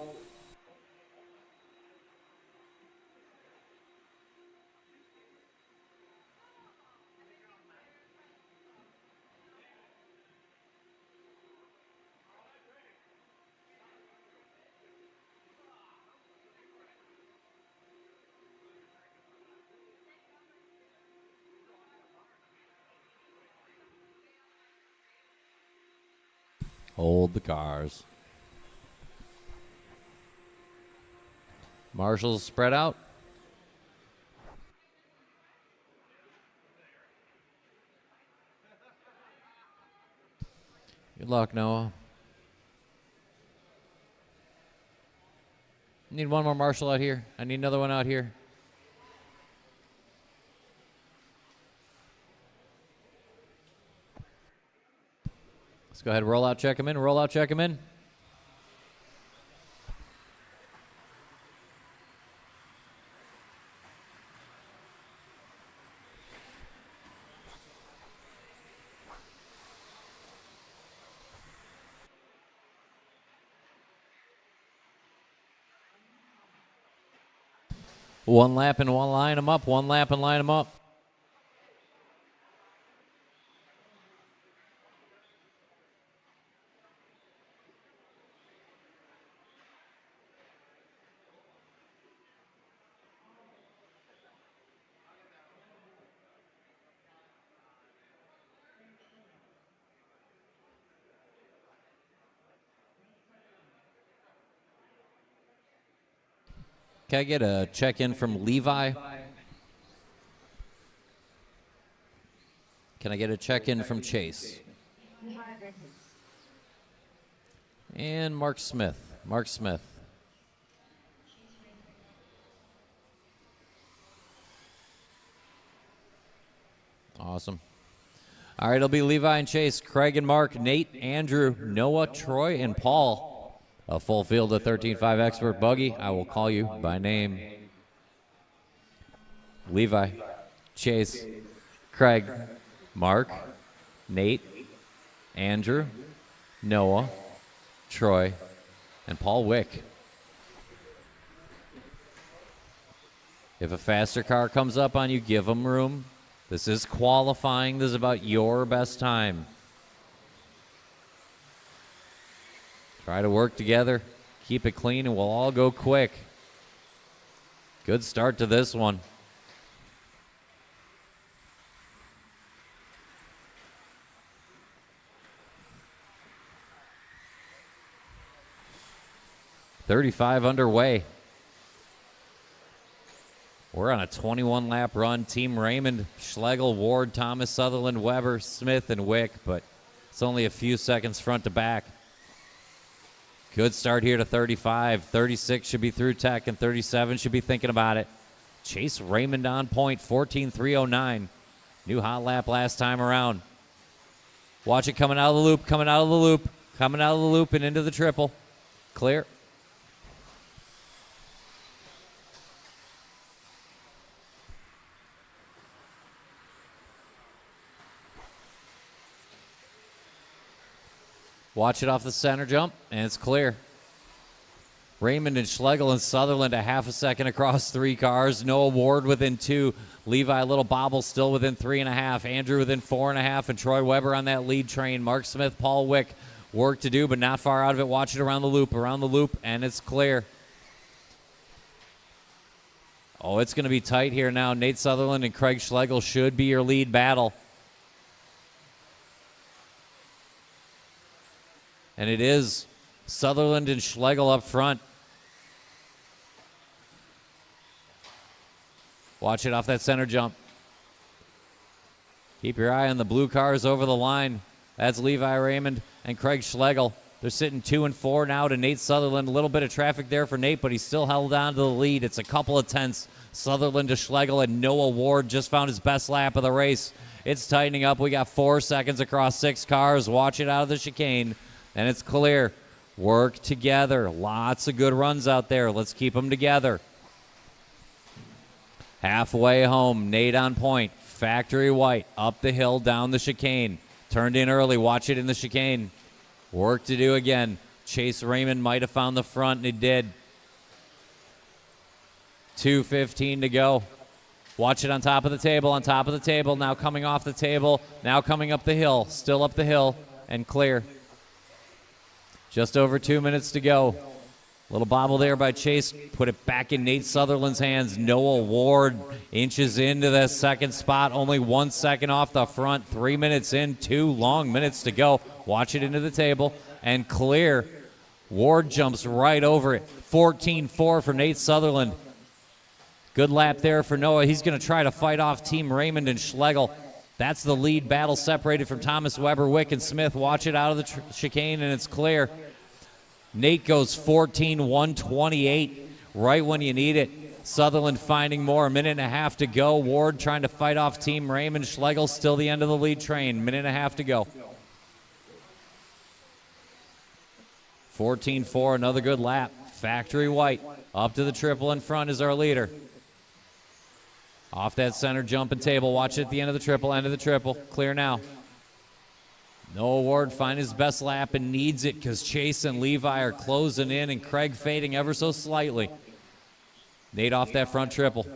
Speaker 1: Hold the cars. Marshals spread out. Good luck, Noah. Need one more marshal out here. I need another one out here. Let's go ahead and roll out, check him in. Roll out, check him in. One lap and one line him up. One lap and line him up. Can I get a check-in from Levi? Can I get a check-in from Chase? And Mark Smith. Mark Smith. Awesome. All right, it'll be Levi and Chase, Craig and Mark, Nate, Andrew, Noah, Troy, and Paul. A full field of 13.5 expert buggy. I will call you by name. Levi, Chase, Craig, Mark, Nate, Andrew, Noah, Troy, and Paul Wick. If a faster car comes up on you, give them room. This is qualifying. This is about your best time. Try to work together, keep it clean, and we'll all go quick. Good start to this one. .35 underway. We're on a 21-lap run. Team Raymond, Schlegel, Ward, Thomas, Sutherland, Weber, Smith, and Wick, but it's only a few seconds front to back. Good start here to 35. 36 should be through tech, and 37 should be thinking about it. Chase Raymond on point, 14.309. New hot lap last time around. Watch it coming out of the loop, coming out of the loop, coming out of the loop and into the triple. Clear. Watch it off the center jump, and it's clear. Raymond and Schlegel and Sutherland a half a second across 3 cars. Noah Ward within 2. Levi a little bobble still within 3.5. Andrew within 4.5. And Troy Weber on that lead train. Mark Smith, Paul Wick. Work to do, but not far out of it. Watch it around the loop, and it's clear. Oh, it's going to be tight here now. Nate Sutherland and Craig Schlegel should be your lead battle. And it is Sutherland and Schlegel up front. Watch it off that center jump. Keep your eye on the blue cars over the line. That's Levi Raymond and Craig Schlegel. They're sitting 2 and 4 now to Nate Sutherland. A little bit of traffic there for Nate, but he's still held on to the lead. It's a couple of tenths. Sutherland to Schlegel, and Noah Ward just found his best lap of the race. It's tightening up. We got 4 seconds across 6 cars. Watch it out of the chicane, and it's clear. Work together. Lots of good runs out there. Let's keep them together. Halfway home, Nate on point. Factory white, up the hill, down the chicane. Turned in early. Watch it in the chicane. Work to do again. Chase Raymond might have found the front, and he did. 2:15 to go. Watch it on top of the table, now coming off the table, now coming up the hill, still up the hill, and clear. Just over 2 minutes to go. Little bobble there by Chase. Put it back in Nate Sutherland's hands. Noah Ward inches into the second spot. Only 1 second off the front. 3 minutes in. 2 long minutes to go. Watch it into the table. And clear. Ward jumps right over it. 14-4 for Nate Sutherland. Good lap there for Noah. He's going to try to fight off Team Raymond and Schlegel. That's the lead battle separated from Thomas, Weber, Wick, and Smith. Watch it out of the chicane, and it's clear. Nate goes 14-128 right when you need it. Sutherland finding more. A minute and a half to go. Ward trying to fight off Team Raymond. Schlegel still the end of the lead train. Minute and a half to go. 14-4, another good lap. Factory white. Up to the triple in front is our leader. Off that center jump and table. Watch it at the end of the triple. Clear now. Noah Ward find his best lap and needs it because Chase and Levi are closing in and Craig fading ever so slightly. Nate off that front triple.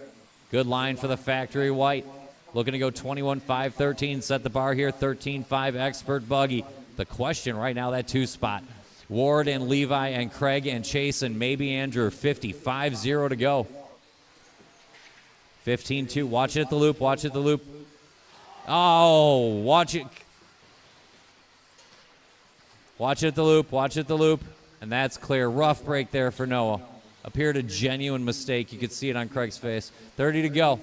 Speaker 1: Good line for the factory white. Looking to go 21-5-13. Set the bar here. 13-5 expert buggy. The question right now, that 2 spot. Ward and Levi and Craig and Chase and maybe Andrew. 55-0 to go. 15-2. Watch it at the loop. Oh, watch it. Watch it at the loop. And that's clear. Rough break there for Noah. Appeared a genuine mistake. You could see it on Craig's face. 30 to go.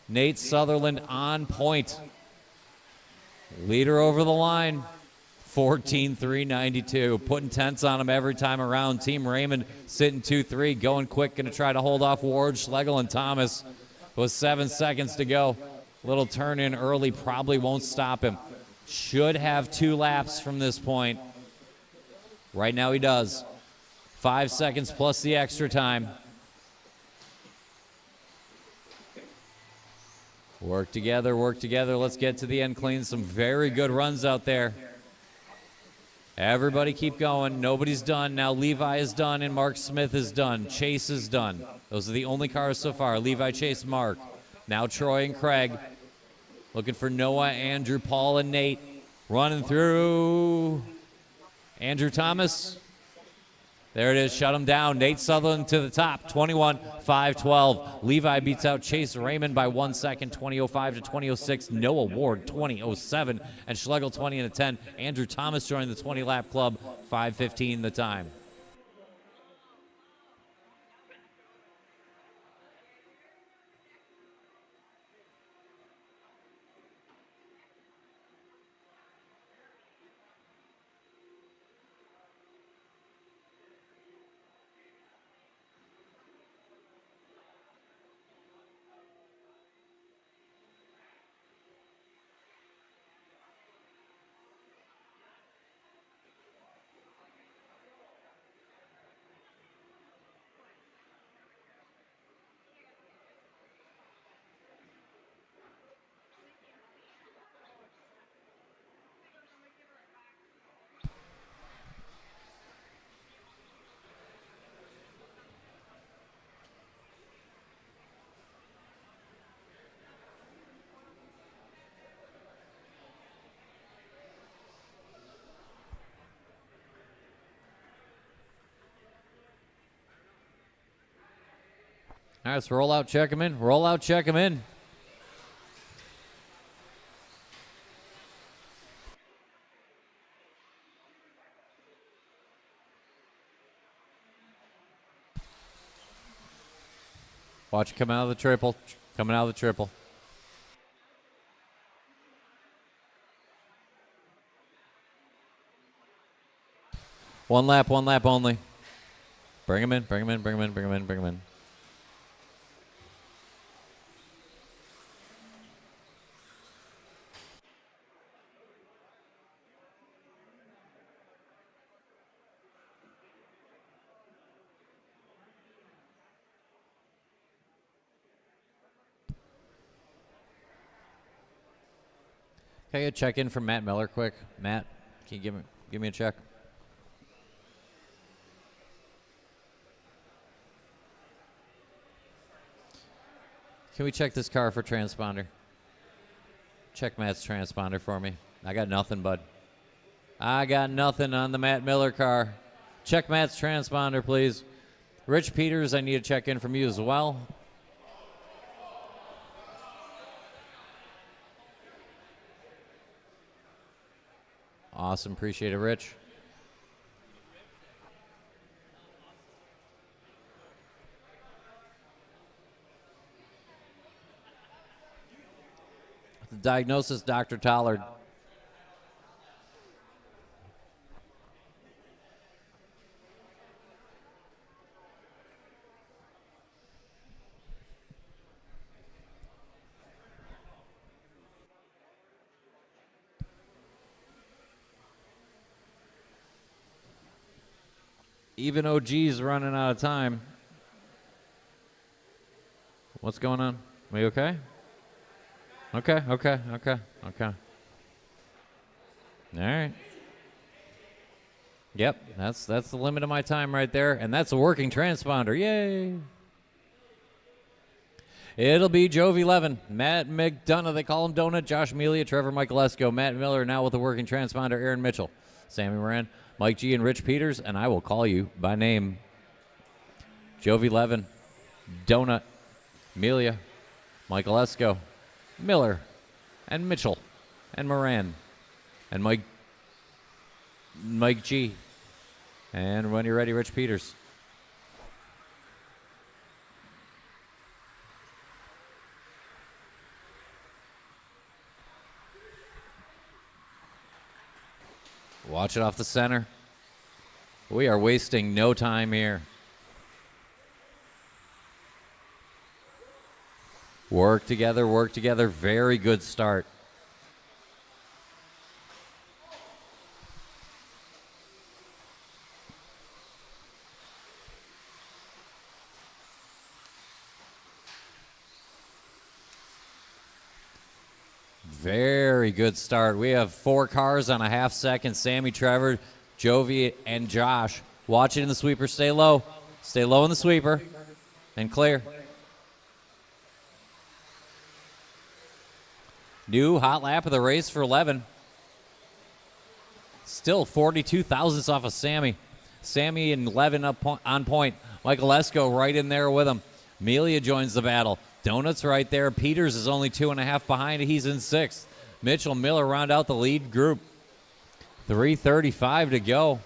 Speaker 1: Nate Sutherland on point. Leader over the line. 14-3-92. Putting tenths on him every time around. Team Raymond sitting 2-3. Going quick. Going to try to hold off Ward, Schlegel, and Thomas. With 7 seconds to go. Little turn in early. Probably won't stop him. Should have 2 laps from this point. Right now he does. 5 seconds plus the extra time. Work together. Let's get to the end clean. Some very good runs out there. Everybody keep going. Nobody's done. Now Levi is done and Mark Smith is done. Chase is done. Those are the only cars so far. Levi, Chase, Mark. Now Troy and Craig. Looking for Noah, Andrew, Paul, and Nate. Running through. Andrew Thomas. There it is. Shut him down. Nate Sutherland to the top. 21-5-12. Levi beats out Chase Raymond by 1 second. 20:05 to 20:06. Noah Ward 20:07. And Schlegel 20:10. Andrew Thomas joined the 20-lap club. 5:15 the time. All right, let's roll out, check him in. Roll out, check him in. Watch it come out of the triple. Coming out of the triple. One lap only. Bring him in, bring him in, bring him in, bring him in, bring him in. Can I get a check in from Matt Miller quick? Matt, can you give me a check? Can we check this car for transponder? Check Matt's transponder for me. I got nothing, bud. I got nothing on the Matt Miller car. Check Matt's transponder, please. Rich Peters, I need a check in from you as well. Awesome. Appreciate it, Rich. The diagnosis, Dr. Tollard. Even OG's running out of time. What's going on? Are you okay? Okay. All right. Yep, that's the limit of my time right there, and that's a working transponder. Yay! It'll be Jove 11, Matt McDonough, they call him Donut, Josh Amelia, Trevor Michaelesco, Matt Miller now with a working transponder, Aaron Mitchell, Sammy Moran, Mike G, and Rich Peters, and I will call you by name. Jove 11, Donut, Amelia, Michaelesco, Miller, and Mitchell, and Moran, and Mike G. And when you're ready, Rich Peters. Watch it off the center. We are wasting no time here. Work together, work together. Very good start. Very good start. We have 4 cars on a half second. Sammy, Trevor, Jovi, and Josh. Watch it in the sweeper. Stay low. Stay low in the sweeper. And clear. New hot lap of the race for 11. Still 42 thousandths off of Sammy. Sammy and 11 up on point. Michael Esco right in there with him. Amelia joins the battle. Donuts right there. Peters is only 2.5 behind. He's in 6th. Mitchell, Miller round out the lead group. 3:35 to go.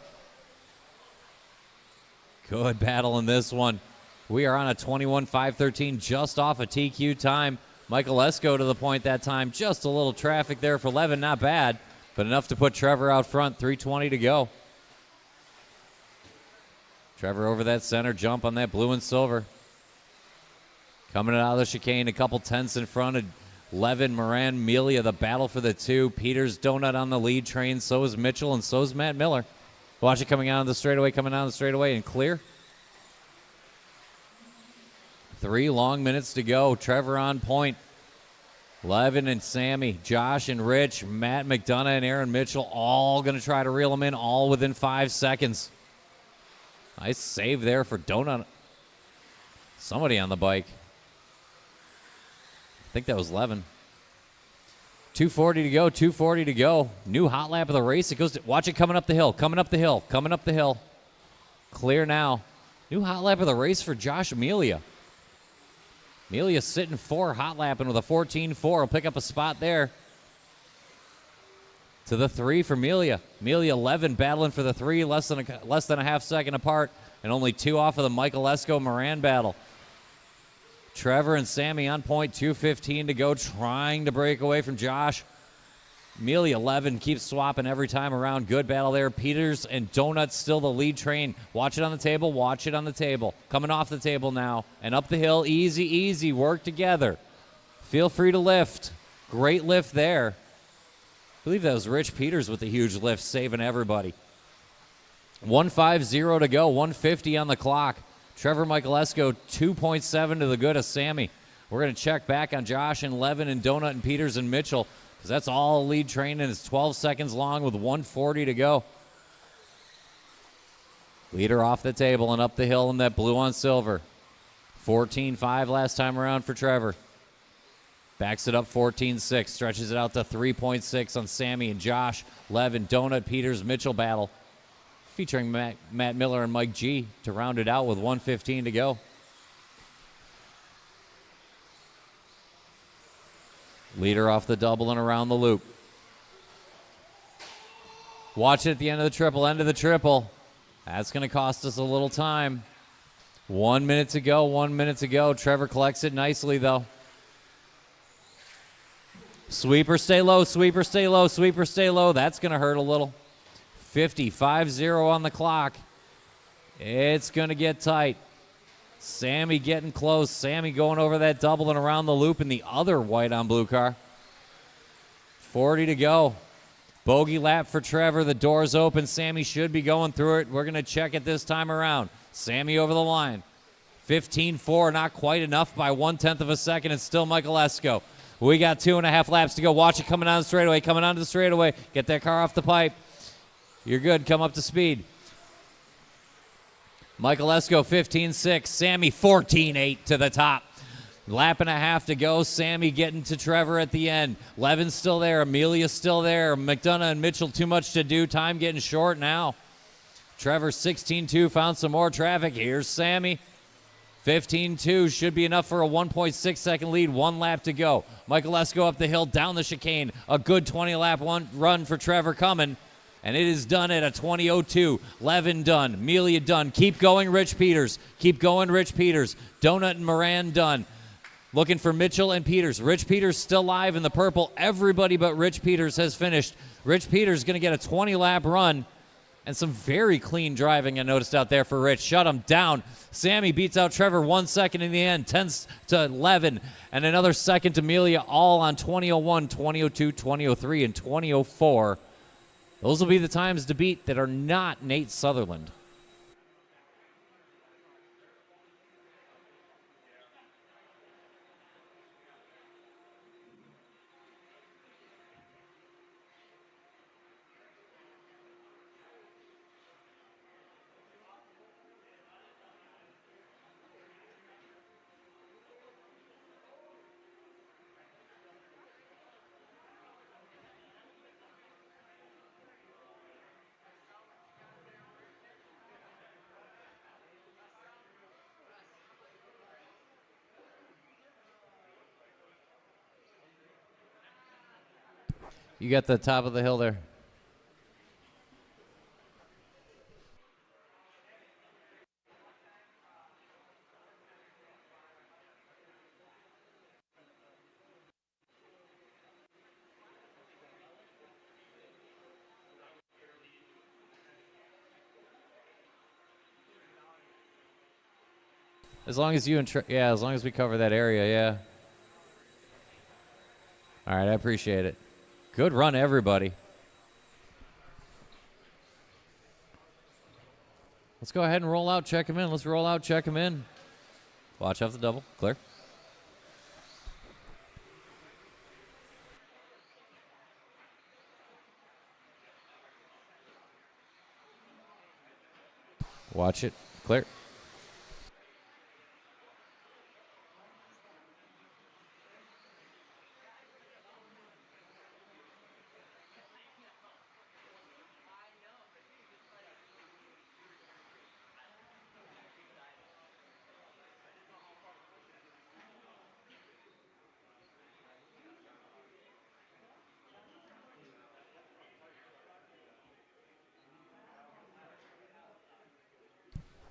Speaker 1: Good battle in this one. We are on a 21.513 just off a TQ time. Michael Esco to the point that time. Just a little traffic there for 11. Not bad, but enough to put Trevor out front. 3:20 to go. Trevor over that center jump on that blue and silver. Coming out of the chicane, a couple tenths in front of Levin, Moran, Amelia, the battle for the 2. Peters, Donut on the lead train. So is Mitchell, and so is Matt Miller. Watch it coming out of the straightaway, and clear. 3 long minutes to go. Trevor on point. Levin and Sammy, Josh and Rich, Matt McDonough and Aaron Mitchell all going to try to reel them in, all within 5 seconds. Nice save there for Donut. Somebody on the bike. I think that was Levin. 2:40 to go, 2:40 to go. New hot lap of the race. It goes to, watch it coming up the hill, coming up the hill. Clear now. New hot lap of the race for Josh Amelia. Amelia sitting 4, hot lapping with a 14-4. Will pick up a spot there. To the 3 for Amelia. Amelia 11 battling for the 3, less than a half second apart, and only 2 off of the Michael Lesko-Moran battle. Trevor and Sammy on point, 2:15 to go, trying to break away from Josh. Amelia 11 keeps swapping every time around. Good battle there. Peters and Donuts still the lead train. Watch it on the table. Watch it on the table. Coming off the table now and up the hill. Easy, easy. Work together. Feel free to lift. Great lift there. I believe that was Rich Peters with the huge lift, saving everybody. 1:50 to go. 1:50 on the clock. Trevor Michaelesco, 2.7 to the good of Sammy. We're going to check back on Josh and Levin and Donut and Peters and Mitchell, because that's all lead train, and it's 12 seconds long with 1:40 to go. Leader off the table and up the hill in that blue on silver. 14.5 last time around for Trevor. Backs it up 14.6, stretches it out to 3.6 on Sammy and Josh, Levin, Donut, Peters, Mitchell battle. Featuring Matt Miller and Mike G to round it out with 1:15 to go. Leader off the double and around the loop. Watch it at the end of the triple, end of the triple. That's going to cost us a little time. 1 minute to go, 1 minute to go. Trevor collects it nicely, though. Sweeper, stay low, sweeper, stay low, sweeper, stay low. That's going to hurt a little. 50-5-0 on the clock. It's going to get tight. Sammy getting close. Sammy going over that double and around the loop in the other white on blue car. 40 to go. Bogey lap for Trevor. The door's open. Sammy should be going through it. We're going to check it this time around. Sammy over the line. 15-4, not quite enough by 1/10 of a second. It's still Michael Esco. We got 2.5 laps to go. Watch it coming down the straightaway. Coming onto the straightaway. Get that car off the pipe. You're good. Come up to speed. Michael Esco, 15-6. Sammy, 14-8 to the top. Lap and a half to go. Sammy getting to Trevor at the end. Levin's still there. Amelia's still there. McDonough and Mitchell, too much to do. Time getting short now. Trevor, 16-2, found some more traffic. Here's Sammy. 15-2 should be enough for a 1.6 second lead. 1 lap to go. Michael Esco up the hill, down the chicane. A good 20-lap run for Trevor coming. And it is done at a 20:02. Levin done. Amelia done. Keep going, Rich Peters. Keep going, Rich Peters. Donut and Moran done. Looking for Mitchell and Peters. Rich Peters still live in the purple. Everybody but Rich Peters has finished. Rich Peters going to get a 20-lap run. And some very clean driving I noticed out there for Rich. Shut him down. Sammy beats out Trevor 1 second in the end. 10-11. And another second to Amelia, all on 20:01, 20:02, 20:03, and 20:04. Those will be the times to beat that are not Nate Sutherland. You got the top of the hill there. As long as you and as long as we cover that area, yeah. All right, I appreciate it. Good run, everybody. Let's go ahead and roll out, check him in. Let's roll out, check him in. Watch off the double. Clear. Watch it. Clear.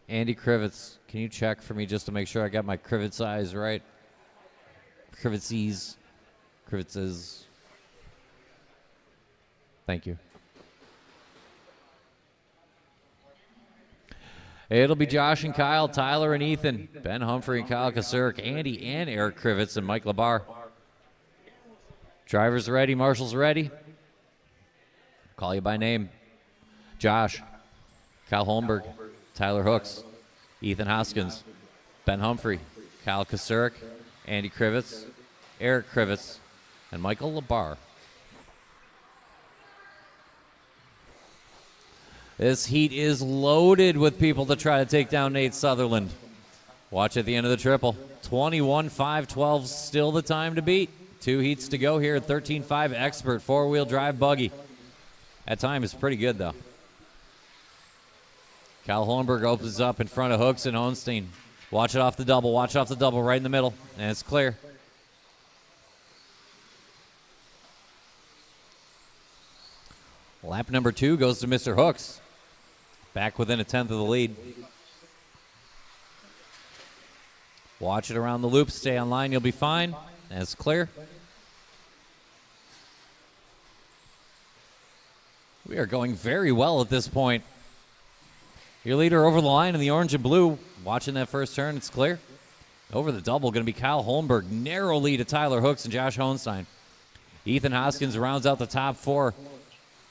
Speaker 1: Andy Krivitz, can you check for me just to make sure I got my Krivitz eyes right? Krivitzes. Thank you. It'll be Josh and Kyle, Tyler and Ethan, Ben Humphrey and Kyle Kasurek, Andy and Eric Krivitz, and Mike Labar. Drivers ready, marshals ready. Call you by name. Josh, Kyle Holmberg, Tyler Hooks, Ethan Hoskins, Ben Humphrey, Kyle Kasurek, Andy Krivitz, Eric Krivitz, and Michael Labar. This heat is loaded with people to try to take down Nate Sutherland. Watch at the end of the triple. 21-5-12, still the time to beat. 2 heats to go here at 13.5 Expert 4-wheel drive buggy. That time is pretty good, though. Kyle Holmberg opens up in front of Hooks and Onstein. Watch it off the double. Watch it off the double right in the middle, and it's clear. Lap number 2 goes to Mr. Hooks. Back within a tenth of the lead. Watch it around the loop. Stay on line. You'll be fine. That's clear. We are going very well at this point. Your leader over the line in the orange and blue. Watching that first turn. It's clear. Over the double going to be Kyle Holmberg. Narrow lead to Tyler Hooks and Josh Hohenstein. Ethan Hoskins rounds out the top 4.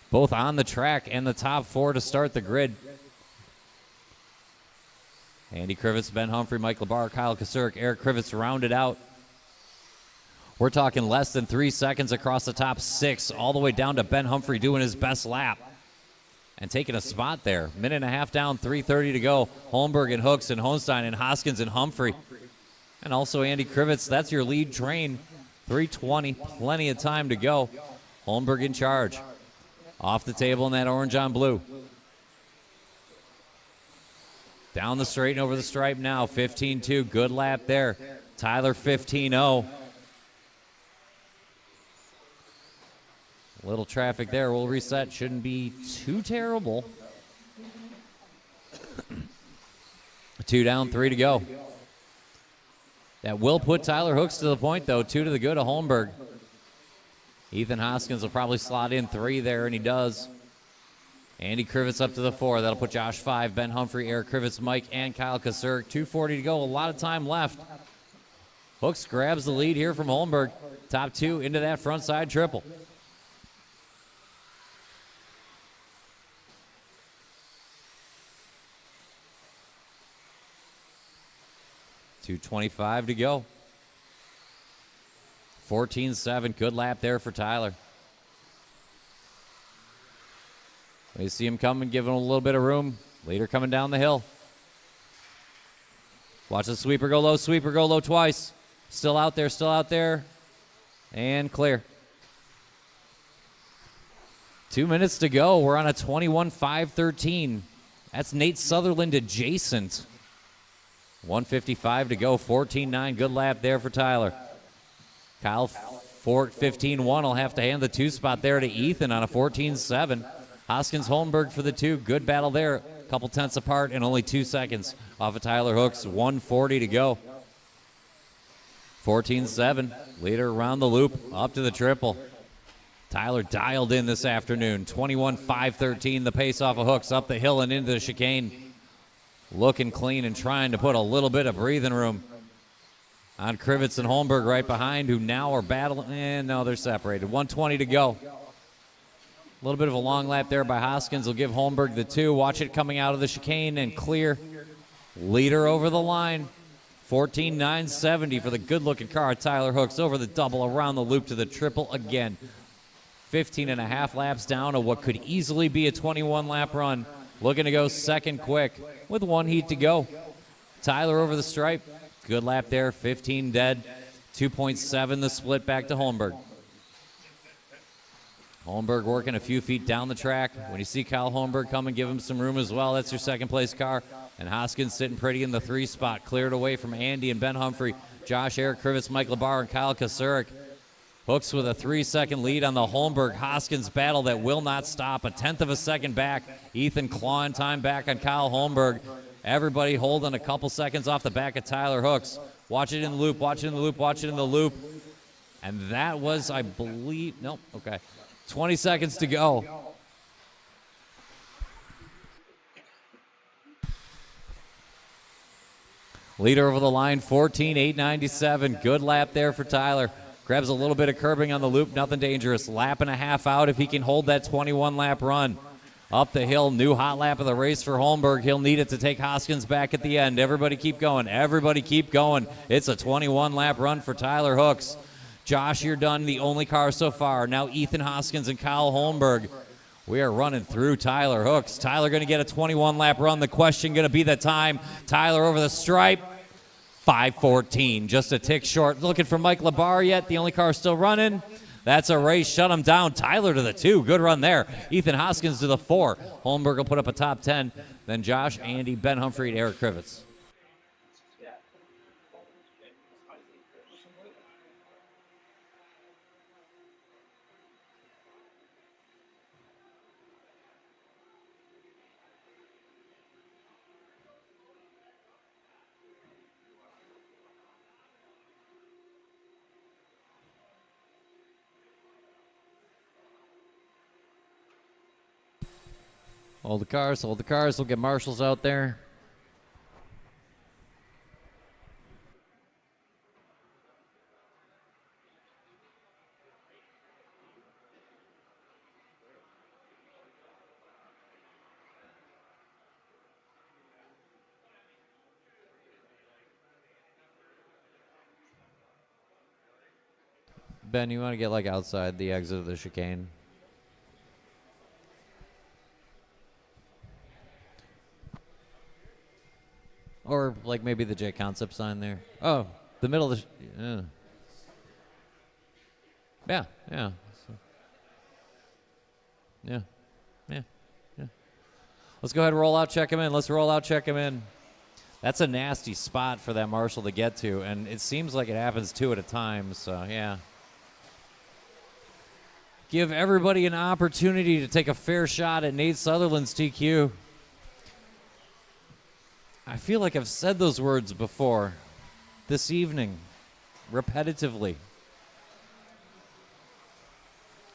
Speaker 1: Both on the track and the top 4 to start the grid. Andy Krivitz, Ben Humphrey, Mike Labar, Kyle Kasurek, Eric Krivitz rounded out. We're talking less than 3 seconds across the top 6, all the way down to Ben Humphrey doing his best lap and taking a spot there. Minute and a half down, 3:30 to go. Holmberg and Hooks and Hohenstein and Hoskins and Humphrey. And also Andy Krivitz, that's your lead train. 3:20, plenty of time to go. Holmberg in charge. Off the table in that orange on blue. Down the straight and over the stripe now. 15-2. Good lap there. Tyler 15-0. Little traffic there. We'll reset. Shouldn't be too terrible. 2 down, 3 to go. That will put Tyler Hooks to the point, though. 2 to the good of Holmberg. Ethan Hoskins will probably slot in 3 there, and he does. Andy Krivitz up to the 4. That'll put Josh 5, Ben Humphrey, Eric Krivitz, Mike, and Kyle Kasurek. 2:40 to go. A lot of time left. Hooks grabs the lead here from Holmberg. Top 2 into that front side triple. .225 to go. 14-7. Good lap there for Tyler. We see him coming, giving him a little bit of room. Leader coming down the hill. Watch the sweeper go low twice. Still out there. And clear. 2 minutes to go. We're on a 21-5-13. That's Nate Sutherland adjacent. 1:55 to go. 14-9. Good lap there for Tyler. Kyle Fort 15-1 will have to hand the 2 spot there to Ethan on a 14-7. Hoskins Holmberg for the 2. Good battle there. A couple tenths apart and only 2 seconds off of Tyler Hooks. 1:40 to go. 14-7. Leader around the loop. Up to the triple. Tyler dialed in this afternoon. 21-5-13. The pace off of Hooks up the hill and into the chicane. Looking clean and trying to put a little bit of breathing room on Krivitz and Holmberg right behind, who now are battling. And no, they're separated. 1:20 to go. A little bit of a long lap there by Hoskins will give Holmberg the 2. Watch it coming out of the chicane and clear. Leader over the line. 14-9-70 for the good-looking car. Tyler Hooks over the double around the loop to the triple again. 15 and a half laps down to what could easily be a 21-lap run. Looking to go second quick with 1 heat to go. Tyler over the stripe. Good lap there. 15 dead. 2.7 the split back to Holmberg. Holmberg working a few feet down the track. When you see Kyle Holmberg come and give him some room as well, that's your second place car. And Hoskins sitting pretty in the 3 spot, cleared away from Andy and Ben Humphrey, Josh, Eric Krivitz, Mike Labar, and Kyle Kasurek. Hooks with a 3-second lead on the Holmberg-Hoskins battle that will not stop. A tenth of a second back. Ethan clawing time back on Kyle Holmberg. Everybody holding a couple seconds off the back of Tyler Hooks. Watch it in the loop, watch it in the loop, watch it in the loop. And that was, I believe, nope, okay. 20 seconds to go. Leader over the line, 14.897. Good lap there for Tyler. Grabs a little bit of curbing on the loop, nothing dangerous. Lap and a half out if he can hold that 21-lap run. Up the hill, new hot lap of the race for Holmberg. He'll need it to take Hoskins back at the end. Everybody keep going. Everybody keep going. It's a 21-lap run for Tyler Hooks. Josh, you're done. The only car so far. Now Ethan Hoskins and Kyle Holmberg. We are running through Tyler Hooks. Tyler going to get a 21-lap run. The question going to be the time. Tyler over the stripe. 5:14, just a tick short. Looking for Mike Labar yet. The only car still running. That's a race. Shut him down. Tyler to the 2. Good run there. Ethan Hoskins to the 4. Holmberg will put up a top 10. Then Josh, Andy, Ben Humphrey, and Eric Krivitz. Hold the cars, hold the cars. We'll get marshals out there. Ben, you want to get like outside the exit of the chicane? Or like maybe the JConcepts sign there. Oh, the middle of the... Yeah. Yeah. Let's go ahead and roll out, check him in. Let's roll out, check him in. That's a nasty spot for that marshal to get to, and it seems like it happens 2 at a time, so yeah. Give everybody an opportunity to take a fair shot at Nate Sutherland's TQ. I feel like I've said those words before this evening, repetitively.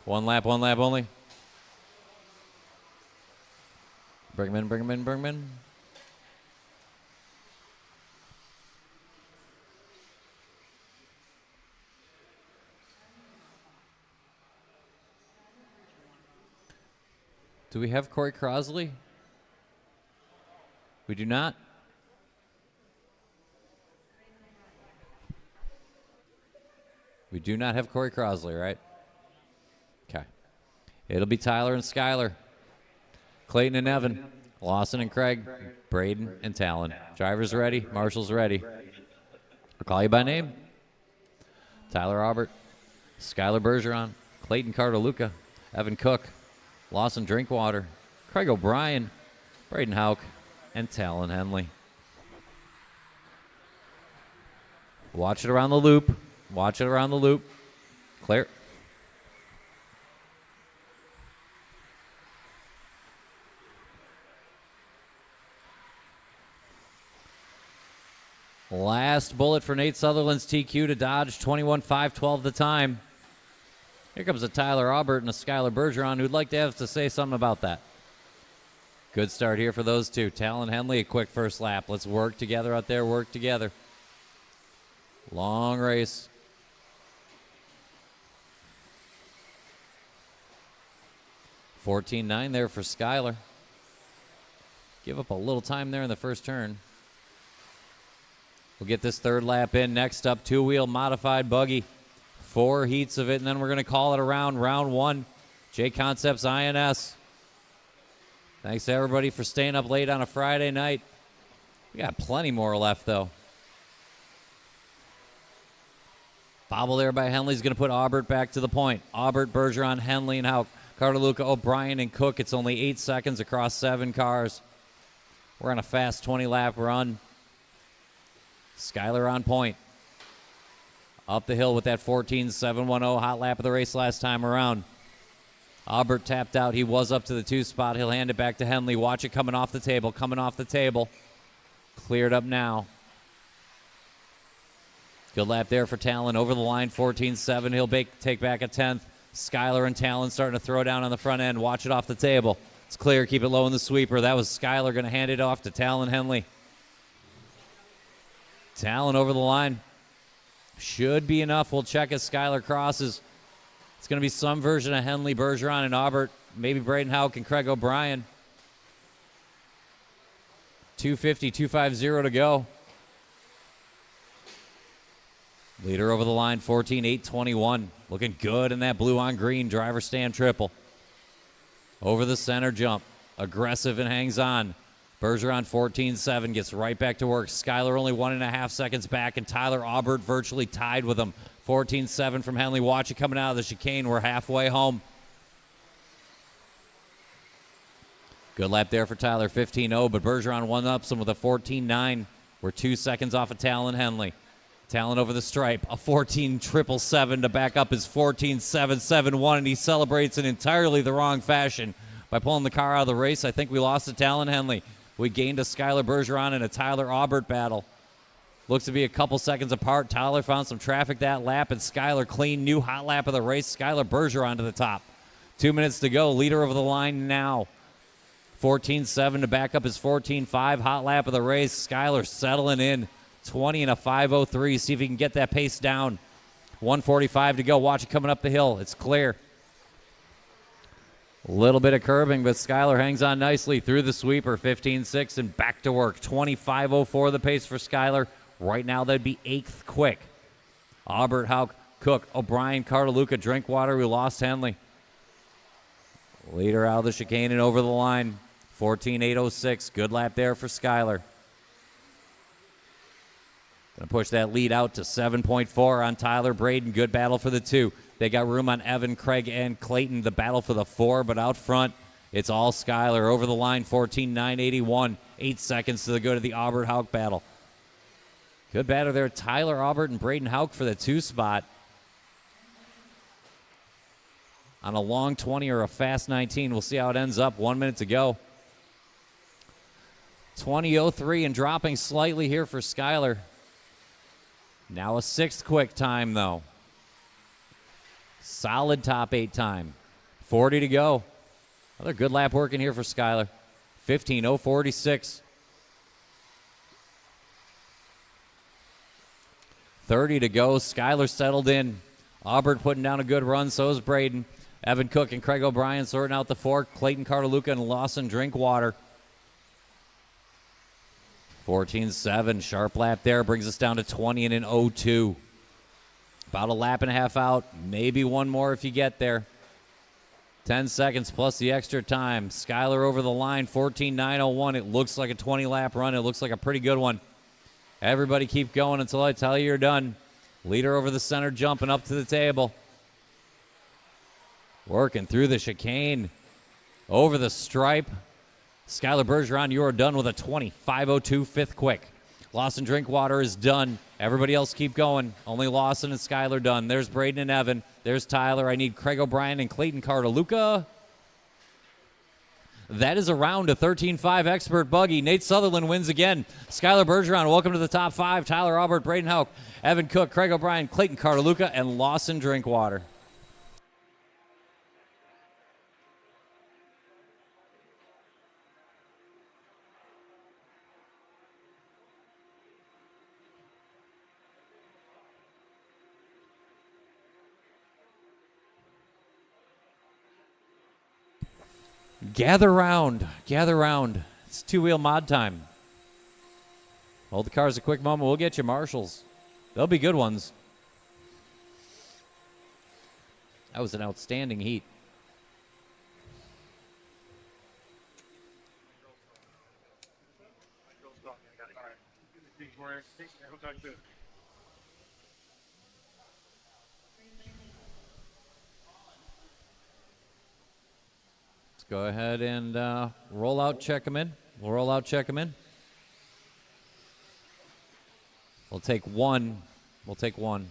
Speaker 1: One lap only. Bring him in, bring him in, bring him in. Do we have Corey Crosley? We do not. We do not have Corey Crosley, right? Okay. It'll be Tyler and Skyler. Clayton and Evan. Lawson and Craig. Braden and Talon. Drivers ready. Marshals ready. I'll call you by name. Tyler Robert. Skyler Bergeron. Clayton Cartaluca. Evan Cook. Lawson Drinkwater. Craig O'Brien. Braden Hauk. And Talon Henley. Watch it around the loop. Watch it around the loop. Clear. Last bullet for Nate Sutherland's TQ to Dodge. 21.512 the time. Here comes a Tyler Aubert and a Skyler Bergeron who'd like to have to say something about that. Good start here for those two. Talon Henley, a quick first lap. Let's work together out there, work together. Long race. $14.9 there for Skyler. Give up a little time there in the first turn. We'll get this third lap in. Next up, two-wheel modified buggy. 4 heats of it, and then we're going to call it around round 1. JConcepts INS. Thanks to everybody for staying up late on a Friday night. We got plenty more left, though. Bobble there by Henley's going to put Aubert back to the point. Aubert, Bergeron, Henley, and Hauk. Cartaluca, O'Brien, and Cook. It's only 8 seconds across 7 cars. We're on a fast 20-lap run. Skyler on point. Up the hill with that 14.710 hot lap of the race last time around. Aubert tapped out. He was up to the 2 spot. He'll hand it back to Henley. Watch it coming off the table, coming off the table. Cleared up now. Good lap there for Talon. Over the line, 14-7. He'll take back a 10th. Skyler and Talon starting to throw down on the front end. Watch it off the table. It's clear. Keep it low in the sweeper. That was Skyler going to hand it off to Talon Henley. Talon over the line. Should be enough. We'll check as Skyler crosses. It's going to be some version of Henley, Bergeron, and Aubert. Maybe Braden Houck and Craig O'Brien. 250, 250 to go. Leader over the line, 14-8-21. Looking good in that blue on green driver stand triple. Over the center jump. Aggressive and hangs on. Bergeron 14-7 gets right back to work. Skyler only 1.5 seconds back, and Tyler Aubert virtually tied with him. 14-7 from Henley. Watch it coming out of the chicane. We're halfway home. Good lap there for Tyler, 15-0, but Bergeron one-ups him with a 14-9. We're 2 seconds off of Talon Henley. Talon over the stripe, a 14-777 to back up his 14-771, and he celebrates in entirely the wrong fashion by pulling the car out of the race. I think we lost to Talon Henley. We gained a Skyler Bergeron and a Tyler Aubert battle. Looks to be a couple seconds apart. Tyler found some traffic that lap, and Skyler clean, new hot lap of the race. Skyler Bergeron to the top. 2 minutes to go. Leader over the line now. 14-7 to back up his 14-5 hot lap of the race. Skyler settling in. 20 and a 5:03. See if he can get that pace down. 1:45 to go. Watch it coming up the hill. It's clear. A little bit of curbing, but Skyler hangs on nicely through the sweeper. 15-6 and back to work. 25:04 the pace for Skyler. Right now, that'd be 8th quick. Aubert, Houck, Cook, O'Brien, Cartaluca, Drinkwater. We lost Henley. Leader out of the chicane and over the line. 14-8-06. Good lap there for Skyler. Going to push that lead out to 7.4 on Tyler Braden. Good battle for the 2. They got room on Evan, Craig, and Clayton. The battle for the 4, but out front, it's all Skyler. Over the line, 14-9-81. 8 seconds to the go to the Aubert-Houck battle. Good battle there. Tyler Aubert and Braden Houck for the 2 spot. On a long 20 or a fast 19. We'll see how it ends up. 1 minute to go. 20:03 and dropping slightly here for Skyler. Now a 6th quick time, though. Solid top 8 time. 40 to go. Another good lap working here for Skyler. 15:046. 30 to go. Skyler settled in. Aubert putting down a good run. So is Braden. Evan Cook and Craig O'Brien sorting out the 4. Clayton Cartaluca and Lawson Drinkwater. 14-7. Sharp lap there. Brings us down to 20 and an 0-2. About a lap and a half out. Maybe one more if you get there. 10 seconds plus the extra time. Skyler over the line. 14-9-01. It looks like a 20-lap run. It looks like a pretty good one. Everybody keep going until I tell you you're done. Leader over the center jumping up to the table. Working through the chicane. Over the stripe. Skyler Bergeron, you are done with a 20-5:02 fifth quick. Lawson Drinkwater is done. Everybody else keep going. Only Lawson and Skyler done. There's Braden and Evan. There's Tyler. I need Craig O'Brien and Clayton Cartaluca. That is around a 13.5 expert buggy. Nate Sutherland wins again. Skyler Bergeron, welcome to the top 5. Tyler Aubert, Braden Houck, Evan Cook, Craig O'Brien, Clayton Cartaluca, and Lawson Drinkwater. Gather round. Gather round. It's two-wheel mod time. Hold the cars a quick moment. We'll get you marshals. They'll be good ones. That was an outstanding heat. Go ahead and roll out, check them in. We'll roll out, check them in. We'll take one. We'll take one.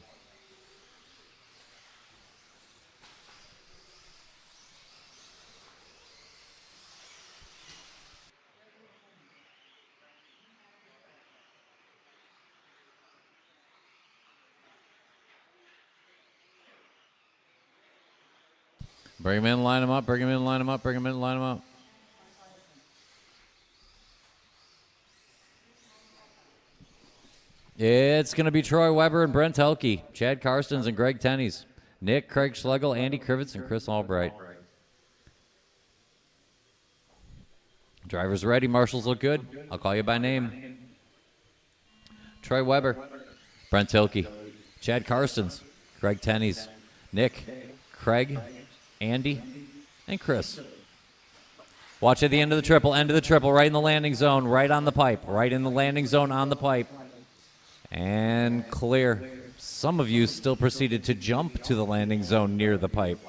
Speaker 1: Bring him in, line him up, bring him in, line him up, bring him in, line him up. It's going to be Troy Weber and Brent Helke, Chad Karstens and Greg Tenney's, Nick, Craig Schlegel, Andy Krivitz, and Chris Albright. Drivers ready. Marshals look good. I'll call you by name. Troy Weber, Brent Helke, Chad Karstens, Greg Tenney's, Nick, Craig, Andy, and Chris. Watch at the end of the triple, right in the landing zone, right on the pipe, right in the landing zone on the pipe. And clear. Some of you still proceeded to jump to the landing zone near the pipe.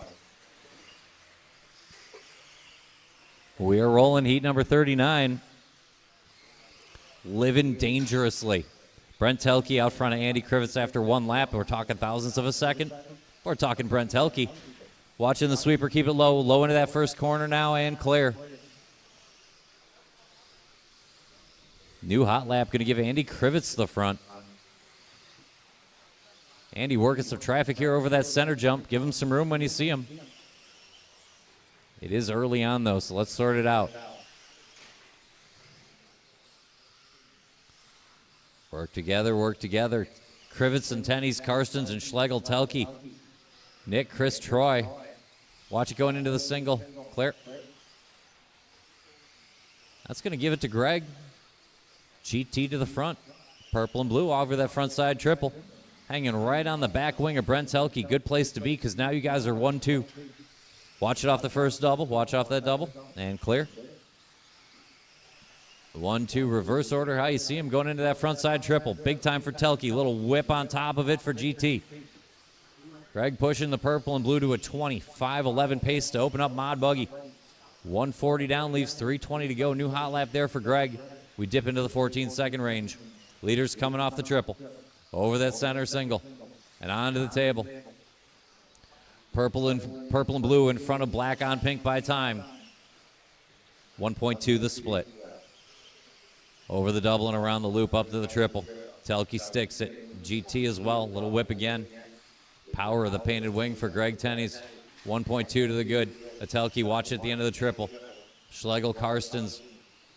Speaker 1: We are rolling heat number 39. Living dangerously. Brent Helke out front of Andy Krivitz after one lap. We're talking thousandths of a second. We're talking Brent Helke. Watching the sweeper, keep it low. Low into that first corner now and clear. New hot lap going to give Andy Krivitz the front. Andy working some traffic here over that center jump. Give him some room when you see him. It is early on, though, so let's sort it out. Work together, work together. Krivitz and Tenney's, Karstens and Schlegel, Telke. Nick, Chris, Troy. Watch it going into the single. Clear. That's going to give it to Greg. GT to the front. Purple and blue over that front side triple. Hanging right on the back wing of Brent Helke. Good place to be because now you guys are 1-2. Watch it off the first double. Watch off that double. And clear. 1-2 reverse order. How you see him going into that front side triple. Big time for Telke. Little whip on top of it for GT. Greg pushing the purple and blue to a 25-11 pace to open up Mod Buggy. 140 down, leaves 320 to go. New hot lap there for Greg. We dip into the 14-second range. Leaders coming off the triple. Over that center single. And onto the table. Purple and blue in front of black on pink by time. 1.2 the split. Over the double and around the loop up to the triple. Telke sticks it. GT as well. Little whip again. Power of the painted wing for Greg Tenney's. 1.2 to the good. A Telke watch at the end of the triple. Schlegel, Karstens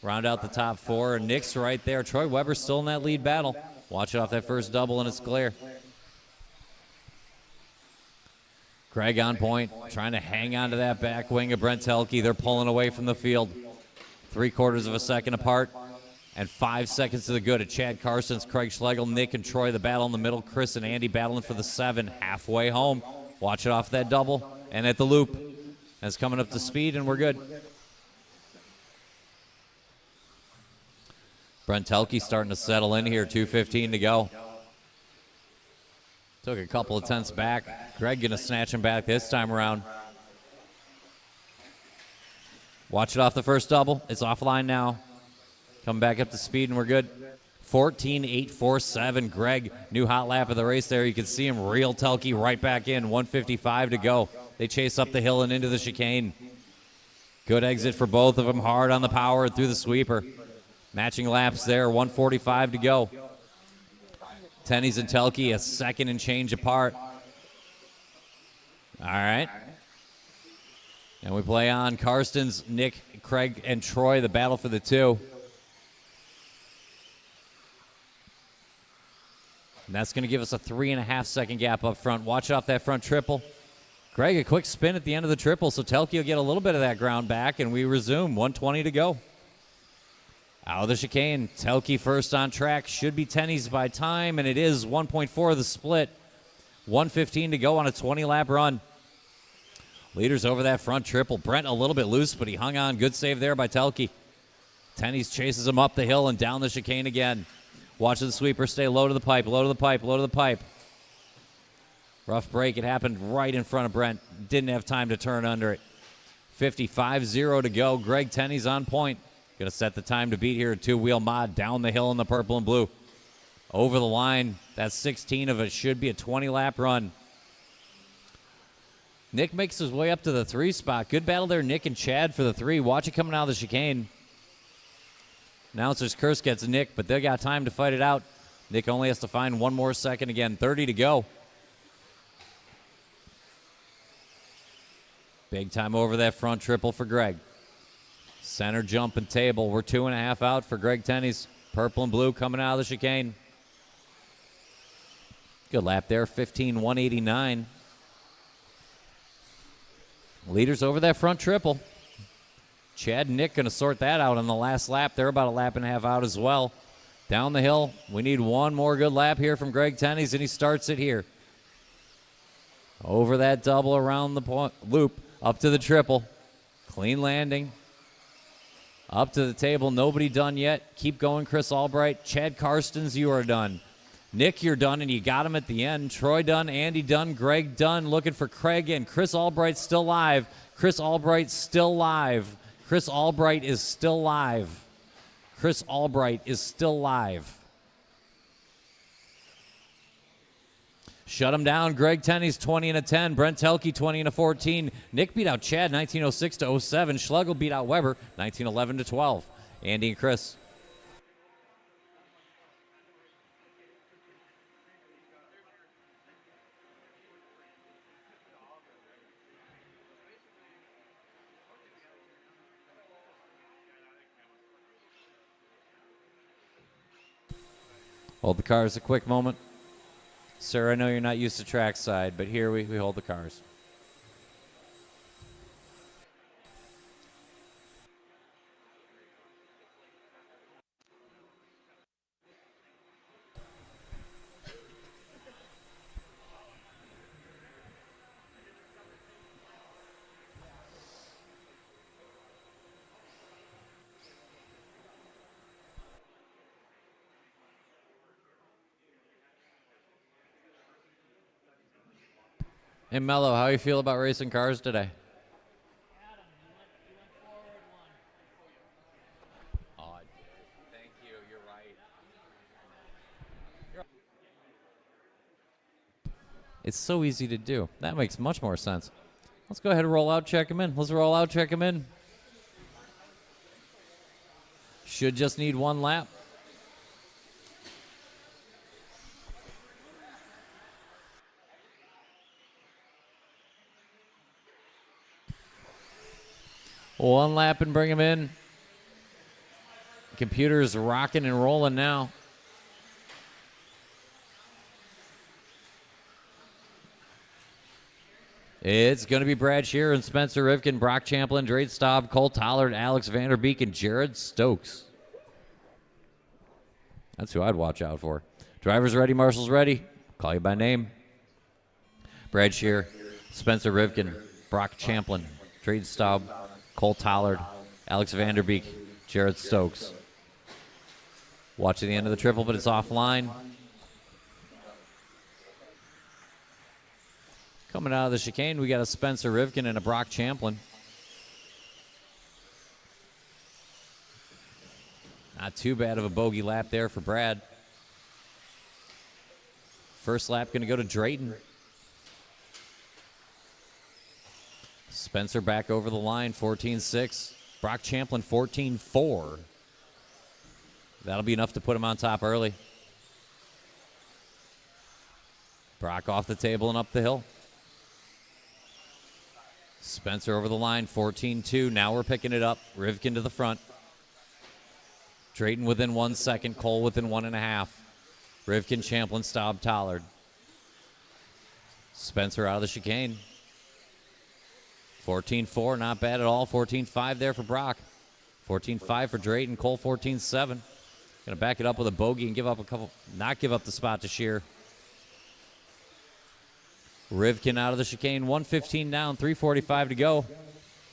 Speaker 1: round out the top four. And Nick's right there. Troy Weber still in that lead battle. Watch it off that first double and it's clear. Greg on point, trying to hang on to that back wing of Brent Helke. They're pulling away from the field. 3/4 of a second apart. And 5 seconds to the good of Chad Karstens, Craig Schlegel, Nick and Troy. The battle in the middle. Chris and Andy battling for the 7. Halfway home. Watch it off that double. And at the loop. That's coming up to speed and we're good. Brent Helke starting to settle in here. 2:15 to go. Took a couple of tenths back. Greg going to snatch him back this time around. Watch it off the first double. It's offline now. Coming back up to speed and we're good. 14.847. Greg, new hot lap of the race there. You can see him reel Telke right back in. 1:55 to go. They chase up the hill and into the chicane. Good exit for both of them. Hard on the power through the sweeper. Matching laps there. 1:45 to go. Tenney's and Telke a second and change apart. All right. And we play on Karstens, Nick, Craig, and Troy, the battle for the 2. And that's going to give us a 3.5 second gap up front. Watch off that front triple. Greg, a quick spin at the end of the triple, so Telke will get a little bit of that ground back, and we resume. 1:20 to go. Out of the chicane, Telke first on track. Should be Tenney's by time, and it is 1.4 the split. 1:15 to go on a 20-lap run. Leaders over that front triple. Brent a little bit loose, but he hung on. Good save there by Telke. Tenney's chases him up the hill and down the chicane again. Watch the sweeper stay low to the pipe, low to the pipe, low to the pipe. Rough break. It happened right in front of Brent. Didn't have time to turn under it. 55-0 to go. Greg Tenney's on point. Going to set the time to beat here. A 2-wheel mod down the hill in the purple and blue. Over the line. That's 16 of it. Should be a 20-lap run. Nick makes his way up to the 3 spot. Good battle there, Nick and Chad for the 3. Watch it coming out of the chicane. Announcer's curse gets Nick, but they got time to fight it out. Nick only has to find one more second again. 30 to go. Big time over that front triple for Greg. Center jump and table. We're 2.5 out for Greg Tenney's. Purple and blue coming out of the chicane. Good lap there, 15.189. Leaders over that front triple. Chad and Nick going to sort that out on the last lap. They're about a lap and a half out as well. Down the hill, we need one more good lap here from Greg Tenney's, and he starts it here. Over that double around the loop, up to the triple. Clean landing. Up to the table, nobody done yet. Keep going, Chris Albright. Chad Karstens, you are done. Nick, you're done, and you got him at the end. Troy done, Andy done, Greg done. Looking for Craig, and Chris Albright's still live. Chris Albright's still live. Chris Albright is still live. Chris Albright is still live. Shut him down. Greg Tenney's 20 and a 10. Brent Telke 20 and a 14. Nick beat out Chad 1906 to 07. Schlegel beat out Weber 1911 to 12. Andy and Chris. Hold the cars a quick moment. Sir, I know you're not used to trackside, but here we hold the cars. Hey, Mello, how you feel about racing cars today? Oh, thank you. You're right. It's so easy to do. That makes much more sense. Let's go ahead and roll out, check him in. Let's roll out, check him in. Should just need one lap. One lap and bring him in. Computer's rocking and rolling now. It's going to be Brad Shearer and Spencer Rivkin, Brock Champlin, Drake Staub, Cole Tollard, Alex Vanderbeek, and Jared Stokes. That's who I'd watch out for. Drivers ready, marshals ready. Call you by name. Brad Shearer, Spencer Rivkin, Brock Champlin, Drake Staub, Cole Tollard, Alex Vanderbeek, Jared Stokes. Watching the end of the triple, but it's offline. Coming out of the chicane, we got a Spencer Rivkin and a Brock Champlin. Not too bad of a bogey lap there for Brad. First lap going to go to Drayton. Spencer back over the line, 14-6. Brock Champlin, 14-4. That'll be enough to put him on top early. Brock off the table and up the hill. Spencer over the line, 14-2. Now we're picking it up. Rivkin to the front. Drayton within 1 second. Cole within 1.5. Rivkin, Champlin, Staub, Tollard. Spencer out of the chicane. 14-4, not bad at all. 14-5 there for Brock. 14-5 for Drayton. Cole 14-7. Going to back it up with a bogey and give up a couple, not give up the spot to Shear. Rivkin out of the chicane, 1:15 down, 3:45 to go.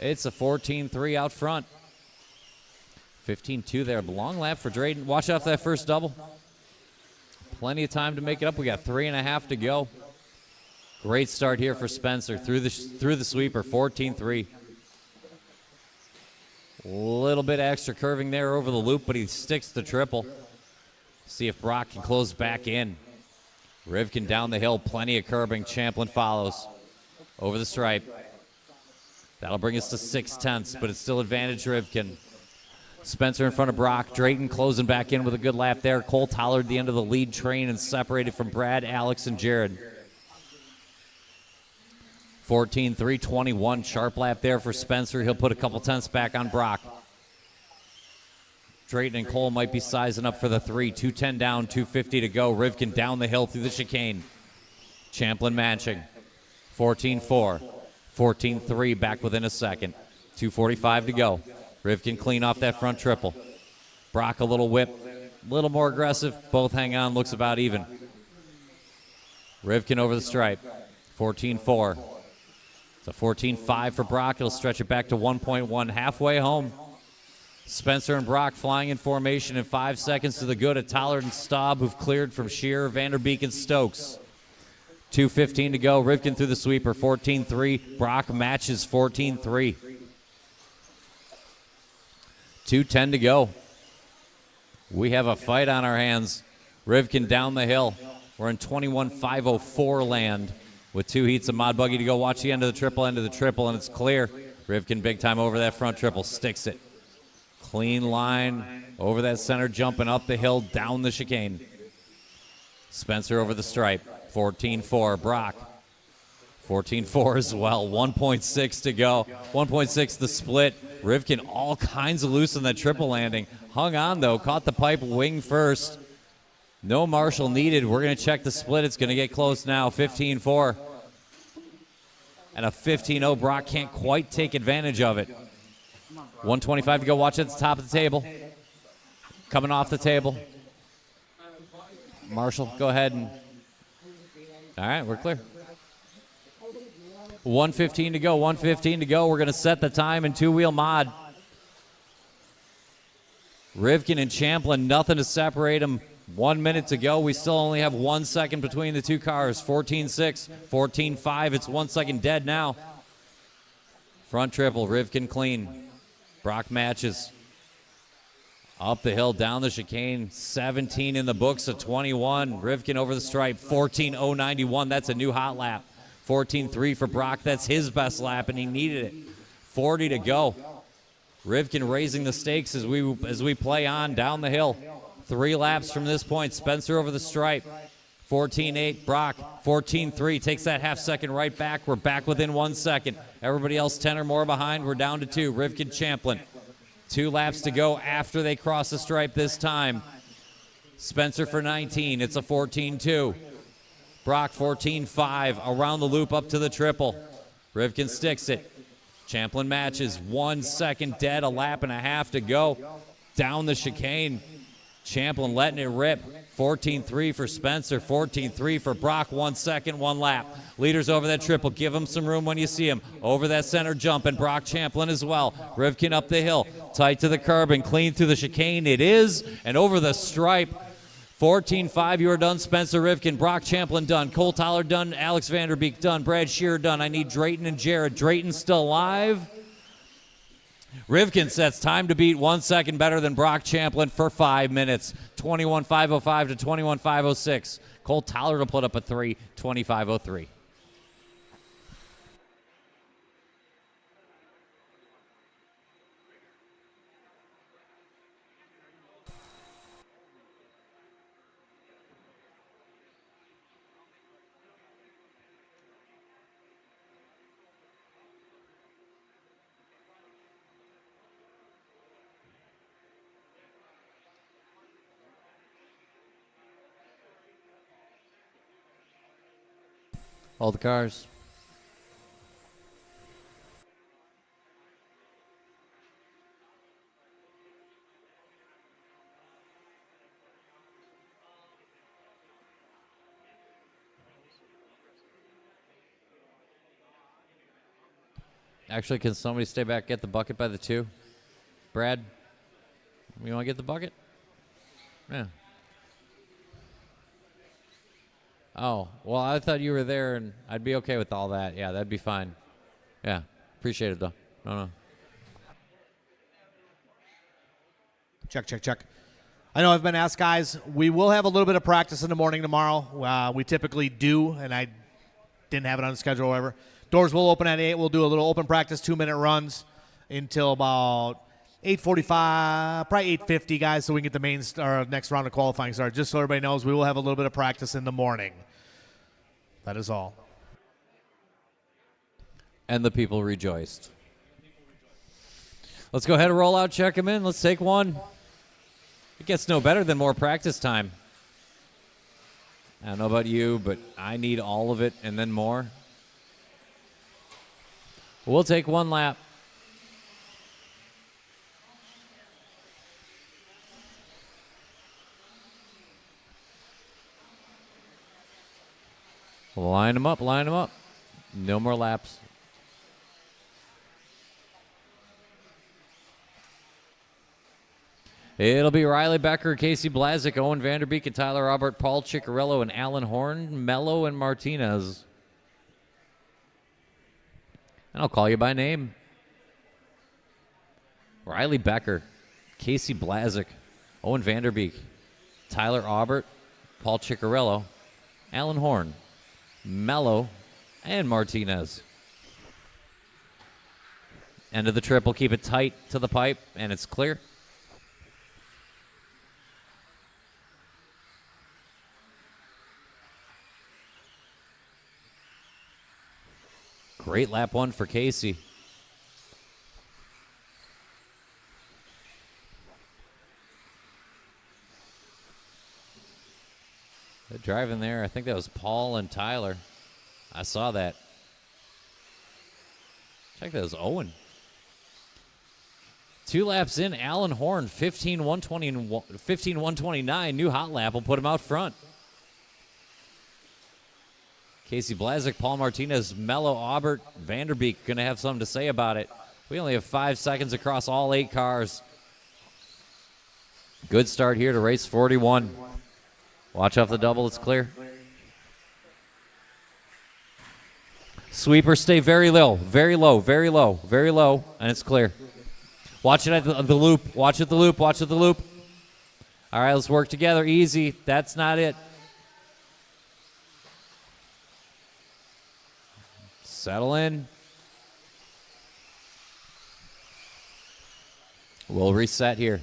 Speaker 1: It's a 14-3 out front. 15-2 there. Long lap for Drayton. Watch out for that first double. Plenty of time to make it up. We got 3.5 to go. Great start here for Spencer through the sweeper, 14-3. A little bit extra curving there over the loop, but he sticks the triple. See if Brock can close back in. Rivkin down the hill, plenty of curbing. Champlin follows over the stripe. That'll bring us to 6/10, but it's still advantage Rivkin. Spencer in front of Brock. Drayton closing back in with a good lap there. Cole Tollard the end of the lead train and separated from Brad, Alex, and Jared. 14-3, 21. Sharp lap there for Spencer. He'll put a couple tenths back on Brock. Drayton and Cole might be sizing up for the 3. 2:10 down, 2:50 to go. Rivkin down the hill through the chicane. Champlin matching. 14-4. 14-3 back within a second. 2:45 to go. Rivkin clean off that front triple. Brock a little whip. A little more aggressive. Both hang on. Looks about even. Rivkin over the stripe. 14-4. It's a 14-5 for Brock. It'll stretch it back to 1.1. Halfway home. Spencer and Brock flying in formation in 5 seconds to the good at Tollard and Staub, who've cleared from Shearer, Vanderbeek, and Stokes. 2:15 to go. Rivkin through the sweeper. 14-3. Brock matches 14-3. 2:10 to go. We have a fight on our hands. Rivkin down the hill. We're in 21.504 land with 2 heats of Mod Buggy to go. Watch the end of the triple, and it's clear. Rivkin big time over that front triple. Sticks it. Clean line over that center, jumping up the hill, down the chicane. Spencer over the stripe. 14-4. Brock. 14-4 as well. 1.6 to go. 1.6 the split. Rivkin all kinds of loose on that triple landing. Hung on, though. Caught the pipe wing first. No marshal needed. We're going to check the split. It's going to get close now. 15-4. And a 15-0. Brock can't quite take advantage of it. 125 to go. Watch at the top of the table. Coming off the table. Marshall, go ahead and... All right, we're clear. 1:15 to go. 1:15 to go. We're going to set the time in two-wheel mod. Rivkin and Champlin, nothing to separate them. 1 minute to go. We still only have 1 second between the two cars. 14-6, 14-5. It's 1 second dead now. Front triple. Rivkin clean. Brock matches. Up the hill, down the chicane. 17 in the books of 21. Rivkin over the stripe. 14.091. That's a new hot lap. 14-3 for Brock. That's his best lap, and he needed it. 40 to go. Rivkin raising the stakes as we play on down the hill. 3 laps from this point. Spencer over the stripe. 14-8. Brock. 14-3. Takes that half second right back. We're back within 1 second. Everybody else 10 or more behind. We're down to 2. Rivkin, Champlin. 2 laps to go after they cross the stripe this time. Spencer for 19. It's a 14-2. Brock 14-5. Around the loop up to the triple. Rivkin sticks it. Champlin matches. 1 second dead. A lap and a half to go. Down the chicane. Champlin letting it rip. 14-3 for Spencer. 14-3 for Brock. 1 second, 1 lap. Leaders over that triple. Give him some room when you see him. Over that center jump, and Brock Champlin as well. Rivkin up the hill. Tight to the curb and clean through the chicane. It is. And over the stripe. 14-5, you are done. Spencer Rivkin. Brock Champlin done. Cole Toller done. Alex Vanderbeek done. Brad Shearer done. I need Drayton and Jared. Drayton still alive. Rivkin sets time to beat 1 second better than Brock Champlin for 5 minutes. 21.505 to 21.506. Cole Toller will put up a 3. 25.03. All the cars. Actually, can somebody stay back, get the bucket by the 2? Brad, you want to get the bucket? Yeah. Oh, well, I thought you were there, and I'd be okay with all that. Yeah, that'd be fine. Yeah, appreciate it, though. No.
Speaker 5: Check. I know I've been asked, guys. We will have a little bit of practice in the morning tomorrow. We typically do, and I didn't have it on the schedule or whatever. Doors will open at 8. We'll do a little open practice, 2-minute runs until about 8:45, probably 8:50, guys, so we can get the next round of qualifying started. Just so everybody knows, we will have a little bit of practice in the morning. That is all.
Speaker 1: And the people rejoiced. Let's go ahead and roll out, check him in. Let's take one. It gets no better than more practice time. I don't know about you, but I need all of it and then more. We'll take one lap. Line them up, line them up. No more laps. It'll be Riley Becker, Casey Blazik, Owen Vanderbeek, and Tyler Robert, Paul Ciccarello, and Alan Horn, Mello, and Martinez. And I'll call you by name. Riley Becker, Casey Blazik, Owen Vanderbeek, Tyler Aubert, Paul Ciccarello, Alan Horn, Mello, and Martinez. End of the triple. Keep it tight to the pipe, and it's clear. Great lap one for Casey. They're driving there. I think that was Paul and Tyler. I saw that. Check that was Owen. 2 laps in, Alan Horn, 15-129. New hot lap will put him out front. Casey Blazik, Paul Martinez, Mello, Aubert, Vanderbeek going to have something to say about it. We only have 5 seconds across all 8 cars. Good start here to race 41. Watch off the double, it's clear. Sweeper, stay very low, very low, very low, very low, and it's clear. Watch it at the loop, watch it at the loop, watch it at the loop. All right, let's work together, easy. That's not it. Settle in. We'll reset here.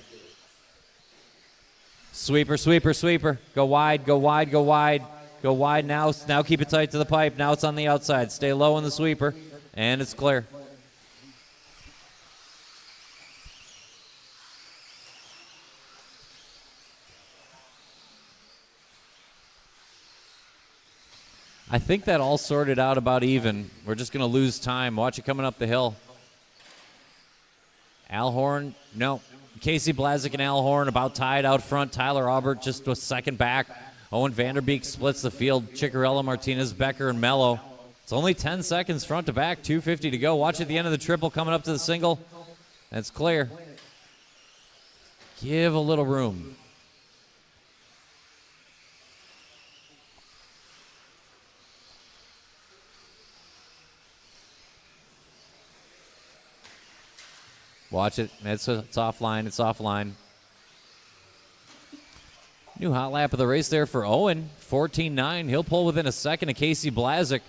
Speaker 1: Sweeper, sweeper, sweeper. Go wide, go wide, go wide. Go wide now. Now keep it tight to the pipe. Now it's on the outside. Stay low on the sweeper. And it's clear. I think that all sorted out about even. We're just going to lose time. Watch it coming up the hill. Al Horn, no. Casey Blazik and Al Horn about tied out front. Tyler Aubert just a second back. Owen Vanderbeek splits the field. Ciccarello, Martinez, Becker, and Mello. It's only 10 seconds front to back. 2:50 to go. Watch at the end of the triple coming up to the single. That's clear. Give a little room. Watch it. It's offline. It's offline. New hot lap of the race there for Owen. 14-9. He'll pull within a second of Casey Blazik.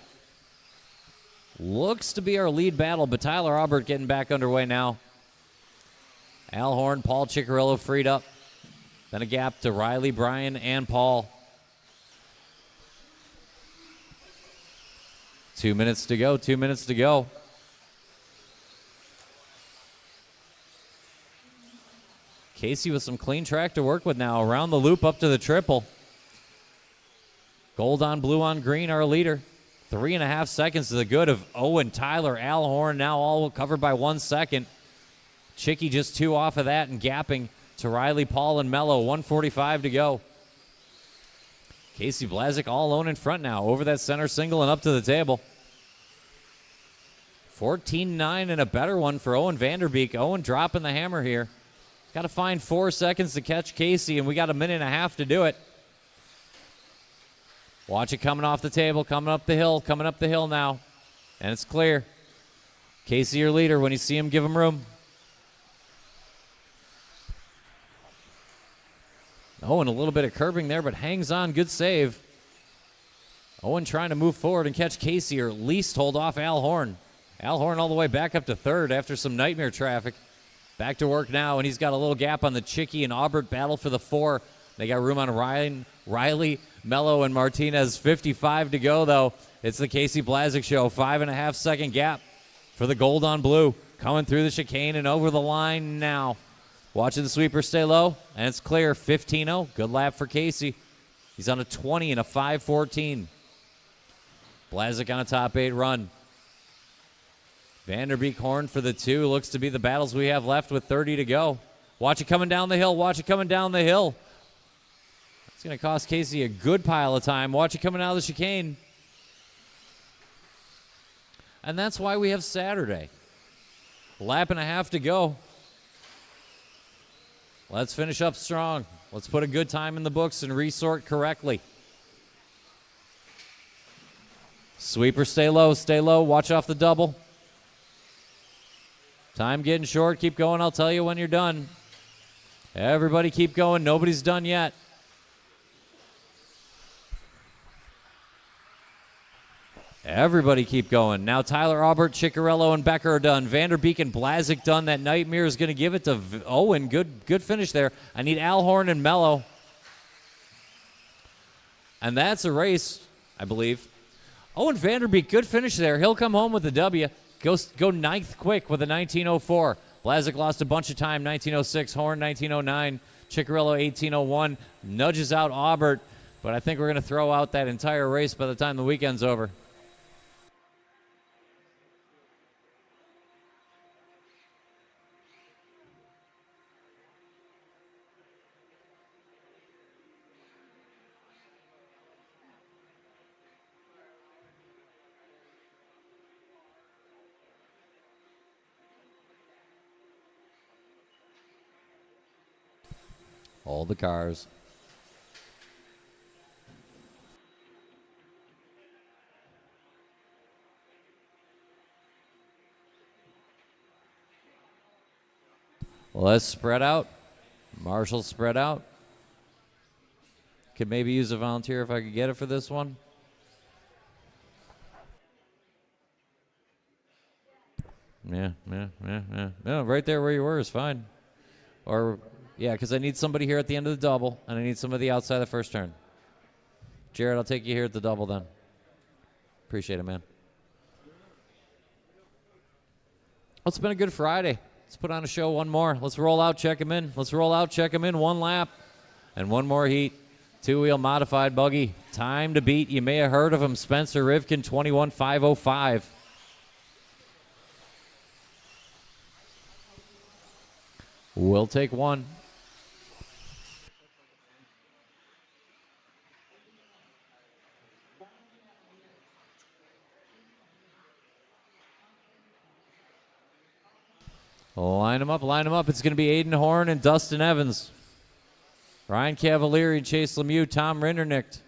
Speaker 1: Looks to be our lead battle, but Tyler Aubert getting back underway now. Al Horn, Paul Ciccarello freed up. Then a gap to Riley, Brian, and Paul. 2 minutes to go. 2 minutes to go. Casey with some clean track to work with now. Around the loop up to the triple. Gold on blue on green, our leader. 3.5 seconds to the good of Owen, Tyler, Al Horn, now all covered by 1 second. Chicky just 2 off of that and gapping to Riley, Paul, and Mello. 1:45 to go. Casey Blazik all alone in front now. Over that center single and up to the table. 14-9 and a better one for Owen Vanderbeek. Owen dropping the hammer here. Got to find 4 seconds to catch Casey, and we got 1.5 minutes to do it. Watch it coming off the table, coming up the hill now. And it's clear. Casey, your leader. When you see him, give him room. Owen, a little bit of curbing there, but hangs on. Good save. Owen trying to move forward and catch Casey, or at least hold off Al Horn. Al Horn all the way back up to third after some nightmare traffic. Back to work now, and he's got a little gap on the Chicky and Aubert battle for the 4. They got room on Ryan, Riley, Mello, and Martinez. 55 to go, though. It's the Casey Blazik show. 5.5 second gap. for the gold on blue. Coming through the chicane and over the line now. Watching the sweeper stay low, and it's clear. 15-0. Good lap for Casey. He's on a 20 and a 5:14. Blazik on a top 8 run. Vanderbeek Horn for the 2. Looks to be the battles we have left with 30 to go. Watch it coming down the hill. Watch it coming down the hill. It's going to cost Casey a good pile of time. Watch it coming out of the chicane. And that's why we have Saturday. A lap and a half to go. Let's finish up strong. Let's put a good time in the books and resort correctly. Sweeper, stay low, stay low. Watch off the double. Time getting short. Keep going. I'll tell you when you're done. Everybody keep going. Nobody's done yet. Everybody keep going. Now Tyler Aubert, Ciccarello, and Becker are done. Vanderbeek and Blazik done. That Nightmare is going to give it to Owen. Good finish there. I need Alhorn and Mello. And that's a race, I believe. Owen Vanderbeek, good finish there. He'll come home with the W. Go ninth quick with a 19:04. Blazik lost a bunch of time, 19:06. Horn, 19:09. Ciccarello, 18:01. Nudges out Aubert, but I think we're going to throw out that entire race by the time the weekend's over. All the cars. Let's spread out. Marshall spread out. Could maybe use a volunteer if I could get it for this one. Yeah. No, right there where you were is fine. Or... yeah, because I need somebody here at the end of the double, and I need somebody outside the first turn. Jared, I'll take you here at the double then. Appreciate it, man. Well, it's been a good Friday. Let's put on a show one more. Let's roll out, check him in. Let's roll out, check him in. One lap and one more heat. Two-wheel modified buggy. Time to beat. You may have heard of him. Spencer Rivkin, 21.505. We'll take one. Line them up, line them up. It's going to be Aiden Horn and Dustin Evans. Ryan Cavalieri, Chase Lemieux, Tom Rinderknecht,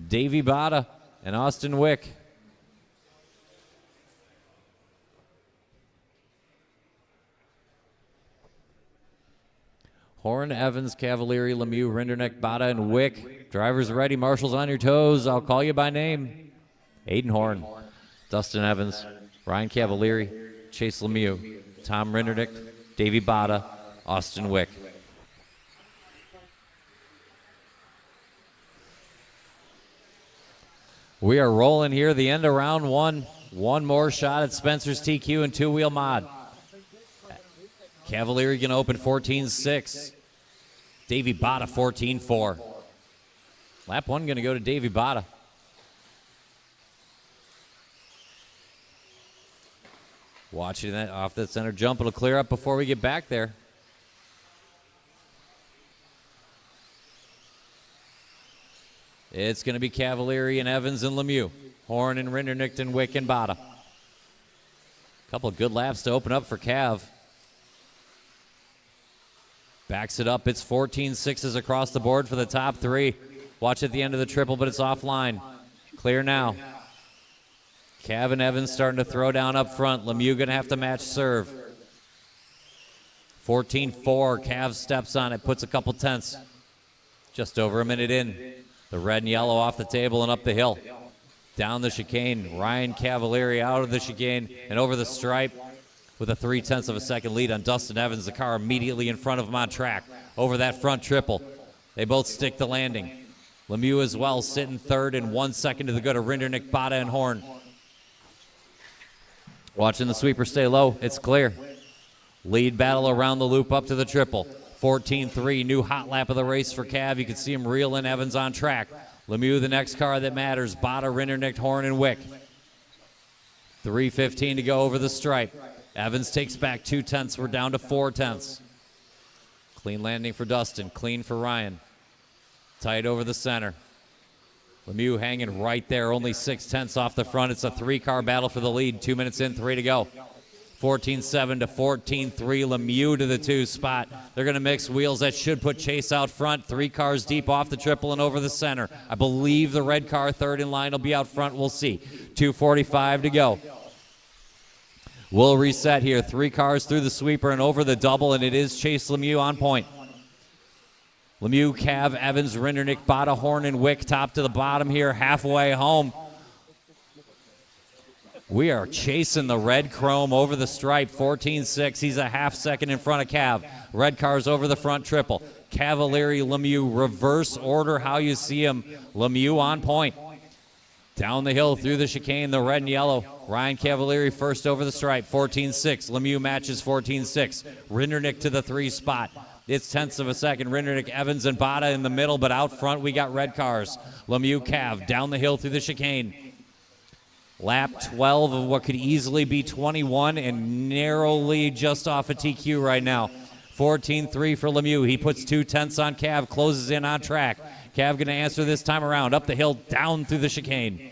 Speaker 1: Davey Bada, and Austin Wick. Horn, Evans, Cavalieri, Lemieux, Rinderknecht, Bada, and Wick. Drivers ready, marshals on your toes. I'll call you by name. Aiden Horn, Dustin Evans, Ryan Cavalieri, Chase Lemieux, Tom Rinderknecht, Davey Bada, Austin Wick. We are rolling here, the end of round one. One more shot at Spencer's TQ and two-wheel mod. Cavalieri going to open 14.6. Davey Bada 14.4. Lap one going to go to Davey Bada. Watching that off that center jump. It'll clear up before we get back there. It's going to be Cavalieri and Evans and Lemieux. Horn and Rinderknecht and Wick and Bada. Couple of good laps to open up for Cav. Backs it up. It's 14.6s across the board for the top three. Watch at the end of the triple, but it's offline. Clear now. Cav and Evans starting to throw down up front. Lemieux going to have to match serve. 14.4. Cav steps on it, puts a couple tenths. Just over a minute in. The red and yellow off the table and up the hill. Down the chicane. Ryan Cavalieri out of the chicane and over the stripe with a 0.3 of a second lead on Dustin Evans. The car immediately in front of him on track. Over that front triple. They both stick the landing. Lemieux as well, sitting third and 1 second to the good of Rinderknecht, Bada, and Horn. Watching the sweeper stay low. It's clear. Lead battle around the loop up to the triple. 14-3, new hot lap of the race for Cav. You can see him reeling. Evans on track. Lemieux, the next car that matters. Bada, Rinderknecht, Horn, and Wick. 3:15 to go over the stripe. Evans takes back 0.2. We're down to 0.4. Clean landing for Dustin. Clean for Ryan. Tight over the center. Lemieux hanging right there. Only 0.6 off the front. It's a 3-car battle for the lead. 2 minutes in, 3 to go. 14-7 to 14-3. Lemieux to the 2 spot. They're going to mix wheels. That should put Chase out front. 3 cars deep off the triple and over the center. I believe the red car third in line will be out front. We'll see. 2:45 to go. We'll reset here. 3 cars through the sweeper and over the double, and it is Chase Lemieux on point. Lemieux, Cav, Evans, Rinderknecht, Bada, Horn, and Wick top to the bottom here, halfway home. We are chasing the red chrome over the stripe, 14-6. He's a half second in front of Cav. Red car's over the front triple. Cavalieri, Lemieux, reverse order how you see him. Lemieux on point. Down the hill through the chicane, the red and yellow. Ryan Cavalieri first over the stripe, 14-6. Lemieux matches 14-6. Rinderknecht to the 3 spot. It's 0.1 of a second. Rinderknecht, Evans, and Bada in the middle, but out front we got red cars. Lemieux, Cav, down the hill through the chicane. Lap 12 of what could easily be 21 and narrowly just off a TQ right now. 14-3 for Lemieux. He puts 0.2 on Cav, closes in on track. Cav going to answer this time around. Up the hill, down through the chicane.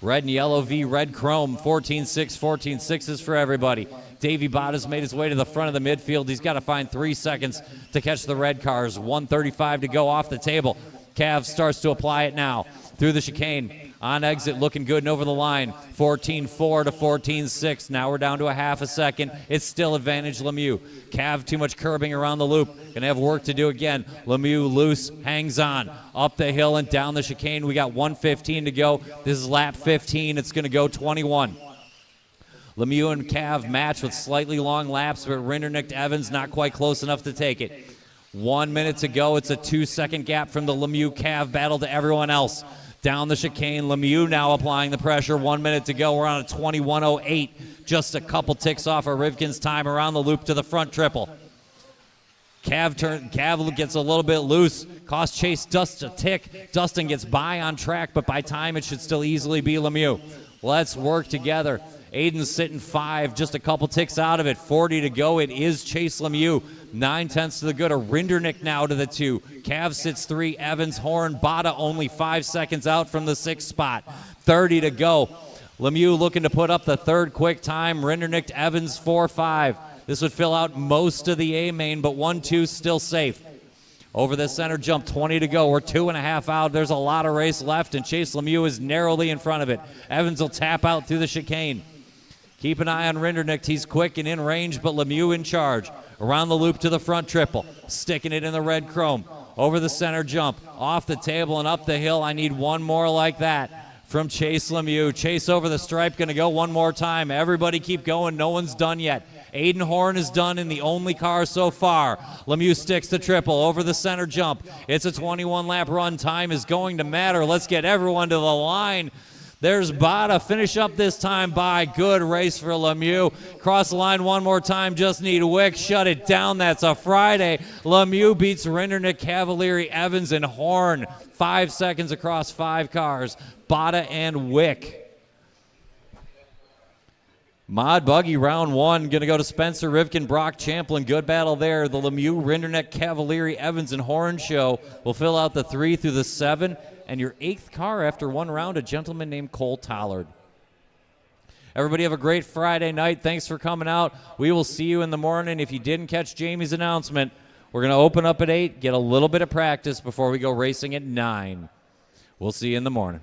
Speaker 1: Red and yellow v red chrome. 14-6, 14-6 is for everybody. Davey Bada's made his way to the front of the midfield. He's got to find 3 seconds to catch the red cars. 1:35 to go off the table. Cav starts to apply it now. Through the chicane. On exit, looking good and over the line. 14-4 to 14-6. Now we're down to a half a second. It's still advantage Lemieux. Cav, too much curbing around the loop. Gonna have work to do again. Lemieux loose, hangs on. Up the hill and down the chicane. We got 1:15 to go. This is lap 15. It's gonna go 21. Lemieux and Cav match with slightly long laps, but Rinderknecht, Evans not quite close enough to take it. 1 minute to go. It's a 2-second gap from the Lemieux-Cav battle to everyone else. Down the chicane, Lemieux now applying the pressure. 1 minute to go. We're on a 21:08. Just a couple ticks off of Rivkin's time around the loop to the front triple. Cav gets a little bit loose. Cost Chase just a tick. Dustin gets by on track, but by time it should still easily be Lemieux. Let's work together. Aiden's sitting 5, just a couple ticks out of it. 40 to go. It is Chase Lemieux. 9/10 to the good. A Rinderknecht now to the 2. Cav sits 3. Evans, Horn, Bada only 5 seconds out from the 6th spot. 30 to go. Lemieux looking to put up the 3rd quick time. Rinderknecht, Evans 4-5. This would fill out most of the A main, but 1-2 still safe. Over the center jump, 20 to go. We're 2.5 out. There's a lot of race left, and Chase Lemieux is narrowly in front of it. Evans will tap out through the chicane. Keep an eye on Rinderknecht. He's quick and in range, but Lemieux in charge. Around the loop to the front triple. Sticking it in the red chrome. Over the center jump. Off the table and up the hill. I need one more like that from Chase Lemieux. Chase over the stripe. Going to go one more time. Everybody keep going. No one's done yet. Aiden Horn is done in the only car so far. Lemieux sticks the triple over the center jump. It's a 21-lap run. Time is going to matter. Let's get everyone to the line. There's Bada. Finish up this time by. Good race for Lemieux. Cross the line one more time. Just need Wick. Shut it down. That's a Friday. Lemieux beats Rinderknecht, Cavalieri, Evans, and Horn. 5 seconds across 5 cars. Bada and Wick. Mod Buggy round 1. Going to go to Spencer, Rivkin, Brock, Champlin. Good battle there. The Lemieux, Rinderknecht, Cavalieri, Evans, and Horn show will fill out the 3 through the 7. And your 8th car after 1 round, a gentleman named Cole Tollard. Everybody have a great Friday night. Thanks for coming out. We will see you in the morning. If you didn't catch Jamie's announcement, we're going to open up at 8, get a little bit of practice before we go racing at 9. We'll see you in the morning.